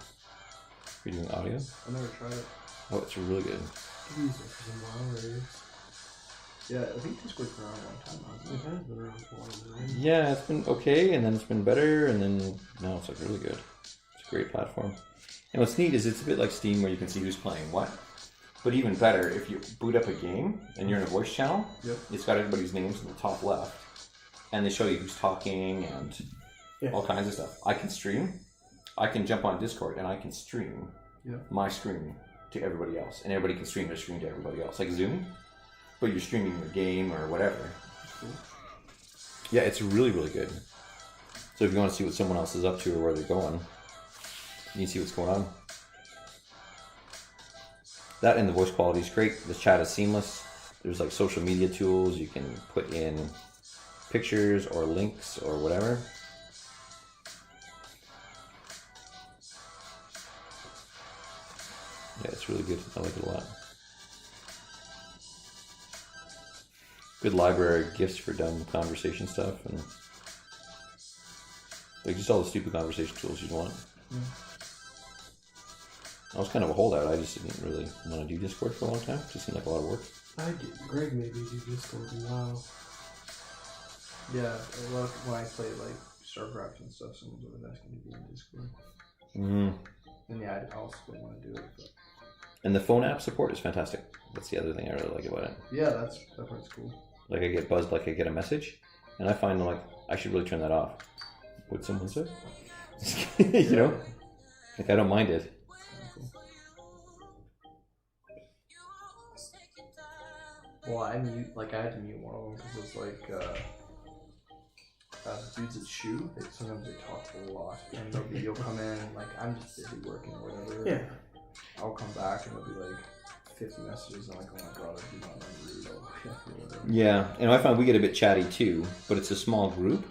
If you're doing audio. I've never tried it. Oh, it's really good. I've used it for some while already. Yeah, I think Discord's been around a long time now. It has been around for a while now. Yeah, it's been okay, and then it's been better, and then now it's like really good. It's a great platform. And what's neat is it's a bit like Steam where you can see who's playing what. But even better, if you boot up a game and you're in a voice channel, Yep. it's got everybody's names in the top left, and they show you who's talking and all kinds of stuff. I can stream. I can jump on Discord and I can stream my screen to everybody else, and everybody can stream their screen to everybody else, like Zoom. But you're streaming your game or whatever. Cool. Yeah, it's really, really good. So if you want to see what someone else is up to or where they're going, you can see what's going on. That and the voice quality is great. The chat is seamless. There's like social media tools. You can put in pictures or links or whatever. Yeah, it's really good. I like it a lot. Good library of gifts for dumb conversation stuff, and like just all the stupid conversation tools you'd want. I was kind of a holdout. I just didn't really want to do Discord for a long time. It just seemed like a lot of work. I did. Greg maybe do Discord and WoW. Yeah, a lot of, when I play like StarCraft and stuff, someone's always asking me to be in Discord. And yeah, I also don't want to do it. But... And the phone app support is fantastic. That's the other thing I really like about it. Yeah, that part's cool. Like I get buzzed, like I get a message, and I find like I should really turn that off. What someone said, you know, like I don't mind it. Well, I had to mute one of them because it's like dudes at Shoe. Sometimes they talk a lot, and you'll come in and like I'm just busy working or whatever. Yeah. I'll come back and it'll be like 50 messages. And I'm like, oh my god, I do not want to read all whatever. Yeah, and I find we get a bit chatty too, but it's a small group,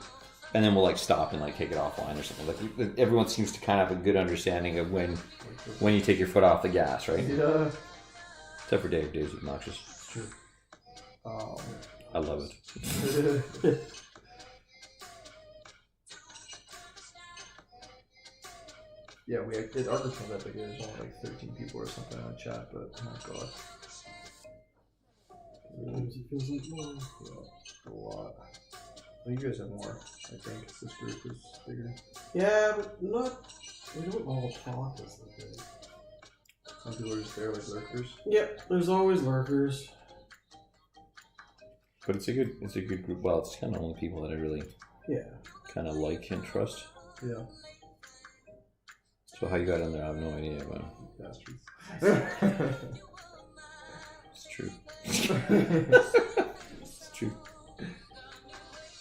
and then we'll like stop and like take it offline or something. Like everyone seems to kind of have a good understanding of when you take your foot off the gas, right? Yeah. Except for Dave. Dave's obnoxious. It's true. I love it. Yeah, our group was that big. There's only like 13 people or something in the chat, but oh my god. Sometimes it feels like more. Yeah, a lot. Well, you guys have more, I think. This group is bigger. Yeah, but we don't all talk as big. Some people are just there like lurkers. Yep, there's always lurkers. But it's a good group. Well, it's kind of only people that I really kind of like and trust. Yeah. So how you got in there, I have no idea, but Bastards. it's true. It's true.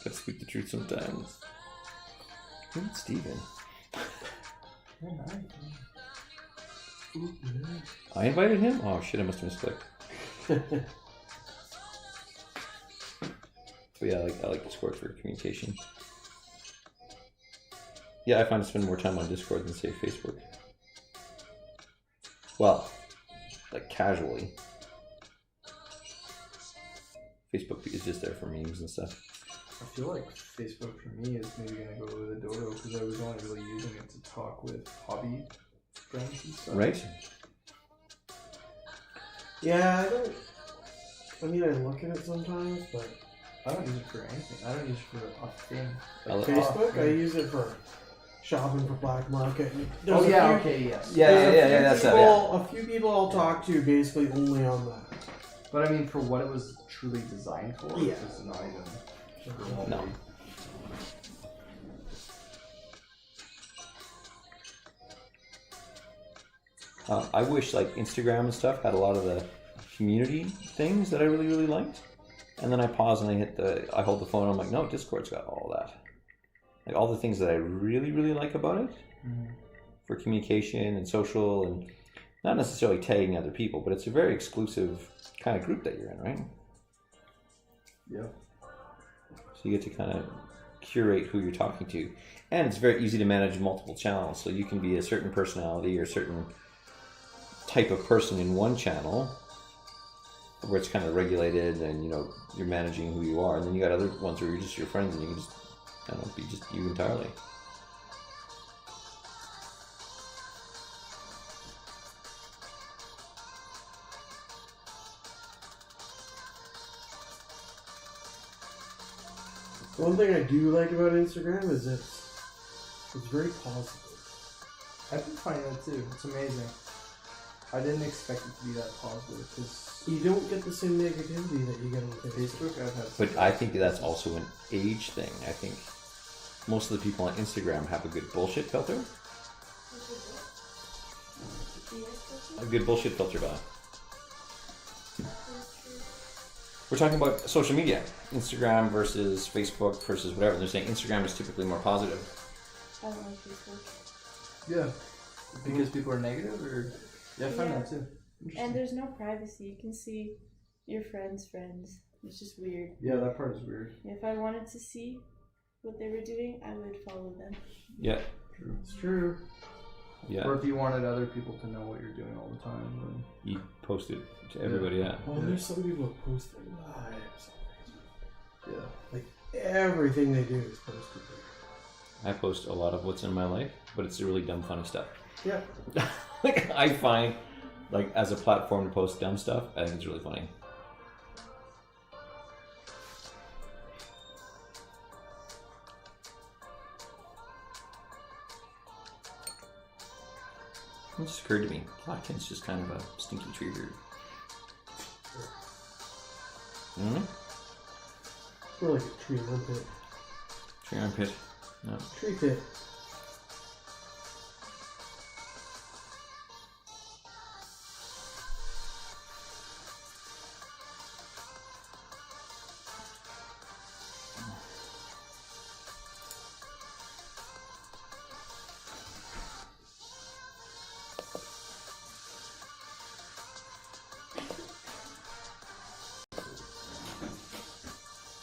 Gotta speak the truth sometimes. Who's Steven? I invited him? Oh shit, I must have misclicked. But yeah, I like Discord for communication. Yeah, I find I spend more time on Discord than say Facebook. Well, like casually. Facebook is just there for memes and stuff. I feel like Facebook for me is maybe gonna go with a dodo because I was only really using it to talk with hobby friends and stuff. Right? Yeah, I look at it sometimes, but I don't use it for anything. I don't use it for a thing. Like Facebook, I use it for shopping for black market. There's Oh a yeah, few- okay, yes. Yeah, that's it. Yeah. A few people I'll talk to basically only on that. But I mean, for what it was truly designed for, Yeah. it's not even. No. I wish like Instagram and stuff had a lot of the community things that I really, really liked. And then I pause and I hold the phone. And I'm like, no, Discord's got all that. Like all the things that I really, really like about it for communication and social and not necessarily tagging other people, but it's a very exclusive kind of group that you're in, right? Yeah. So you get to kind of curate who you're talking to. And it's very easy to manage multiple channels. So you can be a certain personality or a certain type of person in one channel where it's kind of regulated and, you know, you're managing who you are. And then you got other ones where you're just your friends and you can just, I don't know, be just you entirely. One thing I do like about Instagram is it's very positive. I've been finding that too. It's amazing. I didn't expect it to be that positive because You don't get the same negativity that you get on Facebook. Facebook, I've had. But I think that's also an age thing. I think most of the people on Instagram have a good bullshit filter. A good bullshit filter, guy. We're talking about social media. Instagram versus Facebook versus whatever. They're saying Instagram is typically more positive. I don't like Facebook. Yeah, because people are negative, or yeah, I find Yeah. that too. And there's no privacy. You can see your friends' friends. It's just weird. Yeah, that part is weird. If I wanted to see what they were doing, I would follow them. Yeah, True. It's true. yeah. Or if you wanted other people to know what you're doing all the time, then You post it to everybody. Yeah. Well, there's some people that post their lives. yeah. Like everything they do is posted there. I post a lot of what's in my life, but it's really dumb, funny stuff. Yeah. Like I find, like as a platform to post dumb stuff, I think it's really funny. It just occurred to me, Glottkin's just kind of a stinky tree root. Hmm? We're like a tree armpit. Tree armpit. No. Tree pit.